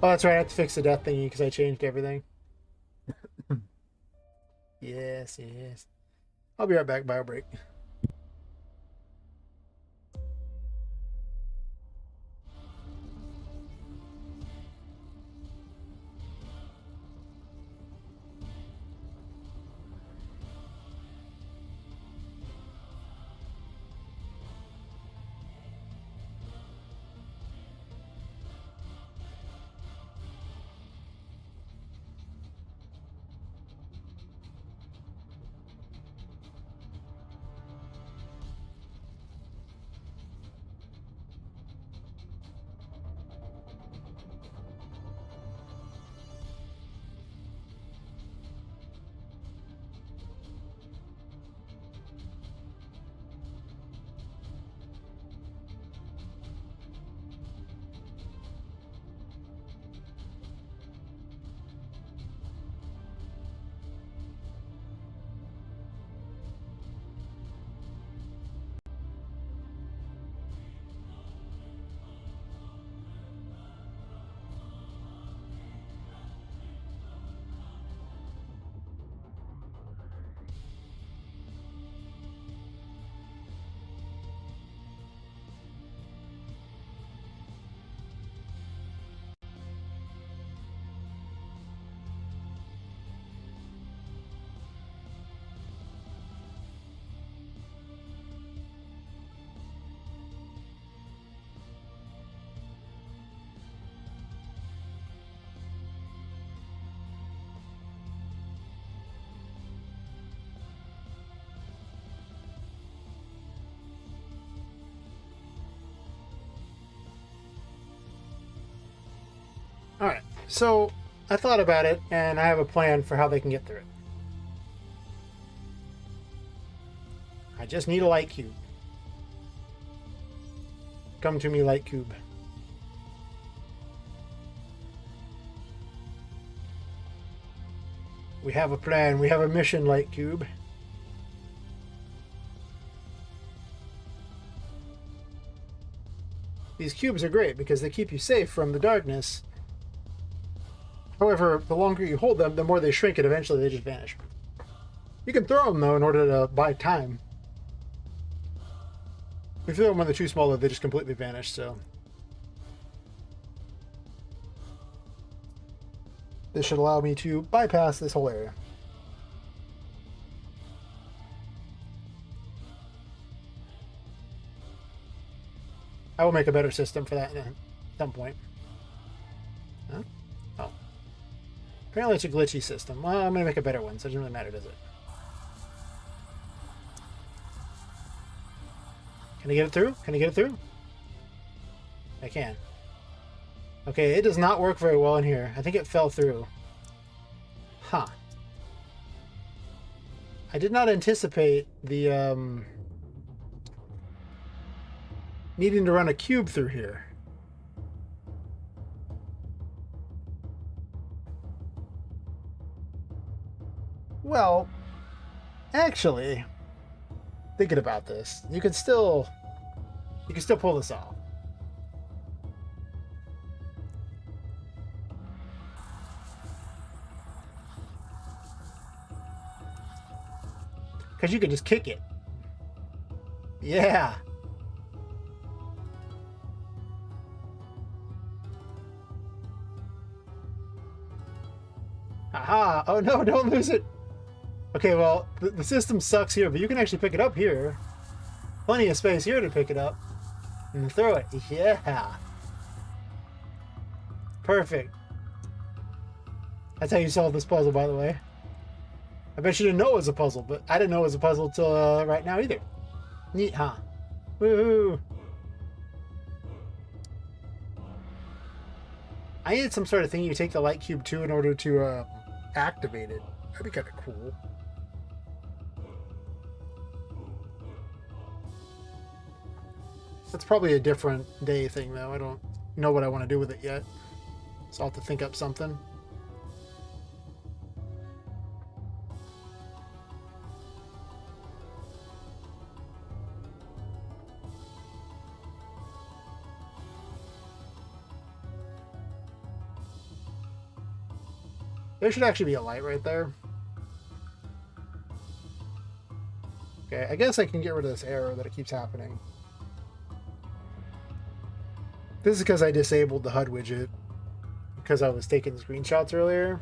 Oh, that's right. I have to fix the death thingy because I changed everything. Yes, yes. I'll be right back. Bio break. Alright, so I thought about it, and I have a plan for how they can get through it. I just need a light cube. Come to me, light cube. We have a plan. We have a mission, light cube. These cubes are great because they keep you safe from the darkness. However, the longer you hold them, the more they shrink, and eventually they just vanish. You can throw them, though, in order to buy time. If you throw them when they're too small, they just completely vanish, so... This should allow me to bypass this whole area. I will make a better system for that at some point. Huh? Oh. Apparently it's a glitchy system. Well, I'm going to make a better one, so it doesn't really matter, does it? Can I get it through? Can I get it through? I can. Okay, it does not work very well in here. I think it fell through. Huh. I did not anticipate the, needing to run a cube through here. Well, actually, thinking about this, you can still pull this off. Because you can just kick it. Yeah. Aha! Oh no, don't lose it! Okay, well, the system sucks here, but you can actually pick it up here. Plenty of space here to pick it up. And throw it. Yeah! Perfect. That's how you solve this puzzle, by the way. I bet you didn't know it was a puzzle, but I didn't know it was a puzzle till right now either. Neat, huh? Woohoo! I needed some sort of thing you take the light cube to in order to activate it. That'd be kind of cool. That's probably a different day thing, though. I don't know what I want to do with it yet. So I'll have to think up something. There should actually be a light right there. Okay, I guess I can get rid of this error that it keeps happening. This is because I disabled the HUD widget because I was taking screenshots earlier.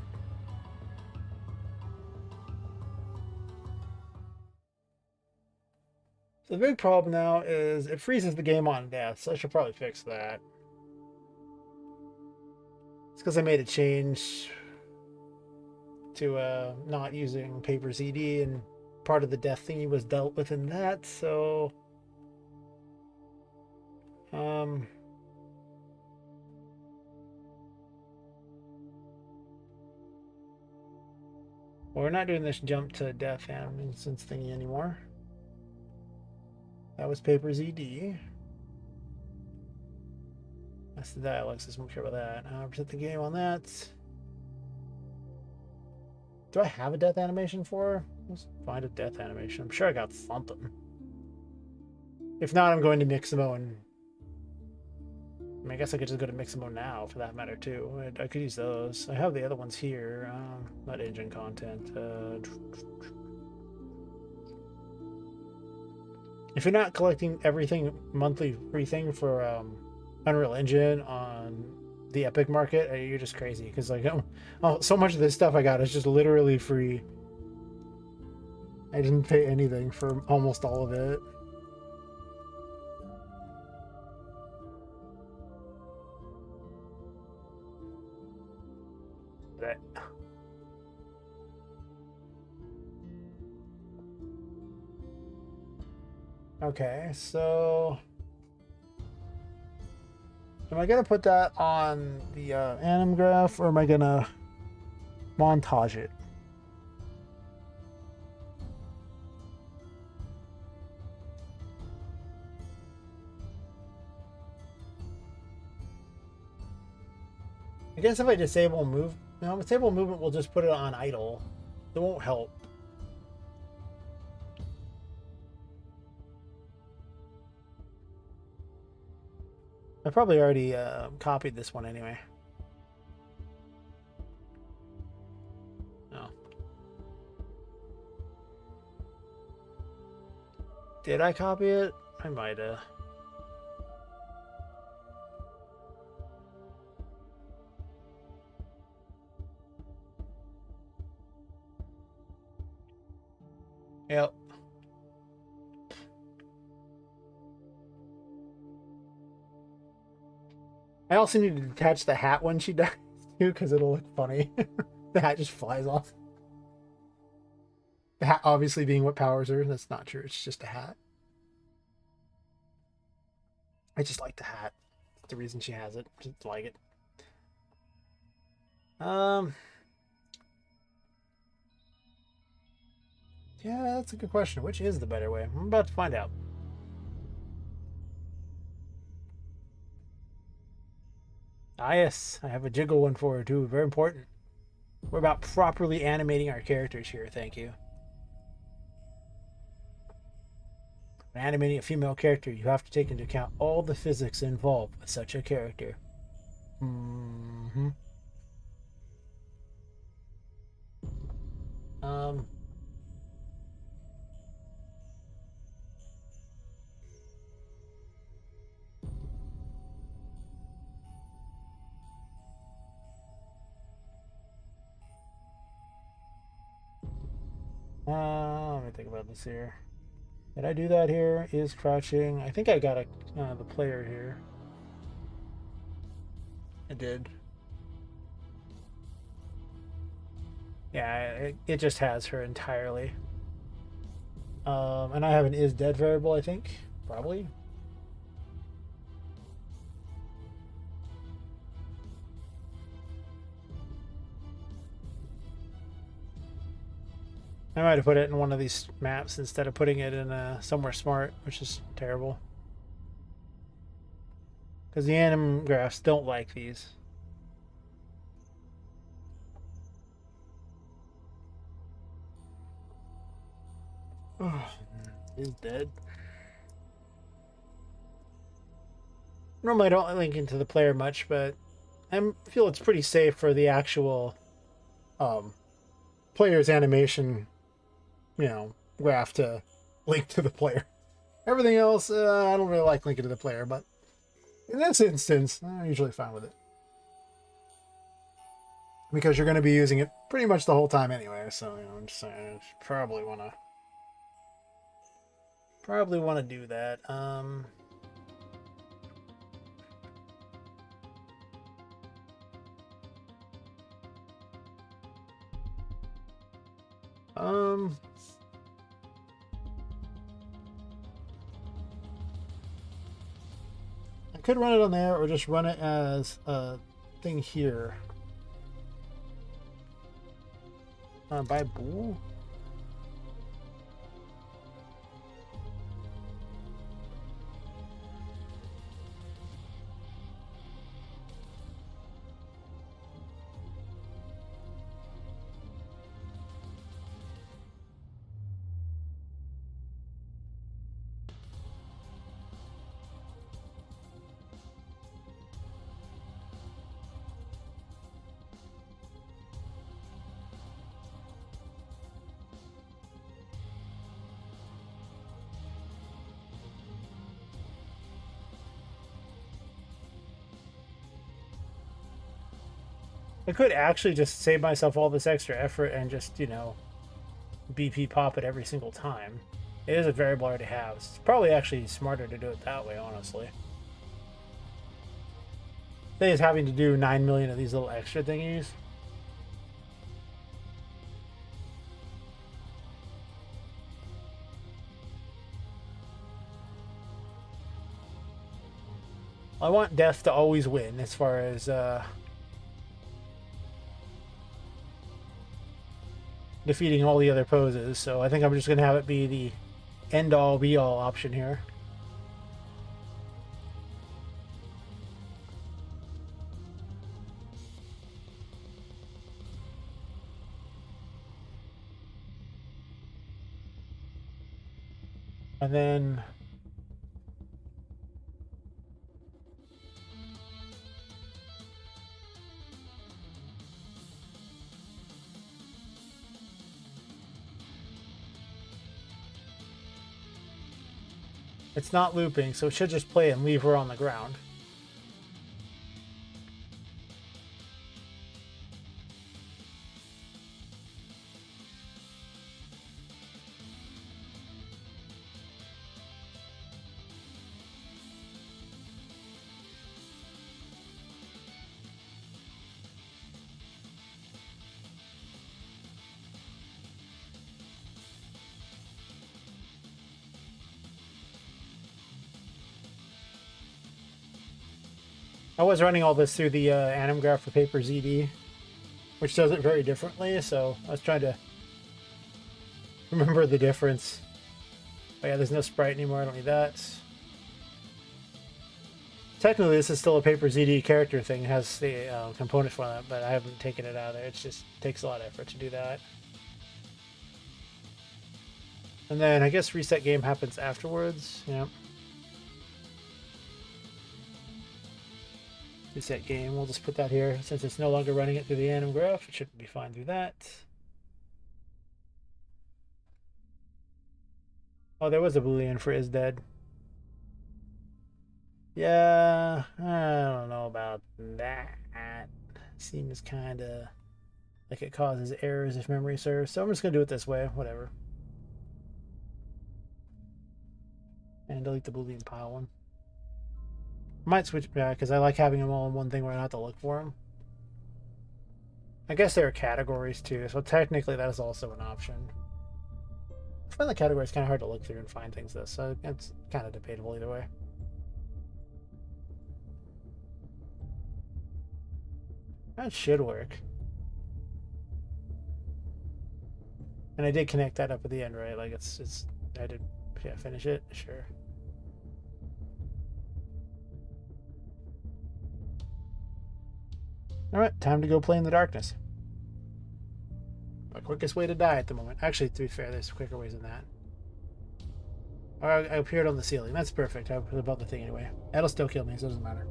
So the big problem now is it freezes the game on death, so I should probably fix that. It's because I made a change to not using paper ZD, and part of the death thingy was dealt with in that, so well, we're not doing this jump to death animation thingy anymore. That was paper ZD. That's the dialogue system. I'm sure about that. Reset the game on that. Do I have a death animation for her? Let's find a death animation. I'm sure I got something. If not, I'm going to Mixamo, and I mean, I guess I could just go to Mixamo now, for that matter, too. I could use those. I have the other ones here. Not engine content. If you're not collecting everything monthly free thing for Unreal Engine on the Epic market, you're just crazy, because like so much of this stuff I got is just literally free. I didn't pay anything for almost all of it. But okay, so Am I gonna put that on the anim graph, or am I gonna montage it? I guess if I disable move, no, disable movement will just put it on idle. It won't help. I probably already copied this one anyway. Oh. Did I copy it? I might have. Yep. I also need to detach the hat when she dies too, because it'll look funny. The hat just flies off. The hat obviously being what powers her. That's not true. It's just a hat. I just like the hat. That's the reason she has it. Just like it. Yeah, that's a good question. Which is the better way? I'm about to find out. Ah, yes. I have a jiggle one for her, too. Very important. We're about properly animating our characters here. Thank you. When animating a female character, you have to take into account all the physics involved with such a character. Mm-hmm. Um... let me think about this here. Did I do that here? Is crouching. I think I got the player here. I did. Yeah, it just has her entirely. And I have an is dead variable, I think. Probably. I might have put it in one of these maps instead of putting it in somewhere smart, which is terrible. Because the anim graphs don't like these. Oh, is dead. Normally I don't link into the player much, but I feel it's pretty safe for the actual player's animation, graph to link to the player. Everything else, I don't really like linking to the player, but in this instance, I'm usually fine with it. Because you're going to be using it pretty much the whole time anyway, so I'm just saying, I probably want to do that. I could run it on there or just run it as a thing here. By Boo? I could actually just save myself all this extra effort and just, BP pop it every single time. It is a variable I already have. It's probably actually smarter to do it that way, honestly. They is having to do 9 million of these little extra thingies. I want death to always win as far as defeating all the other poses. So I think I'm just going to have it be the end-all be-all option here. And then it's not looping, so it should just play and leave her on the ground. I was running all this through the anim graph for Paper ZD, which does it very differently, so I was trying to remember the difference. Oh yeah, there's no sprite anymore, I don't need that. Technically, this is still a Paper ZD character thing. It has the component for that, but I haven't taken it out of there. It just takes a lot of effort to do that. And then I guess reset game happens afterwards. Yeah. Reset game, we'll just put that here. Since it's no longer running it through the anim graph, it should be fine through that. Oh, there was a boolean for is dead. Yeah, I don't know about that. Seems kind of like it causes errors if memory serves. So I'm just going to do it this way, whatever. And delete the boolean pile one. Might switch back because I like having them all in one thing where I don't have to look for them. I guess there are categories too, so technically that is also an option. I find the categories kind of hard to look through and find things though, so it's kind of debatable either way. That should work. And I did connect that up at the end, right? Like I did, yeah, finish it, sure. All right, time to go play in the darkness. The quickest way to die at the moment. Actually, to be fair, there's quicker ways than that. I appeared on the ceiling. That's perfect. I was above the thing anyway. That'll still kill me, so it doesn't matter.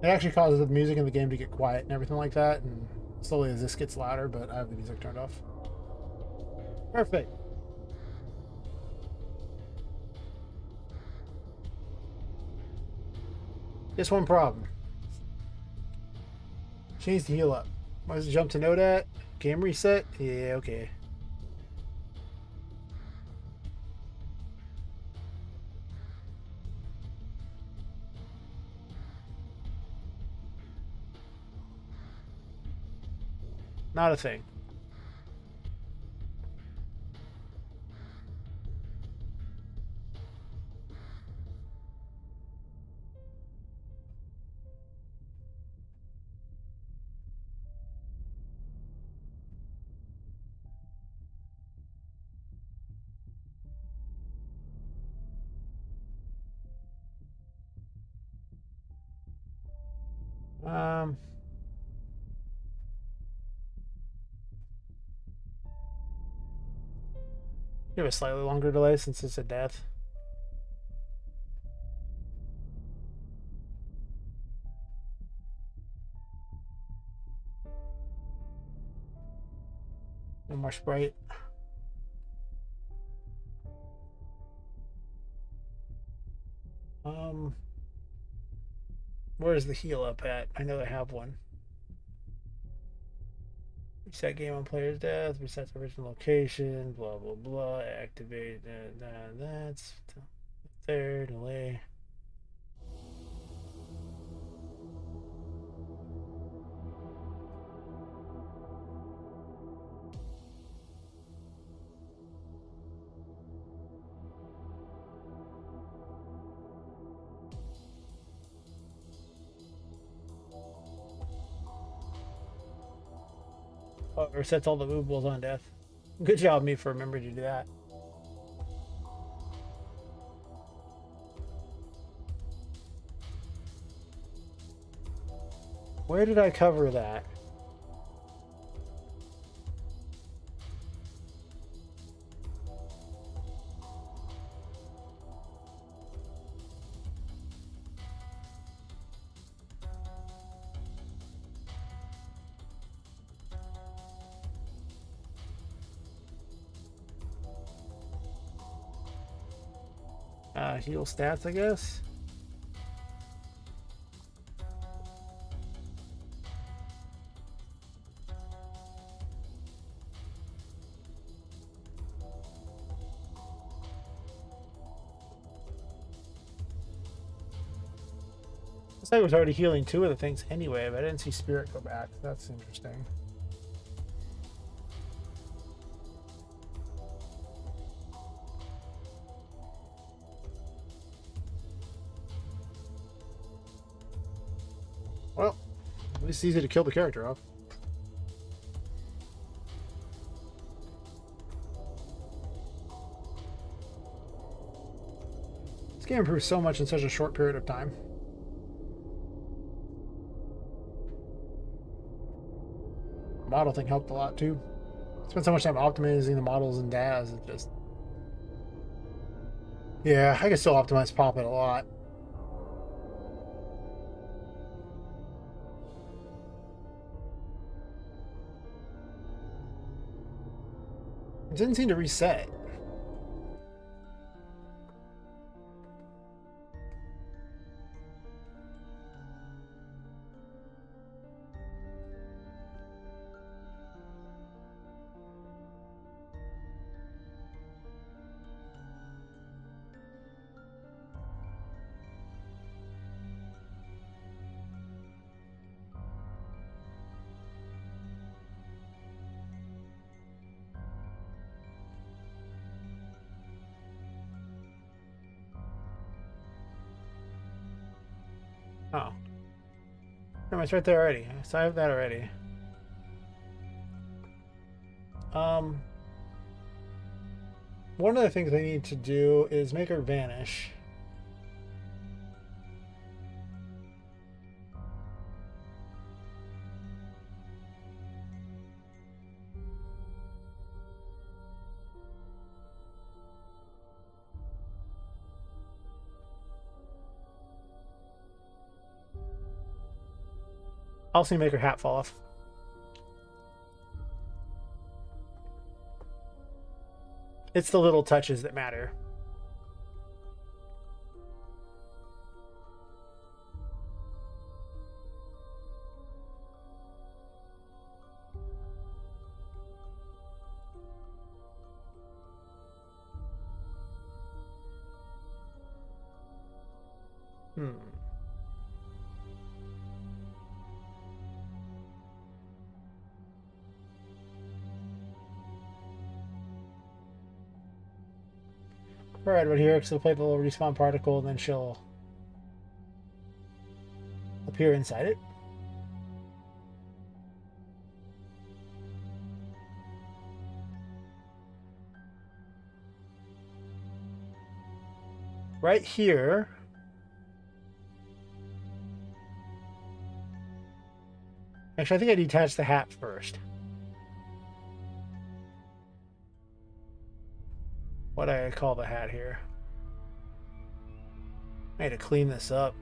It actually causes the music in the game to get quiet and everything like that, and slowly as this gets louder, but I have the music turned off. Perfect. Just one problem. She needs to heal up. Why does it jump to note at? Game reset? Yeah, okay. Not a thing. You have a slightly longer delay since it's a death. No more sprite. Where's the heal up at? I know I have one. Reset game on player's death, reset the original location, blah blah blah, activate that's third delay. Oh, it resets all the movables on death. Good job, me, for remembering to do that. Where did I cover that? Heal stats, I guess. Looks like I was already healing 2 of the things anyway, but I didn't see Spirit go back. That's interesting. Well, at least it's easy to kill the character off. This game improves so much in such a short period of time. The model thing helped a lot too. Spent so much time optimizing the models in DAS, it just... Yeah, I can still optimize Poppet a lot. It didn't seem to reset. Oh. No, it's right there already. So I have that already. One of the things I need to do is make her vanish. Also make her hat fall off. It's the little touches that matter. Alright, but here, she'll play the little respawn particle, and then she'll appear inside it. Right here. Actually, I think I detached the hat first. What do I call the hat here? I need to clean this up.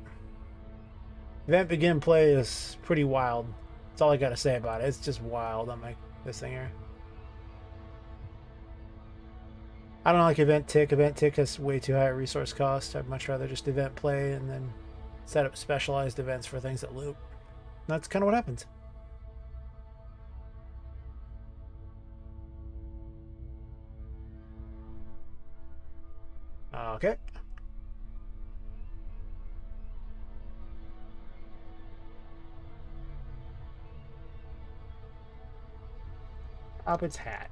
Event begin play is pretty wild. That's all I gotta say about it. It's just wild on this thing here. I don't like event tick. Event tick has way too high a resource cost. I'd much rather just event play and then set up specialized events for things that loop. And that's kind of what happens. Okay. Poppet's hat.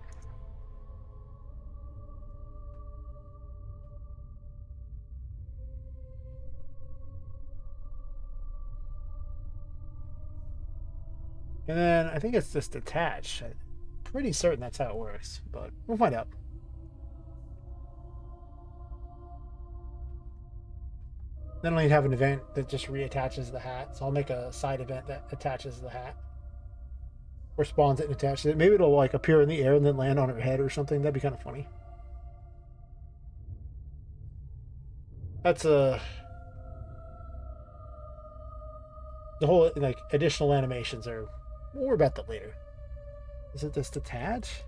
And then I think it's just attached. pretty certain that's how it works, but we'll find out. Then I'll need to have an event that just reattaches the hat. So I'll make a side event that attaches the hat. Or spawns it and attaches it. Maybe it'll like appear in the air and then land on her head or something. That'd be kind of funny. That's the whole like additional animations are. We'll worry about that later. Is it this detach?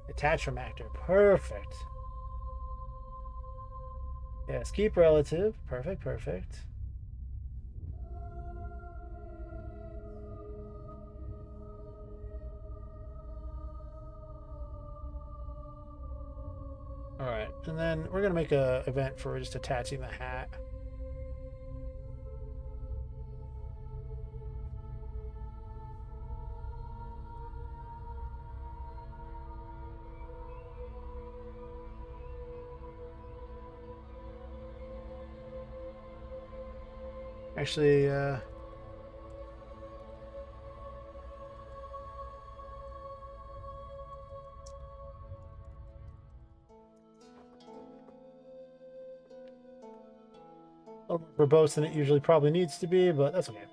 Attach from actor. Perfect. Yes, keep relative. Perfect, perfect. Alright, and then we're going to make a event for just attaching the hat. Actually, a little more verbose than it usually probably needs to be, but that's okay.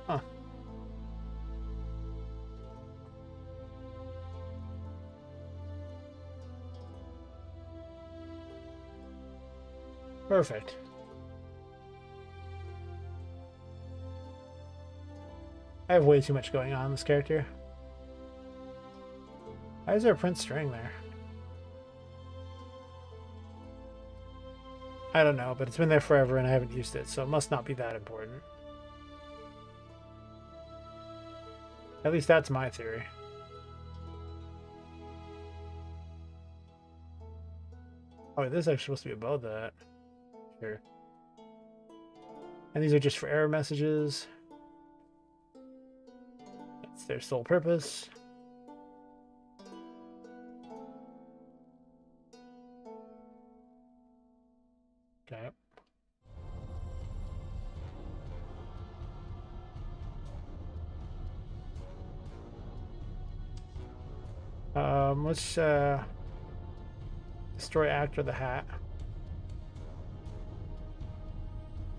Huh. Perfect. I have way too much going on in this character. Why is there a print string there? I don't know, but it's been there forever and I haven't used it, so it must not be that important. At least that's my theory. Oh, this is actually supposed to be above that. Sure. And these are just for error messages. That's their sole purpose. Okay. Let's destroy actor the hat.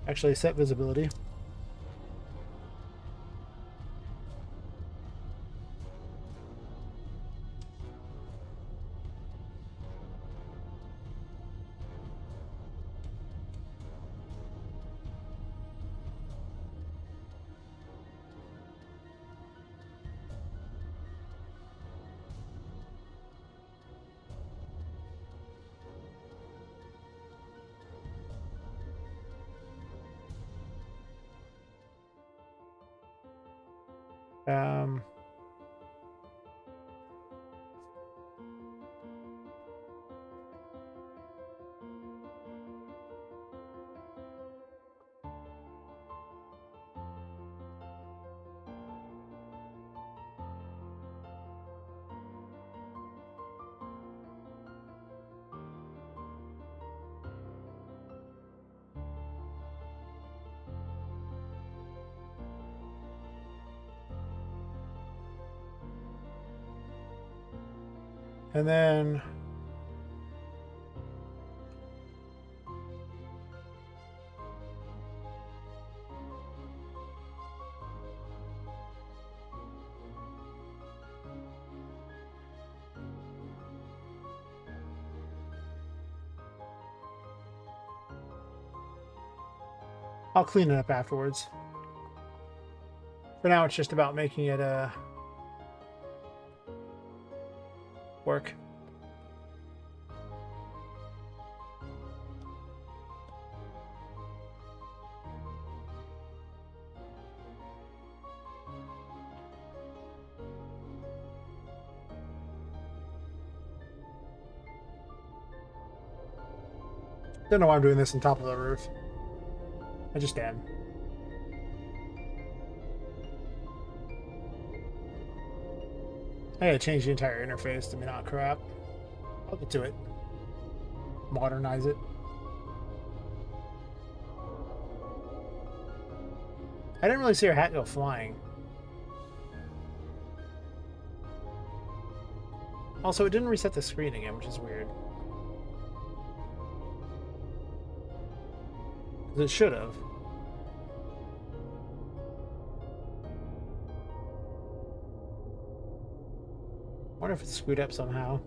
Actually, set visibility. Um, and then I'll clean it up afterwards. For now, it's just about making it work. Don't know why I'm doing this on top of the roof. I just am. I gotta change the entire interface to be not crap. I'll get to it. Modernize it. I didn't really see her hat go flying. Also, it didn't reset the screen again, which is weird. It should have. Wonder if it's screwed up somehow.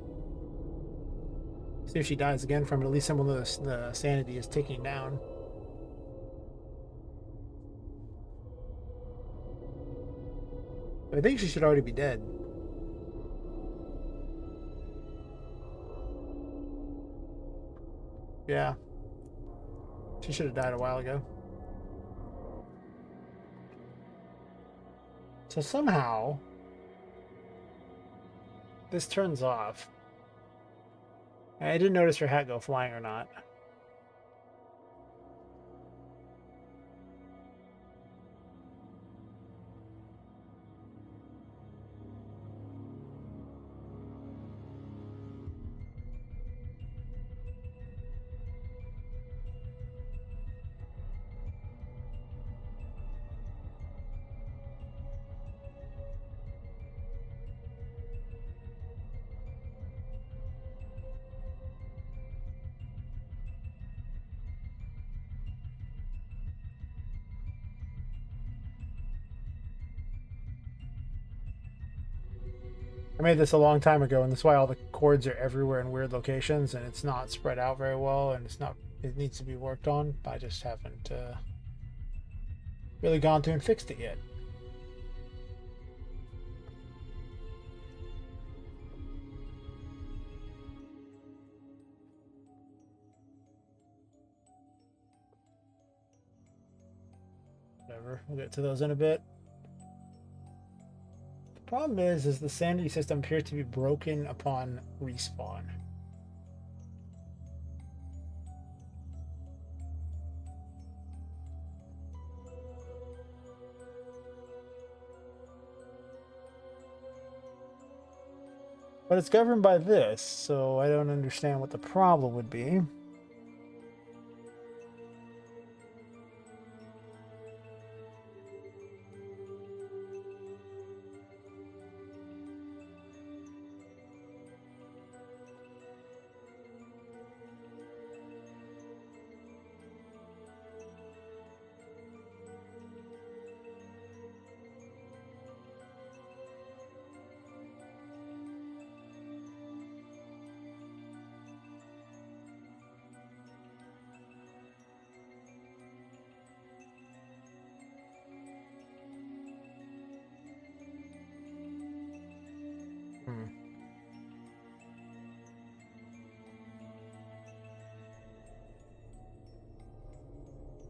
See if she dies again from it. At least some of the sanity is ticking down. I think she should already be dead. Yeah. She should have died a while ago. So somehow this turns off. I didn't notice her hat go flying or not. I made this a long time ago, and that's why all the chords are everywhere in weird locations, and it's not spread out very well, and it's not. It needs to be worked on. I just haven't really gone through and fixed it yet. Whatever. We'll get to those in a bit. The problem is the sanity system appears to be broken upon respawn. But it's governed by this, so I don't understand what the problem would be.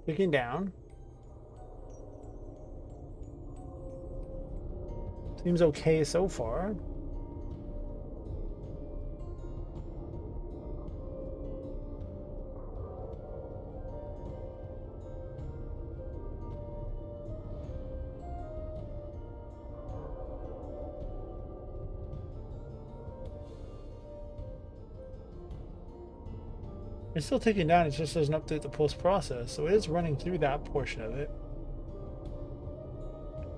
Clicking down. Seems okay so far. It's still taking down, it just doesn't update the post process, so it is running through that portion of it.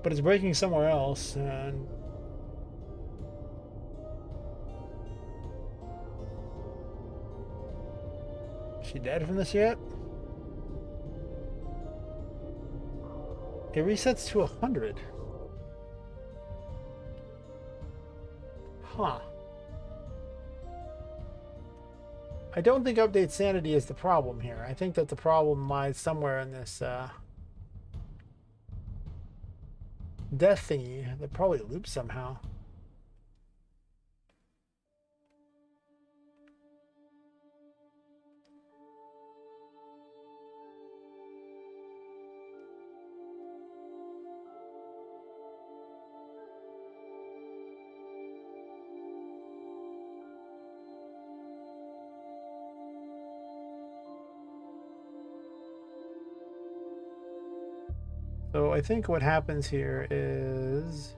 But it's breaking somewhere else, and is she dead from this yet? It resets to 100. Huh. I don't think update sanity is the problem here. I think that the problem lies somewhere in this death thingy that probably loops somehow. So I think what happens here is...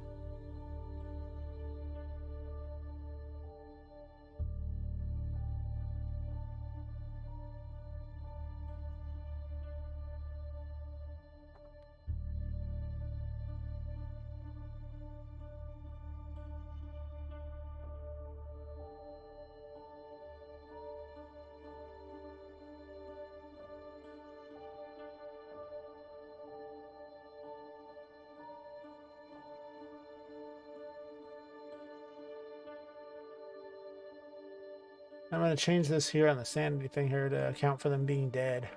I'm going to change this here on the sanity thing here to account for them being dead.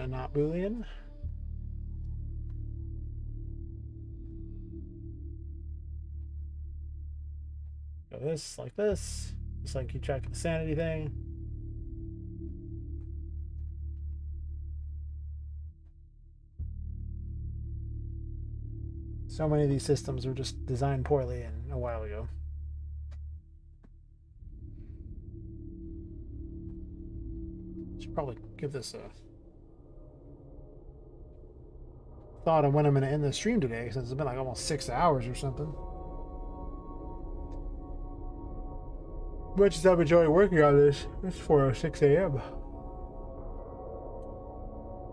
Not Boolean. Go this, like this. Just like keep track of the sanity thing. So many of these systems were just designed poorly and a while ago. Should probably give this a thought on when I'm going to end the stream today, since it's been like almost 6 hours or something. Much as I've enjoyed working on this, it's 4:06 a.m.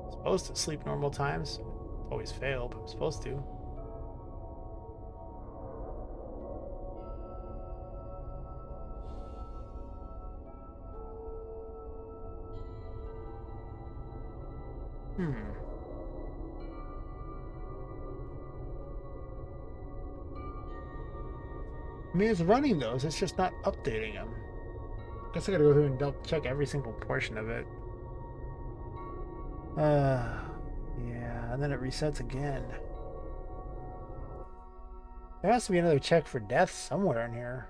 Supposed to sleep normal times. Always fail, but I'm supposed to. I mean, it's running those, it's just not updating them. I guess I gotta go through and double check every single portion of it. Yeah, and then it resets again. There has to be another check for death somewhere in here.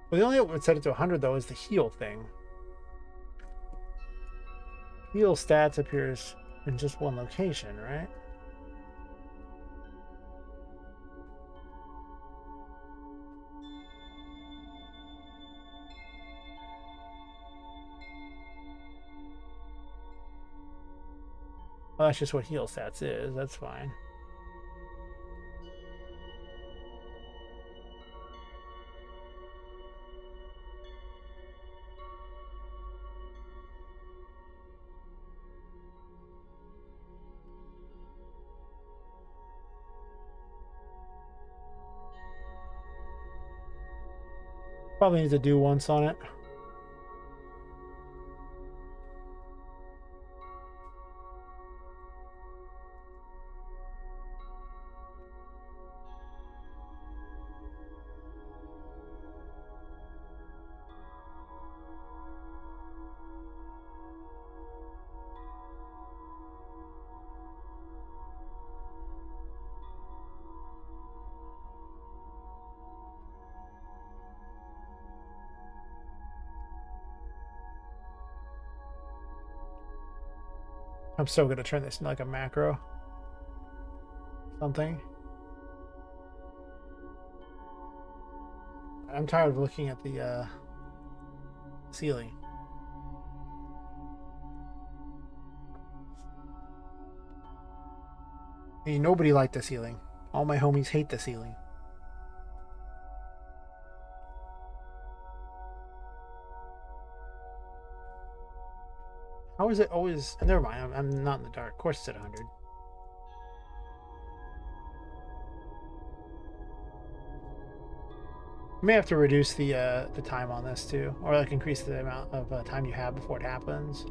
Well, the only thing that would set it to 100 though is the heal thing. Heal stats appears in just one location, right? Well, that's just what heal stats is. That's fine. Probably need to do once on it. I'm so gonna turn this into like a macro. Something. I'm tired of looking at the ceiling. I mean, nobody liked the ceiling. All my homies hate the ceiling. How is it always... Never mind, I'm not in the dark. Of course it's at 100. You may have to reduce the time on this too, or like increase the amount of time you have before it happens.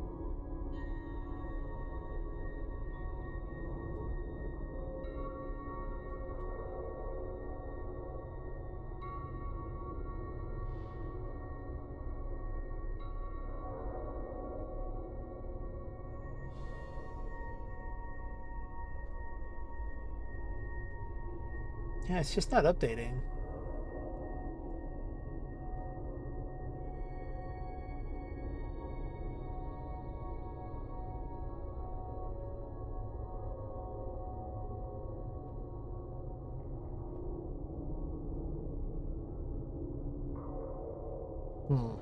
Yeah, it's just not updating. Hmm.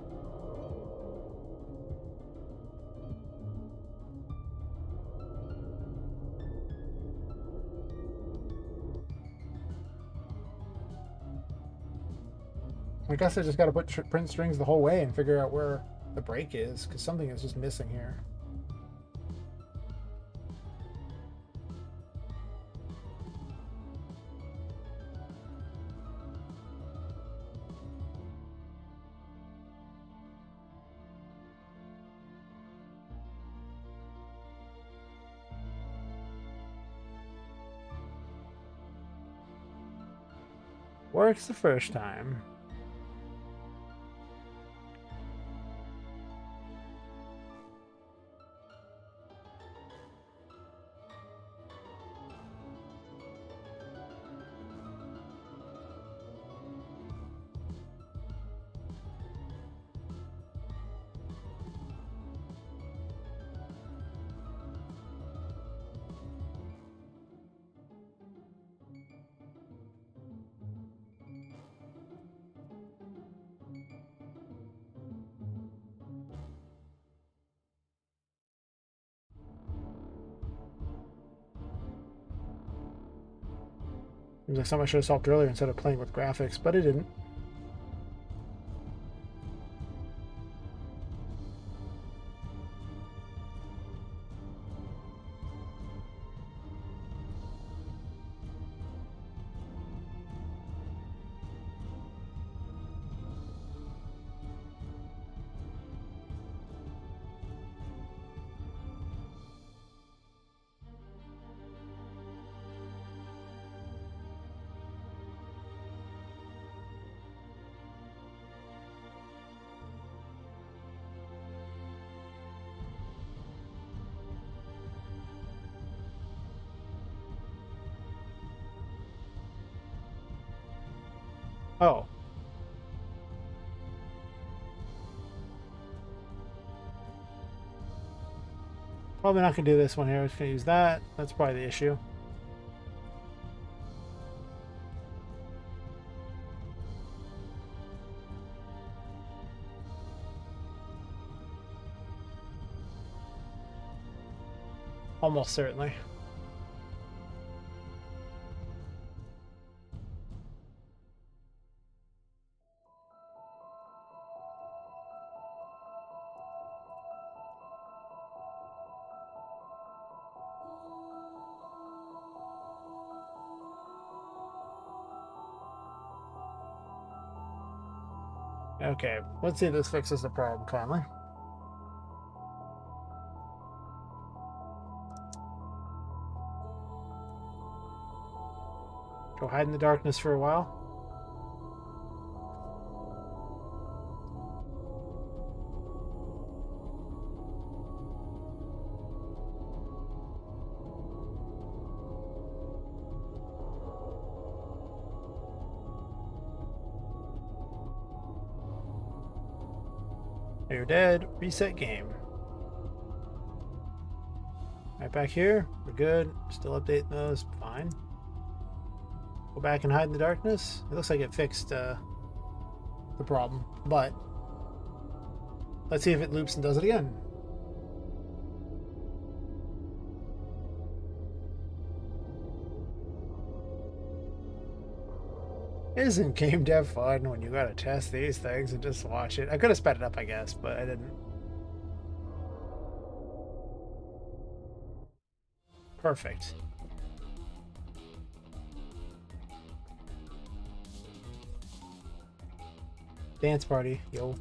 I guess I just got to put print strings the whole way and figure out where the break is, because something is just missing here. Works the first time. Seems like something I should have solved earlier instead of playing with graphics, but it didn't. Oh. Probably not going to do this one here. I'm just going to use that. That's probably the issue. Almost certainly. Okay, let's see if this fixes the problem finally. Go hide in the darkness for a while. You're dead. Reset game. Right back here. We're good. Still updating those. Fine. Go back and hide in the darkness. It looks like it fixed the problem, but let's see if it loops and does it again. Isn't game dev fun when you gotta test these things and just watch it? I could have sped it up, I guess, but I didn't. Perfect. Dance party, yo.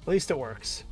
At least it works.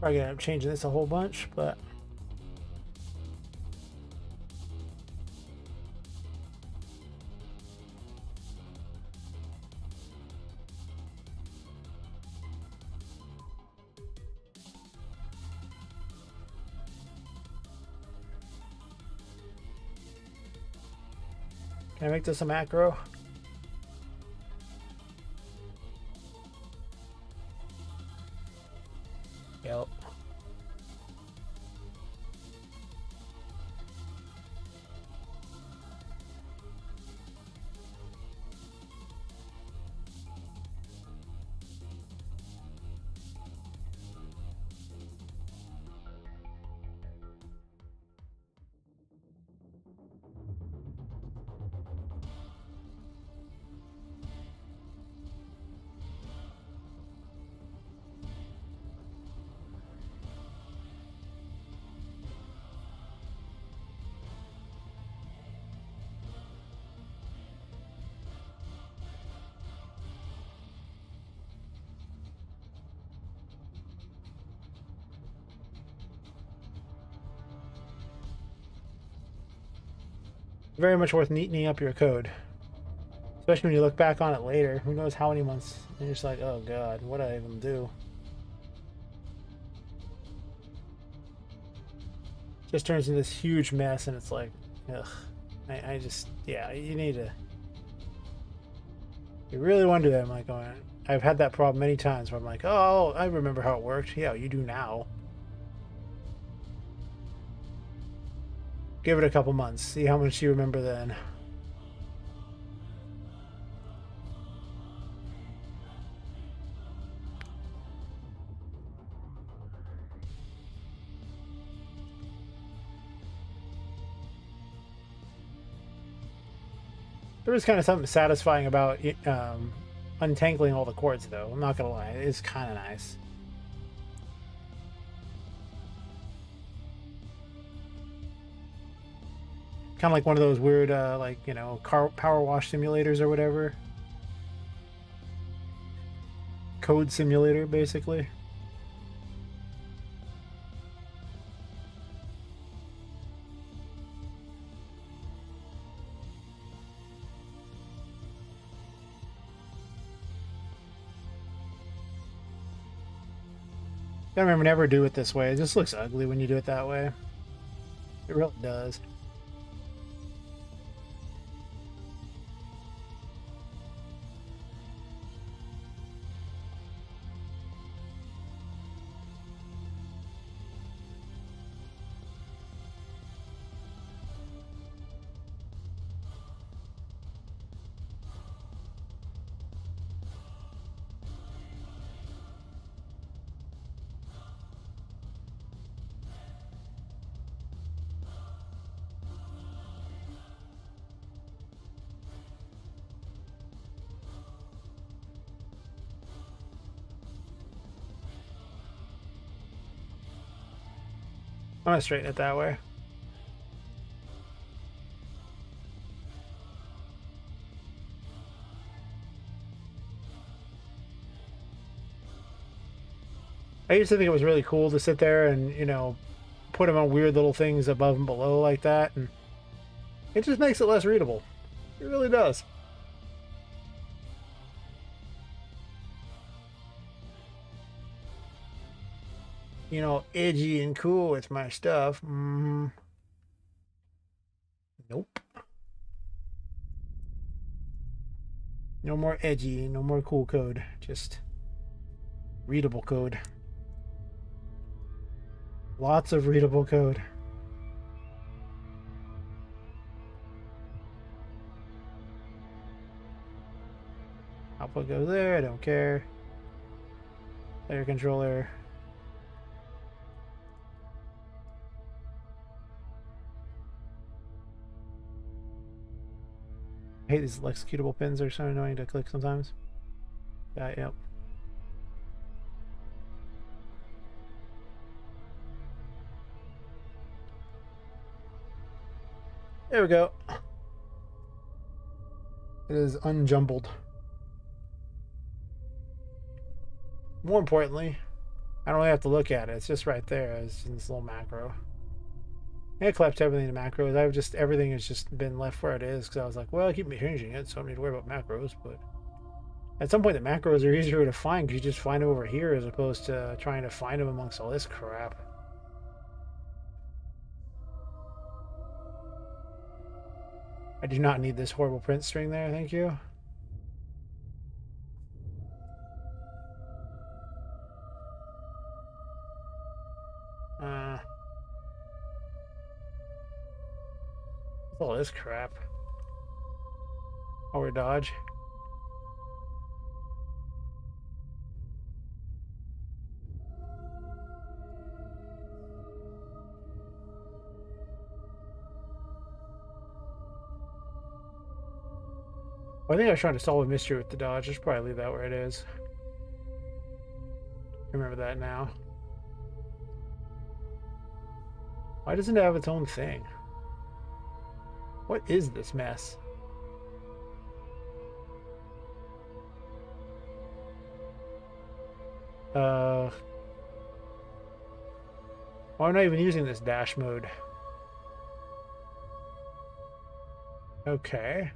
Probably gonna end up changing this a whole bunch, but can I make this a macro? Yep. Very much worth neatening up your code. Especially when you look back on it later. Who knows how many months. And you're just like, oh god, what did I even do? Just turns into this huge mess and it's like, ugh. I just, yeah, you need to... You really wonder that. I'm like, oh, I've had that problem many times where I'm like, oh, I remember how it worked. Yeah, you do now. Give it a couple months. See how much you remember then. There is kind of something satisfying about untangling all the cords, though. I'm not gonna lie, it's kind of nice. Kind of like one of those weird, like, you know, power wash simulators or whatever. Code simulator, basically. I remember never do it this way. It just looks ugly when you do it that way. It really does. I'm gonna straighten it that way. I used to think it was really cool to sit there and, you know, put them on weird little things above and below like that, and it just makes it less readable. It really does. You know, edgy and cool with my stuff. Nope. No more edgy, no more cool code. Just readable code. Lots of readable code. Output goes there, I don't care. Player controller. I hate these executable pins, are so annoying to click sometimes. Yeah, yep. There we go. It is unjumbled. More importantly, I don't really have to look at it. It's just right there. It's in this little macro. I collapsed everything to macros. Everything has just been left where it is because I was like, well, I keep changing it, so I don't need to worry about macros. But at some point, the macros are easier to find because you just find them over here as opposed to trying to find them amongst all this crap. I do not need this horrible print string there, thank you. What's all this crap? Or dodge. Well, I think I was trying to solve a mystery with the dodge. I should probably leave that where it is. Remember that now. Why doesn't it have its own thing? What is this mess? Why am I not even using this dash mode? Okay.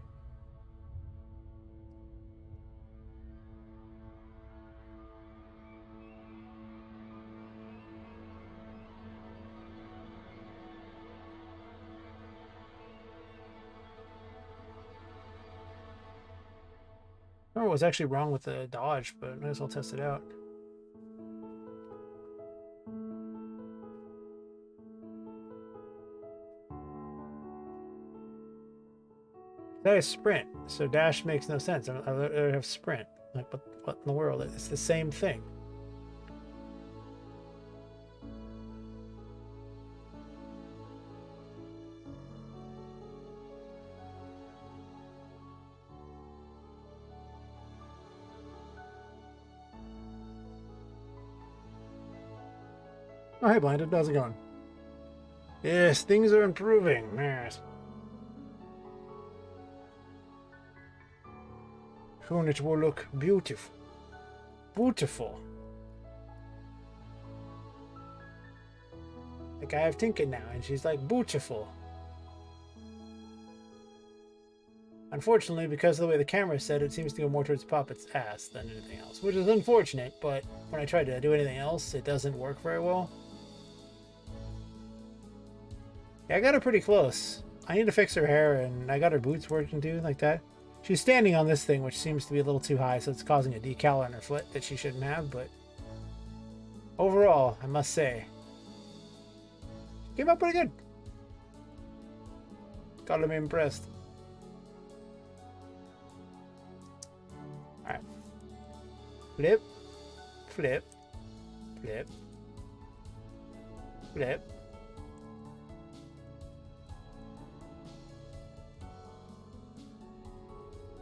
I don't know what was actually wrong with the dodge, but I might as well test it out. That is sprint, so dash makes no sense. I have sprint. Like, what in the world? It's the same thing. Oh, hey, Blinded. How's it going? Yes, things are improving. Yes. Soon it will look beautiful. Beautiful. Like I have Tinka now, and she's like beautiful. Unfortunately, because of the way the camera is set, it seems to go more towards Poppet's ass than anything else, which is unfortunate, but when I try to do anything else, it doesn't work very well. Yeah, I got her pretty close. I need to fix her hair, and I got her boots working too, like that. She's standing on this thing, which seems to be a little too high, so it's causing a decal on her foot that she shouldn't have, but overall, I must say, she came out pretty good. Gotta be impressed. Alright. Flip. Flip. Flip. Flip.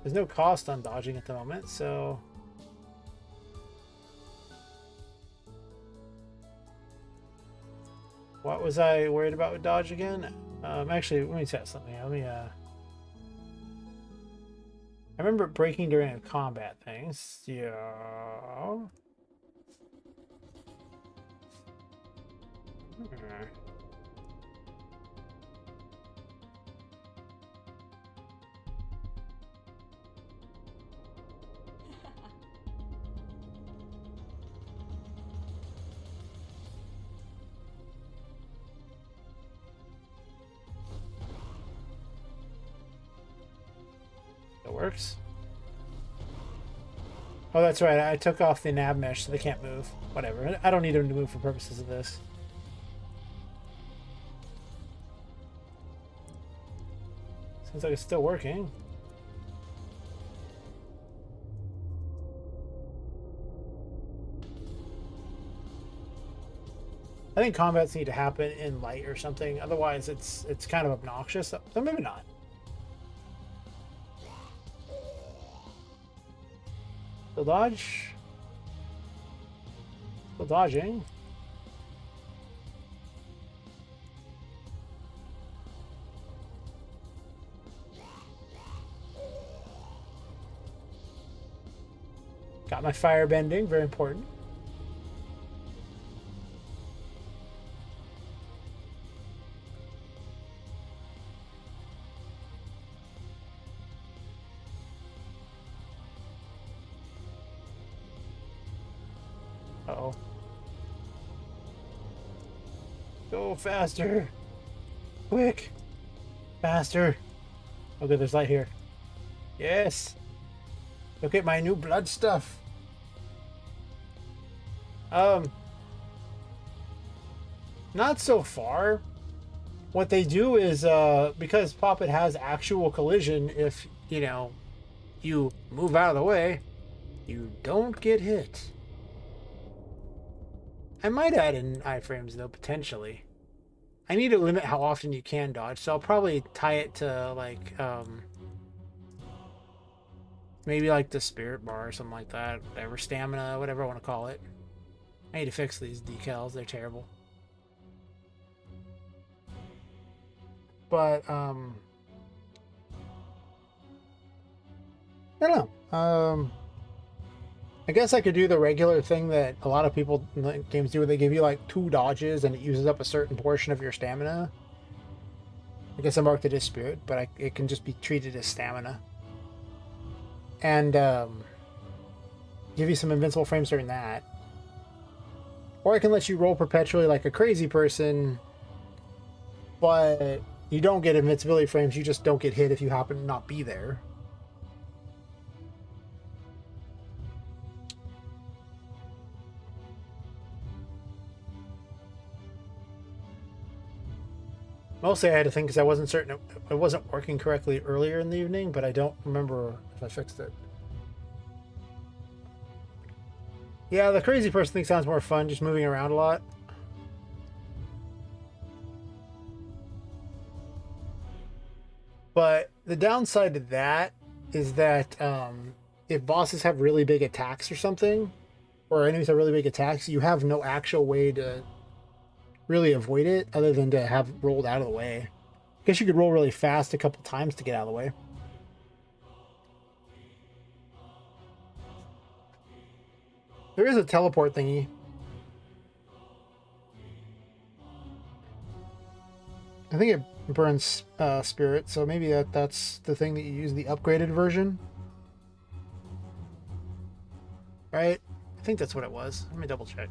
There's no cost on dodging at the moment, so... What was I worried about with dodge again? Actually, let me test something. Let me, I remember breaking during a combat things. Yeah. That works. Oh, that's right. I took off the nav mesh so they can't move. Whatever. I don't need them to move for purposes of this. Seems like it's still working. I think combats need to happen in light or something. Otherwise, it's kind of obnoxious. So maybe not. Still dodge. Still dodging. Got my fire bending, very important. Uh-oh. Go faster. Quick. Faster. Okay, there's light here. Yes. Look at my new blood stuff. Not so far. What they do is, because Poppet has actual collision, if, you know, you move out of the way, you don't get hit. I might add in iframes, though, potentially. I need to limit how often you can dodge, so I'll probably tie it to, like, maybe like the spirit bar or something like that. Whatever, stamina, whatever I want to call it. I need to fix these decals. They're terrible. But, I don't know. I guess I could do the regular thing that a lot of people in games do, where they give you like 2 dodges and it uses up a certain portion of your stamina. I guess I marked it as spirit, but it can just be treated as stamina. And give you some invincible frames during that. Or I can let you roll perpetually like a crazy person, but you don't get invincibility frames, you just don't get hit if you happen to not be there. Mostly I had to think because I wasn't certain it wasn't working correctly earlier in the evening, but I don't remember if I fixed it. Yeah, the crazy person thing sounds more fun, just moving around a lot. But the downside to that is that if bosses have really big attacks or something, or enemies have really big attacks, you have no actual way to really avoid it other than to have rolled out of the way. I guess you could roll really fast a couple times to get out of the way. There is a teleport thingy. I think it burns spirit, so maybe that's the thing that you use, the upgraded version. Right? I think that's what it was. Let me double check.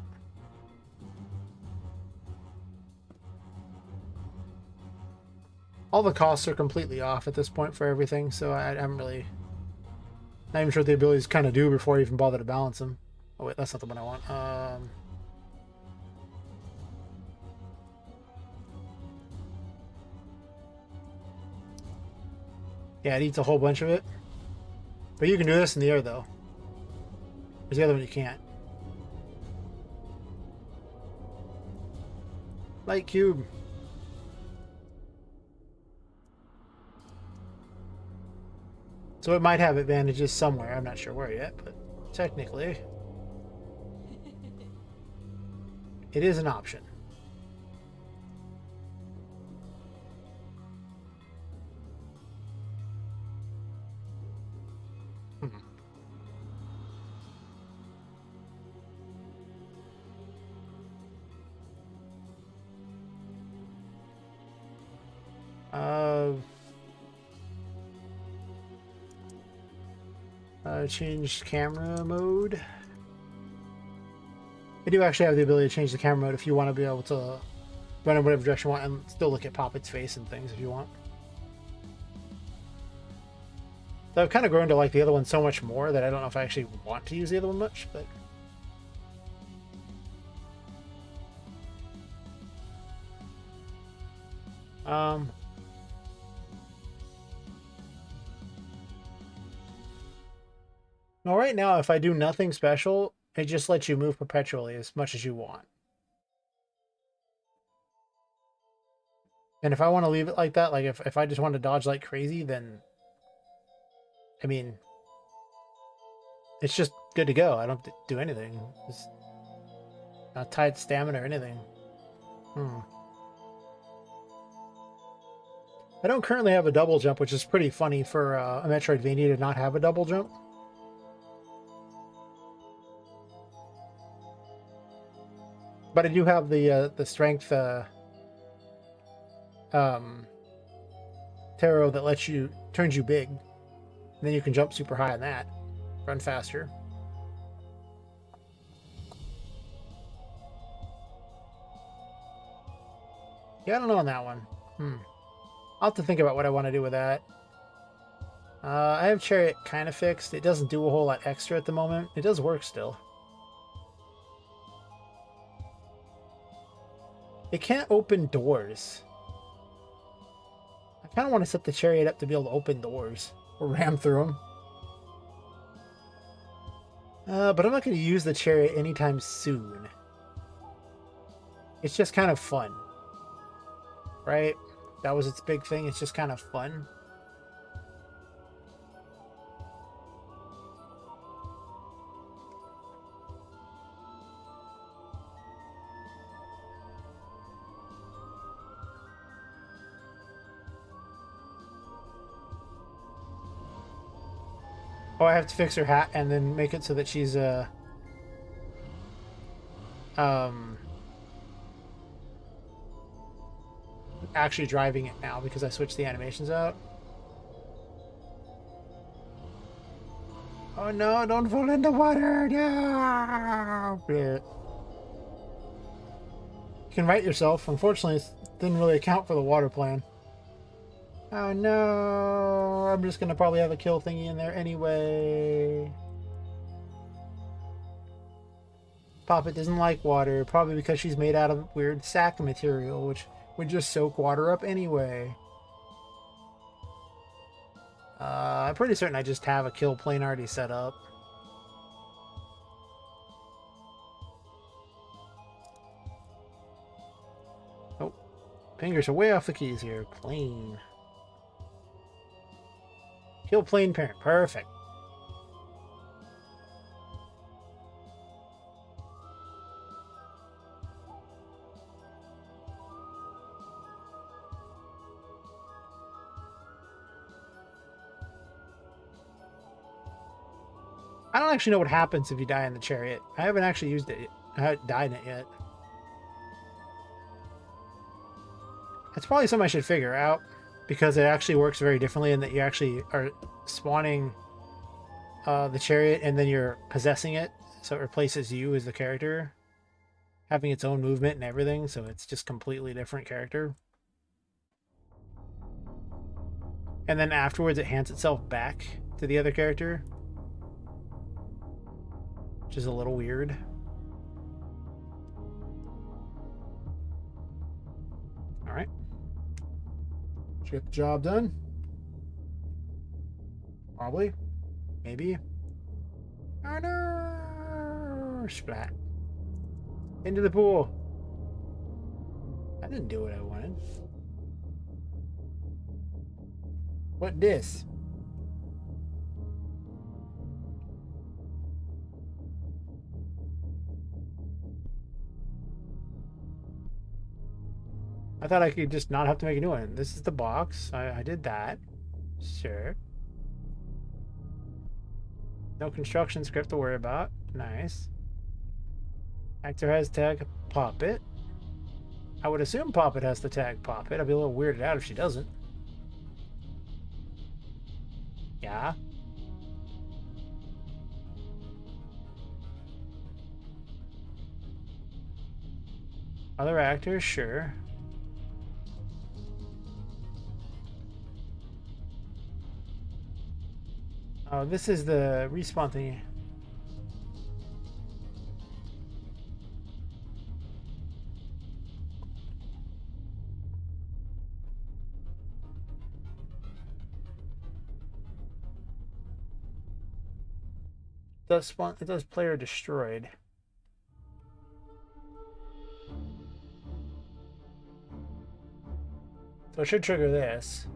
All the costs are completely off at this point for everything, so I'm really not even sure what the abilities kind of do before I even bother to balance them. Oh wait, that's not the one I want. Yeah, it eats a whole bunch of it. But you can do this in the air, though. There's the other one you can't. Light cube. So it might have advantages somewhere. I'm not sure where yet, but technically it is an option. Change camera mode. I do actually have the ability to change the camera mode if you want to be able to run in whatever direction you want and still look at Poppet's face and things if you want. So I've kind of grown to like the other one so much more that I don't know if I actually want to use the other one much, but... Well, right now, if I do nothing special, it just lets you move perpetually as much as you want. And if I want to leave it like that, like if I just want to dodge like crazy, then I mean, it's just good to go. I don't have to do anything. It's not tied to stamina or anything. Hmm. I don't currently have a double jump, which is pretty funny for a Metroidvania to not have a double jump. But I do have the strength tarot that turns you big. And then you can jump super high on that, run faster. Yeah, I don't know on that one. I'll have to think about what I want to do with that. I have Chariot kind of fixed. It doesn't do a whole lot extra at the moment. It does work still. It can't open doors. I kind of want to set the Chariot up to be able to open doors or ram through them. But I'm not going to use the Chariot anytime soon. It's just kind of fun. Right? That was its big thing. It's just kind of fun. Oh, I have to fix her hat and then make it so that she's actually driving it now because I switched the animations out. Oh no, don't fall in the water! No! You can right yourself. Unfortunately, it didn't really account for the water plan. Oh no! I'm just gonna probably have a kill thingy in there anyway. Poppet doesn't like water, probably because she's made out of weird sack material, which would just soak water up anyway. I'm pretty certain I just have a kill plane already set up. Oh, fingers are way off the keys here. Plane. Kill plane parent. Perfect. I don't actually know what happens if you die in the chariot. I haven't actually used it. I haven't died in it yet. That's probably something I should figure out because it actually works very differently in that you actually are spawning the chariot and then you're possessing it. So it replaces you as the character, having its own movement and everything. So it's just completely different character. And then afterwards it hands itself back to the other character, which is a little weird. All right. Did you get the job done? Probably. Maybe. Oh no! Splat. Into the pool. I didn't do what I wanted. What this? I thought I could just not have to make a new one. This is the box. I did that. Sure. No construction script to worry about. Nice. Actor has tag Poppet. I would assume Poppet has the tag Poppet. I'd be a little weirded out if she doesn't. Yeah. Other actors, sure. Oh, this is the respawn thingy. Does spawn? It does player destroyed. So it should trigger this.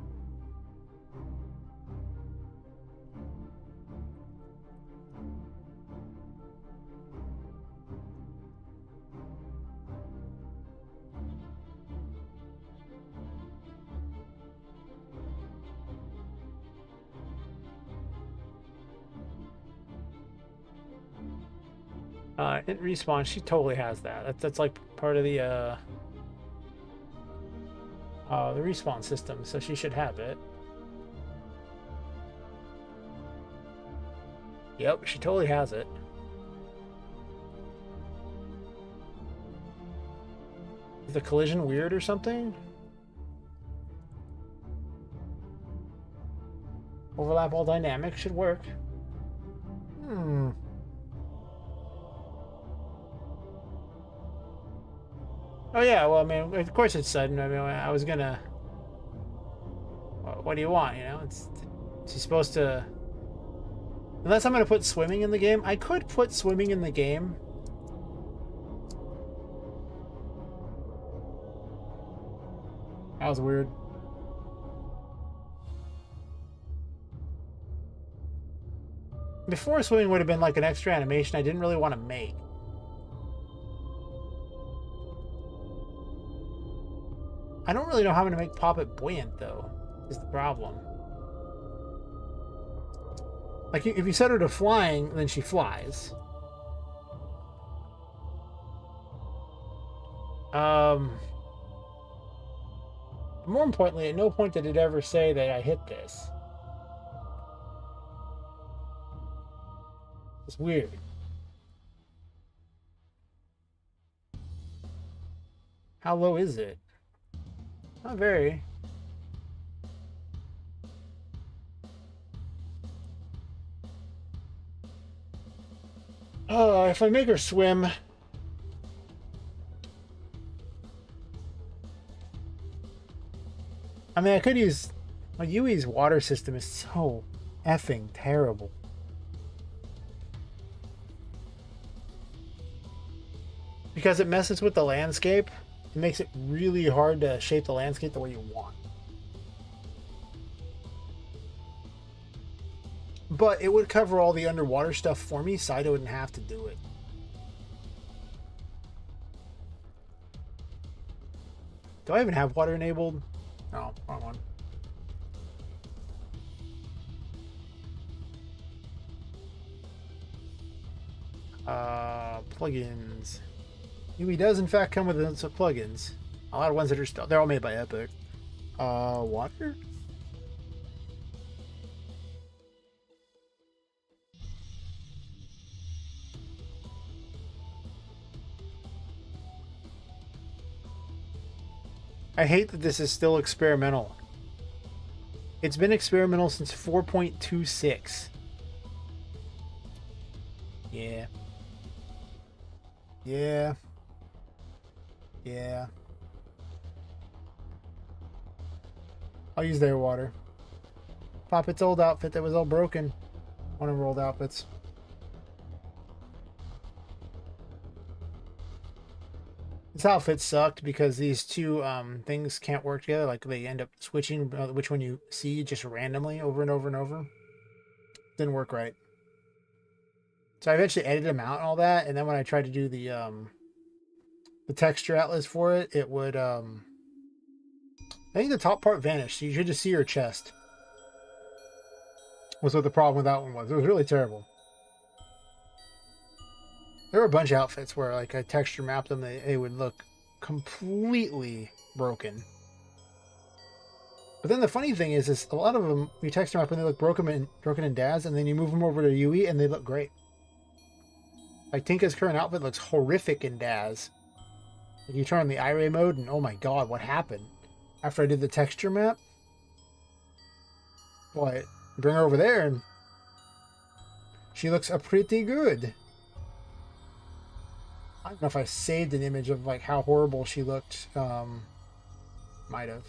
It respawns. She totally has that. That's like part of the respawn system, so she should have it. Yep, she totally has it. Is the collision weird or something? Overlap all dynamics should work. Hmm. Oh yeah, well I mean, of course it's sudden. I mean, I was gonna. What do you want? You know, she's supposed to. Unless I'm gonna put swimming in the game, I could put swimming in the game. That was weird. Before, swimming would have been like an extra animation I didn't really want to make. I don't really know how I'm going to make Poppet buoyant, though, is the problem. Like, if you set her to flying, then she flies. More importantly, at no point did it ever say that I hit this. It's weird. How low is it? Not very. Oh, if I make her swim. I mean, I could use. Well, Yui's water system is so effing terrible. Because it messes with the landscape, it makes it really hard to shape the landscape the way you want. But it would cover all the underwater stuff for me, so I wouldn't have to do it. Do I even have water enabled? No, wrong one. Plugins. Yui does in fact come with some plugins. A lot of ones that are still, they're all made by Epic. Water? I hate that this is still experimental. It's been experimental since 4.26. Yeah. Yeah. Yeah. I'll use their water. Poppet's old outfit that was all broken. One of her old outfits. This outfit sucked because these two things can't work together. Like they end up switching which one you see just randomly over and over and over. Didn't work right. So I eventually edited them out and all that, and then when I tried to do the texture atlas for it, it would I think the top part vanished, so you should just see her chest. Was what the problem with that one was. It was really terrible. There were a bunch of outfits where like I texture mapped them, they would look completely broken. But then the funny thing is a lot of them you texture map and they look broken in Daz, and then you move them over to Yui and they look great. Like Tinka's current outfit looks horrific in Daz. Like you turn on the Ire mode and oh my god, what happened? After I did the texture map, what? Bring her over there and she looks pretty good. I don't know if I saved an image of like how horrible she looked. Might have.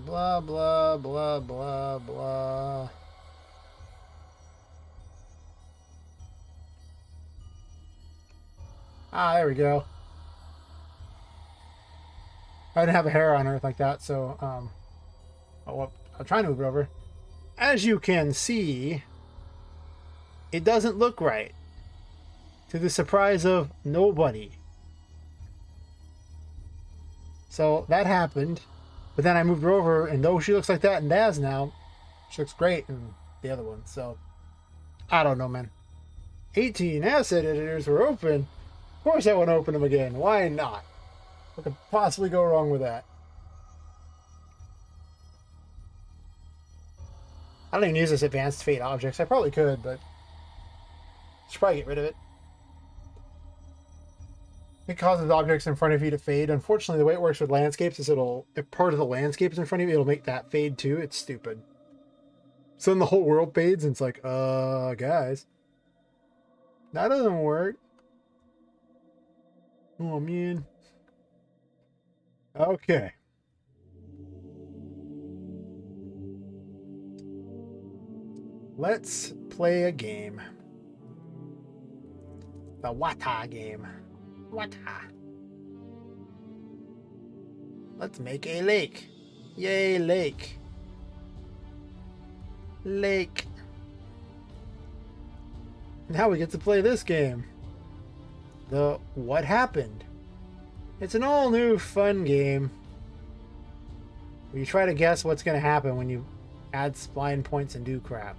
Blah blah, blah, blah, blah, blah. Ah, there we go. I didn't have a hair on Earth like that, so, I'll try to move it over. As you can see, it doesn't look right. To the surprise of nobody. So that happened. But then I moved her over, and though she looks like that in Daz now, she looks great in the other one. So, I don't know, man. 18 asset editors were open. Of course I want to open them again. Why not? What could possibly go wrong with that? I don't even use this advanced fade objects. I probably could, but I should probably get rid of it. It causes objects in front of you to fade. Unfortunately, the way it works with landscapes is if part of the landscape is in front of you, it'll make that fade too. It's stupid. So then the whole world fades, and it's like, guys. That doesn't work. Oh, man. Okay. Let's play a game. The Wata game. Wata. Let's make a lake. Yay, lake. Lake. Now we get to play this game. The What Happened. It's an all new fun game where you try to guess what's going to happen when you add spline points and do crap.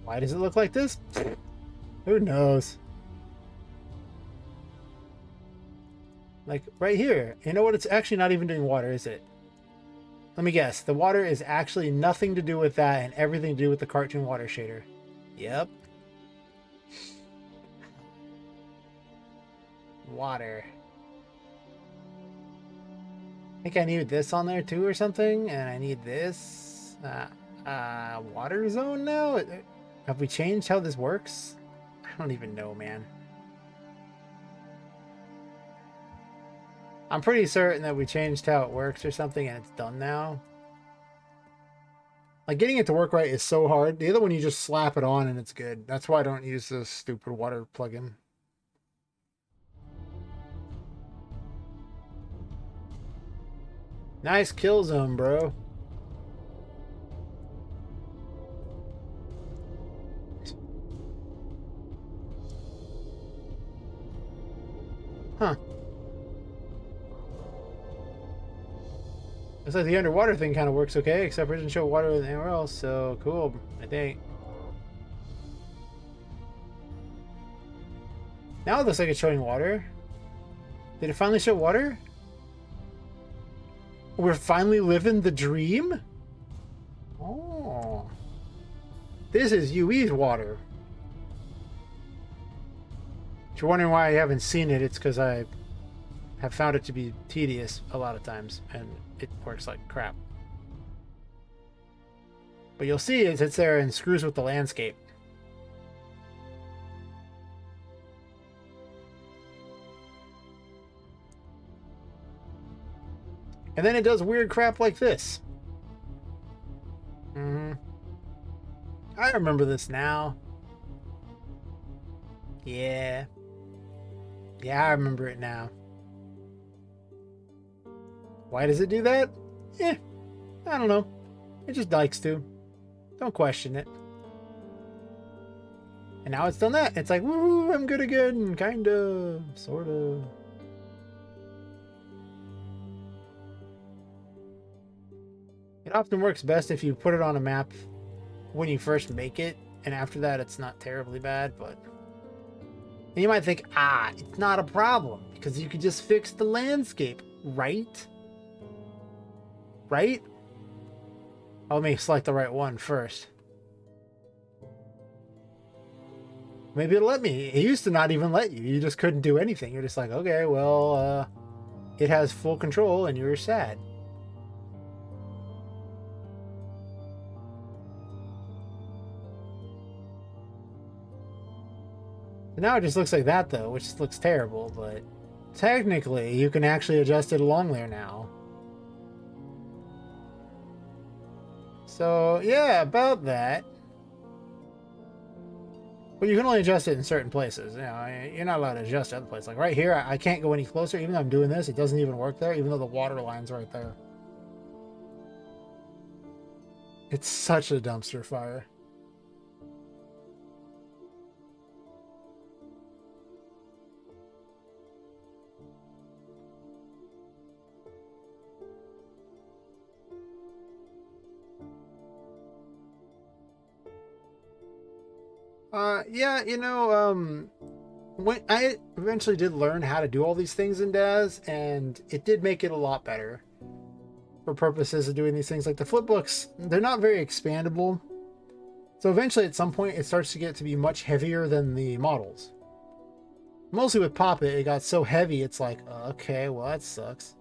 Why does it look like this? Who knows? Like right here. You know what? It's actually not even doing water, is it? Let me guess. The water is actually nothing to do with that and everything to do with the cartoon water shader. Yep. Water. I think I need this on there too or something. And I need this. Water zone now? Have we changed how this works? I don't even know, man. I'm pretty certain that we changed how it works or something and it's done now. Like, getting it to work right is so hard. The other one, you just slap it on and it's good. That's why I don't use this stupid water plugin. Nice kill zone, bro. Huh. Looks like the underwater thing kind of works okay, except it doesn't show water anywhere else, so cool, I think. Now it looks like it's showing water. Did it finally show water? We're finally living the dream? Oh. This is UE's water. If you're wondering why I haven't seen it, it's because I have found it to be tedious a lot of times, and it works like crap. But you'll see it sits there and screws with the landscape. And then it does weird crap like this. I remember this now. Yeah. Yeah, I remember it now. Why does it do that? I don't know. It just likes to. Don't question it. And now it's done that. It's like, woo, I'm good again. Kinda. Sorta. It often works best if you put it on a map when you first make it. And after that, it's not terribly bad, but... And you might think, it's not a problem. Because you could just fix the landscape, right? Right? Oh, let me select the right one first. Maybe it'll let me. It used to not even let you. You just couldn't do anything. You're just like, okay, well, it has full control and you're sad. Now it just looks like that though, which looks terrible, but technically you can actually adjust it along there now. So yeah, about that. But you can only adjust it in certain places. You know, you're not allowed to adjust other places. Like right here, I can't go any closer. Even though I'm doing this, it doesn't even work there, even though the water line's right there. It's such a dumpster fire. Yeah, you know, when I eventually did learn how to do all these things in Daz, and it did make it a lot better for purposes of doing these things. Like the flipbooks, they're not very expandable. So eventually at some point it starts to get to be much heavier than the models. Mostly with Poppet, it got so heavy it's like, okay, well that sucks.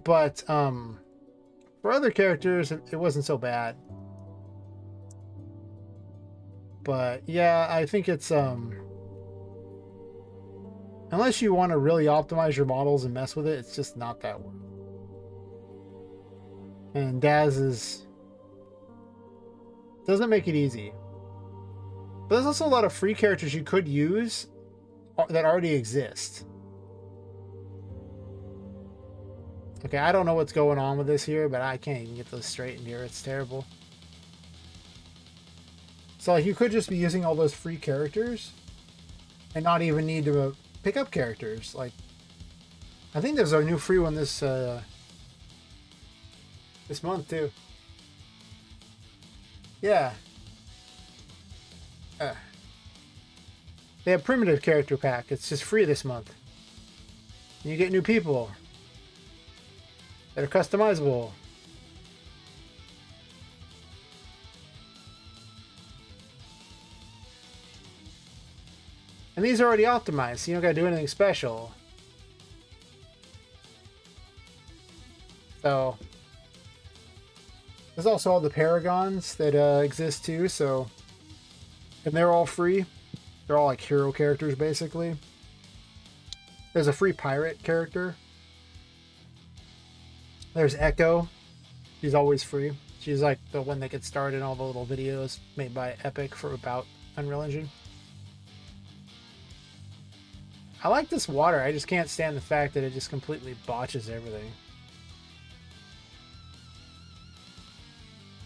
But for other characters it wasn't so bad. But yeah, I think it's unless you want to really optimize your models and mess with it, it's just not that worth. And Daz doesn't make it easy. But there's also a lot of free characters you could use that already exist. Okay, I don't know what's going on with this here, but I can't even get this straight in here. It's terrible. So like you could just be using all those free characters and not even need to pick up characters. Like I think there's a new free one this month too. Yeah. They have primitive character pack. It's just free this month. And you get new people that are customizable. And these are already optimized, so you don't gotta do anything special. So there's also all the paragons that exist too, so and they're all free. They're all like hero characters basically. There's a free pirate character. There's Echo. She's always free. She's like the one that gets started in all the little videos made by Epic for about Unreal Engine. I like this water. I just can't stand the fact that it just completely botches everything.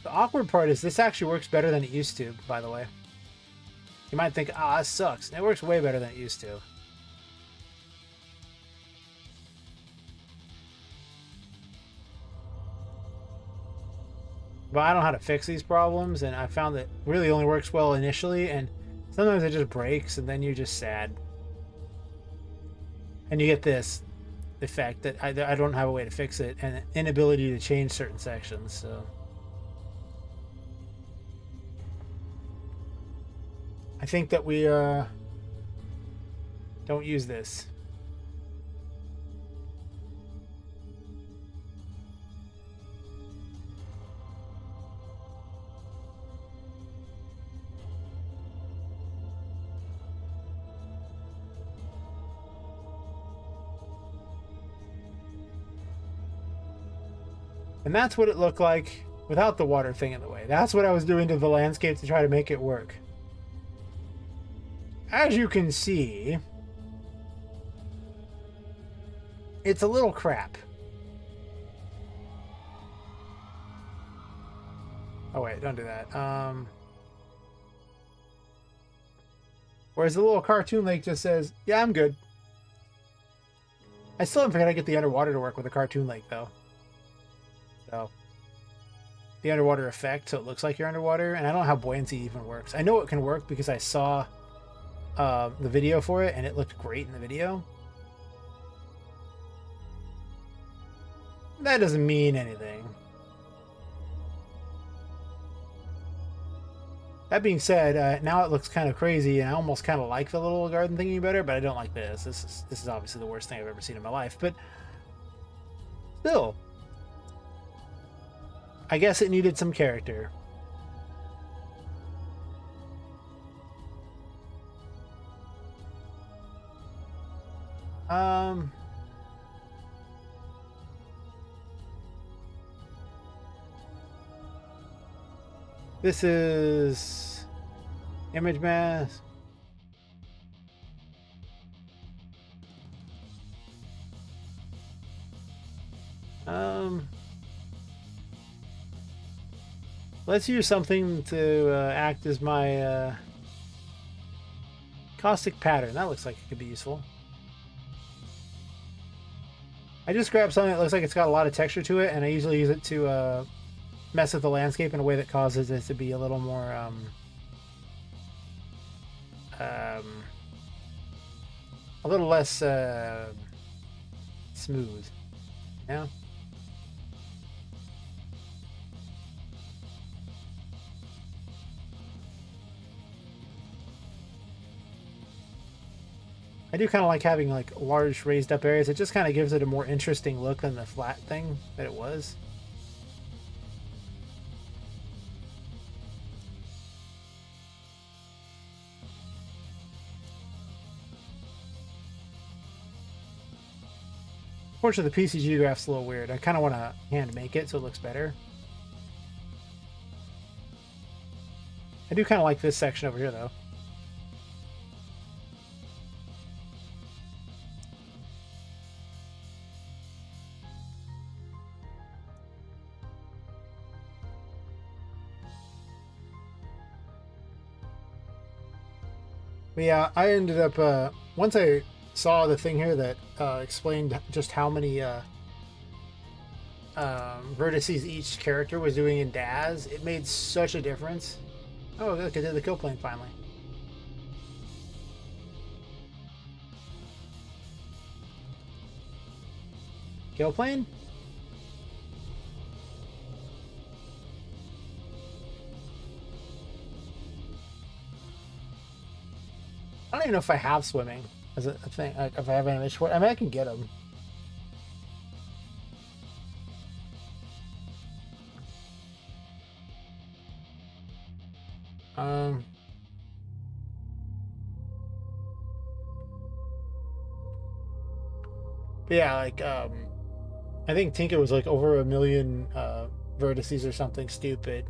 The awkward part is this actually works better than it used to, by the way. You might think, ah, this sucks. It works way better than it used to. But I don't know how to fix these problems, and I found that really only works well initially, and sometimes it just breaks, and then you're just sad. And you get this effect that I don't have a way to fix it, and an inability to change certain sections, so... I think that we don't use this. And that's what it looked like without the water thing in the way. That's what I was doing to the landscape to try to make it work. As you can see, it's a little crap. Oh wait, don't do that. Whereas the little cartoon lake just says, yeah, I'm good. I still haven't figured out how to get the underwater to work with a cartoon lake though. So the underwater effect, so it looks like you're underwater, and I don't know how buoyancy even works. I know it can work because I saw the video for it, and it looked great in the video. That doesn't mean anything. That being said, now it looks kind of crazy, and I almost kind of like the little garden thingy better, but I don't like this. This is obviously the worst thing I've ever seen in my life, but still, I guess it needed some character. Um, this is image mask. Let's use something to act as my caustic pattern. That looks like it could be useful. I just grabbed something that looks like it's got a lot of texture to it, and I usually use it to mess with the landscape in a way that causes it to be a little more a little less smooth. Yeah. I do kind of like having like large raised up areas. It just kind of gives it a more interesting look than the flat thing that it was. Unfortunately, the PCG graph's a little weird. I kind of want to hand make it so it looks better. I do kind of like this section over here though. But yeah, I ended up once I saw the thing here that explained just how many vertices each character was doing in Daz. It made such a difference. Oh, look, I did the kill plane finally. Kill plane? I don't even know if I have swimming as a thing. If I have any short, I mean, I can get them. But yeah, like I think Tinka was like over 1 million vertices or something stupid,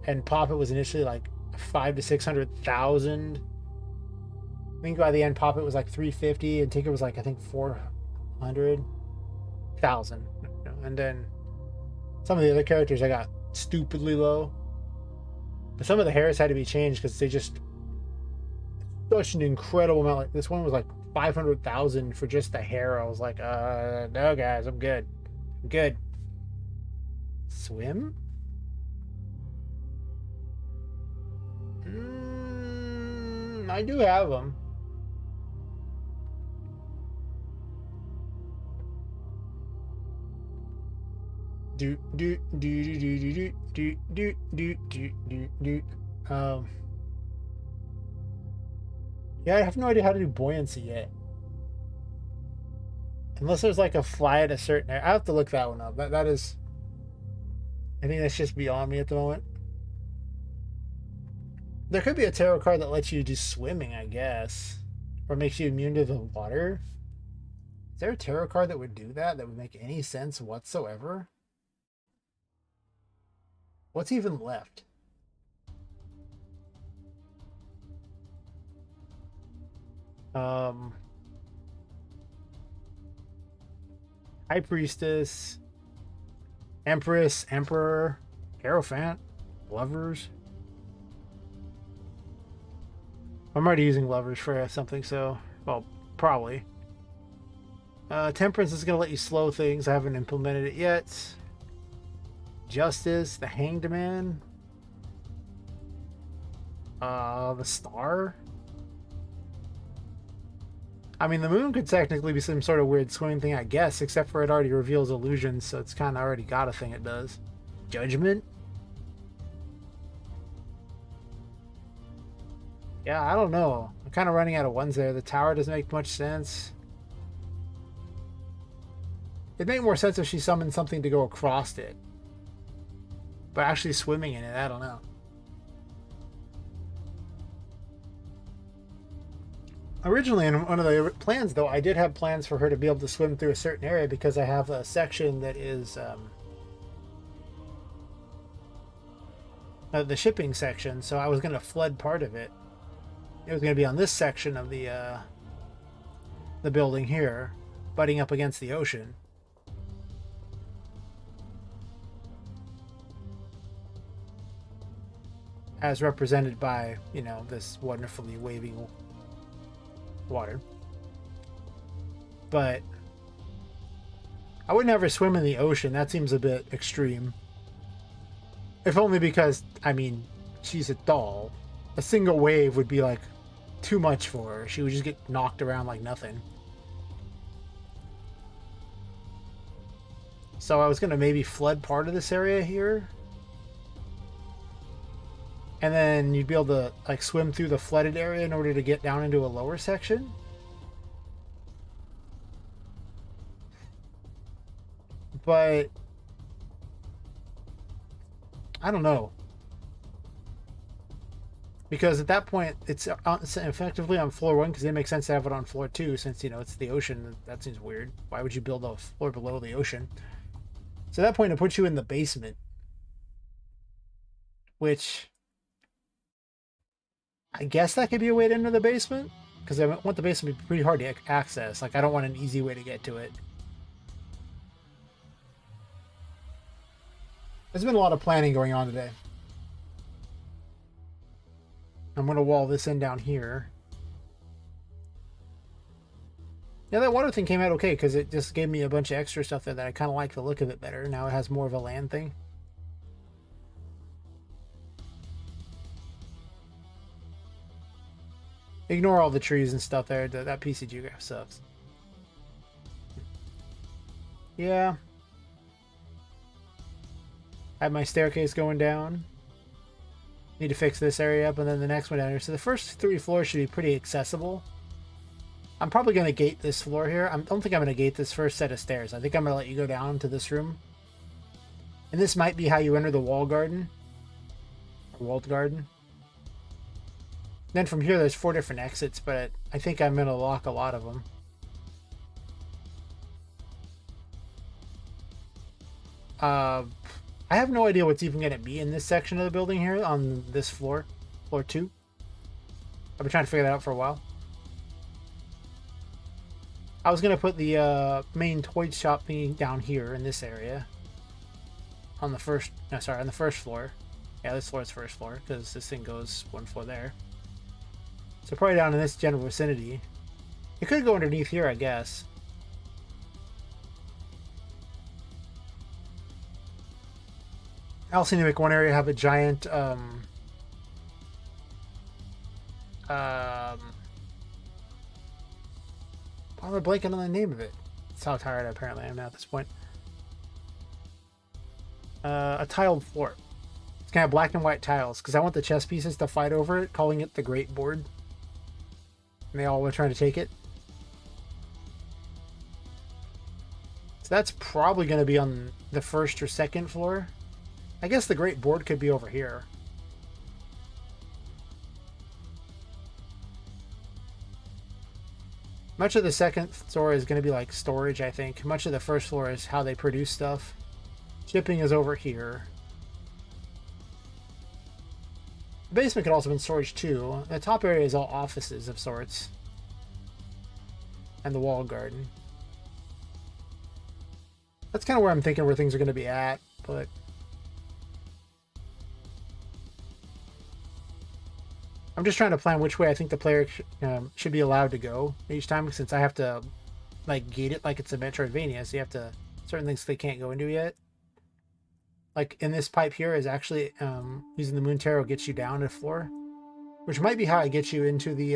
and Poppet was initially like 500,000 to 600,000. I think by the end, Poppet was like 350, and Tinker was like I think 400,000. And then some of the other characters I got stupidly low, but some of the hairs had to be changed because they just such an incredible amount. Like this one was like 500,000 for just the hair. I was like, no, guys, I'm good. I'm good. Swim? I do have them. Do do do do do do do do do do do. Yeah, I have no idea how to do buoyancy yet. Unless there's like a fly at a certain area. I have to look that one up. That is, I think that's just beyond me at the moment. There could be a tarot card that lets you do swimming, I guess, or makes you immune to the water. Is there a tarot card that would do that? That would make any sense whatsoever? What's even left? High Priestess, Empress, Emperor, Hierophant, Lovers. I'm already using Lovers for something, so, well, probably. Temperance is going to let you slow things. I haven't implemented it yet. Justice, the Hanged Man. The Star. I mean, the moon could technically be some sort of weird swimming thing, I guess, except for it already reveals illusions, so it's kind of already got a thing it does. Judgment? Yeah, I don't know. I'm kind of running out of ones there. The tower doesn't make much sense. It'd make more sense if she summoned something to go across it. But actually swimming in it, I don't know. Originally, in one of the plans, though, I did have plans for her to be able to swim through a certain area because I have a section that is the shipping section. So I was going to flood part of it. It was going to be on this section of the building here, butting up against the ocean. As represented by, you know, this wonderfully waving water. But I would never swim in the ocean. That seems a bit extreme. If only because, I mean, she's a doll. A single wave would be like too much for her. She would just get knocked around like nothing. So I was going to maybe flood part of this area here. And then you'd be able to like swim through the flooded area in order to get down into a lower section. But I don't know. Because at that point, it's effectively on floor 1 because it makes sense to have it on floor 2 since, you know, it's the ocean. That seems weird. Why would you build a floor below the ocean? So at that point, it puts you in the basement. Which I guess that could be a way to enter the basement. Because I want the basement to be pretty hard to access. Like, I don't want an easy way to get to it. There's been a lot of planning going on today. I'm going to wall this in down here. Yeah, that water thing came out okay because it just gave me a bunch of extra stuff there that I kind of like the look of it better. Now it has more of a land thing. Ignore all the trees and stuff there. That PCG graph sucks. Yeah. I have my staircase going down. Need to fix this area up and then the next one down here. So the first 3 floors should be pretty accessible. I'm probably going to gate this floor here. I don't think I'm going to gate this first set of stairs. I think I'm going to let you go down to this room. And this might be how you enter the wall garden. Or walled garden. Then from here there's 4 different exits, but I think I'm going to lock a lot of them. I have no idea what's even going to be in this section of the building here on this floor. Floor 2. I've been trying to figure that out for a while. I was going to put the main toy shop thingy down here in this area. On the first... No, sorry, on the first floor. Yeah, this floor is first floor, because this thing goes 1 floor there. So probably down in this general vicinity. It could go underneath here, I guess. I also need to make one area have a giant why am I blanking on the name of it? That's how tired apparently I am now at this point. A tiled floor. It's gonna have black and white tiles because I want the chess pieces to fight over it, calling it the Great Board. And they all were trying to take it. So that's probably going to be on the first or second floor. I guess the Great Board could be over here. Much of the second floor is going to be like storage, I think. Much of the first floor is how they produce stuff. Shipping is over here. The basement could also have been storage too. The top area is all offices of sorts. And the wall garden. That's kind of where I'm thinking where things are going to be at, but... I'm just trying to plan which way I think the player should be allowed to go each time, since I have to like gate it like it's a Metroidvania, so you have to... certain things they can't go into yet. Like in this pipe here is actually using the Moon Tarot gets you down to floor, which might be how I get you into the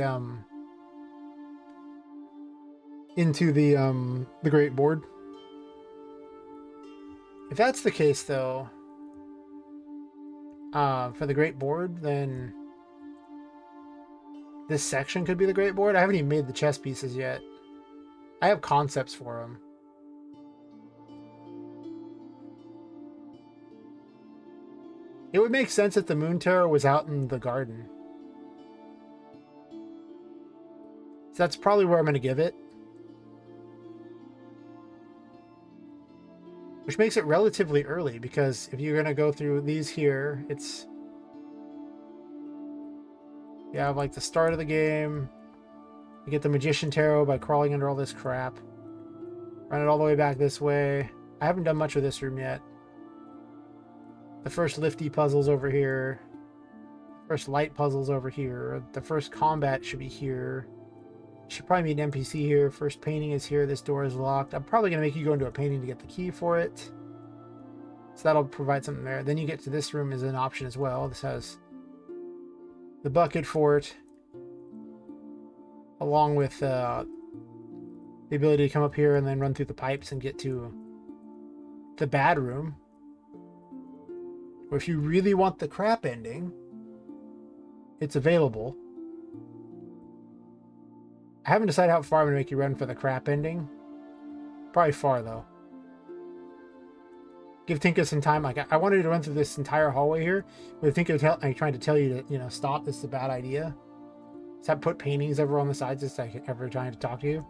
Great Board. If that's the case, though, for the Great Board, then this section could be the Great Board. I haven't even made the chess pieces yet. I have concepts for them. It would make sense if the Moon Tarot was out in the garden. So that's probably where I'm going to give it. Which makes it relatively early, because if you're going to go through these here, it's... You have like the start of the game. You get the Magician Tarot by crawling under all this crap. Run it all the way back this way. I haven't done much of this room yet. The first lifty puzzle's over here. First light puzzle's over here. The first combat should be here. You should probably meet an NPC here. First painting is here. This door is locked. I'm probably going to make you go into a painting to get the key for it. So that'll provide something there. Then you get to this room as an option as well. This has the bucket fort, along with the ability to come up here and then run through the pipes and get to the bad room. Or if you really want the crap ending, it's available. I haven't decided how far I'm going to make you run for the crap ending. Probably far, though. Give Tinka some time. Like, I wanted to run through this entire hallway here, but Tinka trying to tell you to, you know, stop. This is a bad idea. So I put paintings over on the sides just like ever trying to talk to you.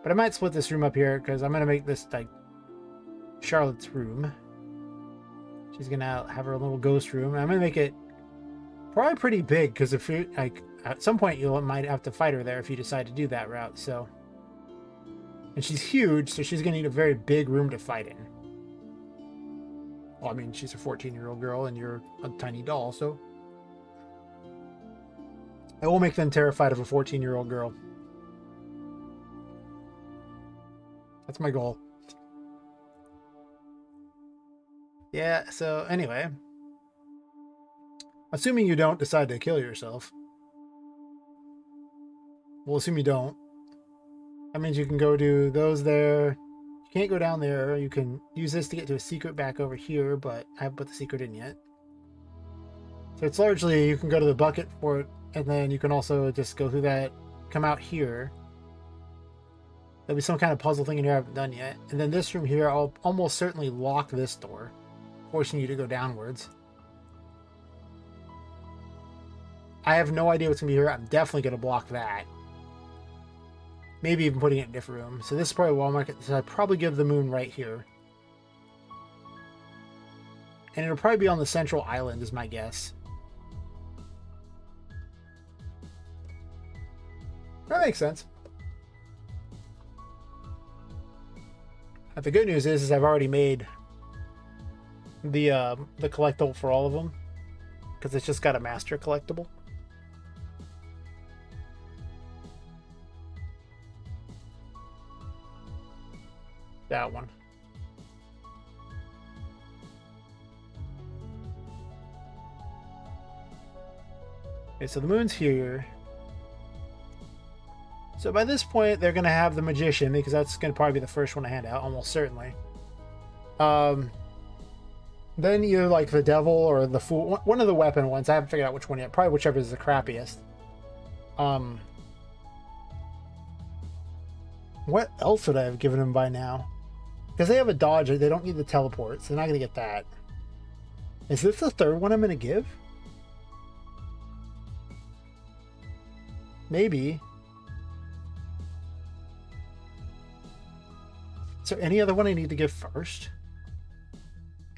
But I might split this room up here because I'm going to make this like Charlotte's room. She's going to have her little ghost room. I'm going to make it probably pretty big because if you like at some point you might have to fight her there if you decide to do that route. So, and she's huge, so she's going to need a very big room to fight in. Well, I mean, she's a 14-year-old girl and you're a tiny doll, so I will make them terrified of a 14-year-old girl. That's my goal. Yeah, so anyway. Assuming you don't decide to kill yourself. We'll assume you don't. That means you can go do those there. You can't go down there. You can use this to get to a secret back over here, but I haven't put the secret in yet. So it's largely, you can go to the bucket for it, and then you can also just go through that, come out here. There'll be some kind of puzzle thing in here I haven't done yet. And then this room here, I'll almost certainly lock this door, forcing you to go downwards. I have no idea what's going to be here. I'm definitely going to block that. Maybe even putting it in a different room. So this is probably Walmart. So I'd probably give the moon right here. And it'll probably be on the central island is my guess. That makes sense. But the good news is I've already made the collectible for all of them. Because it's just got a master collectible. That one. Okay, so the moon's here. So by this point, they're going to have the magician, because that's going to probably be the first one to hand out, almost certainly. Then either like the devil or the fool, one of the weapon ones. I haven't figured out which one yet. Probably whichever is the crappiest. What else would I have given them by now? Because they have a dodge, they don't need the teleport, so they're not going to get that. Is this the third one I'm going to give? Maybe. Is there any other one I need to give first?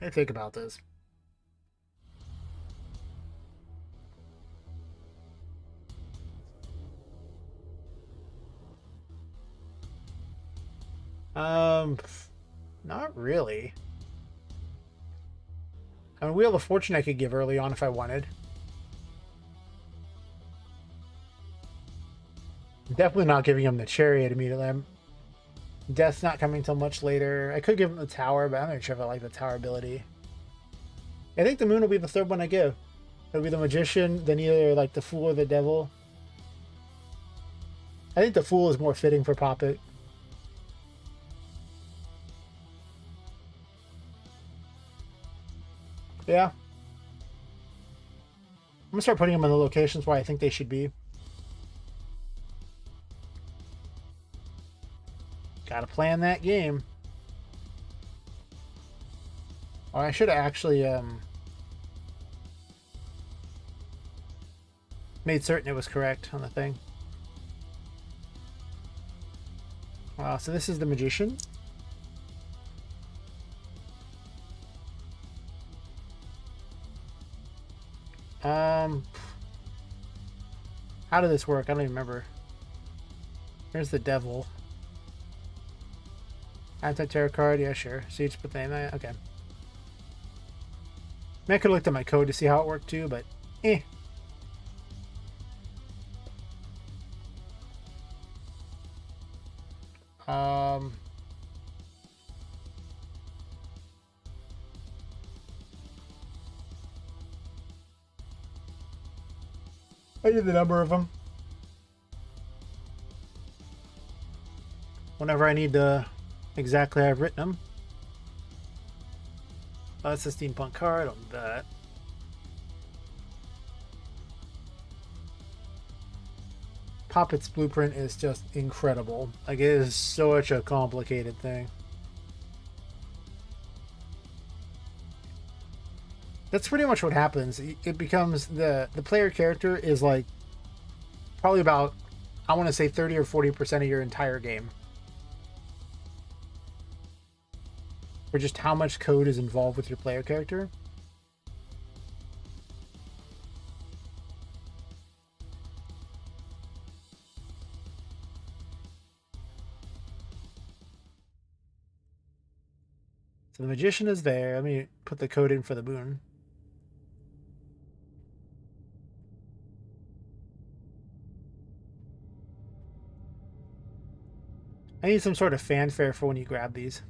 I think about this. Not really. I mean, Wheel of Fortune I could give early on if I wanted. Definitely not giving him the chariot immediately. Death's not coming till much later. I could give him the tower, but I'm not sure if I like the tower ability. I think the moon will be the third one I give. It'll be the magician, then either like the fool or the devil. I think the fool is more fitting for Poppet. Yeah. I'm gonna start putting them in the locations where I think they should be. Gotta plan that game. Oh, I should have actually, Made certain it was correct on the thing. So this is the magician. How did this work? I don't even remember. Here's the devil. Anti-tarot card, yeah, sure. So you just put the name there? Okay. I mean, I could have looked at my code to see how it worked too, but eh. I did the number of them. Whenever I need to exactly I've written them. Oh, that's a steampunk card on that. Poppet's blueprint is just incredible. Like, it is such a complicated thing. That's pretty much what happens. It becomes the player character is like probably about, I want to say 30 or 40% of your entire game. For just how much code is involved with your player character. So the magician is there. Let me put the code in for the moon. I need some sort of fanfare for when you grab these.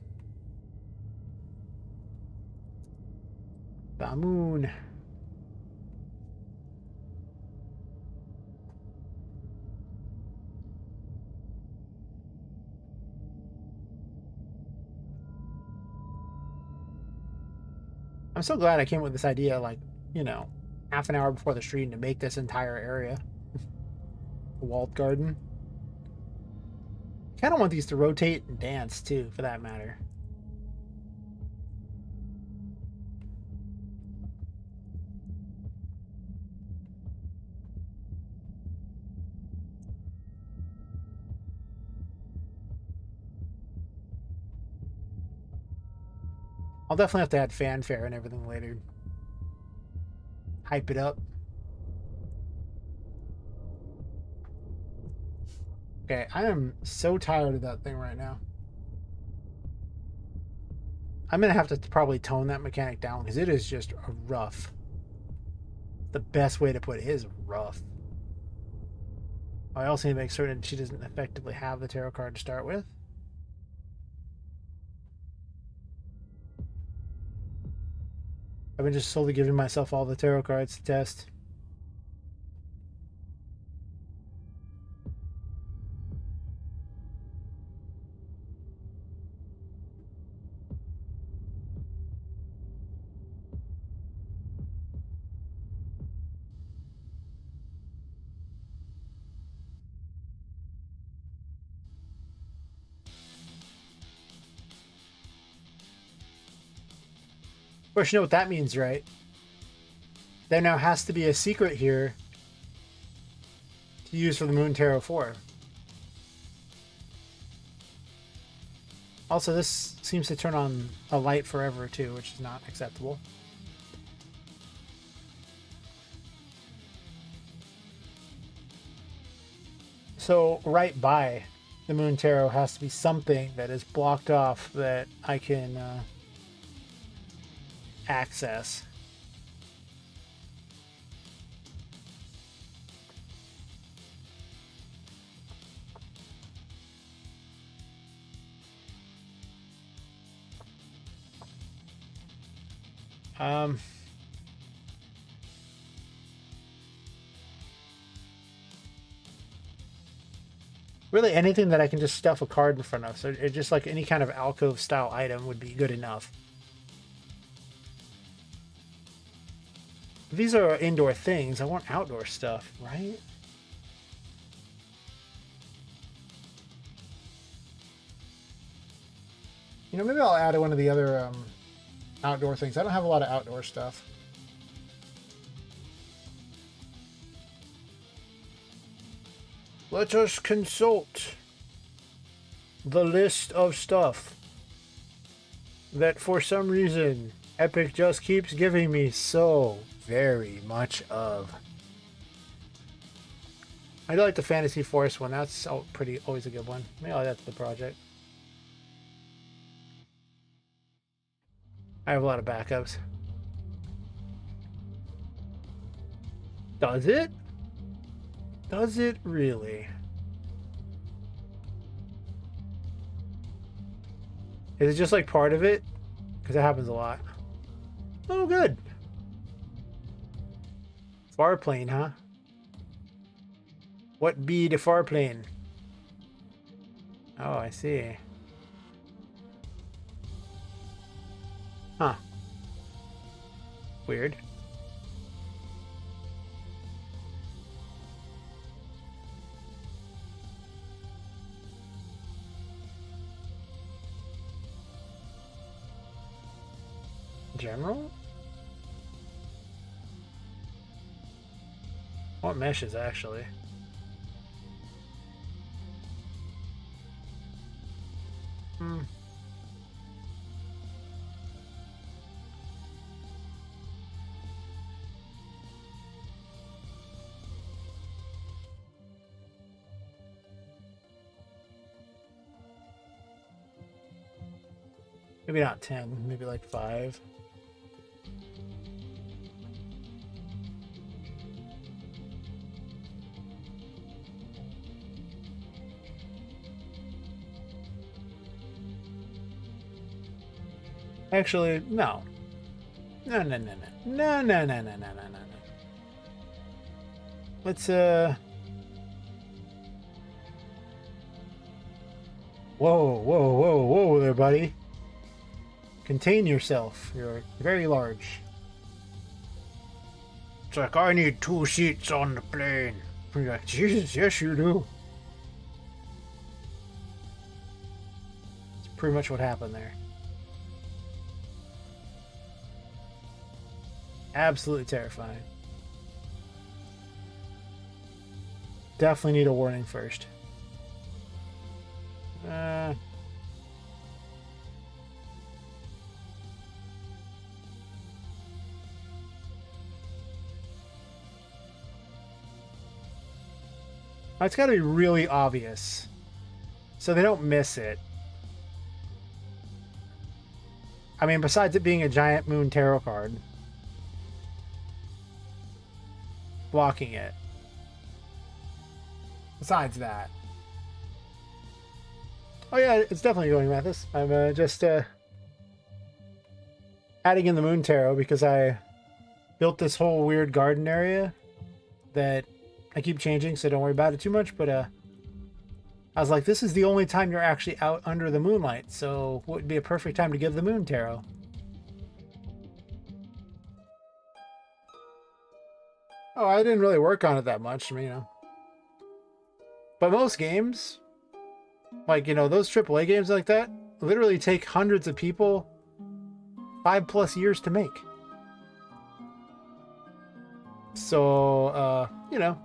The moon. I'm so glad I came up with this idea, like, you know, half an hour before the stream to make this entire area a walled garden. I kind of want these to rotate and dance too, for that matter. I'll definitely have to add fanfare and everything later. Hype it up. Okay, I am so tired of that thing right now. I'm going to have to probably tone that mechanic down because it is just rough. The best way to put it is rough. I also need to make certain she doesn't effectively have the tarot card to start with. I've been just slowly giving myself all the tarot cards to test. Of course, you know what that means, right? There now has to be a secret here to use for the Moon Tarot 4. Also, this seems to turn on a light forever too, which is not acceptable. So right by the Moon Tarot has to be something that is blocked off that I can access. Really anything that I can just stuff a card in front of. So it just like any kind of alcove style item would be good enough. These are indoor things. I want outdoor stuff, right? You know, maybe I'll add one of the other outdoor things. I don't have a lot of outdoor stuff. Let us consult the list of stuff that for some reason Epic just keeps giving me so very much of. I do like the Fantasy Forest one. That's always a good one. Maybe I'll add that to the project. I have a lot of backups. Does it? Does it really? Is it just like part of it? Because it happens a lot. Oh, good. Far plane, huh? What be the far plane? Oh, I see. Huh. Weird. General? What meshes, actually? Maybe not 10, maybe like 5. Actually, no. No. Let's, Whoa there, buddy. Contain yourself. You're very large. It's like, I need 2 seats on the plane. You're like, Jesus, yes you do. It's pretty much what happened there. Absolutely terrifying. Definitely need a warning first. It's got to be really obvious, so they don't miss it. I mean, besides it being a giant moon tarot card, blocking it. Besides that. Oh yeah, it's definitely going, Mathis. I'm just adding in the moon tarot because I built this whole weird garden area that I keep changing, so don't worry about it too much, but I was like, this is the only time you're actually out under the moonlight, so what would be a perfect time to give the moon tarot? Oh, I didn't really work on it that much, I mean, you know. But most games, like, you know, those AAA games like that, literally take hundreds of people 5+ years to make. So, you know,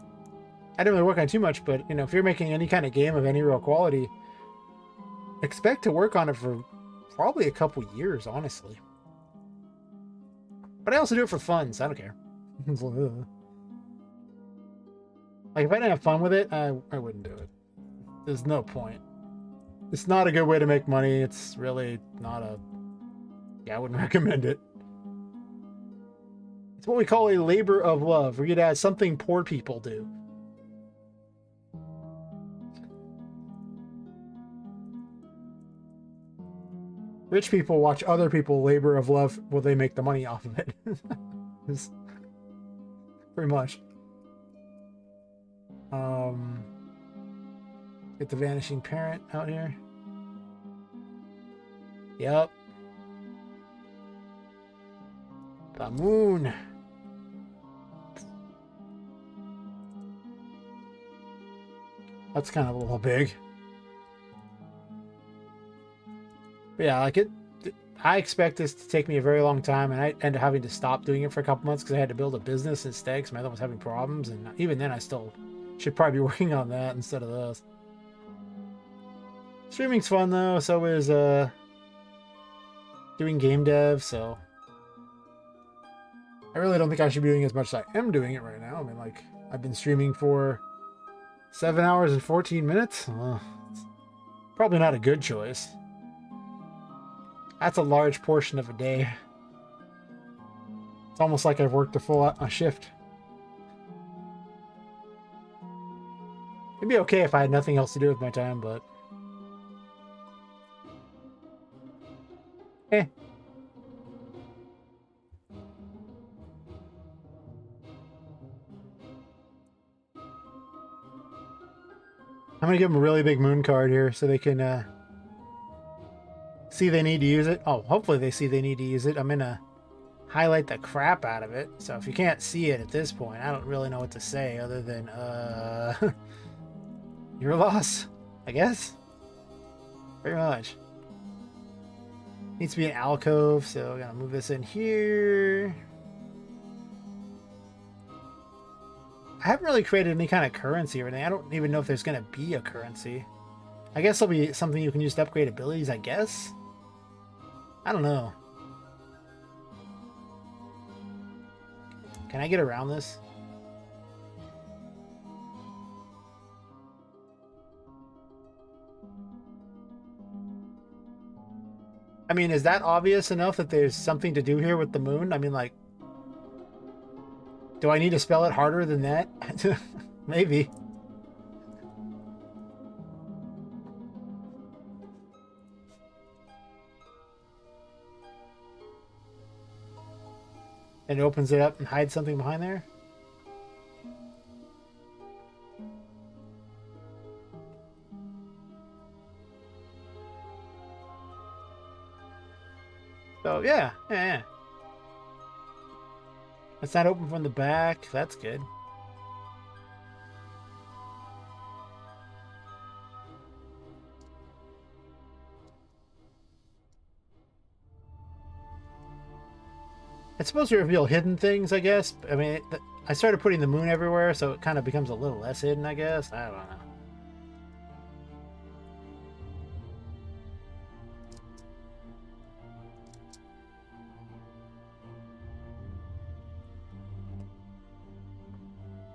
I didn't really work on it too much, but, you know, if you're making any kind of game of any real quality, expect to work on it for probably a couple years, honestly. But I also do it for fun, so I don't care. Like, if I didn't have fun with it, I wouldn't do it. There's no point. It's not a good way to make money. It's really not a... Yeah, I wouldn't recommend it. It's what we call a labor of love. We're gonna add something poor people do. Rich people watch other people labor of love while they make the money off of it. It's pretty much. Get the vanishing parent out here. Yep. The moon. That's kind of a little big. But yeah, like I expect this to take me a very long time, and I ended up having to stop doing it for a couple months because I had to build a business instead because my other one was having problems, and even then I still Should probably be working on that instead of those. Streaming's fun though, so is doing game dev, so I really don't think I should be doing as much as I am doing it right now. I mean, like, I've been streaming for 7 hours and 14 minutes. Probably not a good choice. That's a large portion of a day. It's almost like I've worked a shift. It'd be okay if I had nothing else to do with my time, but eh. I'm gonna give them a really big moon card here so they can see they need to use it. Oh, hopefully they see they need to use it. I'm gonna highlight the crap out of it. So if you can't see it at this point, I don't really know what to say other than your loss, I guess. Very much. Needs to be an alcove, so I'm gonna move this in here. I haven't really created any kind of currency or anything. I don't even know if there's gonna be a currency. I guess there'll be something you can use to upgrade abilities, I guess. I don't know. Can I get around this? I mean, is that obvious enough that there's something to do here with the moon? I mean, like, do I need to spell it harder than that? Maybe. And it opens it up and hides something behind there? So, yeah. It's not open from the back. That's good. It's supposed to reveal hidden things, I guess. I mean, I started putting the moon everywhere, so it kind of becomes a little less hidden, I guess. I don't know.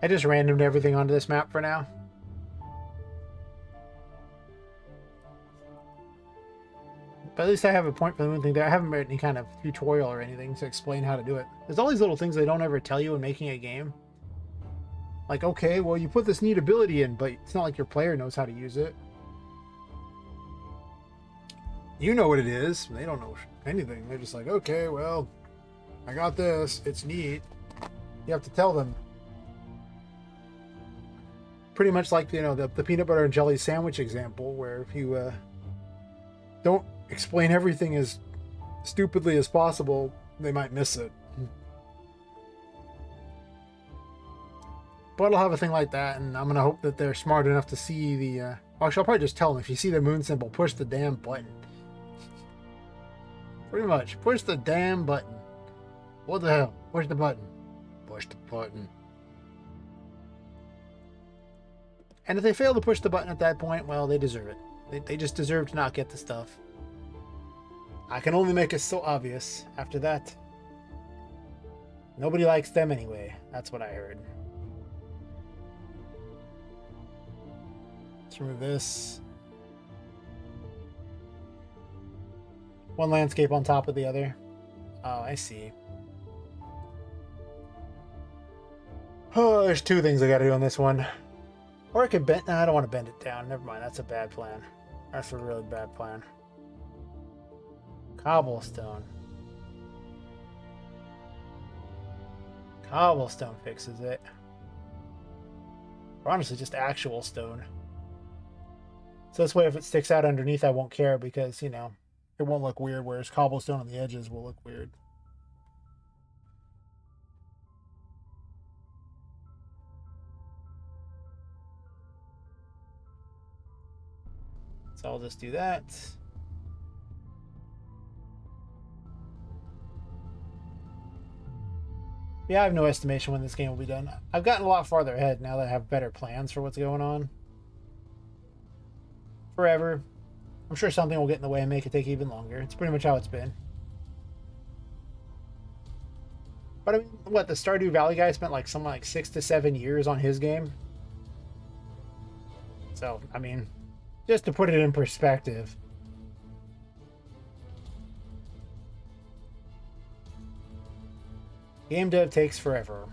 I just randomed everything onto this map for now. But at least I have a point for the moon thing there. I haven't made any kind of tutorial or anything to explain how to do it. There's all these little things they don't ever tell you in making a game. Like, okay, well, you put this neat ability in, but it's not like your player knows how to use it. You know what it is. They don't know anything. They're just like, okay, well, I got this. It's neat. You have to tell them. Pretty much like, you know, the peanut butter and jelly sandwich example, where if you don't explain everything as stupidly as possible, they might miss it. But I'll have a thing like that, and I'm gonna hope that they're smart enough to see the actually, I'll probably just tell them, if you see the moon symbol, push the damn button. Pretty much, push the damn button. What the hell? Push the button. Push the button. And if they fail to push the button at that point, well, they deserve it. They just deserve to not get the stuff. I can only make it so obvious. After that, nobody likes them anyway. That's what I heard. Let's remove this. One landscape on top of the other. Oh, I see. Oh, there's two things I gotta do on this one. Or I could bend... No, I don't want to bend it down. Never mind. That's a bad plan. That's a really bad plan. Cobblestone. Cobblestone fixes it. Or honestly, just actual stone. So this way, if it sticks out underneath, I won't care because, you know, it won't look weird, whereas cobblestone on the edges will look weird. So I'll just do that. Yeah, I have no estimation when this game will be done. I've gotten a lot farther ahead now that I have better plans for what's going on. Forever. I'm sure something will get in the way and make it take even longer. It's pretty much how it's been. But I mean, what, the Stardew Valley guy spent like something like 6 to 7 years on his game? So, I mean, just to put it in perspective. Game dev takes forever.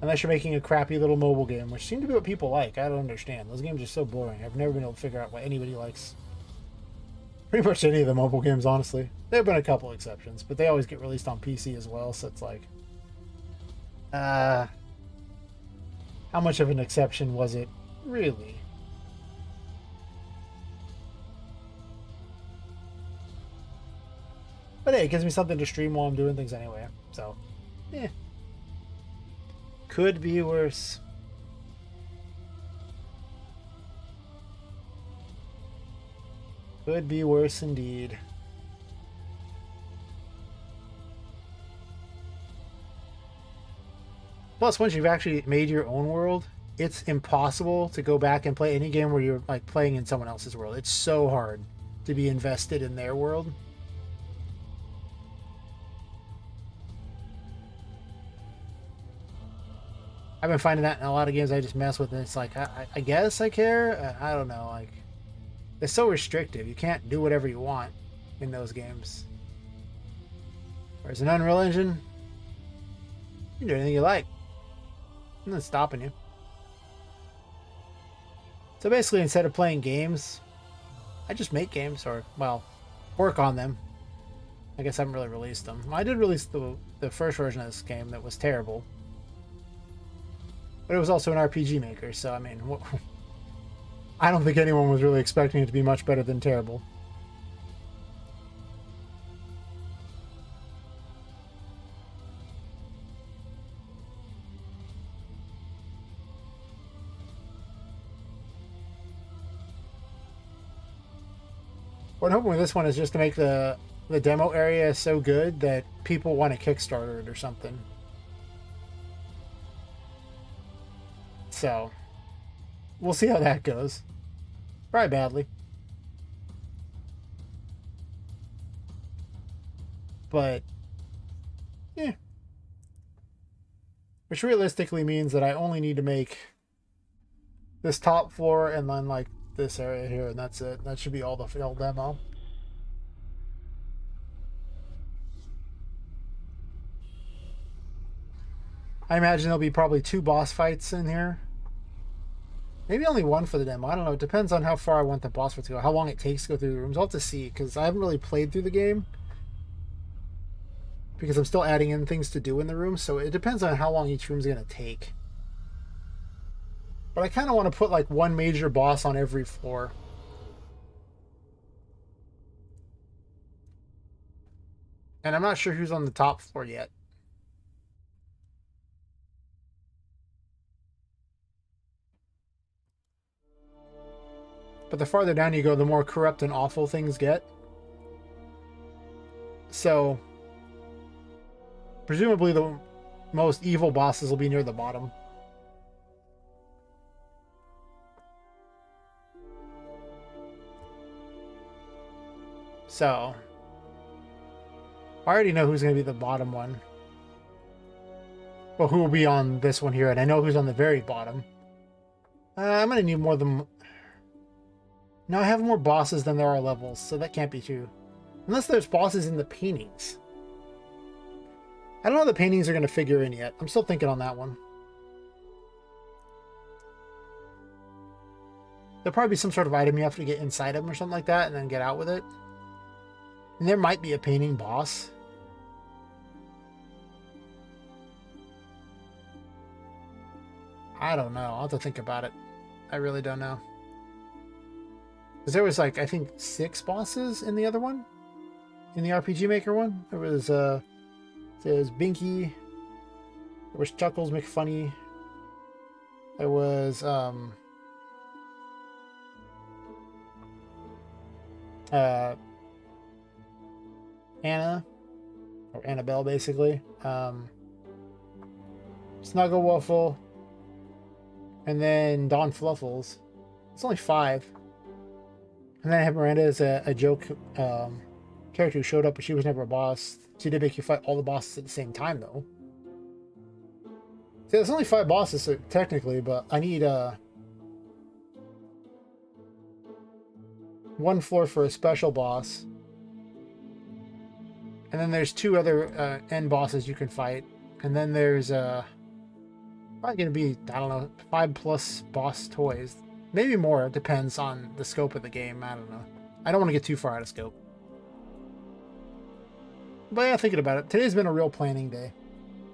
Unless you're making a crappy little mobile game, which seems to be what people like. I don't understand. Those games are so boring. I've never been able to figure out what anybody likes. Pretty much any of the mobile games, honestly. There have been a couple exceptions, but they always get released on PC as well, so it's like... how much of an exception was it, really? But hey, it gives me something to stream while I'm doing things anyway, so... eh. Could be worse. Could be worse indeed. Plus, once you've actually made your own world, it's impossible to go back and play any game where you're like playing in someone else's world. It's so hard to be invested in their world. I've been finding that in a lot of games I just mess with, and it's like, I guess I care? I don't know, like, it's so restrictive. You can't do whatever you want in those games. Whereas an Unreal Engine, you can do anything you like. Nothing's stopping you. So basically, instead of playing games, I just make games, or, well, work on them. I guess I haven't really released them. I did release the first version of this game that was terrible. But it was also an RPG maker, so I mean, I don't think anyone was really expecting it to be much better than terrible. What I'm hoping with this one is just to make the demo area so good that people want to Kickstarter it or something. So, we'll see how that goes. Probably badly. But, yeah. Which realistically means that I only need to make this top floor and then, like, this area here, and that's it. That should be all the full demo. I imagine there'll be probably 2 boss fights in here. Maybe only 1 for the demo. I don't know. It depends on how far I want the boss fight to go, how long it takes to go through the rooms. I'll have to see, because I haven't really played through the game. Because I'm still adding in things to do in the room, so it depends on how long each room's going to take. But I kind of want to put like 1 major boss on every floor. And I'm not sure who's on the top floor yet. But the farther down you go, the more corrupt and awful things get. So, presumably the most evil bosses will be near the bottom. So, I already know who's going to be the bottom one. Well, who will be on this one here, and I know who's on the very bottom. I'm going to need more than... No, I have more bosses than there are levels, so that can't be true. Unless there's bosses in the paintings. I don't know how the paintings are going to figure in yet. I'm still thinking on that one. There'll probably be some sort of item you have to get inside of them or something like that, and then get out with it. And there might be a painting boss. I don't know. I'll have to think about it. I really don't know. Because there was like, I think 6 bosses in the other one? In the RPG Maker one? There was, there's Binky. There was Chuckles McFunny. There was, Anna. or Annabelle, basically. Snuggle Waffle, and then Don Fluffles. It's only 5. And then I have Miranda as a joke character who showed up, but she was never a boss. She did make you fight all the bosses at the same time, though. See, there's only 5 bosses, so technically, but I need 1 floor for a special boss. And then there's 2 other end bosses you can fight. And then there's probably going to be, I don't know, 5+ boss toys. Maybe more. It depends on the scope of the game. I don't know. I don't want to get too far out of scope. But yeah, thinking about it, today's been a real planning day.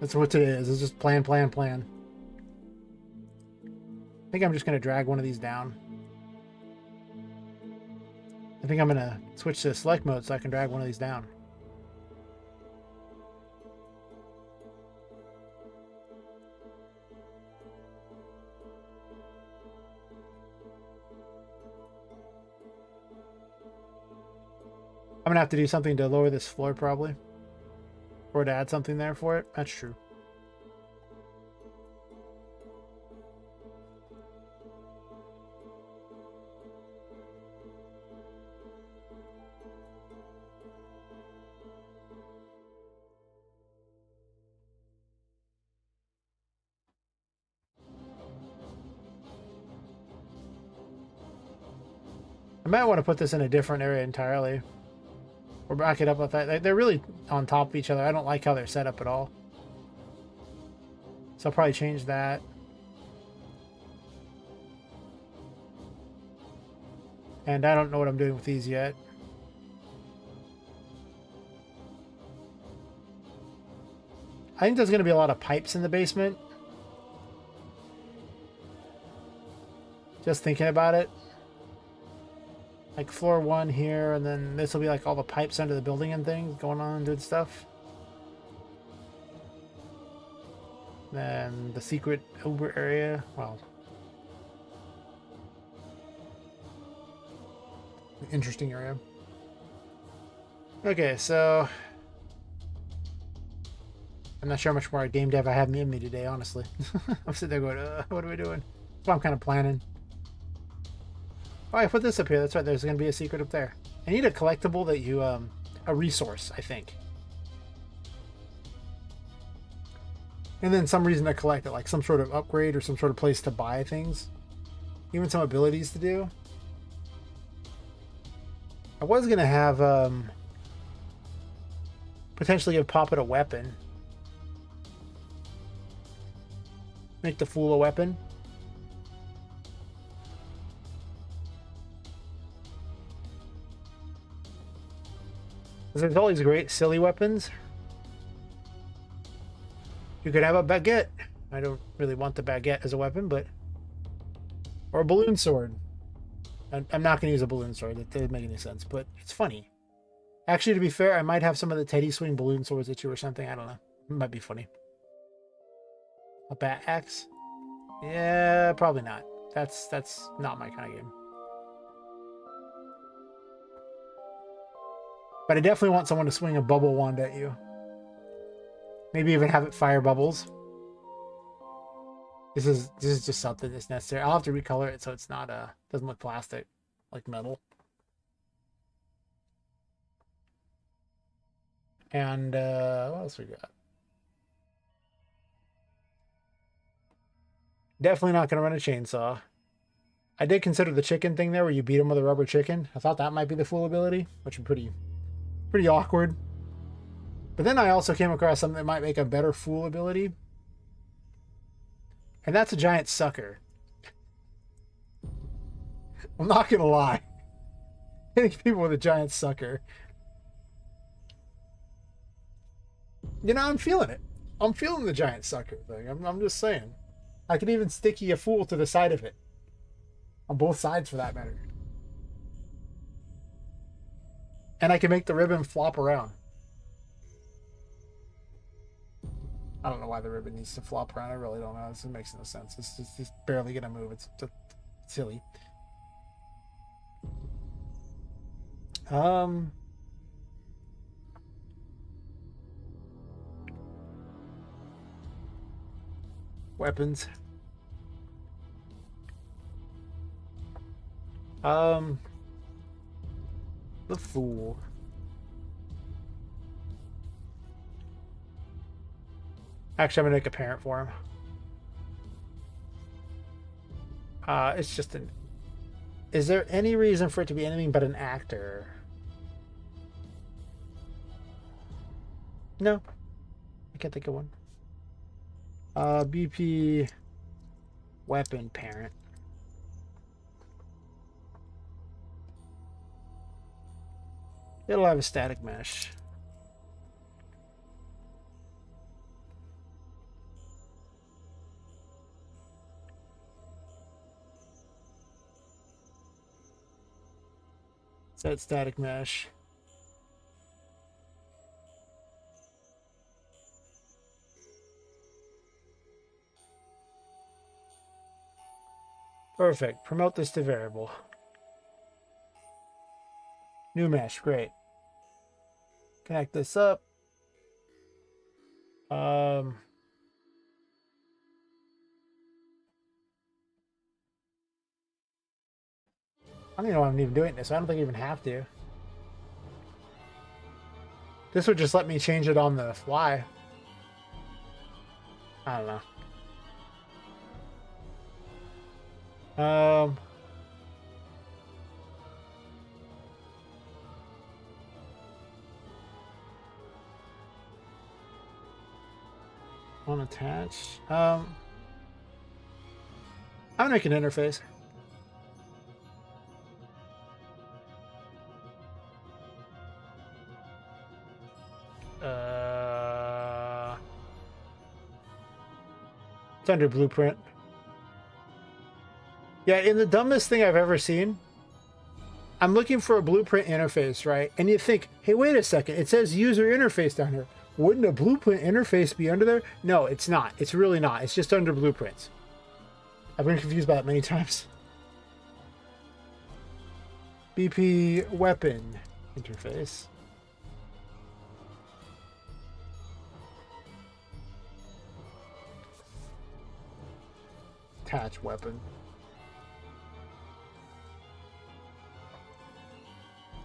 That's what today is. It's just plan, plan, plan. I think I'm just going to drag one of these down. I think I'm going to switch to select mode so I can drag one of these down. I'm going to have to do something to lower this floor, probably. Or to add something there for it. That's true. I might want to put this in a different area entirely. Or back it up with that. They're really on top of each other. I don't like how they're set up at all. So I'll probably change that. And I don't know what I'm doing with these yet. I think there's going to be a lot of pipes in the basement. Just thinking about it. Like floor 1 here, and then this will be like all the pipes under the building and things going on and doing stuff. Then the secret Uber area. Well, interesting area. Okay, so I'm not sure how much more game dev I have in me today, honestly. I'm sitting there going, what are we doing? So I'm kind of planning. Oh, I put this up here. That's right. There's going to be a secret up there. I need a collectible that you, a resource, I think. And then some reason to collect it, like some sort of upgrade or some sort of place to buy things. Even some abilities to do. I was going to have, potentially give Poppet a weapon. Make the fool a weapon. There's all these great silly weapons. You could have a baguette. I don't really want the baguette as a weapon, but... Or a balloon sword. I'm not going to use a balloon sword. That doesn't make any sense, but it's funny. Actually, to be fair, I might have some of the Teddy Swing balloon swords at you or something. I don't know. It might be funny. A bat axe? Yeah, probably not. That's not my kind of game. But I definitely want someone to swing a bubble wand at you. Maybe even have it fire bubbles. This is just something that's necessary. I'll have to recolor it so it's not doesn't look plastic, like metal. And what else we got? Definitely not gonna run a chainsaw. I did consider the chicken thing there where you beat him with a rubber chicken. I thought that might be the full ability, which would be pretty awkward. But then I also came across something that might make a better fool ability. And that's a giant sucker. I'm not going to lie. Hitting people with a giant sucker. You know, I'm feeling it. I'm feeling the giant sucker thing. I'm just saying. I could even sticky a fool to the side of it. On both sides, for that matter. And I can make the ribbon flop around. I don't know why the ribbon needs to flop around. I really don't know. This makes no sense. It's just barely going to move. It's just silly. Weapons. The Fool. Actually, I'm gonna make a parent for him. It's just an... Is there any reason for it to be anything but an actor? No. I can't think of one. BP weapon parent. It'll have a static mesh. Set static mesh. Perfect. Promote this to variable. New mesh. Great. Connect this up. I don't even know why I'm even doing this. I don't think I even have to. This would just let me change it on the fly. I don't know. Unattach. I'm gonna make an interface. It's under blueprint. Yeah, in the dumbest thing I've ever seen, I'm looking for a blueprint interface, right? And you think, hey, wait a second, it says user interface down here. Wouldn't a blueprint interface be under there? No, it's not. It's really not. It's just under blueprints. I've been confused by that many times. BP weapon interface. Attach weapon.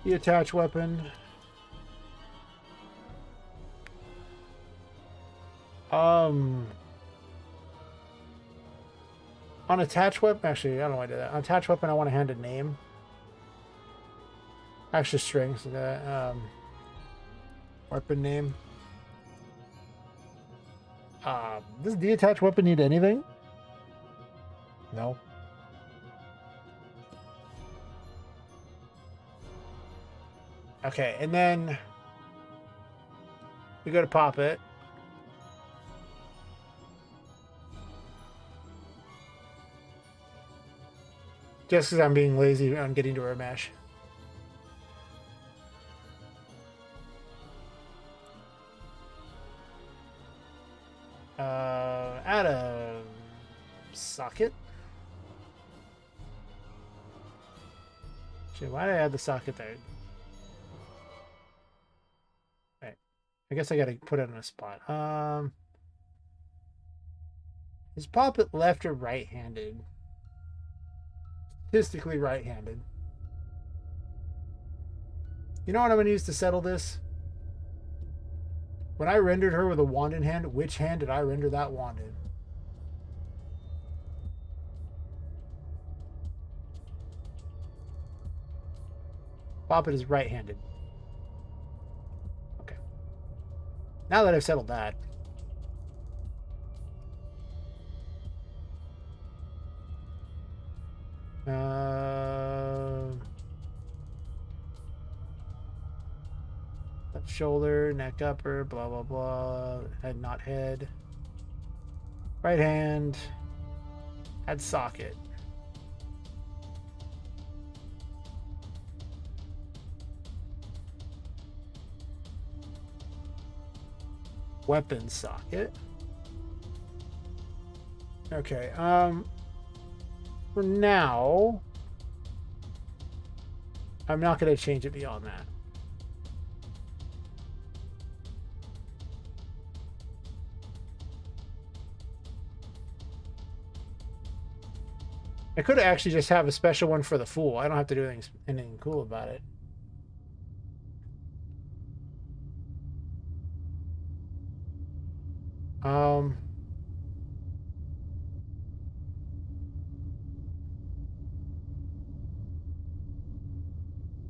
The attach weapon. On attach weapon, actually, I don't want to do that. On attach weapon, I want to hand a name. Actually, strings. Weapon name. Does the attach weapon need anything? No. Okay, and then we go to Poppet. Just because I'm being lazy on getting to our mesh. Add a socket. Actually, why did I add the socket there? Right. I guess I gotta put it in a spot. Is Poppet left or right-handed? Statistically right-handed. You know what I'm going to use to settle this? When I rendered her with a wand in hand, which hand did I render that wand in? Poppet is right-handed. Okay. Now that I've settled that. Left shoulder, neck upper, blah blah blah. Head not head. Right hand. Add socket. Weapon socket. Okay. For now, I'm not going to change it beyond that. I could actually just have a special one for the Fool. I don't have to do anything cool about it. Um,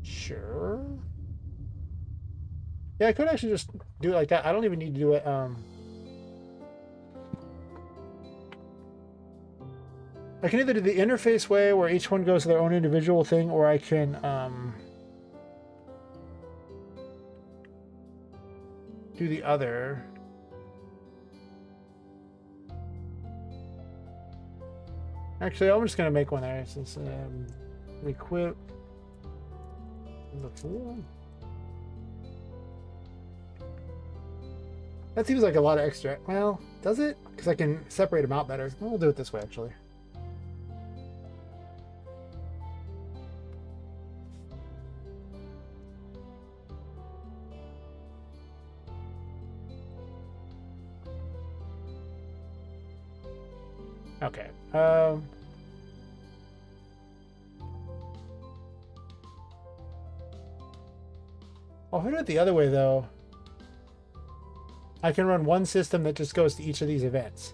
sure. Yeah, I could actually just do it like that. I don't even need to do it. I can either do the interface way where each one goes to their own individual thing, or I can do the other. Actually, I'm just gonna make one there since equip the Fool. That seems like a lot of extra. Well, does it? Because I can separate them out better. We'll do it this way, actually. Okay. Well, if I do it the other way, though, I can run one system that just goes to each of these events.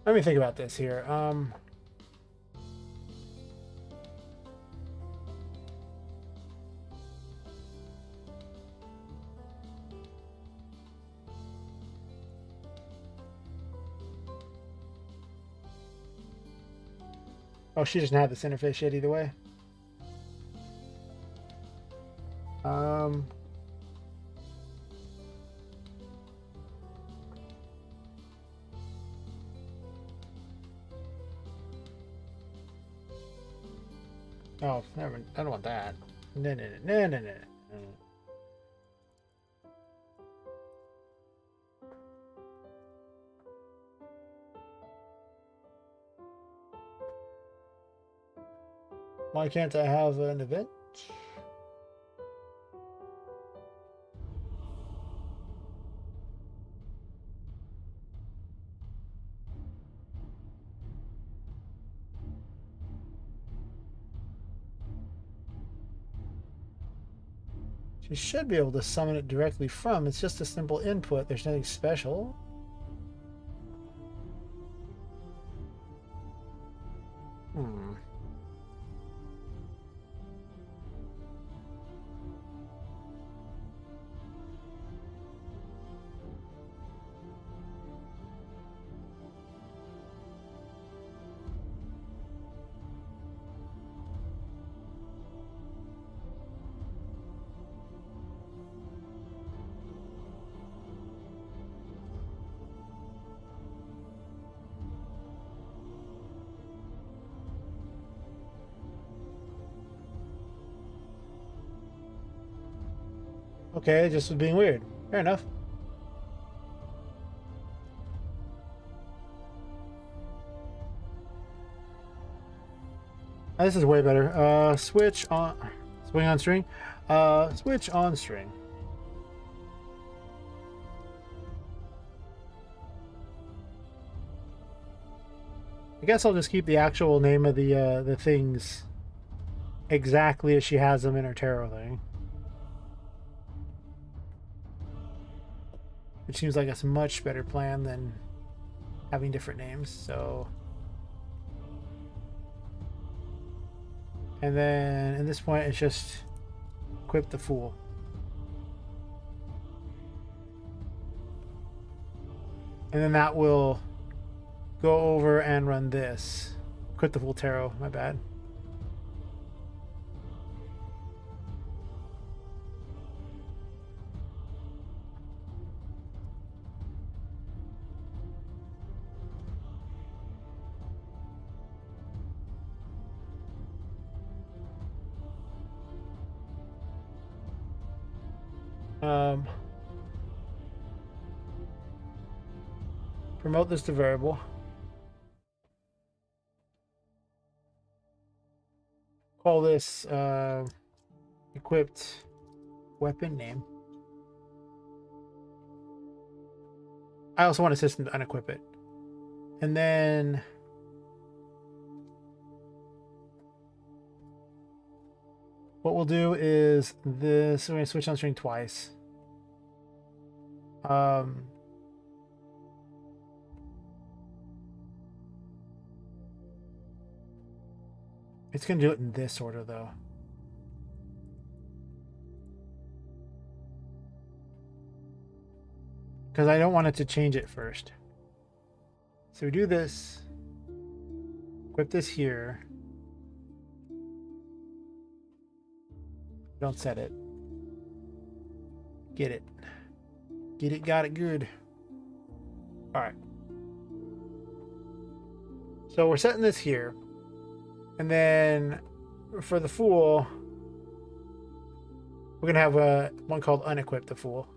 Let me think about this here. Oh, she doesn't have this interface yet either way. Oh, never. I don't want that. No, no, no, no, no, no. Why can't I have an event? She should be able to summon it directly from. It's just a simple input. There's nothing special. Hmm. Okay, it just was being weird. Fair enough. This is way better. Switch on. Swing on string. Switch on string. I guess I'll just keep the actual name of the things exactly as she has them in her tarot thing. Which seems like a much better plan than having different names. So, and then at this point, it's just equip the Fool. And then that will go over and run this. Equip the Fool Tarot, my bad. Promote this to variable. Call this equipped weapon name. I also want a system to unequip it. And then what we'll do is this. We're going to switch on string twice. It's going to do it in this order, though. Because I don't want it to change it first. So we do this. Equip this here. Don't set it. Get it. Get it, got it good. Alright. So we're setting this here. And then for the Fool, we're going to have one called Unequip the Fool.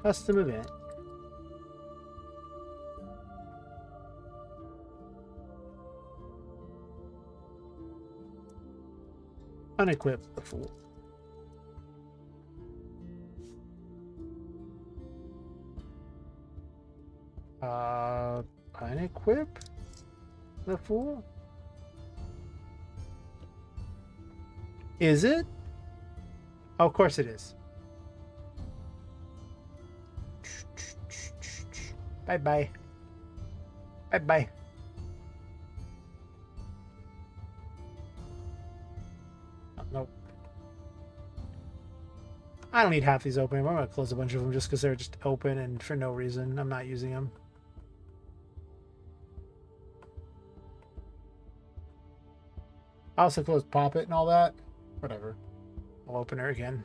Custom event. Unequip the Fool. Unequip the Fool? Is it? Oh, of course it is. Bye-bye. Bye-bye. Oh, nope. I don't need half these open. I'm going to close a bunch of them just because they're just open and for no reason. I'm not using them. I also closed Poppet and all that. Whatever. I'll open her again.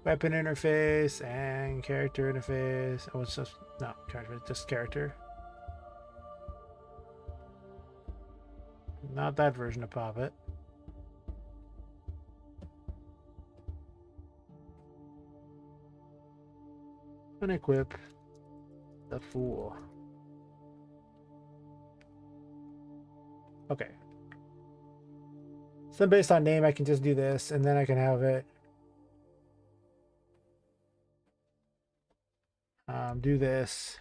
Weapon interface and character interface. Oh, it's just no character, just character. Not that version of Poppet. Unequip the Fool. Okay. So based on name, I can just do this, and then I can have it. Do this.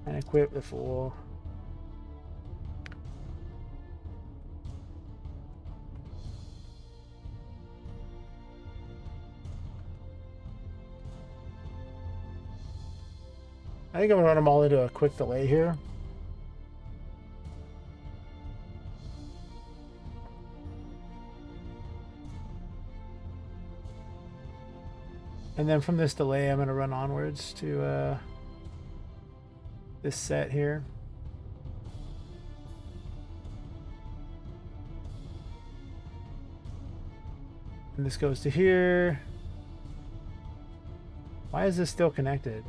And equip the Fool. I think I'm gonna run them all into a quick delay here. And then from this delay, I'm going to run onwards to this set here. And this goes to here. Why is this still connected?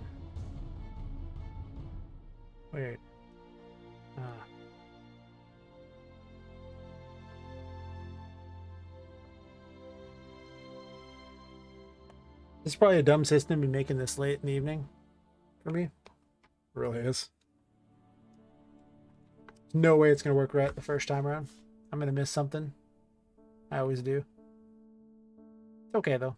Weird. This is probably a dumb system to be making this late in the evening for me. It really is. No way it's going to work right the first time around. I'm going to miss something. I always do. It's okay, though.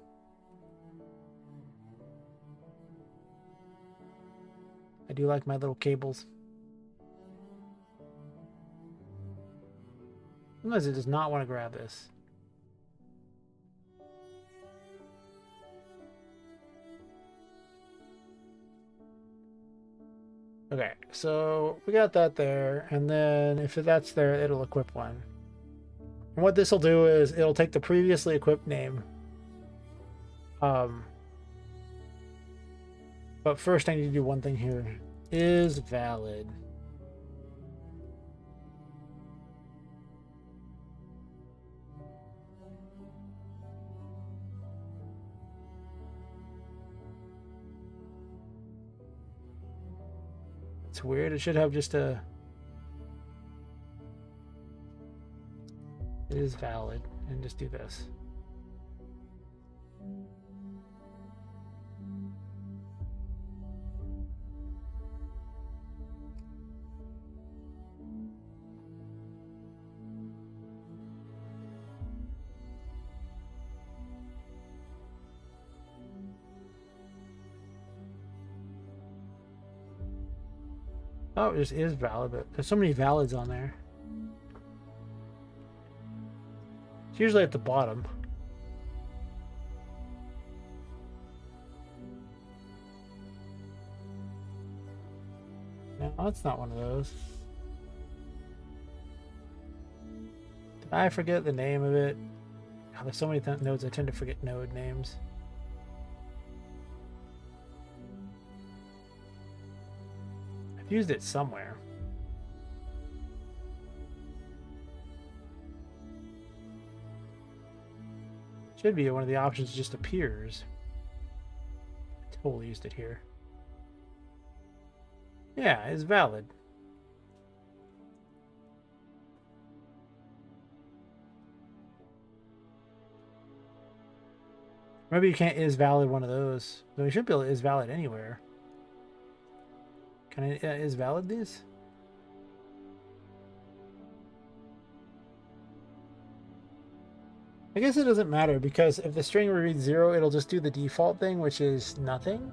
I do like my little cables. Sometimes it does not want to grab this. Okay, so we got that there, and then if that's there, it'll equip one. And what this will do is it'll take the previously equipped name. But first I need to do one thing here. Is valid. It's weird. It should have just a... It is valid. And just do this. Oh, it just is valid, but there's so many valids on there. It's usually at the bottom. No, that's not one of those. Did I forget the name of it? Oh, there's so many nodes, I tend to forget node names. I've used it somewhere. Should be one of the options just appears. I totally used it here. Yeah, it's valid. Maybe you can't is valid one of those. But we should be able to is valid anywhere. Can I is valid these? I guess it doesn't matter because if the string reads 0, it'll just do the default thing, which is nothing.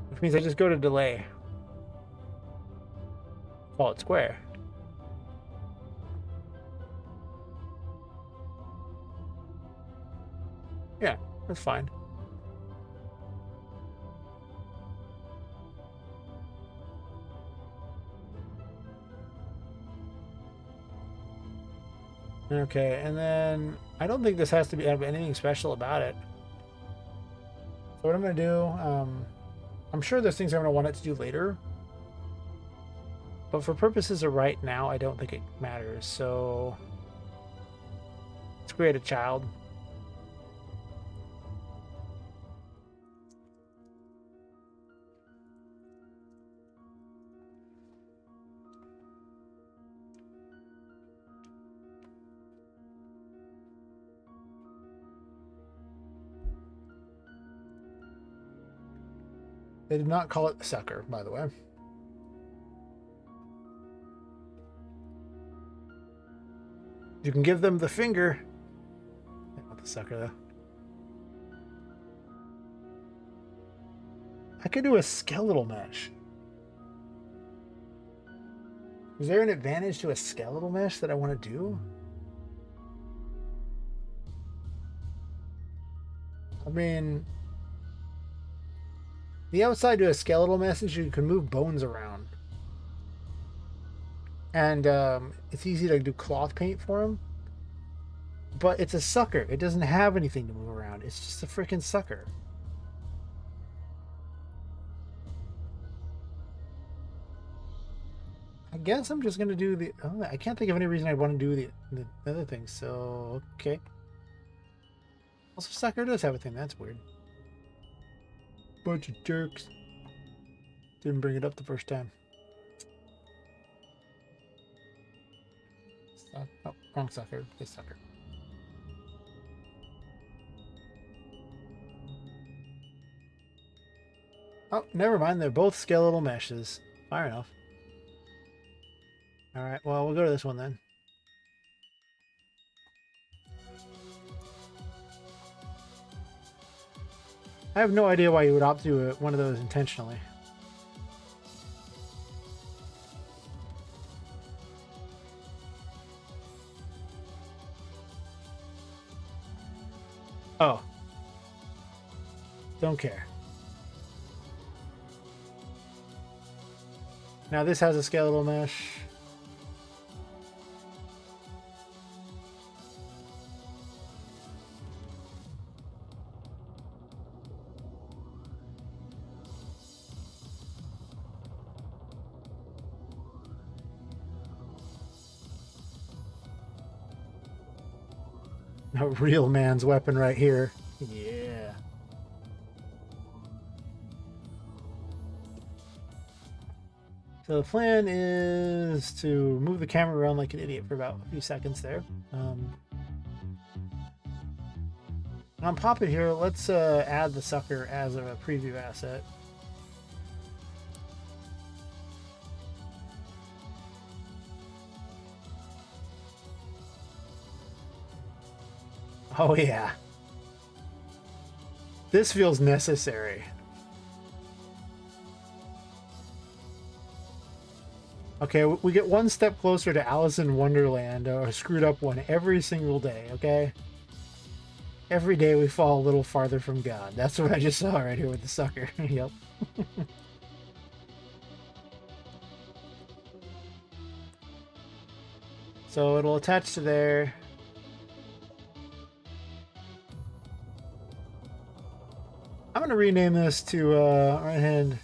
Which means I just go to delay. Call it square. Yeah, that's fine. Okay, and then I don't think this has to have anything special about it. So what I'm going to do, I'm sure there's things I'm going to want it to do later. But for purposes of right now, I don't think it matters. So let's create a child. They did not call it the sucker, by the way. You can give them the finger. Not the sucker, though. I could do a skeletal mesh. Is there an advantage to a skeletal mesh that I want to do? I mean, the outside to a skeletal mesh is you can move bones around. And it's easy to do cloth paint for him. But it's a sucker. It doesn't have anything to move around. It's just a freaking sucker. I guess I'm just going to do the... Oh, I can't think of any reason I'd want to do the other thing. So, okay. Also, sucker does have a thing. That's weird. Bunch of jerks. Didn't bring it up the first time. Oh, wrong sucker. This sucker. Oh, never mind. They're both skeletal meshes. Fire enough. Alright, well, we'll go to this one then. I have no idea why you would opt to do one of those intentionally. Oh. Don't care. Now this has a skeletal mesh. A real man's weapon right here. Yeah. So the plan is to move the camera around like an idiot for about a few seconds there. On Poppet here, let's add the sucker as a preview asset. Oh yeah. This feels necessary. Okay, we get one step closer to Alice in Wonderland, or a screwed up one every single day, okay? Every day we fall a little farther from God. That's what I just saw right here with the sucker. Yep. So it'll attach to there. I'm going to rename this to right hand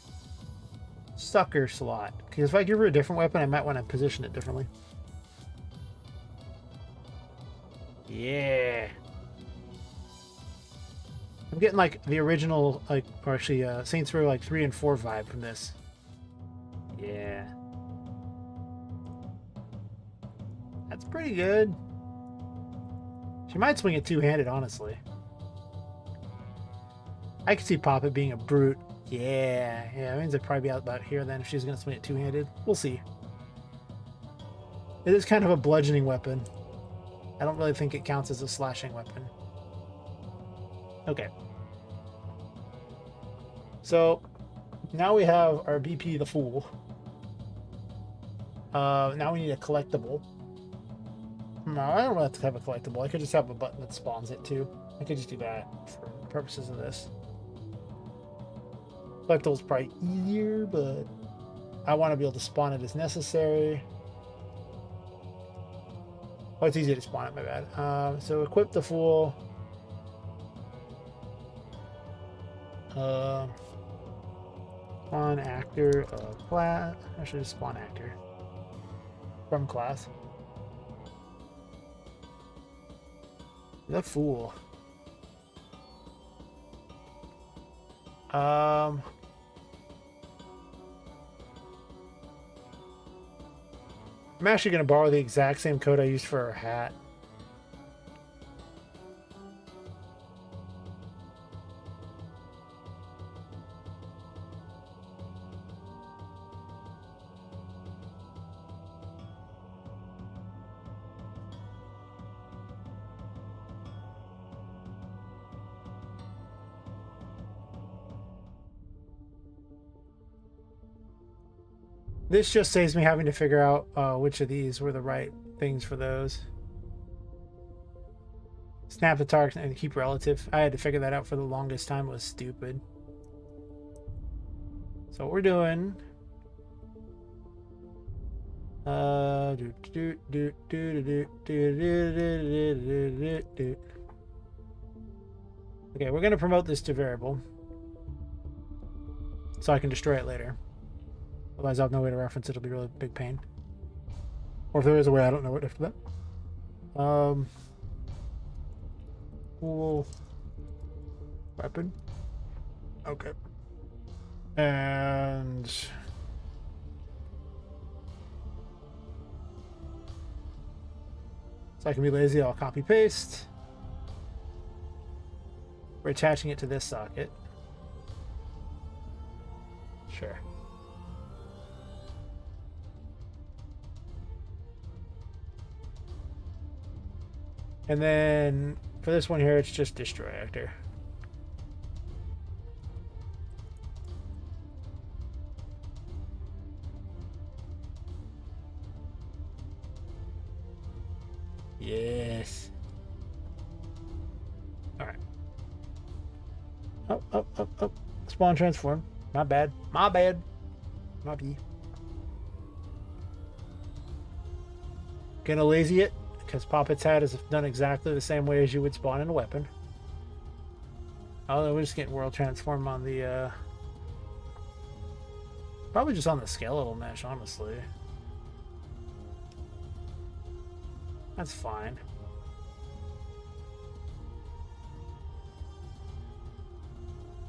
sucker slot. Because if I give her a different weapon, I might want to position it differently. Yeah. I'm getting like the original, like, or actually Saints Row like 3 and 4 vibe from this. Yeah. That's pretty good. She might swing it two-handed, honestly. I could see Poppet being a brute. Yeah, that means it'd probably be out about here then if she's going to swing it two-handed. We'll see. It is kind of a bludgeoning weapon. I don't really think it counts as a slashing weapon. Okay. So, now we have our BP the Fool. Now we need a collectible. No, I don't have to have a collectible. I could just have a button that spawns it too. I could just do that for purposes of this. Collectible's probably easier, but I want to be able to spawn it as necessary. Oh, it's easy to spawn it, my bad. So equip the Fool. Spawn actor class. I should just spawn actor from class. The Fool. I'm actually going to borrow the exact same code I used for her hat. This just saves me having to figure out which of these were the right things for those. Snap the target and keep relative. I had to figure that out for the longest time. It was stupid. So what we're doing... Okay, we're going to promote this to variable. So I can destroy it later. Otherwise, I'll have no way to reference it. It'll be a really big pain. Or if there is a way, I don't know it after that. Cool. Weapon. Okay. And... so I can be lazy, I'll copy paste. We're attaching it to this socket. Sure. And then for this one here, it's just destroy actor. Yes. All right. Up. Spawn transform. My bad. My bad. My B. Gonna lazy it. Because Poppet's hat is done exactly the same way as you would spawn in a weapon. Oh, we're just getting world transform on the probably just on the skeletal mesh, honestly. That's fine.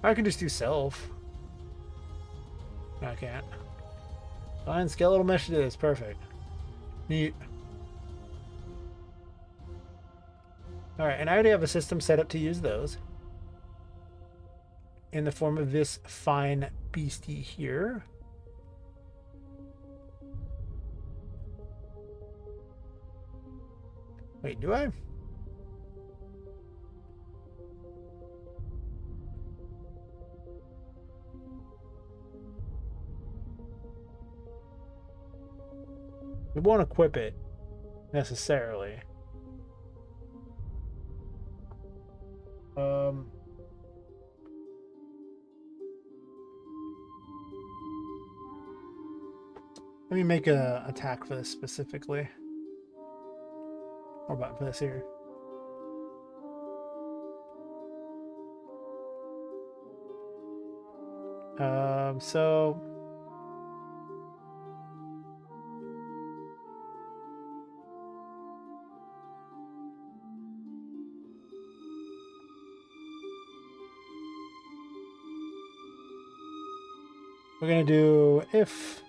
I can just do self. No, I can't. Fine, skeletal mesh it is. Perfect. Neat. Alright, and I already have a system set up to use those. In the form of this fine beastie here. Wait, do I? We won't equip it necessarily. Let me make a attack for this specifically. Or about for this here. So we're gonna do if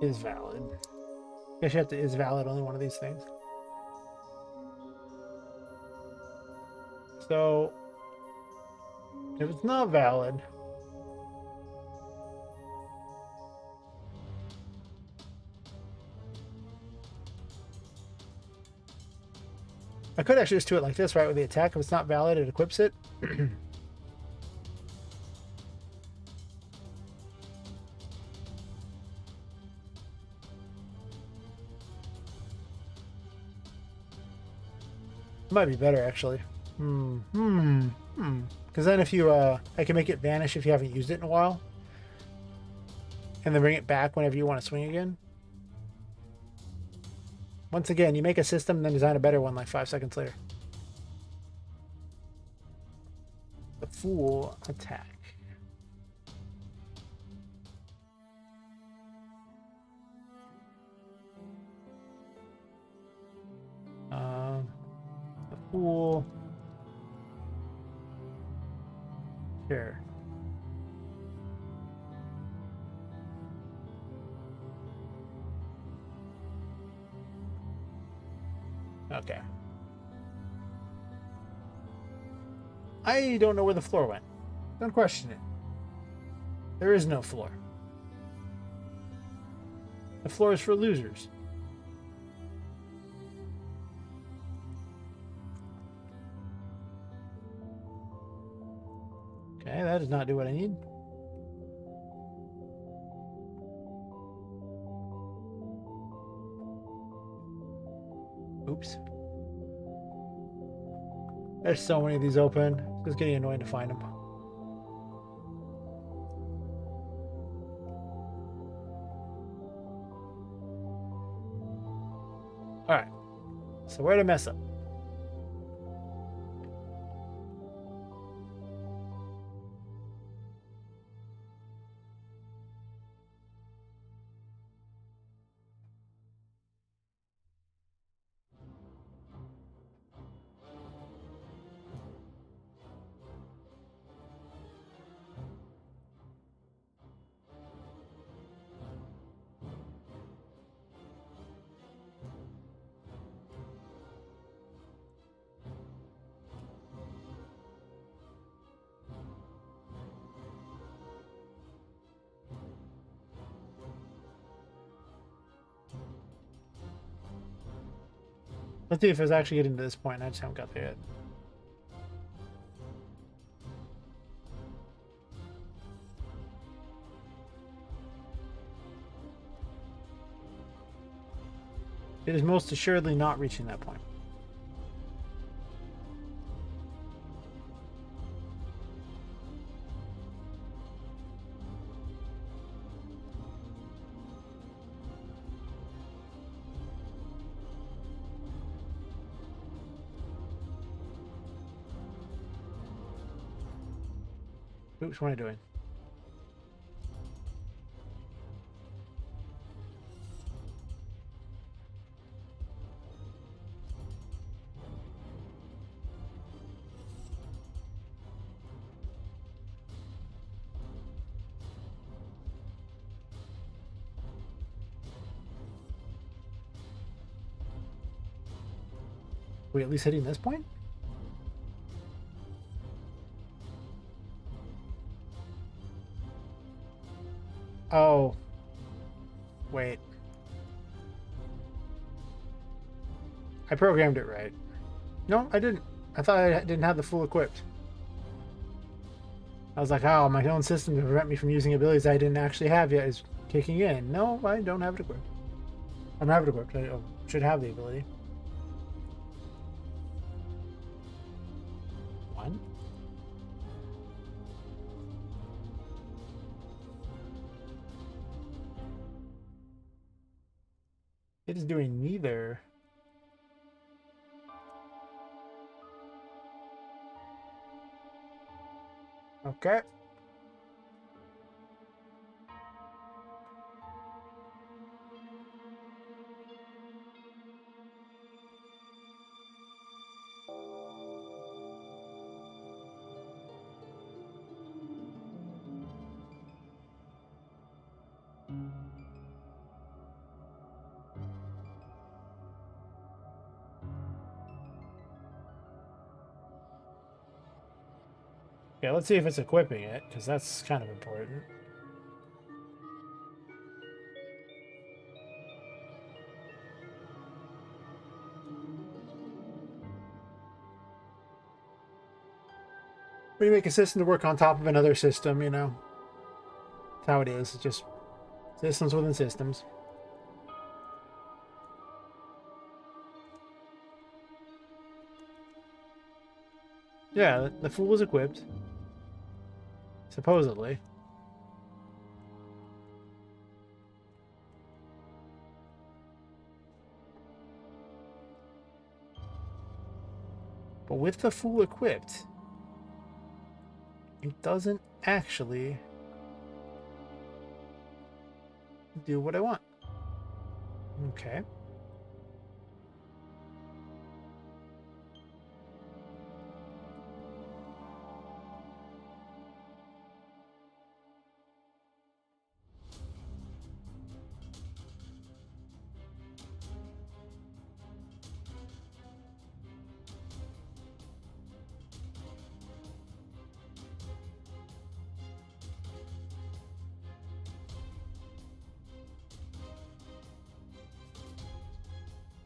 is valid. I guess you have to is valid only one of these things. So if it's not valid, I could actually just do it like this, right, with the attack. If it's not valid, it equips it. Might be better, actually. Because then if you, I can make it vanish if you haven't used it in a while. And then bring it back whenever you want to swing again. Once again, you make a system, then design a better one like 5 seconds later. The Fool attack. The Fool. Sure. Okay. I don't know where the floor went. Don't question it. There is no floor. The floor is for losers. Okay, that does not do what I need. Oops. There's so many of these open. It's getting annoying to find them. Alright. So where to mess up? Let's see if it's actually getting to this point. I just haven't got there yet. It is most assuredly not reaching that point. Oops, what am I doing? Are we at least hitting this point? Oh. Wait. I programmed it right. No, I didn't. I thought I didn't have the full equipped. I was like, oh, my own system to prevent me from using abilities I didn't actually have yet is kicking in. No, I don't have it equipped. I don't have it equipped. I should have the ability. One. It is doing neither. Okay. Yeah, let's see if it's equipping it, because that's kind of important. When you make a system to work on top of another system, you know, that's how it is. It's just systems within systems. Yeah, the fool was equipped. Supposedly. But with the fool equipped, it doesn't actually do what I want. Okay.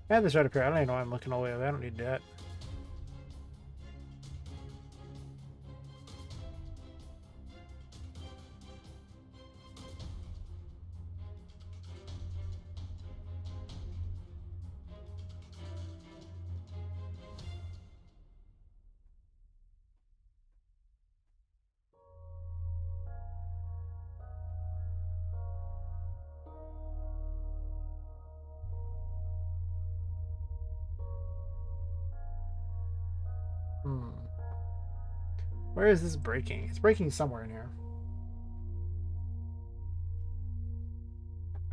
I have this right up here. I don't even know why I'm looking all the way up. I don't need that. Where is this breaking? It's breaking somewhere in here.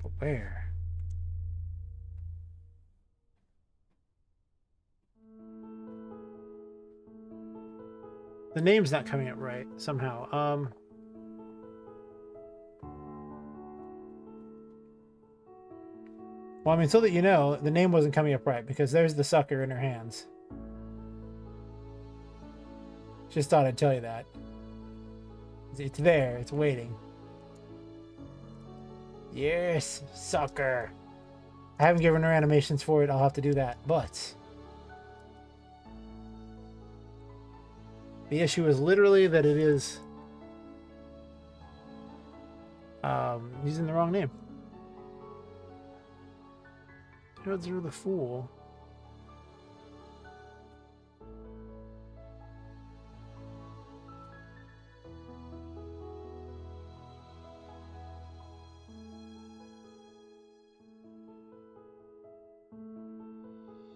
But where? The name's not coming up right somehow. Well, I mean, so that you know, the name wasn't coming up right because there's the sucker in her hands. Just thought I'd tell you that. It's there. It's waiting. Yes, sucker. I haven't given her animations for it. I'll have to do that. But the issue is literally that it is using the wrong name. Odds are the fool.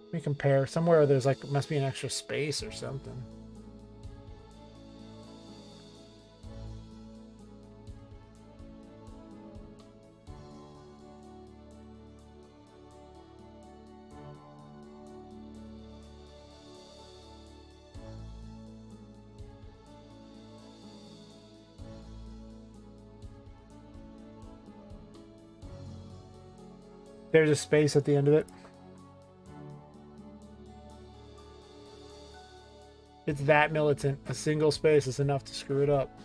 Let me compare. Somewhere there's like must be an extra space or something. There's a space at the end of it. It's that militant. A single space is enough to screw it up.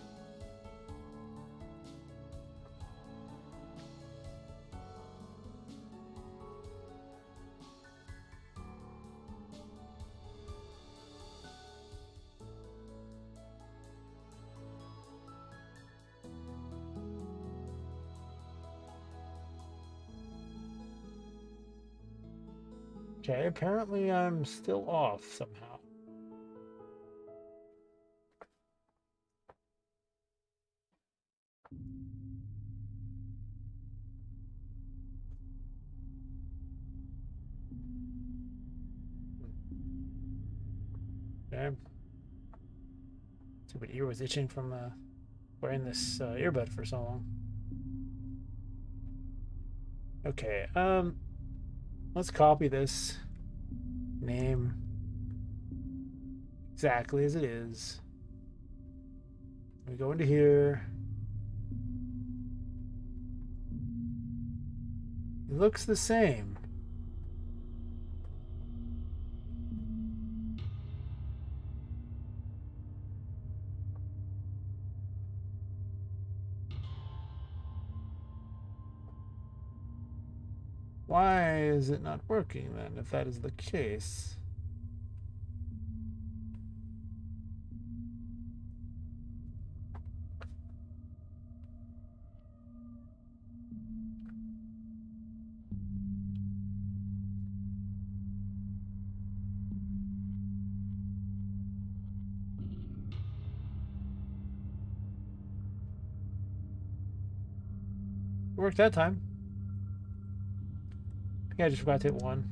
Okay, apparently I'm still off somehow. Okay. Stupid ear was itching from wearing this earbud for so long. Okay, let's copy this name exactly as it is. We go into here. It looks the same. Why is it not working then, if that is the case? It worked that time. Yeah, I just forgot to hit one.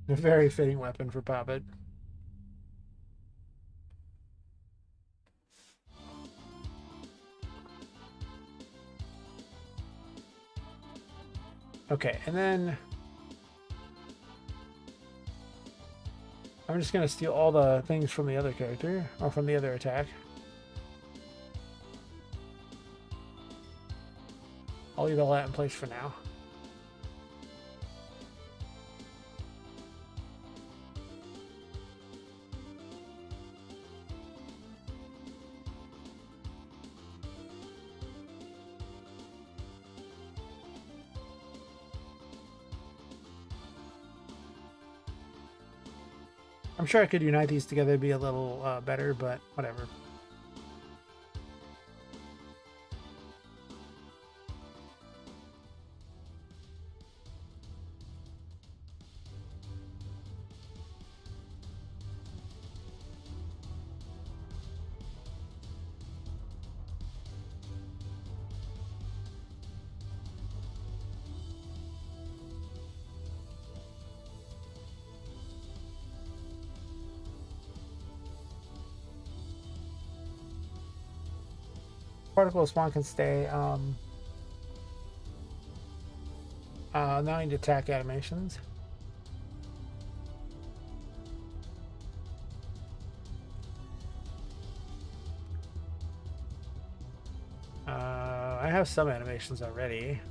A very fitting weapon for Poppet. Okay, and then I'm just gonna steal all the things from the other character, or from the other attack. I'll leave all that in place for now. I'm sure I could unite these together, be a little better, but whatever. Particle spawn can stay. Now I need attack animations. I have some animations already.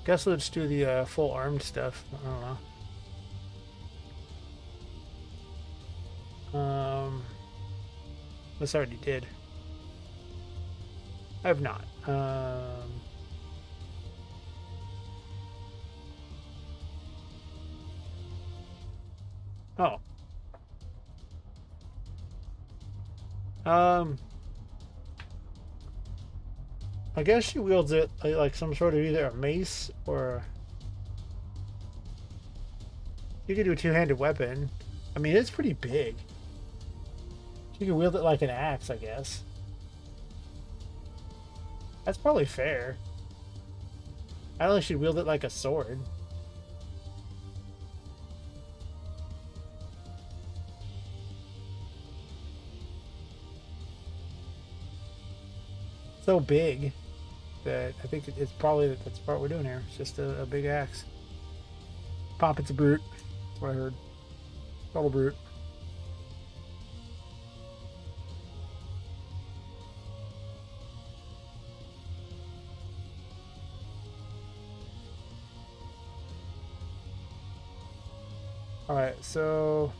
Guess let's do the full armed stuff. I don't know. This already did. I have not. Oh. I guess she wields it like some sort of either a mace or you could do a two-handed weapon. I mean, it's pretty big. She can wield it like an axe, I guess. That's probably fair. I don't think she'd wield it like a sword. So big that I think it's probably that's the part we're doing here. It's just a big axe. Poppet's a brute. That's what I heard. Total brute. Alright, so...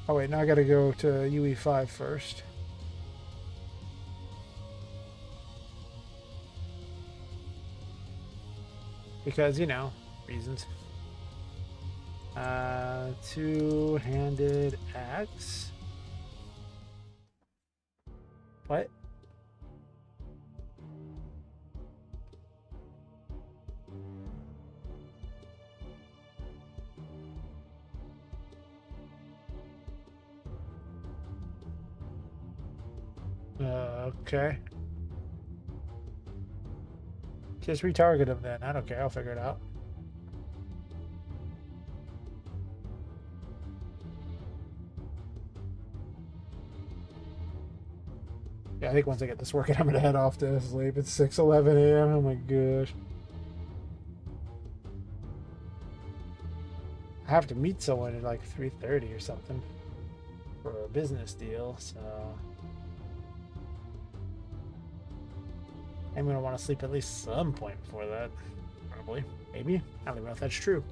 Oh wait, now I gotta go to UE5 first. Because, you know, reasons. Two-handed axe. What? Okay. Just retarget him then. I don't care. I'll figure it out. Yeah, I think once I get this working, I'm gonna head off to sleep. It's 6:11 a.m. Oh my gosh. I have to meet someone at like 3:30 or something for a business deal, so I'm gonna want to sleep at least some point before that. Probably. Maybe. I don't even know if that's true.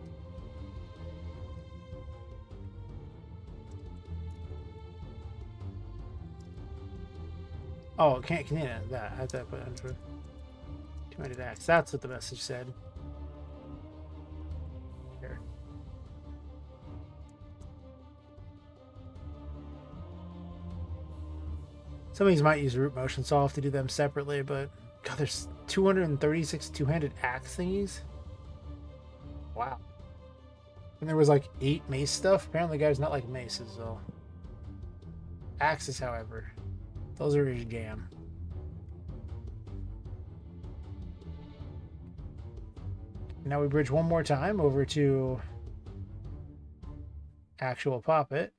Oh, can't that. I have to put under 200 axe. That's what the message said. Here. Some of these might use root motion, so I'll have to do them separately, but God, there's 236 two-handed axe thingies? Wow. And there was like 8 mace stuff. Apparently the guy's not like maces, though. Axes, however. Those are his jam. Now we bridge one more time over to actual Poppet.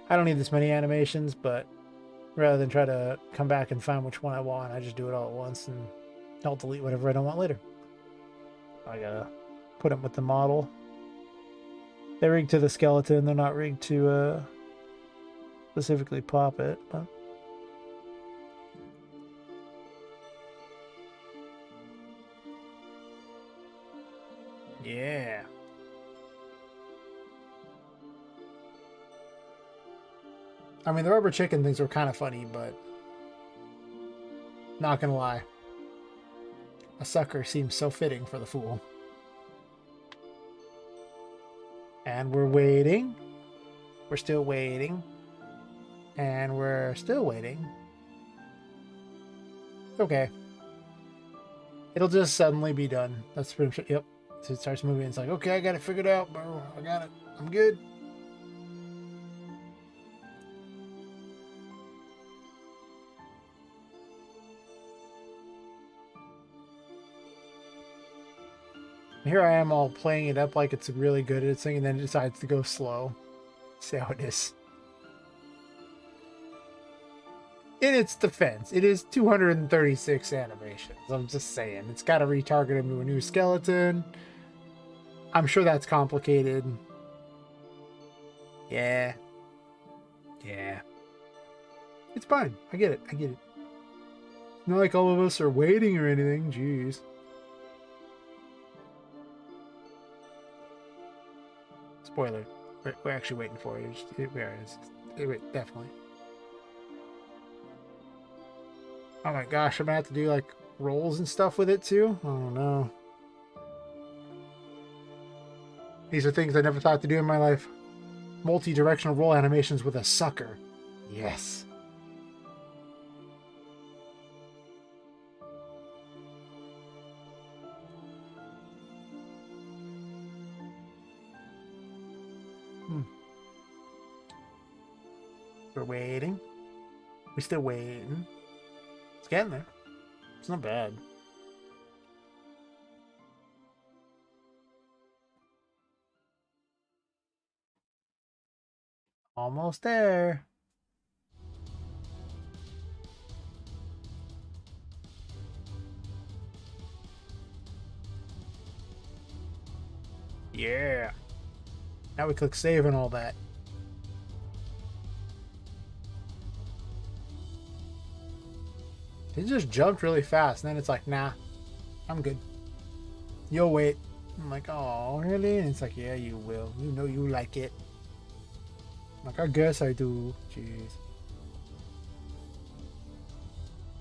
I don't need this many animations, but rather than try to come back and find which one I want, I just do it all at once and I'll delete whatever I don't want later. I gotta put them with the model. They're rigged to the skeleton, they're not rigged to specifically Poppet, but yeah. I mean, the rubber chicken things were kind of funny, but not gonna lie. A sucker seems so fitting for the fool. And we're waiting. We're still waiting. And we're still waiting. Okay. It'll just suddenly be done. That's pretty much, yep. So it starts moving. It's like, okay, I got it figured out, bro. I got it. I'm good. Here I am all playing it up like it's really good at its thing, and then it decides to go slow. See how it is. In its defense, it is 236 animations. I'm just saying. It's got to retarget him to a new skeleton. I'm sure that's complicated. Yeah. Yeah. It's fine. I get it. I get it. Not like all of us are waiting or anything. Jeez. Spoiler. We're actually waiting for it. Definitely. Oh my gosh, I'm gonna have to do like rolls and stuff with it too? Oh no. These are things I never thought to do in my life. Multi-directional roll animations with a sucker. Yes. We're waiting. We're still waiting. It's getting there. It's not bad. Almost there. Yeah. Now we click save and all that. It just jumped really fast, and then it's like, nah. I'm good. You'll wait. I'm like, oh, really? And it's like, yeah, you will. You know you like it. I'm like, I guess I do. Jeez.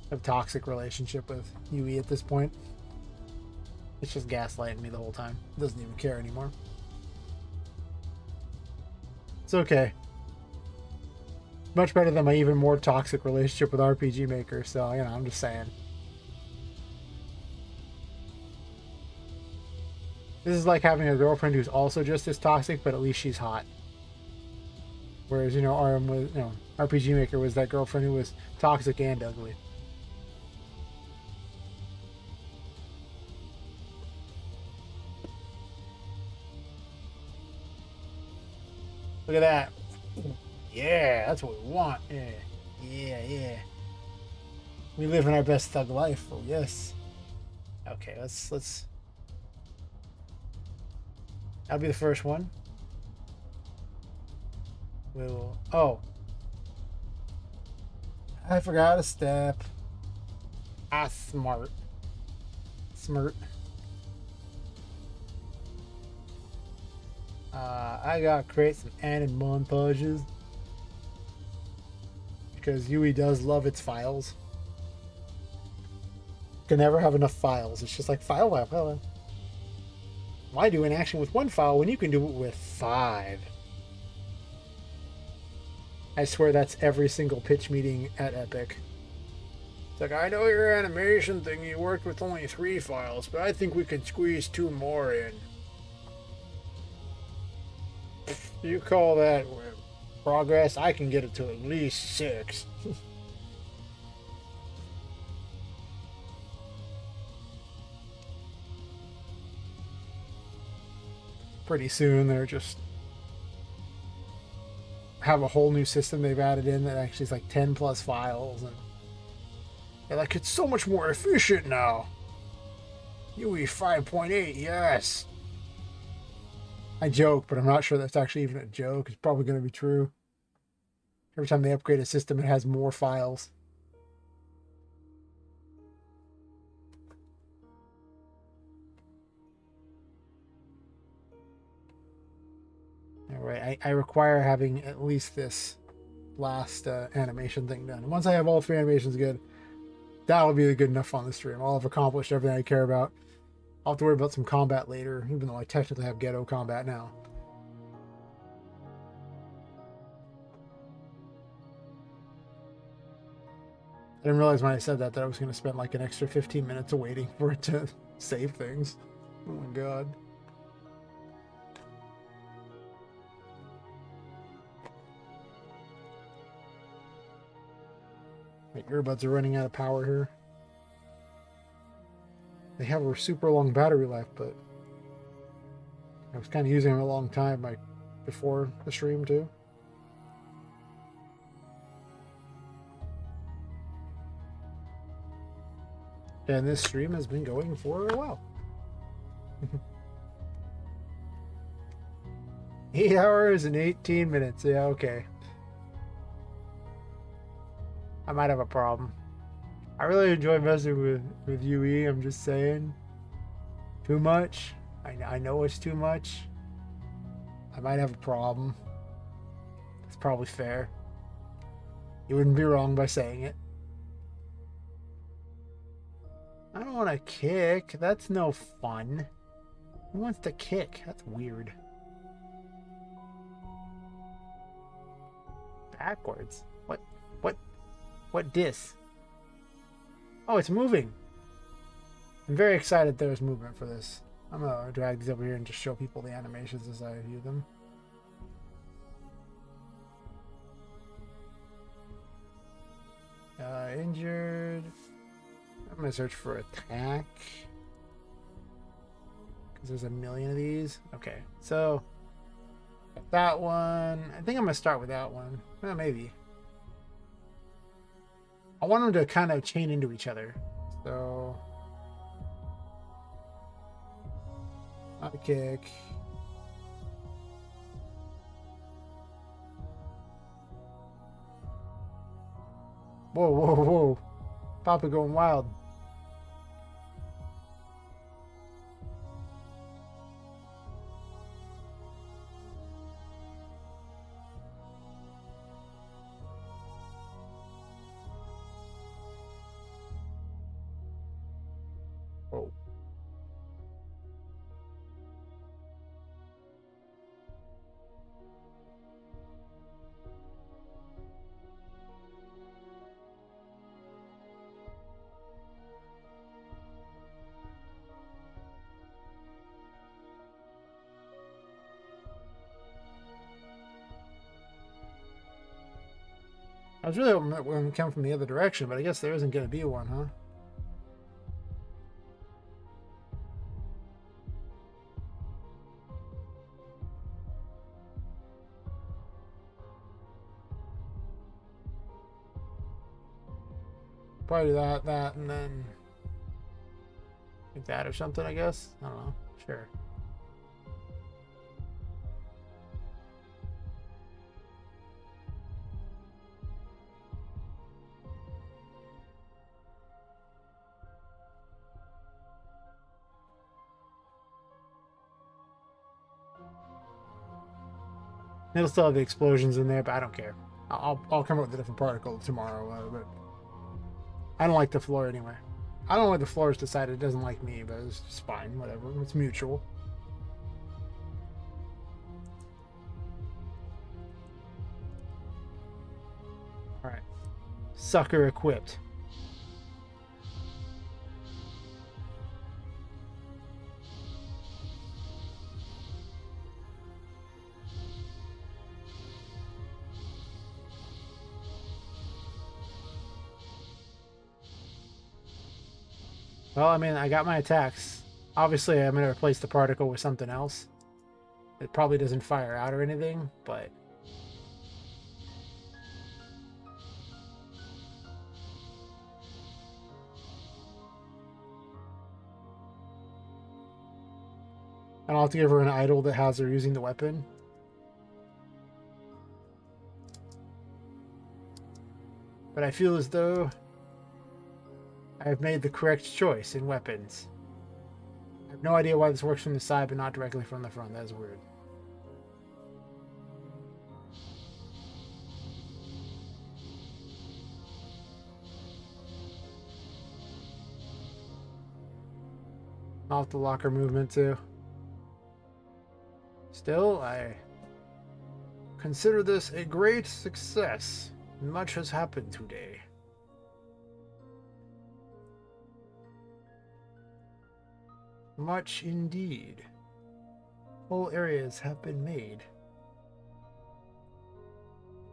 I have a toxic relationship with Yui at this point. It's just gaslighting me the whole time. Doesn't even care anymore. It's okay. Much better than my even more toxic relationship with RPG Maker, so, you know, I'm just saying. This is like having a girlfriend who's also just as toxic, but at least she's hot. Whereas, you know, RPG Maker was that girlfriend who was toxic and ugly. Look at that. Yeah, that's what we want. Yeah. Yeah. We live in our best thug life. Oh, yes. Okay, let's... I'll be the first one. We'll... Oh. I forgot a step. Ah, smart. I gotta create some added montages. Because Yui does love its files. Can never have enough files. It's just like file. Why do an action with one file when you can do it with 5? I swear that's every single pitch meeting at Epic. It's like, I know your animation thing, you worked with only 3 files, but I think we can squeeze 2 more in. You call that progress? I can get it to at least 6. Pretty soon they're just have a whole new system they've added in that actually is like 10 plus files, and they're like, it's so much more efficient now. UE 5.8, yes. I joke, but I'm not sure that's actually even a joke. It's probably going to be true. Every time they upgrade a system, it has more files. Alright, I require having at least this last animation thing done. Once I have all 3 animations good, that'll be good enough on the stream. I'll have accomplished everything I care about. I'll have to worry about some combat later, even though I technically have ghetto combat now. I didn't realize when I said that I was going to spend like an extra 15 minutes waiting for it to save things. Oh my god. My earbuds are running out of power here. They have a super long battery life, but I was kind of using them a long time, like before the stream too. And this stream has been going for a while. 8 hours and 18 minutes. Yeah, okay. I might have a problem. I really enjoy messing with UE, I'm just saying. Too much? I know it's too much. I might have a problem. It's probably fair. You wouldn't be wrong by saying it. I don't want to kick. That's no fun. Who wants to kick? That's weird. Backwards? What dis? Oh, it's moving. I'm very excited there's movement for this. I'm gonna drag these over here and just show people the animations as I view them. Injured. I'm gonna search for attack. Because there's a million of these. Okay, so that one. I think I'm gonna start with that one. Well, maybe. I want them to kind of chain into each other. So not a kick. Whoa. Papa going wild. I was really hoping that one would come from the other direction, but I guess there isn't going to be one, huh? Probably that, and then like that or something, I guess. I don't know. Sure. It'll still have the explosions in there, but I don't care. I'll come up with a different particle tomorrow, but I don't like the floor anyway. I don't know why the floor's decided it doesn't like me, but it's just fine. Whatever. It's mutual. Alright. Sucker equipped. Well, I mean, I got my attacks. Obviously, I'm going to replace the particle with something else. It probably doesn't fire out or anything, but... And I'll have to give her an idol that has her using the weapon. But I feel as though I have made the correct choice in weapons. I have no idea why this works from the side but not directly from the front. That is weird. Off the locker movement too. Still, I consider this a great success. Much has happened today. Much indeed. Whole areas have been made.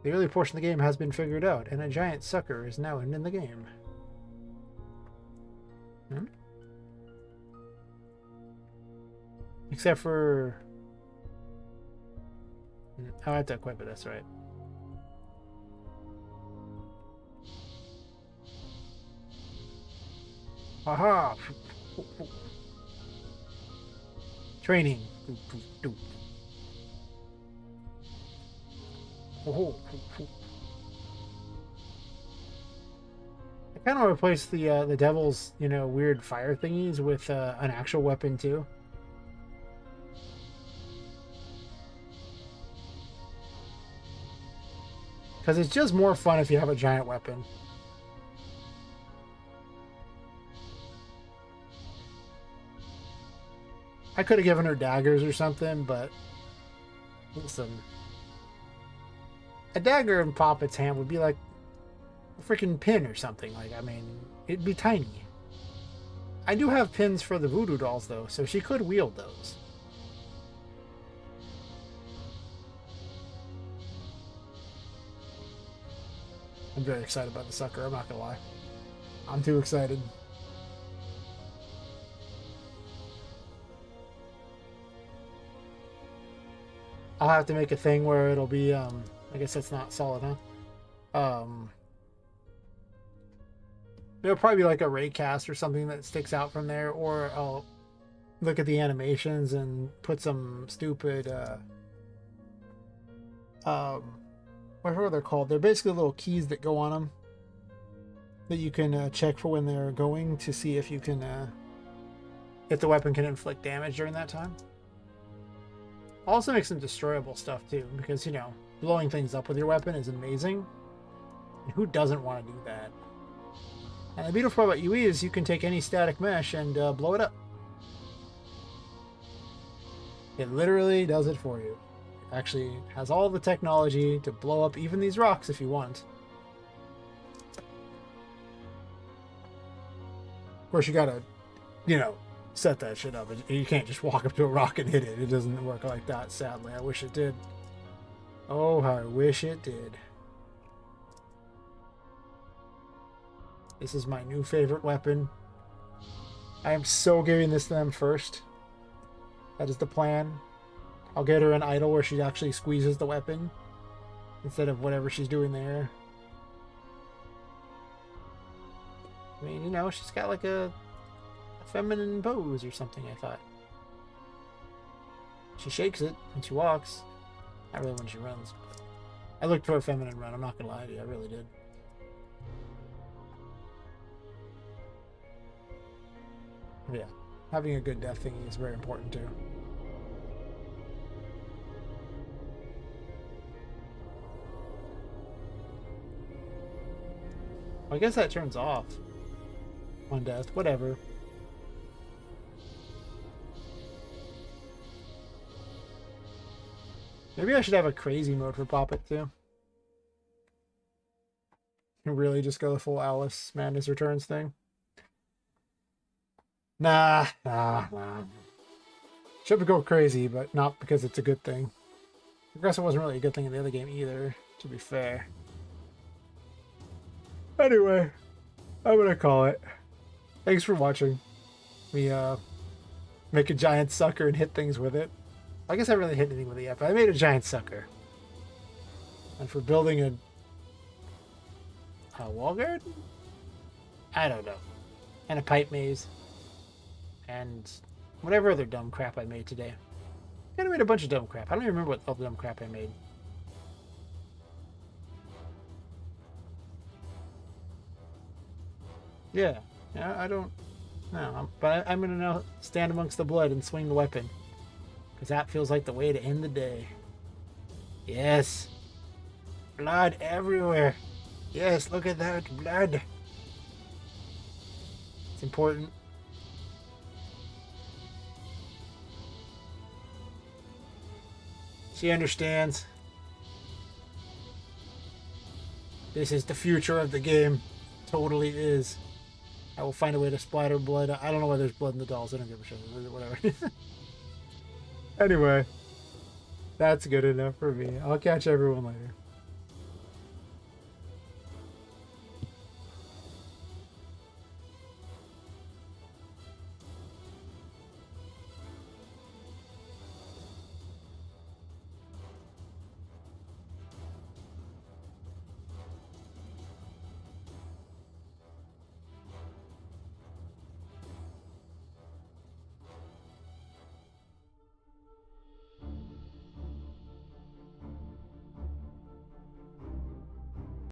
The early portion of the game has been figured out, and a giant sucker is now in the game. Except for... I have to equip it, that's right. Aha! Training. Oh. I kind of replace the devil's, weird fire thingies with an actual weapon too. Because it's just more fun if you have a giant weapon. I could have given her daggers or something, but listen. A dagger in Poppet's hand would be like a freaking pin or something. Like, I mean, it'd be tiny. I do have pins for the voodoo dolls, though, so she could wield those. I'm very excited about the sucker, I'm not gonna lie. I'm too excited. I'll have to make a thing where it'll be, I guess that's not solid, huh? It'll probably be like a raycast or something that sticks out from there, or I'll look at the animations and put some stupid, whatever they're called. They're basically little keys that go on them that you can check for when they're going to see if you can, if the weapon can inflict damage during that time. Also make some destroyable stuff too, because, blowing things up with your weapon is amazing. And who doesn't want to do that? And the beautiful part about UE is you can take any static mesh and blow it up. It literally does it for you. It actually has all the technology to blow up even these rocks if you want. Of course, you gotta, set that shit up. You can't just walk up to a rock and hit it. It doesn't work like that, sadly. I wish it did. Oh, how I wish it did. This is my new favorite weapon. I am so giving this to them first. That is the plan. I'll get her an idol where she actually squeezes the weapon instead of whatever she's doing there. I mean, you know, she's got like a feminine pose or something, I thought. She shakes it when she walks. Not really when she runs. I looked for a feminine run, I'm not gonna lie to you, I really did. Yeah, having a good death thingy is very important too. I guess that turns off on death, whatever. Maybe I should have a crazy mode for Poppet too. And really just go the full Alice Madness Returns thing. Nah. Should go crazy, but not because it's a good thing. Aggressive wasn't really a good thing in the other game either, to be fair. Anyway, I'm gonna call it. Thanks for watching. We make a giant sucker and hit things with it. I guess I haven't really hit anything with it yet, but I made a giant sucker. And for building a wall garden? I don't know. And a pipe maze. And whatever other dumb crap I made today. I kind of made a bunch of dumb crap. I don't even remember what other dumb crap I made. Yeah, I don't know. But I'm going to now stand amongst the blood and swing the weapon. Because that feels like the way to end the day. Yes. Blood everywhere. Yes, look at that blood. It's important. She understands. This is the future of the game. Totally is. I will find a way to splatter blood. I don't know why there's blood in the dolls. I don't give a shit. Whatever. Anyway, that's good enough for me. I'll catch everyone later.